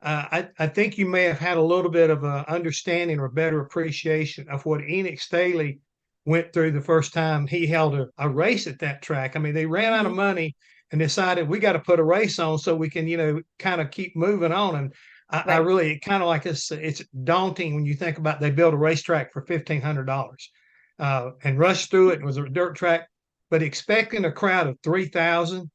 I think you may have had a little bit of a understanding or better appreciation of what Enoch Staley went through the first time he held a race at that track. I mean, they ran out of money and decided we got to put a race on so we can, kind of keep moving on. And I really kind of like it's daunting when you think about they built a racetrack for $1,500 and rushed through it. It was a dirt track, but expecting a crowd of 3,000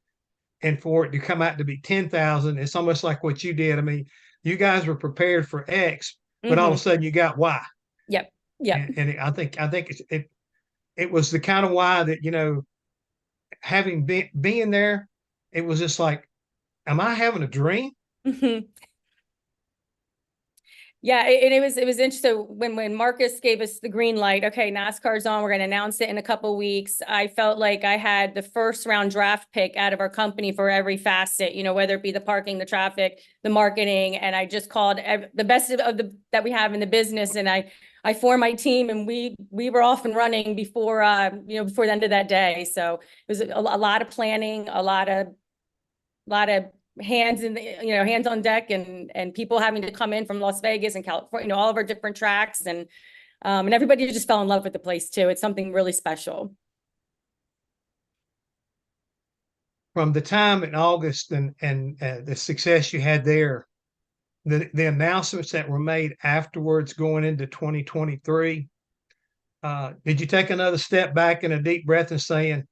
and for it to come out to be 10,000, it's almost like what you did. I mean, you guys were prepared for X, but all of a sudden you got Y. Yep. Yeah. And I think it was the kind of why that, having being there, it was just like, am I having a dream? Yeah, and it was interesting. So when Marcus gave us the green light, okay, NASCAR's on, we're going to announce it in a couple weeks. I felt like I had the first round draft pick out of our company for every facet, you know, whether it be the parking, the traffic, the marketing, and I just called the best of the that we have in the business, and I formed my team, and we were off and running before before the end of that day. So it was a lot of planning, a lot of hands hands on deck, and people having to come in from Las Vegas and California, all of our different tracks, and everybody just fell in love with the place too. It's something really special. From the time in August and the success you had there, the announcements that were made afterwards going into 2023, did you take another step back and a deep breath and saying,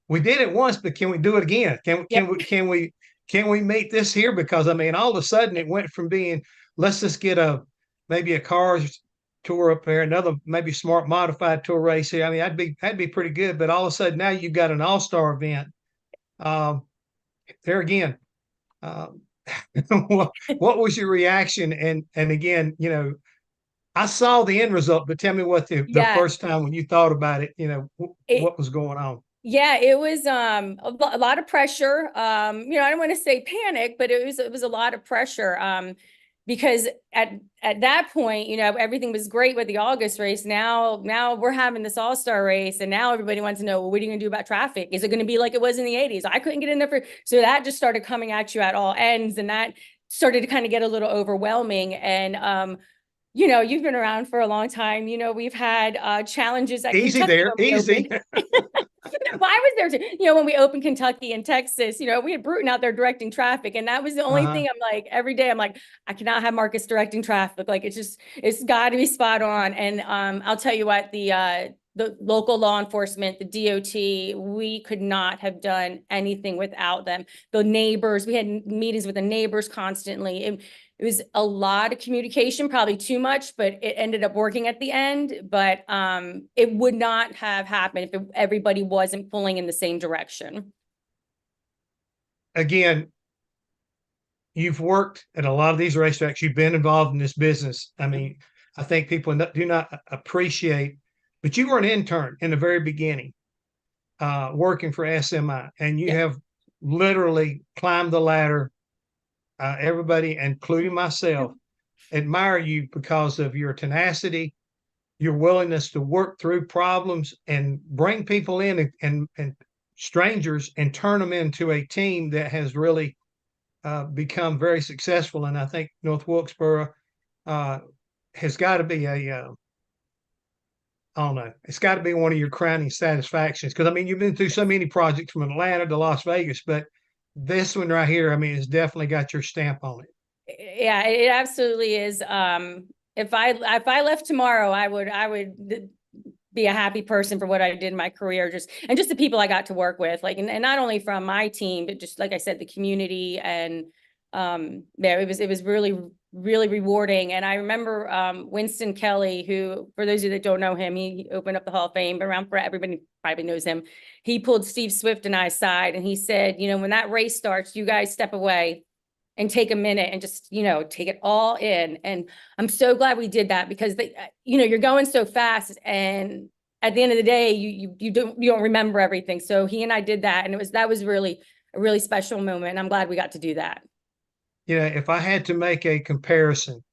we did it once, but can we do it again? Can we meet this here? Because I mean, all of a sudden it went from being, let's just get maybe a cars tour up there, another maybe smart modified tour race here. I mean, that'd be pretty good. But all of a sudden now you've got an all-star event. There again, what was your reaction? And again, you know, I saw the end result, but tell me what the first time when you thought about it, you know, what was going on? Yeah, it was a lot of pressure. I don't want to say panic, but it was a lot of pressure. Because at that point, everything was great with the August race. Now we're having this all-star race, and now everybody wants to know, well, what are you going to do about traffic? Is it going to be like it was in the 80s? I couldn't get in there so that just started coming at you at all ends, and that started to kind of get a little overwhelming. And you've been around for a long time. We've had challenges at easy Kentucky there, easy. Well, I was there too. When we opened Kentucky and Texas, we had Bruton out there directing traffic, and that was the only thing. I'm like, every day I'm like, I cannot have Marcus directing traffic. Like, it's got to be spot on. And I'll tell you what, the local law enforcement, the DOT, we could not have done anything without them. The neighbors, we had meetings with the neighbors constantly. It was a lot of communication, probably too much, but it ended up working at the end. But it would not have happened if everybody wasn't pulling in the same direction. Again, you've worked at a lot of these racetracks. You've been involved in this business. I mean, I think people do not appreciate, but you were an intern in the very beginning, working for SMI, and you have literally climbed the ladder. Everybody, including myself, admire you because of your tenacity, your willingness to work through problems and bring people in and strangers and turn them into a team that has really become very successful. And I think North Wilkesboro has got to be I don't know, it's got to be one of your crowning satisfactions. Because, I mean, you've been through so many projects from Atlanta to Las Vegas, but this one right here, I mean, it's definitely got your stamp on it. Yeah, it absolutely is. If I left tomorrow, I would be a happy person for what I did in my career, just the people I got to work with, like, and not only from my team, but just like I said, the community, and it was really, really rewarding. And I remember Winston Kelly, who, for those of you that don't know him, he opened up the Hall of Fame, but around for everybody probably knows him. He pulled Steve Swift and I aside, and he said, when that race starts, you guys step away and take a minute and just, take it all in. And I'm so glad we did that, because you're going so fast, and at the end of the day, you don't remember everything. So he and I did that, and that was really a really special moment. And I'm glad we got to do that. If I had to make a comparison,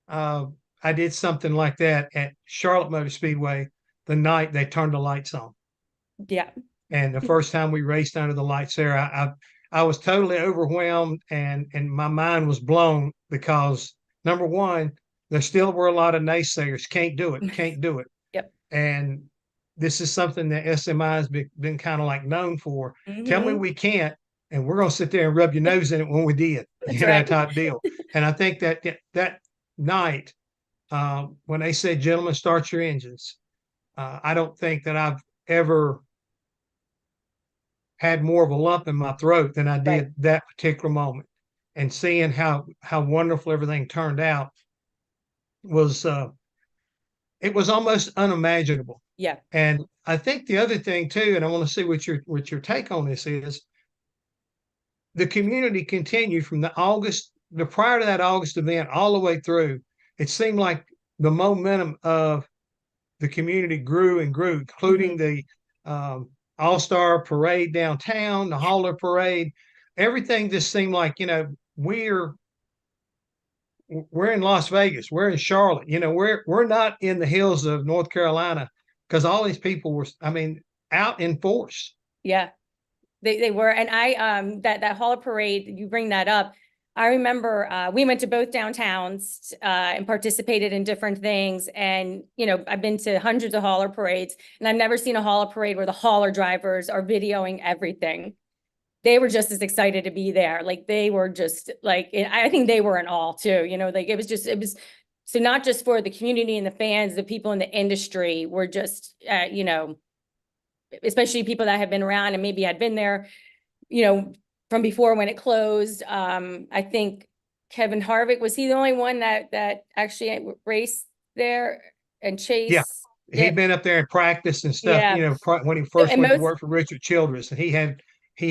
I did something like that at Charlotte Motor Speedway the night they turned the lights on. Yeah. And the first time we raced under the lights there, I was totally overwhelmed, and my mind was blown, because number one, there still were a lot of naysayers. Can't do it. Yep. And this is something that SMI has been kind of like known for. Tell me we can't, and we're going to sit there and rub your nose in it when we did. That type deal. And I think that night, when they said, "Gentlemen, start your engines," I don't think that I've ever had more of a lump in my throat than I did that particular moment. And seeing how wonderful everything turned out was it was almost unimaginable. Yeah. And I think the other thing too, and I want to see what your take on this is, the community continued from the prior to that August event all the way through. It seemed like the momentum of the community grew and grew, including the All-Star Parade downtown, the Hauler Parade. Everything just seemed like, we're in Las Vegas, we're in Charlotte, we're not in the hills of North Carolina, because all these people were, out in force. Yeah, they were. And I, that Hauler Parade, you bring that up. I remember we went to both downtowns and participated in different things. And, I've been to hundreds of hauler parades, and I've never seen a hauler parade where the hauler drivers are videoing everything. They were just as excited to be there. Like, they were just like, I think they were in awe too, it was so not just for the community and the fans, the people in the industry were just, especially people that have been around and maybe had been there, from before when it closed. I think Kevin Harvick, was he the only one that actually raced there and chased? Yeah, he'd been up there and practiced and stuff, Yeah. When he first went to work for Richard Childress, and he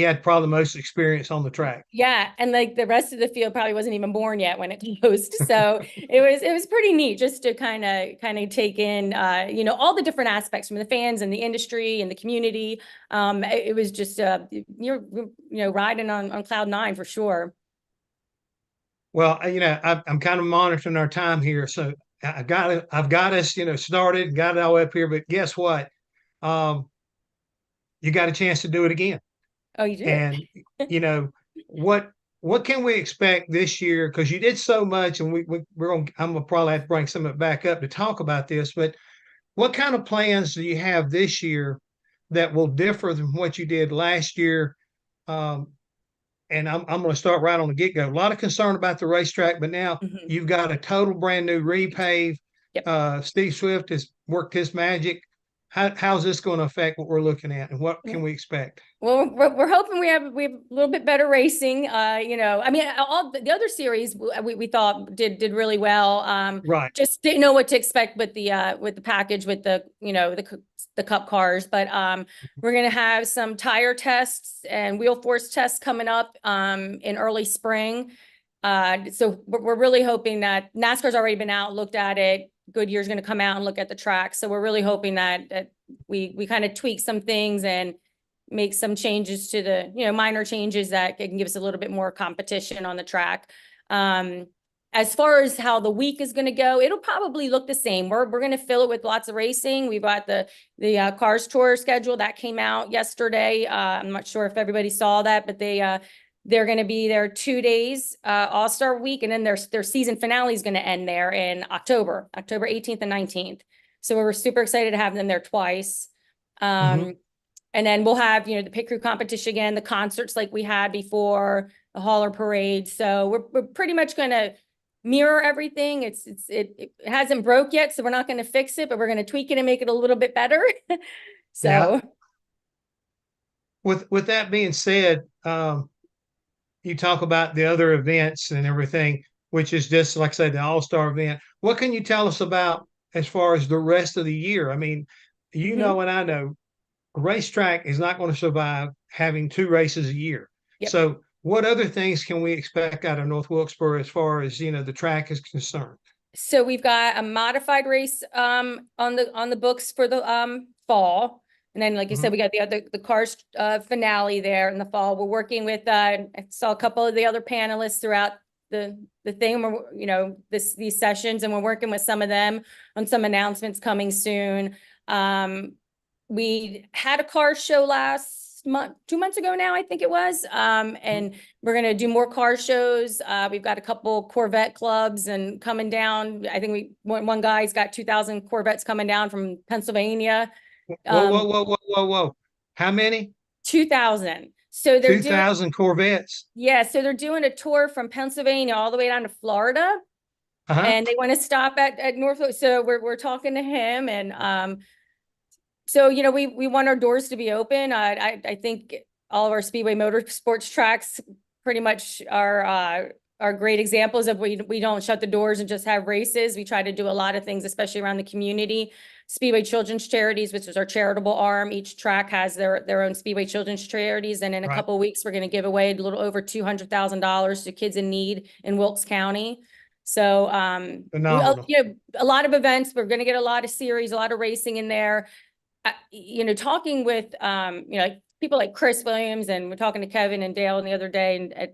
had probably the most experience on the track. Yeah, and like the rest of the field probably wasn't even born yet when it closed. So it was pretty neat just to kind of take in all the different aspects from the fans and the industry and the community. It was just you're riding on cloud nine for sure. Well, I'm kind of monitoring our time here, so I've got us started, got it all up here. But guess what? You got a chance to do it again. Oh, you did. And what can we expect this year? Because you did so much, and I'm gonna probably have to bring some of it back up to talk about this. But what kind of plans do you have this year that will differ than what you did last year? And I'm going to start right on the get-go. A lot of concern about the racetrack, but now you've got a total brand new repave. Yep. Steve Swift has worked his magic. How's this going to affect what we're looking at, and what can we expect? Well, we're hoping we have a little bit better racing. All the other series we thought did really well. Right. Just didn't know what to expect with the package with the the Cup cars, but we're gonna have some tire tests and wheel force tests coming up in early spring. So we're really hoping that NASCAR's already been out, looked at it. Goodyear's going to come out and look at the track. So we're really hoping that we kind of tweak some things and make some changes to the, minor changes that can give us a little bit more competition on the track. As far as how the week is going to go, it'll probably look the same. We're going to fill it with lots of racing. We've got the Cars Tour schedule that came out yesterday. I'm not sure if everybody saw that, but they're going to be there 2 days, All-Star Week, and then their season finale is going to end there in October 18th and 19th. So we're super excited to have them there twice. And then we'll have, the pit crew competition again, the concerts like we had before, the hauler parade. So we're pretty much going to mirror everything. It hasn't broke yet, so we're not going to fix it, but we're going to tweak it and make it a little bit better. So yeah. With that being said, you talk about the other events and everything, which is just, like I say, the All-Star event. What can you tell us about as far as the rest of the year? I mean, know, and I know, a racetrack is not going to survive having 2 races a year. Yep. So what other things can we expect out of North Wilkesboro as far as, the track is concerned? So we've got a modified race on the books for the fall. And then, like you said, we got the Cars finale there in the fall. We're working with, I saw a couple of the other panelists throughout the thing, these sessions, and we're working with some of them on some announcements coming soon. We had a car show last month, 2 months ago now, I think it was. And we're going to do more car shows. We've got a couple Corvette clubs and coming down. I think one guy's got 2,000 Corvettes coming down from Pennsylvania. Whoa. How many? 2,000. So they're 2,000 Corvettes. Yeah. So they're doing a tour from Pennsylvania all the way down to Florida. And they want to stop at Norfolk. So we're talking to him. And so, we want our doors to be open. I think all of our Speedway Motorsports tracks pretty much are are great examples of we don't shut the doors and just have races. We try to do a lot of things, especially around the community. Speedway Children's Charities, which is our charitable arm. Each track has their own Speedway Children's Charities. And in a couple of weeks, we're going to give away a little over $200,000 to kids in need in Wilkes County. So, Phenomenal. a lot of events. We're going to get a lot of series, a lot of racing in there. Talking with, people like Chris Williams, and we're talking to Kevin and Dale the other day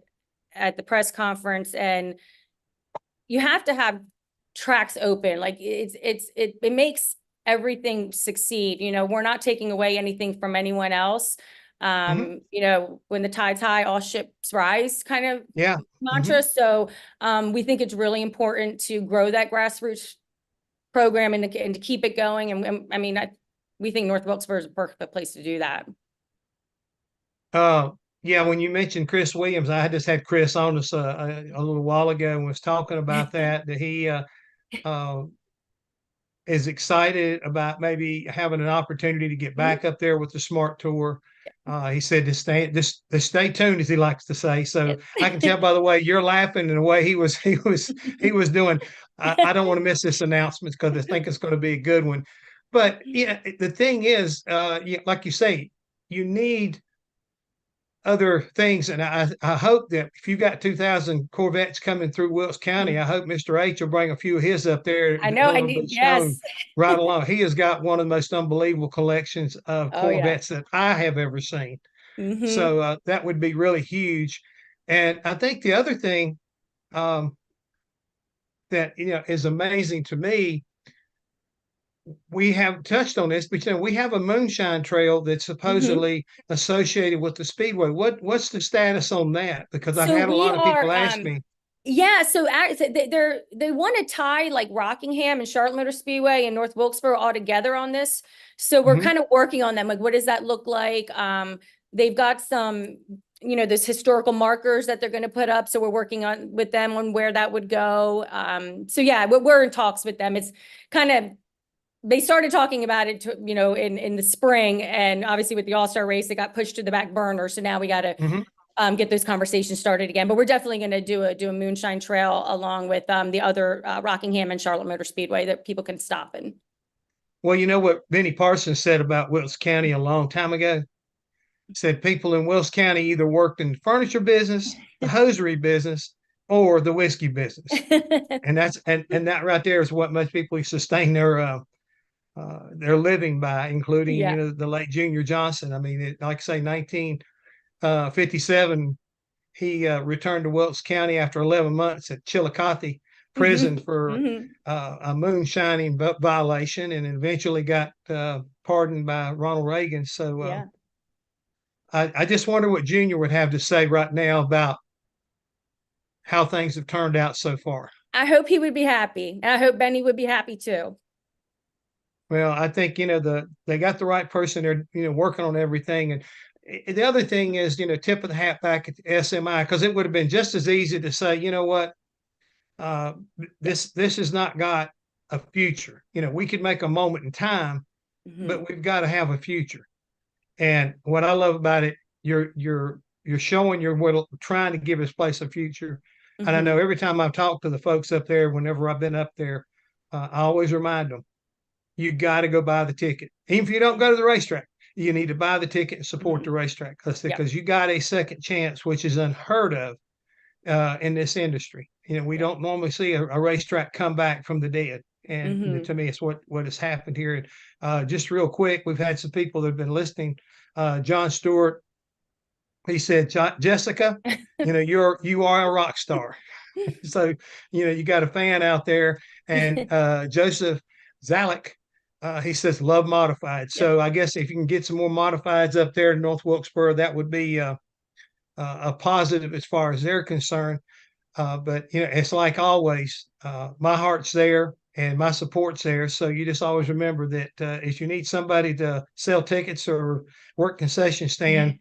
at the press conference, and you have to have tracks open. Like it makes everything succeed. We're not taking away anything from anyone else. When the tide's high, all ships rise kind of mantra. So we think it's really important to grow that grassroots program and to keep it going. And we think North Wilkesboro is a perfect place to do that. When you mentioned Chris Williams, I just had Chris on us a little while ago and was talking about that he is excited about maybe having an opportunity to get back up there with the Smart Tour. He said to stay tuned, as he likes to say. So I can tell by the way you're laughing and the way he was doing. I don't want to miss this announcement because I think it's going to be a good one. But the thing is, like you say, you need other things, and I hope that if you got 2,000 Corvettes coming through Wilkes County, I hope Mr. H will bring a few of his up there. I know, yes, right along. He has got one of the most unbelievable collections of Corvettes that I have ever seen. So that would be really huge. And I think the other thing that is amazing to me, we have touched on this, but we have a moonshine trail that's supposedly associated with the Speedway. What's the status on that? Because I've had a lot of people ask me. Yeah, so they want to tie like Rockingham and Charlotte Motor Speedway and North Wilkesboro all together on this. So we're kind of working on them. Like, what does that look like? They've got some, those historical markers that they're going to put up. So we're working with them on where that would go. So yeah, we're in talks with them. It's kind of, they started talking about it, in the spring, and obviously with the All-Star race, it got pushed to the back burner. So now we got to get those conversations started again. But we're definitely going to do a moonshine trail along with the other Rockingham and Charlotte Motor Speedway that people can stop in. Well, you know what Benny Parsons said about Wilkes County a long time ago? He said people in Wilkes County either worked in the furniture business, the hosiery business, or the whiskey business. and that right there is what most people sustain their living by, including the late Junior Johnson. I mean, like I say, 1957, he returned to Wilkes County after 11 months at Chillicothe prison for a moonshining violation, and eventually got pardoned by Ronald Reagan. So I just wonder what Junior would have to say right now about how things have turned out so far. I hope he would be happy. And I hope Benny would be happy too. Well, I think, they got the right person there, working on everything. And the other thing is, tip of the hat back at the SMI, because it would have been just as easy to say, you know what, this has not got a future. We could make a moment in time, but we've got to have a future. And what I love about it, you're showing you're trying to give this place a future. And I know every time I've talked to the folks up there, whenever I've been up there, I always remind them, you got to go buy the ticket. Even if you don't go to the racetrack, you need to buy the ticket and support the racetrack, because you got a second chance, which is unheard of in this industry. We don't normally see a racetrack come back from the dead. And to me, it's what has happened here. And just real quick, we've had some people that have been listening. John Stewart, he said, Jessica, you are a rock star. So, you got a fan out there. And Joseph Zalek, he says, love modified. So I guess if you can get some more modifieds up there in North Wilkesboro, that would be a positive as far as they're concerned. But, it's like always, my heart's there and my support's there. So you just always remember that if you need somebody to sell tickets or work concession stand,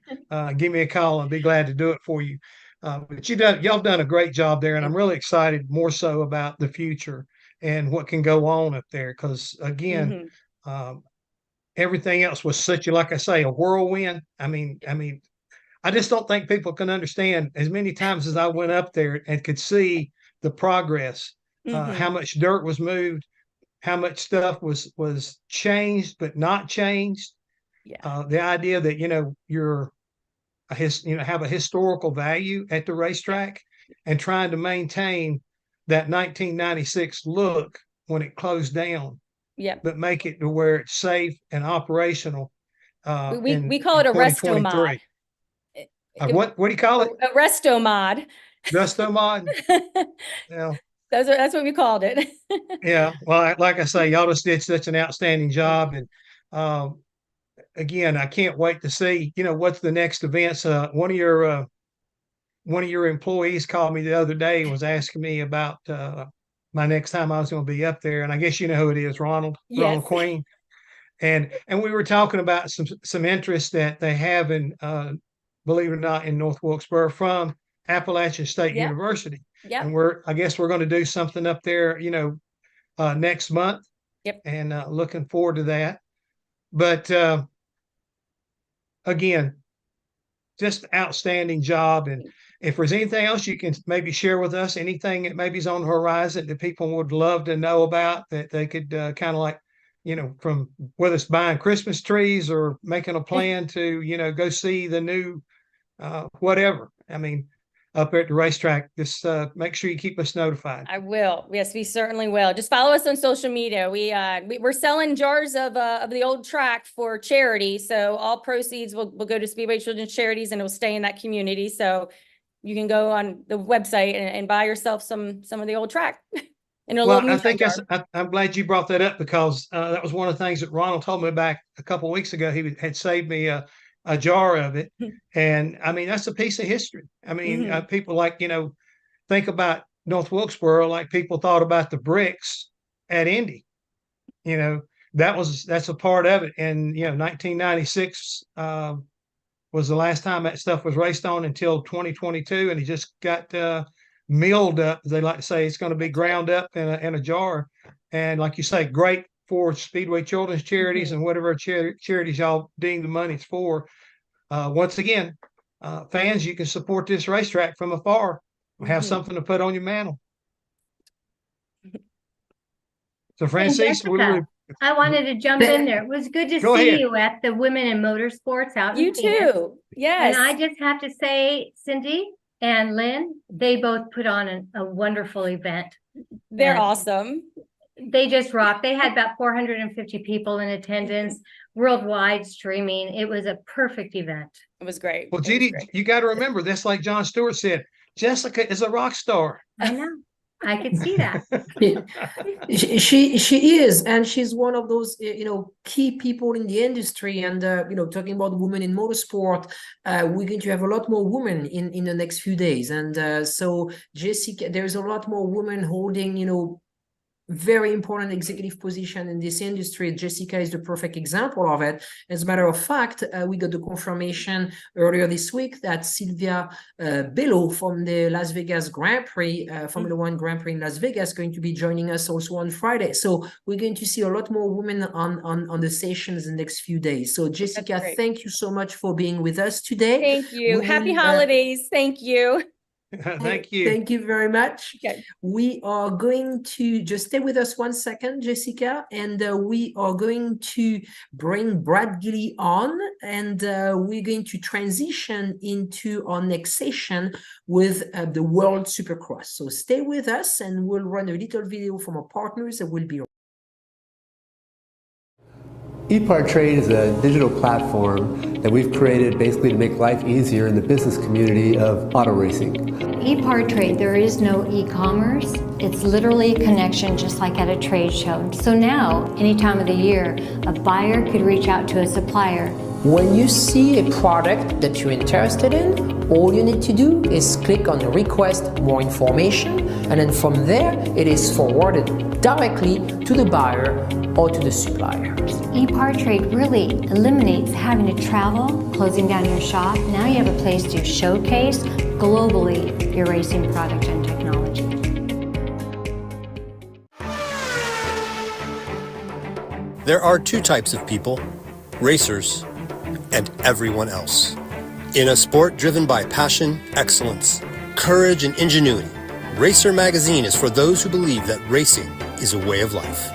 give me a call. I'll be glad to do it for you. But y'all done a great job there. And I'm really excited more so about the future and what can go on up there. Because again, everything else was such like I say, a whirlwind. I mean, I just don't think people can understand as many times as I went up there and could see the progress, how much dirt was moved, how much stuff was changed but not changed. Yeah. The idea that you're have a historical value at the racetrack, and trying to maintain that 1996 look when it closed down. Yep. But make it to where it's safe and operational. We call it a resto mod. What do you call it? A resto mod. Resto mod. Yeah. That's what we called it. Yeah. Well, like I say, y'all just did such an outstanding job, and again, I can't wait to see what's the next events. One of your employees called me the other day and was asking me about my next time I was going to be up there, and I guess you know who it is, Ronald Queen, and we were talking about some interest that they have in, believe it or not, in North Wilkesboro from Appalachian State University. Yeah. And I guess we're going to do something up there, next month. Yep. And looking forward to that. But again, just outstanding job. And if there's anything else you can maybe share with us, anything that maybe is on the horizon that people would love to know about, that they could kind of like, from whether it's buying Christmas trees or making a plan to, go see the new whatever. I mean, up at the racetrack, just make sure you keep us notified. I will. Yes, we certainly will. Just follow us on social media. We're selling jars of the old track for charity. So all proceeds will go to Speedway Children's Charities, and it will stay in that community. So you can go on the website and buy yourself some of the old track. I think I'm glad you brought that up, because that was one of the things that Ronald told me back a couple of weeks ago. He had saved me a jar of it. And I mean, that's a piece of history. I mean, people like, think about North Wilkesboro, like people thought about the bricks at Indy, that's a part of it. And, 1996 was the last time that stuff was raced on until 2022. And it just got milled up. They like to say it's going to be ground up in a jar. And like you say, great for Speedway Children's Charities and whatever charities y'all deem the money's for. Once again, fans, you can support this racetrack from afar. Have something to put on your mantle. So, Francis, I wanted to jump in there. It was good to see you at the Women in Motorsports out in You Phoenix. too. Yes. And I just have to say, Cindy and Lynn, they both put on a wonderful event. They're awesome. They just rocked. They had about 450 people in attendance, worldwide streaming. It was a perfect event. It was great. Well, Judy, you got to remember this, like John Stewart said, Jessica is a rock star. I know. I could see that. She is, and she's one of those key people in the industry. And talking about women in motorsport, we're going to have a lot more women in the next few days. And so Jessica, there's a lot more women holding very important executive position in this industry. Jessica is the perfect example of it. As a matter of fact, we got the confirmation earlier this week that Sylvia Bello from the Las Vegas Grand Prix, Formula One Grand Prix in Las Vegas, going to be joining us also on Friday. So we're going to see a lot more women on the stations in the next few days. So Jessica, thank you so much for being with us today. Thank you. Happy holidays. Thank you. Thank you. Thank you very much. Okay. We are going to just stay with us 1 second, Jessica, and we are going to bring Brad Gill on, and we're going to transition into our next session with the World Supercross. So stay with us, and we'll run a little video from our partners that will be. Epartrade is a digital platform that we've created basically to make life easier in the business community of auto racing. Epartrade, there is no e-commerce. It's literally a connection just like at a trade show. So now, any time of the year, a buyer could reach out to a supplier. When you see a product that you're interested in, all you need to do is click on request more information, and then from there, it is forwarded directly to the buyer or to the supplier. Epartrade really eliminates having to travel, closing down your shop. Now you have a place to showcase globally your racing product and technology. There are two types of people, racers and everyone else. In a sport driven by passion, excellence, courage, and ingenuity, Racer Magazine is for those who believe that racing is a way of life.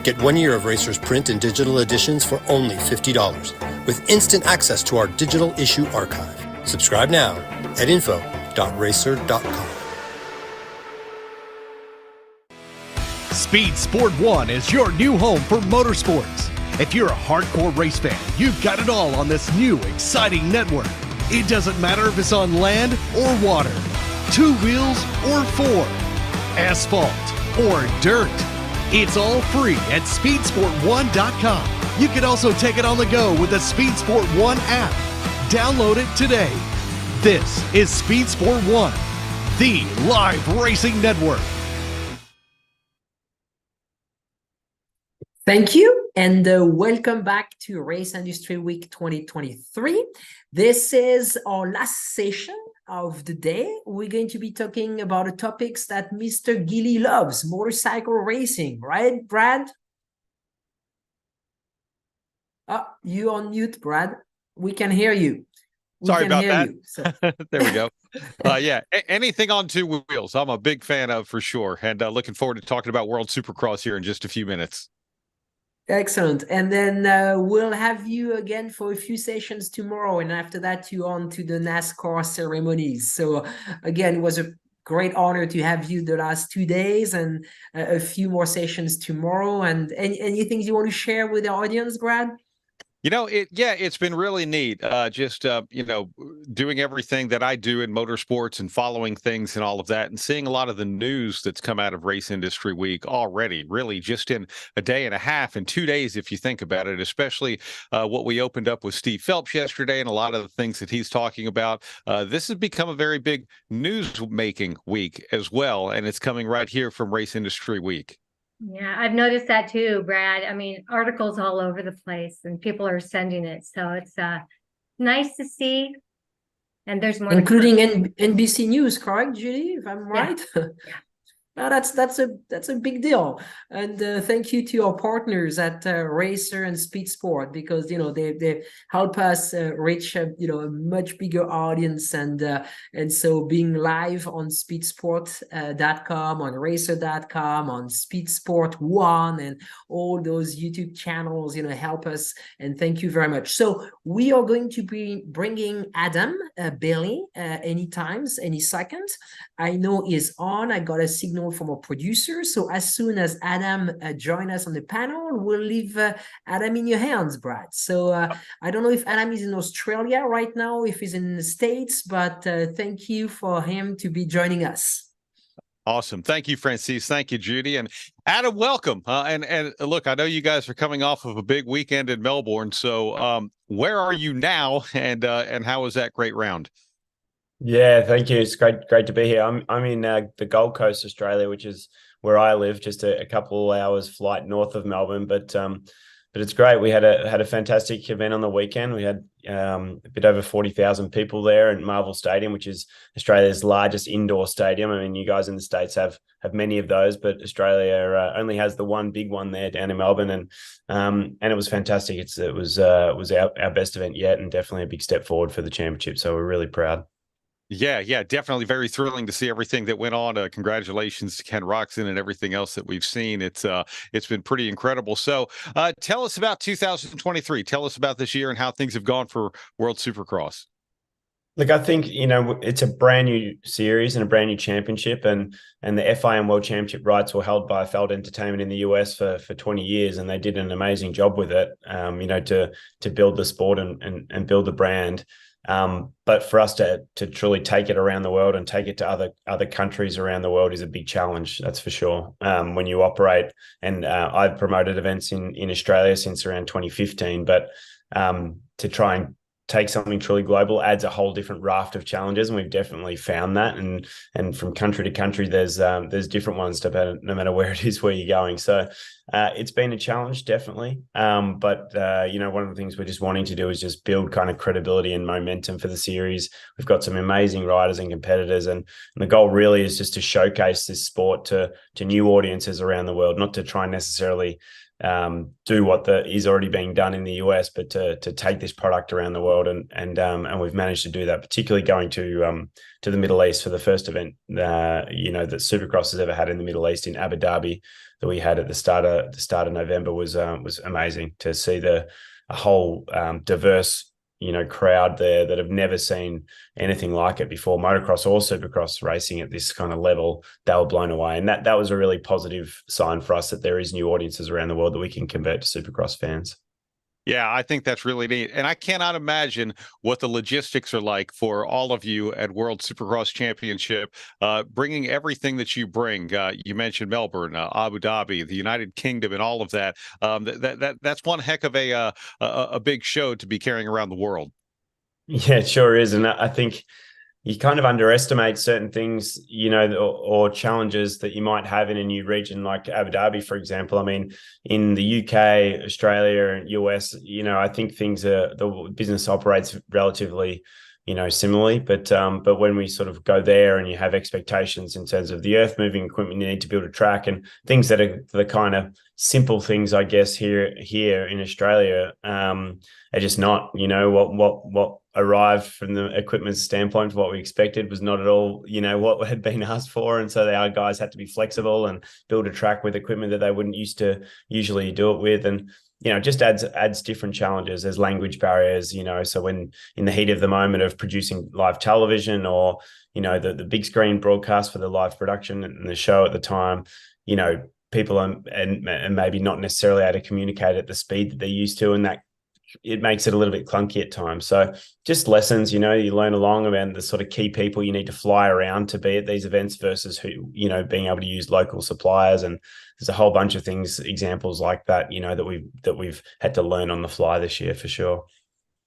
Get 1 year of Racer's print and digital editions for only $50, with instant access to our digital issue archive. Subscribe now at info.racer.com. Speed Sport 1 is your new home for motorsports. If you're a hardcore race fan, you've got it all on this new, exciting network. It doesn't matter if it's on land or water, 2 wheels or 4, asphalt or dirt. It's all free at speedsport1.com. You can also take it on the go with the Speed Sport 1 app. Download it today. This is Speed Sport 1, the live racing network. Thank you, and welcome back to Race Industry Week 2023. This is our last session of the day. We're going to be talking about the topics that Mr. Gilly loves, motorcycle racing, right, Brad? Oh, you on mute, Brad. We can hear you. Sorry about that. There we go. Anything on 2 wheels, I'm a big fan of for sure, and looking forward to talking about World Supercross here in just a few minutes. Excellent. And then we'll have you again for a few sessions tomorrow. And after that, you on to the NASCAR ceremonies. So again, it was a great honor to have you the last 2 days and a few more sessions tomorrow. And anything you want to share with the audience, Brad? It's been really neat. Doing everything that I do in motorsports and following things and all of that, and seeing a lot of the news that's come out of Race Industry Week already, really just in a day and a half and 2 days, if you think about it, especially what we opened up with Steve Phelps yesterday and a lot of the things that he's talking about. This has become a very big news-making week as well, and it's coming right here from Race Industry Week. Yeah, I've noticed that too, Brad. I mean, articles all over the place and people are sending it. So it's nice to see. And there's more. Including NBC News, correct, Julie, if I'm right? Yeah. Well, that's a big deal, and thank you to our partners at Racer and Speed Sport, because they help us reach a much bigger audience, and so being live on speedsport.com, on racer.com, on Speed Sport 1, and all those YouTube channels help us, and thank you very much. So we are going to be bringing Adam Bailey any second. I know he's on. I got a signal from a producer, so as soon as Adam join us on the panel, we'll leave Adam in your hands, Brad. So I don't know if Adam is in Australia right now, if he's in the States, but thank you for him to be joining us. Awesome. Thank you, Francis. Thank you, Judy. And Adam, welcome. And look, I know you guys are coming off of a big weekend in Melbourne, so where are you now, and how was that great round? Yeah, thank you. It's great to be here. I'm in the Gold Coast, Australia, which is where I live, just a couple hours flight north of Melbourne. But it's great. We had a fantastic event on the weekend. We had a bit over 40,000 people there at Marvel Stadium, which is Australia's largest indoor stadium. I mean, you guys in the States have many of those, but Australia only has the one big one there down in Melbourne, and it was fantastic. It was our best event yet, and definitely a big step forward for the championship. So we're really proud. Yeah, definitely very thrilling to see everything that went on. Congratulations to Ken Roczen and everything else that we've seen. It's been pretty incredible. So tell us about 2023. Tell us about this year and how things have gone for World Supercross. Look, I think, it's a brand new series and a brand new championship, and the FIM World Championship rights were held by Feld Entertainment in the US for 20 years, and they did an amazing job with it, to build the sport and build the brand. But for us to truly take it around the world and take it to other countries around the world is a big challenge, that's for sure. When you operate, and I've promoted events in Australia since around 2015, but to try and take something truly global adds a whole different raft of challenges, and we've definitely found that. And from country to country, there's different ones no matter where it is where you're going. So it's been a challenge, definitely. But one of the things we're just wanting to do is just build kind of credibility and momentum for the series. We've got some amazing riders and competitors, and the goal really is just to showcase this sport to new audiences around the world, not to try and necessarily do what is already being done in the US, but to take this product around the world, and we've managed to do that, particularly going to the Middle East for the first event that Supercross has ever had in the Middle East in Abu Dhabi, that we had at the start of November, was amazing to see a whole diverse crowd there that have never seen anything like it before, motocross or supercross racing at this kind of level. They were blown away, and that was a really positive sign for us, that there is new audiences around the world that we can convert to supercross fans. Yeah, I think that's really neat. And I cannot imagine what the logistics are like for all of you at World Supercross Championship, bringing everything that you bring. You mentioned Melbourne, Abu Dhabi, the United Kingdom, and all of that. That's one heck of a big show to be carrying around the world. Yeah, it sure is. And I think you kind of underestimate certain things, or challenges that you might have in a new region like Abu Dhabi, for example. I mean, in the UK, Australia, and US, I think the business operates relatively, similarly. But when we sort of go there and you have expectations in terms of the earth moving equipment, you need to build a track, and things that are the kind of simple things, I guess, here in Australia, are just not, what arrived from the equipment standpoint, what we expected was not at all, what had been asked for. And so our guys had to be flexible and build a track with equipment that they wouldn't usually do it with. And, it just adds different challenges. There's language barriers, so when in the heat of the moment of producing live television, or, the big screen broadcast for the live production and the show at the time, people are and maybe not necessarily able to communicate at the speed that they're used to, and that it makes it a little bit clunky at times. So just lessons, you learn along about the sort of key people you need to fly around to be at these events versus who, being able to use local suppliers. And there's a whole bunch of things, examples like that, that we've had to learn on the fly this year for sure.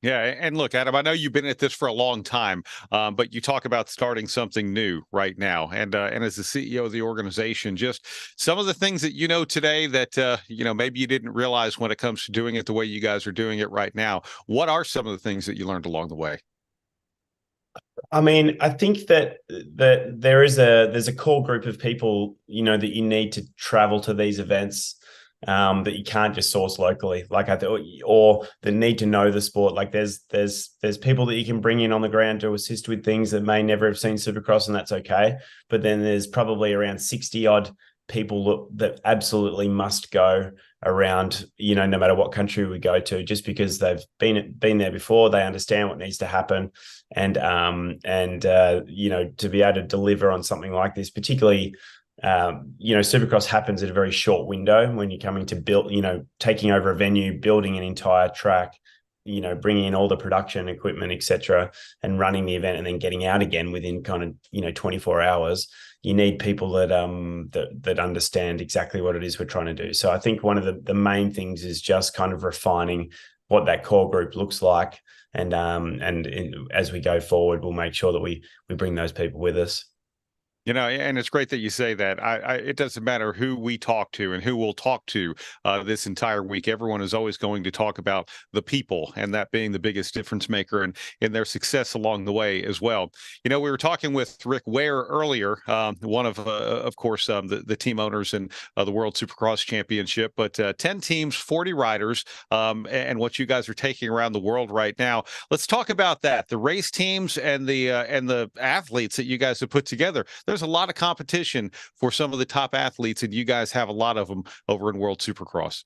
Yeah. And look, Adam, I know you've been at this for a long time, but you talk about starting something new right now. And as the CEO of the organization, just some of the things that today that, maybe you didn't realize when it comes to doing it the way you guys are doing it right now. What are some of the things that you learned along the way? I mean, I think that there's a core group of people, that you need to travel to these events, that you can't just source locally, or the need to know the sport. Like there's people that you can bring in on the ground to assist with things that may never have seen Supercross, and that's okay. But then there's probably around 60 odd people that absolutely must go around, no matter what country we go to, just because they've been there before, they understand what needs to happen, and to be able to deliver on something like this, particularly. Supercross happens in a very short window when you're coming to build, taking over a venue, building an entire track, bringing in all the production equipment, etc., and running the event and then getting out again within kind of, 24 hours. You need people that understand exactly what it is we're trying to do. So I think one of the main things is just kind of refining what that core group looks like. And as we go forward, we'll make sure that we bring those people with us. And it's great that you say that. It doesn't matter who we talk to and who we'll talk to this entire week. Everyone is always going to talk about the people, and that being the biggest difference maker and in their success along the way as well. We were talking with Rick Ware earlier, one of course, the team owners in the World Supercross Championship, but 10 teams, 40 riders, and what you guys are taking around the world right now. Let's talk about that. The race teams and the athletes that you guys have put together. There's a lot of competition for some of the top athletes, and you guys have a lot of them over in World Supercross.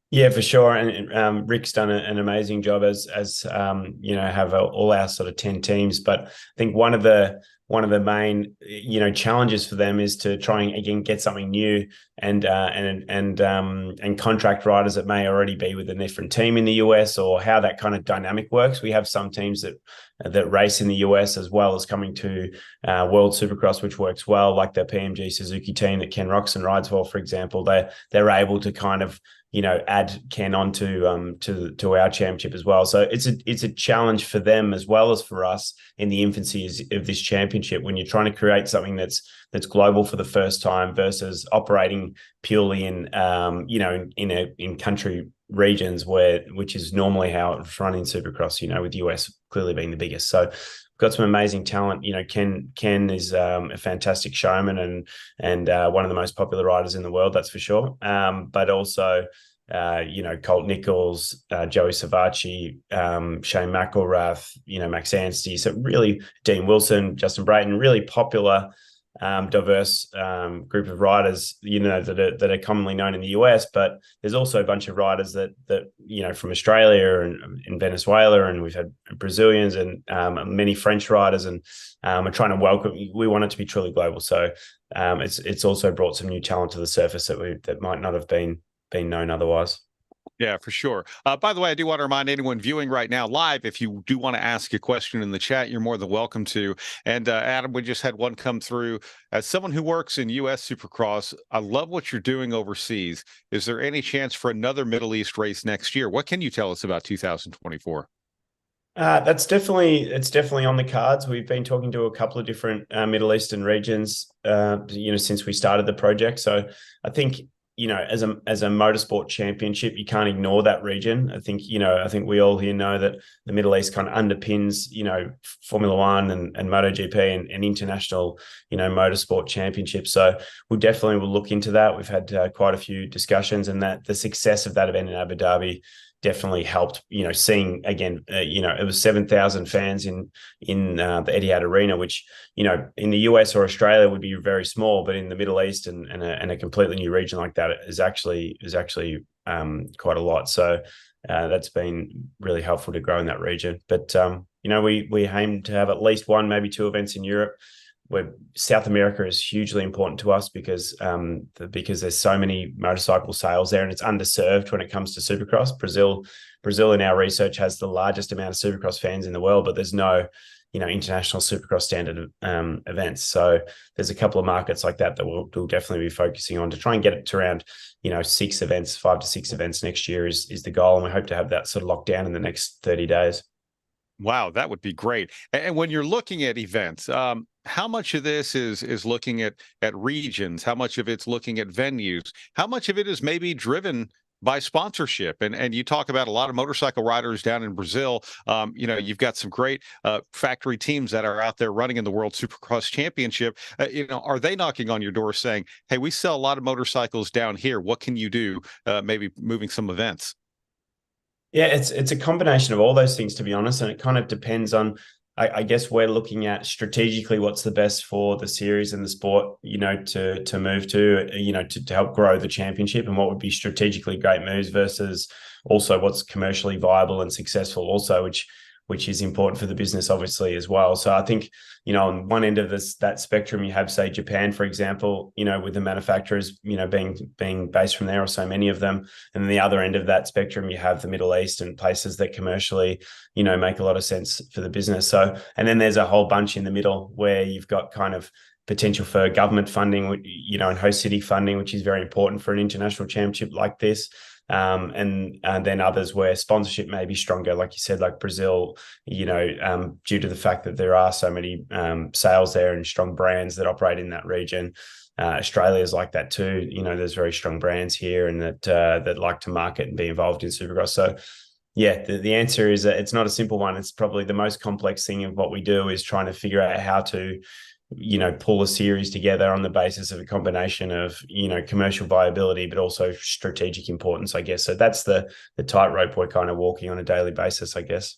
Yeah, for sure. And Rick's done an amazing job as have all our sort of 10 teams. But I think one of the main challenges for them is to try and again get something new and contract riders that may already be with a different team in the US, or how that kind of dynamic works. We have some teams that race in the US as well as coming to World Supercross, which works well, like the PMG Suzuki team that Ken Roxon rides for example. They're able to kind of add Ken onto to our championship as well. So it's a challenge for them as well as for us in the infancy of this championship, when you're trying to create something that's global for the first time versus operating purely in country regions which is normally how it's run in Supercross, with US clearly being the biggest. So got some amazing talent. You know, Ken is a fantastic showman and one of the most popular riders in the world, that's for sure. But also, you know, Colt Nichols, Joey Savacci, Shane McElrath, you know, Max Anstey. So really, Dean Wilson, Justin Brayton, really popular, diverse group of riders, you know, that are commonly known in the US. But there's also a bunch of riders that you know, from Australia and in Venezuela, and we've had Brazilians and many French riders, and we're trying to welcome. We want it to be truly global. So it's also brought some new talent to the surface that might not have been known otherwise. Yeah, for sure. By the way, I do want to remind anyone viewing right now live, if you do want to ask a question in the chat, you're more than welcome to. And Adam, we just had one come through. As someone who works in U.S. Supercross, I love what you're doing overseas. Is there any chance for another Middle East race next year? What can you tell us about 2024? It's definitely on the cards. We've been talking to a couple of different Middle Eastern regions, you know, since we started the project. So I think, you know, as a motorsport championship, you can't ignore that region. I think we all here know that the Middle East kind of underpins, you know, Formula One and MotoGP and international, you know, motorsport championships. So we definitely will look into that. We've had quite a few discussions, and that the success of that event in Abu Dhabi definitely helped, you know, seeing again, you know, it was 7,000 fans in the Etihad Arena, which, you know, in the US or Australia would be very small, but in the Middle East and a completely new region like that is actually quite a lot. So that's been really helpful to grow in that region. But you know, we aim to have at least one, maybe two events in Europe. Where South America is hugely important to us because there's so many motorcycle sales there, and it's underserved when it comes to Supercross. Brazil in our research has the largest amount of Supercross fans in the world, but there's no, you know, international Supercross standard events. So there's a couple of markets like that we'll definitely be focusing on to try and get it to around, you know, 5 to 6 events next year is the goal, and we hope to have that sort of locked down in the next 30 days. Wow, that would be great. And when you're looking at events, how much of this is looking at regions? How much of it's looking at venues? How much of it is maybe driven by sponsorship? And you talk about a lot of motorcycle riders down in Brazil. You know, you've got some great factory teams that are out there running in the World Supercross Championship. You know, are they knocking on your door saying, hey, we sell a lot of motorcycles down here. What can you do? Maybe moving some events? Yeah, it's a combination of all those things, to be honest, and it kind of depends on. I guess we're looking at strategically what's the best for the series and the sport, you know, to move to, you know, to help grow the championship, and what would be strategically great moves versus also what's commercially viable and successful also, which is important for the business, obviously, as well. So I think, you know, on one end of that spectrum, you have, say, Japan, for example, you know, with the manufacturers, you know, being based from there, or so many of them. And then the other end of that spectrum, you have the Middle East and places that commercially, you know, make a lot of sense for the business. So, and then there's a whole bunch in the middle where you've got kind of potential for government funding, you know, and host city funding, which is very important for an international championship like this. And then others where sponsorship may be stronger, like you said, like Brazil, you know, due to the fact that there are so many sales there and strong brands that operate in that region. Australia is like that too. You know, there's very strong brands here and that like to market and be involved in Supercross. So yeah, the answer is that it's not a simple one. It's probably the most complex thing of what we do is trying to figure out how to, you know, pull a series together on the basis of a combination of, you know, commercial viability, but also strategic importance, I guess. So that's the tightrope we're kind of walking on a daily basis, I guess.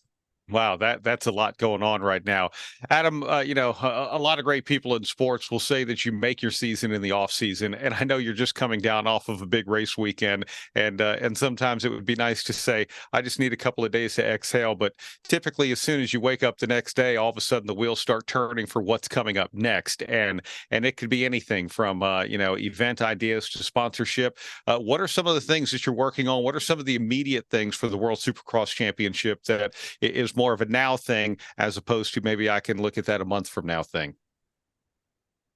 Wow, that's a lot going on right now. Adam, you know, a lot of great people in sports will say that you make your season in the off season. And I know you're just coming down off of a big race weekend. And sometimes it would be nice to say, I just need a couple of days to exhale. But typically, as soon as you wake up the next day, all of a sudden the wheels start turning for what's coming up next. And it could be anything from, you know, event ideas to sponsorship. What are some of the things that you're working on? What are some of the immediate things for the World Supercross Championship that is more of a now thing as opposed to maybe I can look at that a month from now thing?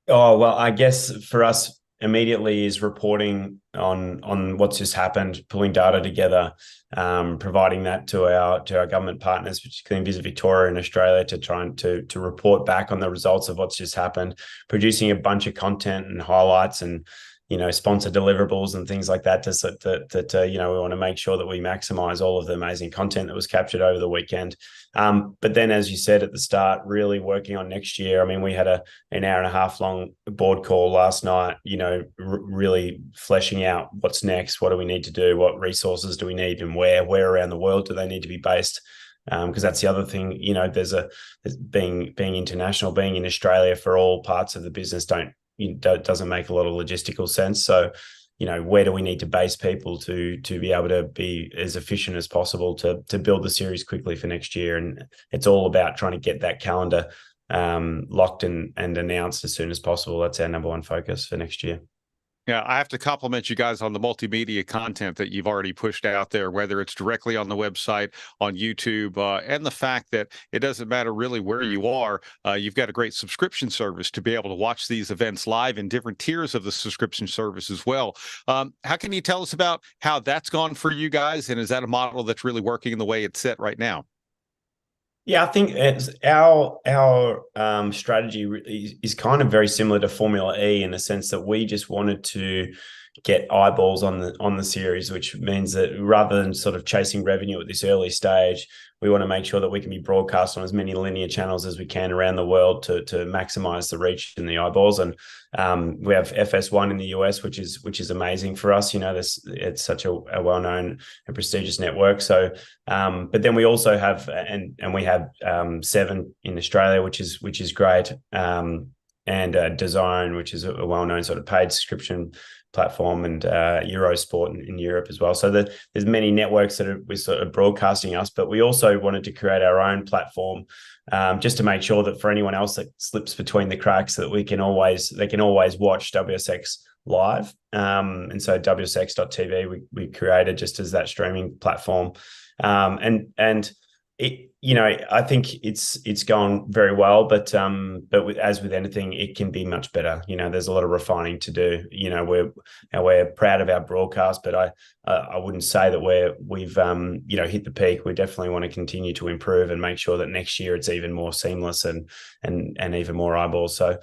Oh, well, I guess for us immediately is reporting on what's just happened, pulling data together, providing that to our government partners, particularly in Visit Victoria in Australia, to try and to report back on the results of what's just happened, producing a bunch of content and highlights and, sponsor deliverables and things like that we want to make sure that we maximize all of the amazing content that was captured over the weekend. But then, as you said at the start, really working on next year. I mean, we had an hour and a half long board call last night, really fleshing out what's next. What do we need to do? What resources do we need, and where around the world do they need to be based? Because that's the other thing, there's being international, being in Australia for all parts of the business doesn't make a lot of logistical sense. So, where do we need to base people to be able to be as efficient as possible to build the series quickly for next year? And it's all about trying to get that calendar locked and announced as soon as possible. That's our number one focus for next year. Yeah, I have to compliment you guys on the multimedia content that you've already pushed out there, whether it's directly on the website, on YouTube, and the fact that it doesn't matter really where you are. You've got a great subscription service to be able to watch these events live in different tiers of the subscription service as well. How can you tell us about how that's gone for you guys? And is that a model that's really working in the way it's set right now? Yeah, I think it's our strategy is kind of very similar to Formula E in the sense that we just wanted to get eyeballs on the series, which means that rather than sort of chasing revenue at this early stage, we want to make sure that we can be broadcast on as many linear channels as we can around the world to maximize the reach and the eyeballs. And we have FS1 in the US, which is amazing for us. It's such a well-known and prestigious network. So, but then we also have and we have 7 in Australia, which is great. And DAZN, which is a well-known sort of paid subscription platform, and Eurosport in Europe as well. So there's many networks that we're sort of broadcasting us, but we also wanted to create our own platform just to make sure that for anyone else that slips between the cracks, that they can always watch WSX live. And so WSX.tv we created just as that streaming platform. And it, I think it's gone very well, but as with anything, it can be much better. There's a lot of refining to do. We're proud of our broadcast, but I wouldn't say that we've hit the peak. We definitely want to continue to improve and make sure that next year it's even more seamless and even more eyeballs. So,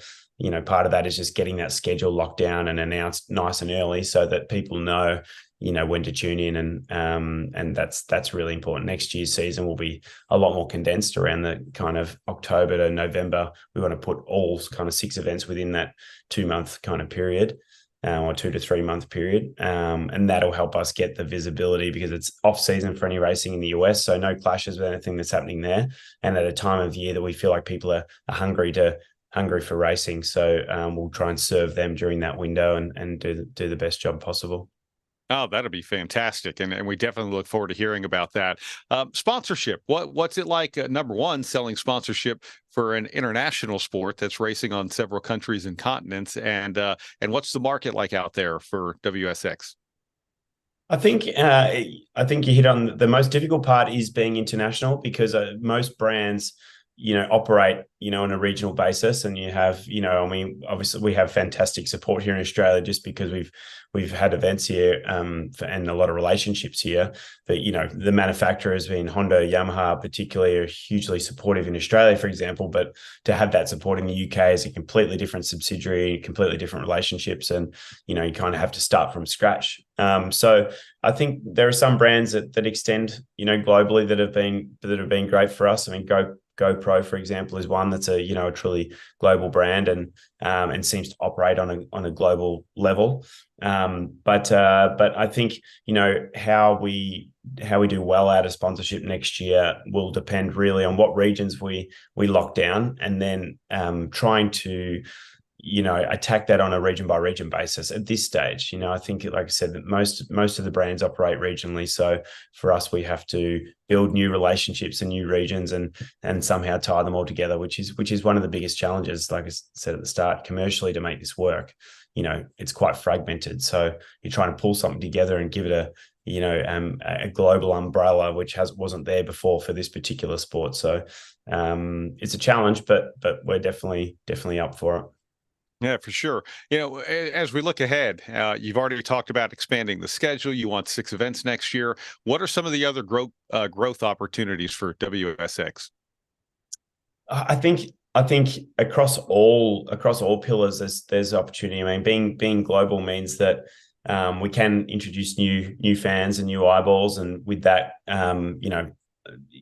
part of that is just getting that schedule locked down and announced nice and early so that people know when to tune in, and that's really important. Next year's season will be a lot more condensed around the kind of October to November. We want to put all kind of 6 events within that 2-month kind of period, or 2 to 3 month period, and that'll help us get the visibility because it's off season for any racing in the US, so no clashes with anything that's happening there, and at a time of year that we feel like people are hungry for racing. So we'll try and serve them during that window and do the best job possible. Oh, that'll be fantastic. And we definitely look forward to hearing about that. Sponsorship. What's it like, number one, selling sponsorship for an international sport that's racing on several countries and continents? And what's the market like out there for WSX? I think you hit on the most difficult part is being international, because most brands operate, on a regional basis, and you have, obviously we have fantastic support here in Australia just because we've had events here and a lot of relationships here. But, the manufacturers being Honda, Yamaha particularly are hugely supportive in Australia, for example, but to have that support in the UK is a completely different subsidiary, completely different relationships. And, you kind of have to start from scratch. So I think there are some brands that extend, globally that have been great for us. I mean, GoPro, for example, is one that's a truly global brand and seems to operate on a global level. But I think how we do well out of sponsorship next year will depend really on what regions we lock down, and then trying to attack that on a region by region basis at this stage. I think, like I said, that most of the brands operate regionally. So for us, we have to build new relationships and new regions and somehow tie them all together, which is one of the biggest challenges, like I said at the start, commercially, to make this work. It's quite fragmented. So you're trying to pull something together and give it a global umbrella, which wasn't there before for this particular sport. So it's a challenge, but we're definitely up for it. Yeah, for sure. As we look ahead, you've already talked about expanding the schedule. You want 6 events next year. What are some of the other growth opportunities for WSX? I think I think across all pillars, there's opportunity. I mean, being global means that we can introduce new fans and new eyeballs, and with that,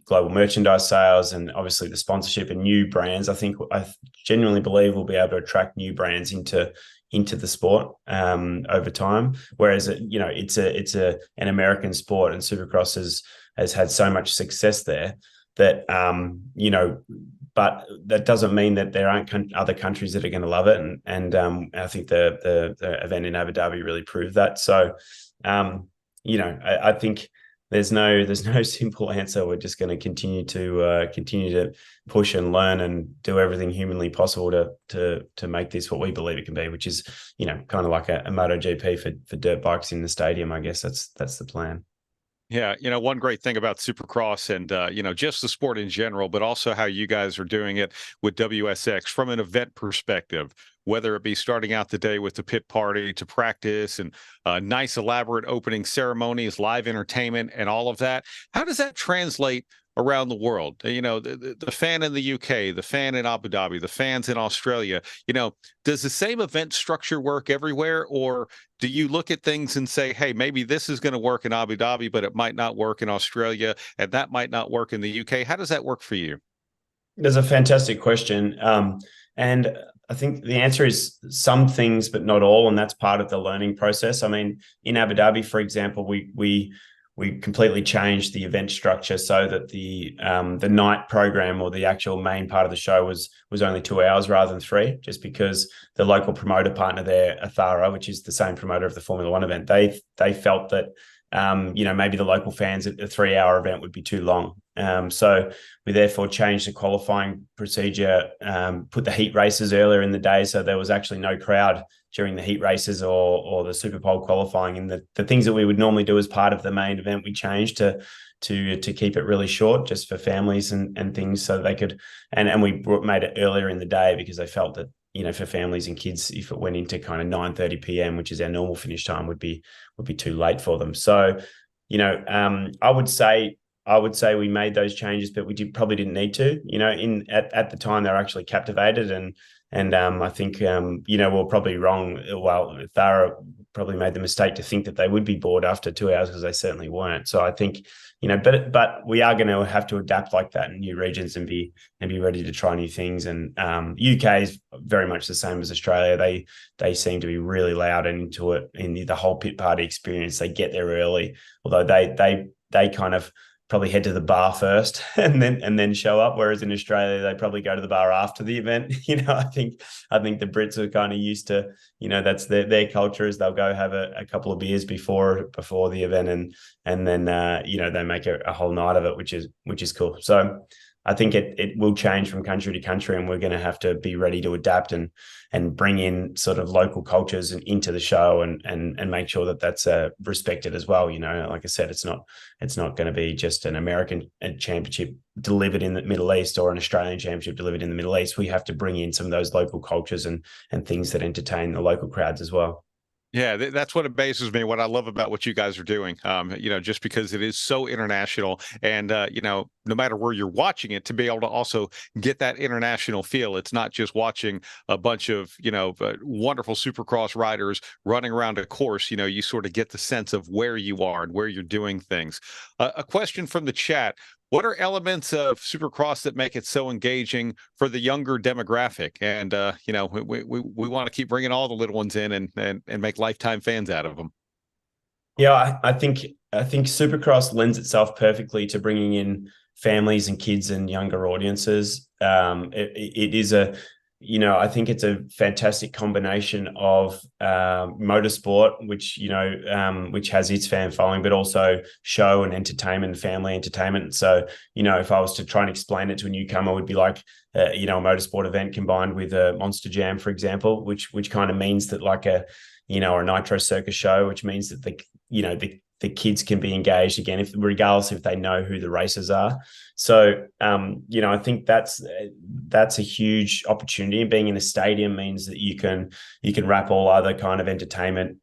global merchandise sales and obviously the sponsorship and new brands. I genuinely believe we'll be able to attract new brands into the sport over time. Whereas it's an American sport, and Supercross has had so much success there that but that doesn't mean that there aren't other countries that are going to love it. And I think the event in Abu Dhabi really proved that. So, I think there's no simple answer. We're just going to continue to push and learn and do everything humanly possible to make this what we believe it can be, which is, kind of like a MotoGP for dirt bikes in the stadium. I guess that's the plan. Yeah, one great thing about Supercross and, just the sport in general, but also how you guys are doing it with WSX from an event perspective, whether it be starting out the day with the pit party to practice and nice elaborate opening ceremonies, live entertainment and all of that. How does that translate around the world? The fan in the UK, the fan in Abu Dhabi, the fans in Australia, does the same event structure work everywhere? Or do you look at things and say, hey, maybe this is going to work in Abu Dhabi, but it might not work in Australia, and that might not work in the UK? How does that work for you? That's a fantastic question. And I think the answer is some things, but not all. And that's part of the learning process. I mean, in Abu Dhabi, for example, we completely changed the event structure so that the night program, or the actual main part of the show, was only 2 hours rather than 3, just because the local promoter partner there, Athara, which is the same promoter of the Formula One event, they felt that maybe the local fans at a 3-hour event would be too long. So we therefore changed the qualifying procedure, put the heat races earlier in the day, so there was actually no crowd during the heat races or the Super Pole qualifying. And the things that we would normally do as part of the main event, we changed to keep it really short, just for families and things, so they could, and we made it earlier in the day because they felt that, for families and kids, if it went into kind of 9:30 p.m., which is our normal finish time, would be too late for them. So, I would say we made those changes, but we probably didn't need to. At the time, they were actually captivated, and I think we're probably wrong. Well, Thara probably made the mistake to think that they would be bored after 2 hours, because they certainly weren't. So I think, but we are going to have to adapt like that in new regions and be ready to try new things. And UK is very much the same as Australia. They seem to be really loud and into it in the whole pit party experience. They get there early, although they kind of probably head to the bar first and then show up. Whereas in Australia, they probably go to the bar after the event. I think the Brits are kind of used to, that's their culture, is they'll go have a couple of beers before the event, and then they make a whole night of it, which is cool. So I think it will change from country to country, and we're going to have to be ready to adapt and bring in sort of local cultures into the show and make sure that that's respected as well. Like I said, it's not going to be just an American championship delivered in the Middle East or an Australian championship delivered in the Middle East. We have to bring in some of those local cultures and things that entertain the local crowds as well. Yeah, that's what amazes me. What I love about what you guys are doing, just because it is so international, and no matter where you're watching it, to be able to also get that international feel. It's not just watching a bunch of wonderful Supercross riders running around a course. You sort of get the sense of where you are and where you're doing things. A question from the chat: what are elements of Supercross that make it so engaging for the younger demographic? And, we want to keep bringing all the little ones in and make lifetime fans out of them. Yeah, I think Supercross lends itself perfectly to bringing in families and kids and younger audiences. It is I think it's a fantastic combination of motorsport, which has its fan following, but also show and entertainment, family entertainment. So, if I was to try and explain it to a newcomer, it would be like, a motorsport event combined with a Monster Jam, for example, which kind of means that like a Nitro Circus show, which means that the the kids can be engaged again, regardless if they know who the racers are. So, I think that's a huge opportunity. And being in a stadium means that you can wrap all other kind of entertainment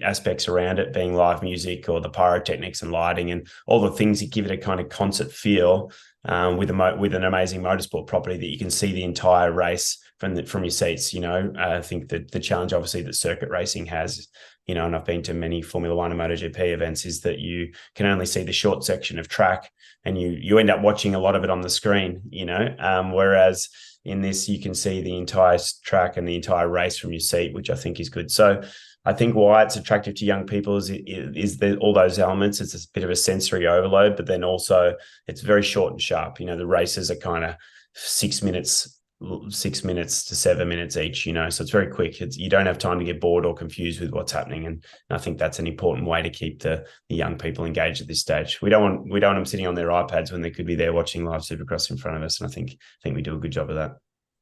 aspects around it, being live music or the pyrotechnics and lighting and all the things that give it a kind of concert feel, with an amazing motorsport property that you can see the entire race from your seats. I think that the challenge, obviously, that circuit racing has, and I've been to many Formula One and MotoGP events, is that you can only see the short section of track, and you end up watching a lot of it on the screen. Whereas in this, you can see the entire track and the entire race from your seat, which I think is good. So I think why it's attractive to young people is all those elements. It's a bit of a sensory overload, but then also it's very short and sharp. The races are kind of 6 minutes to 7 minutes each, so it's very quick. You don't have time to get bored or confused with what's happening. And I think that's an important way to keep the young people engaged at this stage. We don't want them sitting on their iPads when they could be there watching live Supercross in front of us. And I think we do a good job of that.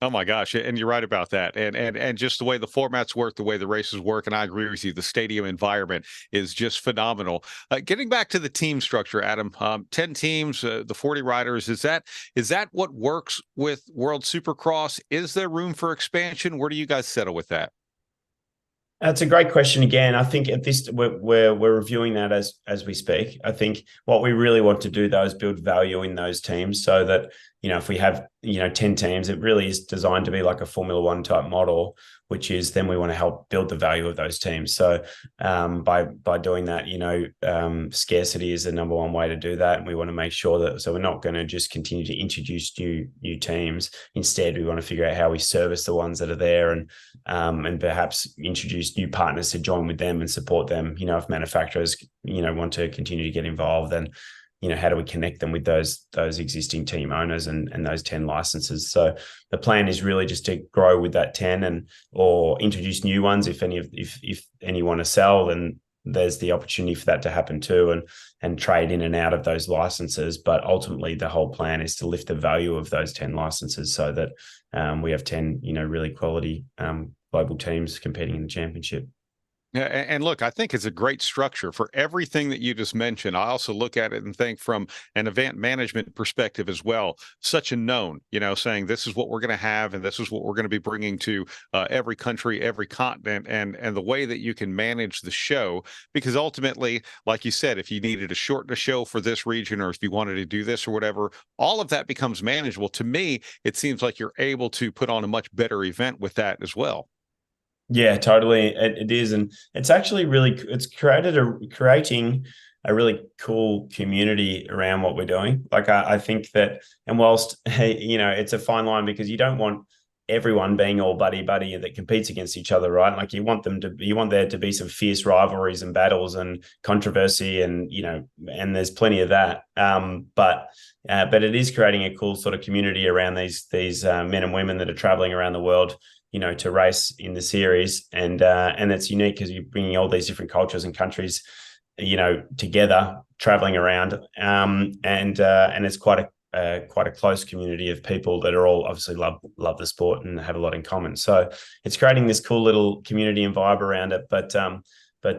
Oh my gosh, and you're right about that, and just the way the formats work, the way the races work, and I agree with you. The stadium environment is just phenomenal. Getting back to the team structure, Adam, 10 teams, the 40 riders. Is that what works with World Supercross? Is there room for expansion? Where do you guys settle with that? That's a great question. Again, I think at this we're reviewing that as we speak. I think what we really want to do, though, is build value in those teams so that, if we have, 10 teams, it really is designed to be like a Formula One type model, which is then we want to help build the value of those teams. So by doing that, scarcity is the number one way to do that. And we want to make sure that, so we're not going to just continue to introduce new teams. Instead, we want to figure out how we service the ones that are there and perhaps introduce new partners to join with them and support them. If manufacturers, want to continue to get involved, then how do we connect them with those existing team owners and those 10 licenses? So the plan is really just to grow with that 10 or introduce new ones. If any want to sell, then there's the opportunity for that to happen too, and trade in and out of those licenses. But ultimately, the whole plan is to lift the value of those 10 licenses so that we have 10, really quality global teams competing in the championship. Yeah, and look, I think it's a great structure for everything that you just mentioned. I also look at it and think from an event management perspective as well. Such a known, saying this is what we're going to have and this is what we're going to be bringing to every country, every continent, and the way that you can manage the show. Because ultimately, like you said, if you needed to shorten a show for this region or if you wanted to do this or whatever, all of that becomes manageable. To me, it seems like you're able to put on a much better event with that as well. Yeah, totally. It is. And it's actually it's creating a really cool community around what we're doing. Like I think that, and whilst, it's a fine line because you don't want everyone being all buddy that competes against each other, right? Like you want there to be some fierce rivalries and battles and controversy and there's plenty of that. But it is creating a cool sort of community around these men and women that are traveling around the world, to race in the series. And it's unique because you're bringing all these different cultures and countries, together, traveling around. And it's quite a close community of people that are all obviously love the sport and have a lot in common. So it's creating this cool little community and vibe around it. But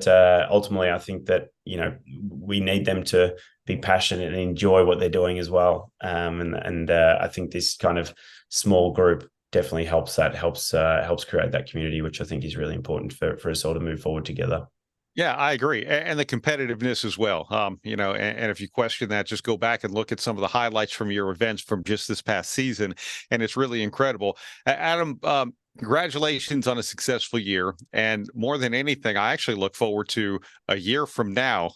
ultimately, I think that, we need them to be passionate and enjoy what they're doing as well. And I think this kind of small group definitely helps create that community, which I think is really important for us all to move forward together. Yeah, I agree. And the competitiveness as well. And if you question that, just go back and look at some of the highlights from your events from just this past season. And it's really incredible. Adam, congratulations on a successful year. And more than anything, I actually look forward to a year from now,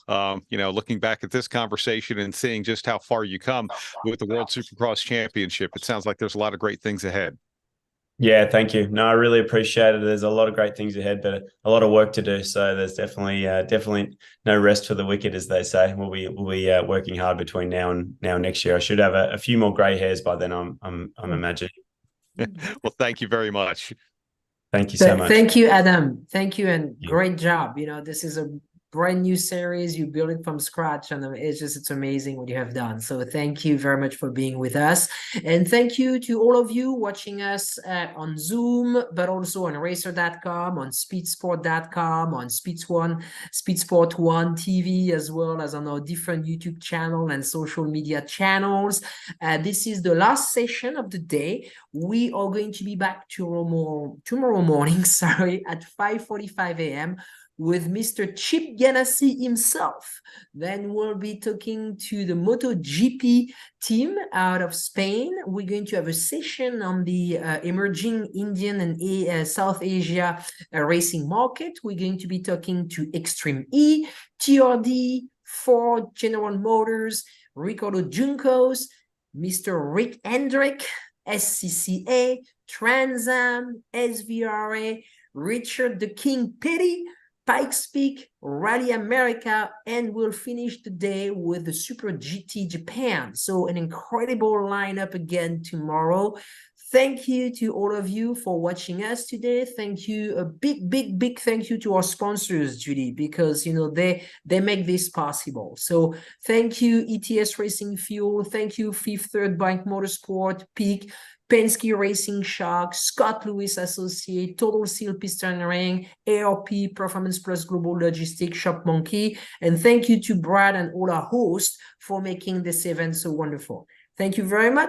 looking back at this conversation and seeing just how far you come with the World Supercross Championship. It sounds like there's a lot of great things ahead. Yeah, thank you. No, I really appreciate it. There's a lot of great things ahead, but a lot of work to do. So there's definitely no rest for the wicked, as they say. We'll be working hard between now and next year. I should have a few more grey hairs by then. I'm imagining. Well, thank you very much. Thank you so much. Thank you, Adam. Thank you, and great job. This is a brand new series. You build it from scratch, and it's amazing what you have done. So thank you very much for being with us, and thank you to all of you watching us on Zoom, but also on racer.com, on speedsport.com, on Speedsport 1 TV, as well as on our different YouTube channel and social media channels. This is the last session of the day. We are going to be back tomorrow morning, sorry, at 5:45 a.m. with Mr. Chip Ganassi himself. Then we'll be talking to the MotoGP team out of Spain. We're going to have a session on the emerging Indian and South Asia racing market. We're going to be talking to Extreme E, TRD, Ford, General Motors, Ricardo Juncos, Mr. Rick Hendrick, SCCA, Trans Am, SVRA, Richard the King Petty, Pikes Peak, Rally America, and we'll finish the day with the Super GT Japan. So an incredible lineup again tomorrow. Thank you to all of you for watching us today. Thank you, a big thank you to our sponsors, Judy, because they make this possible. So thank you, ETS Racing Fuel. Thank you, Fifth Third Bank Motorsport, Peak, Penske Racing Shark, Scott Lewis Associate, Total Seal Piston Ring, ARP, Performance Plus Global Logistics, Shop Monkey. And thank you to Brad and all our hosts for making this event so wonderful. Thank you very much.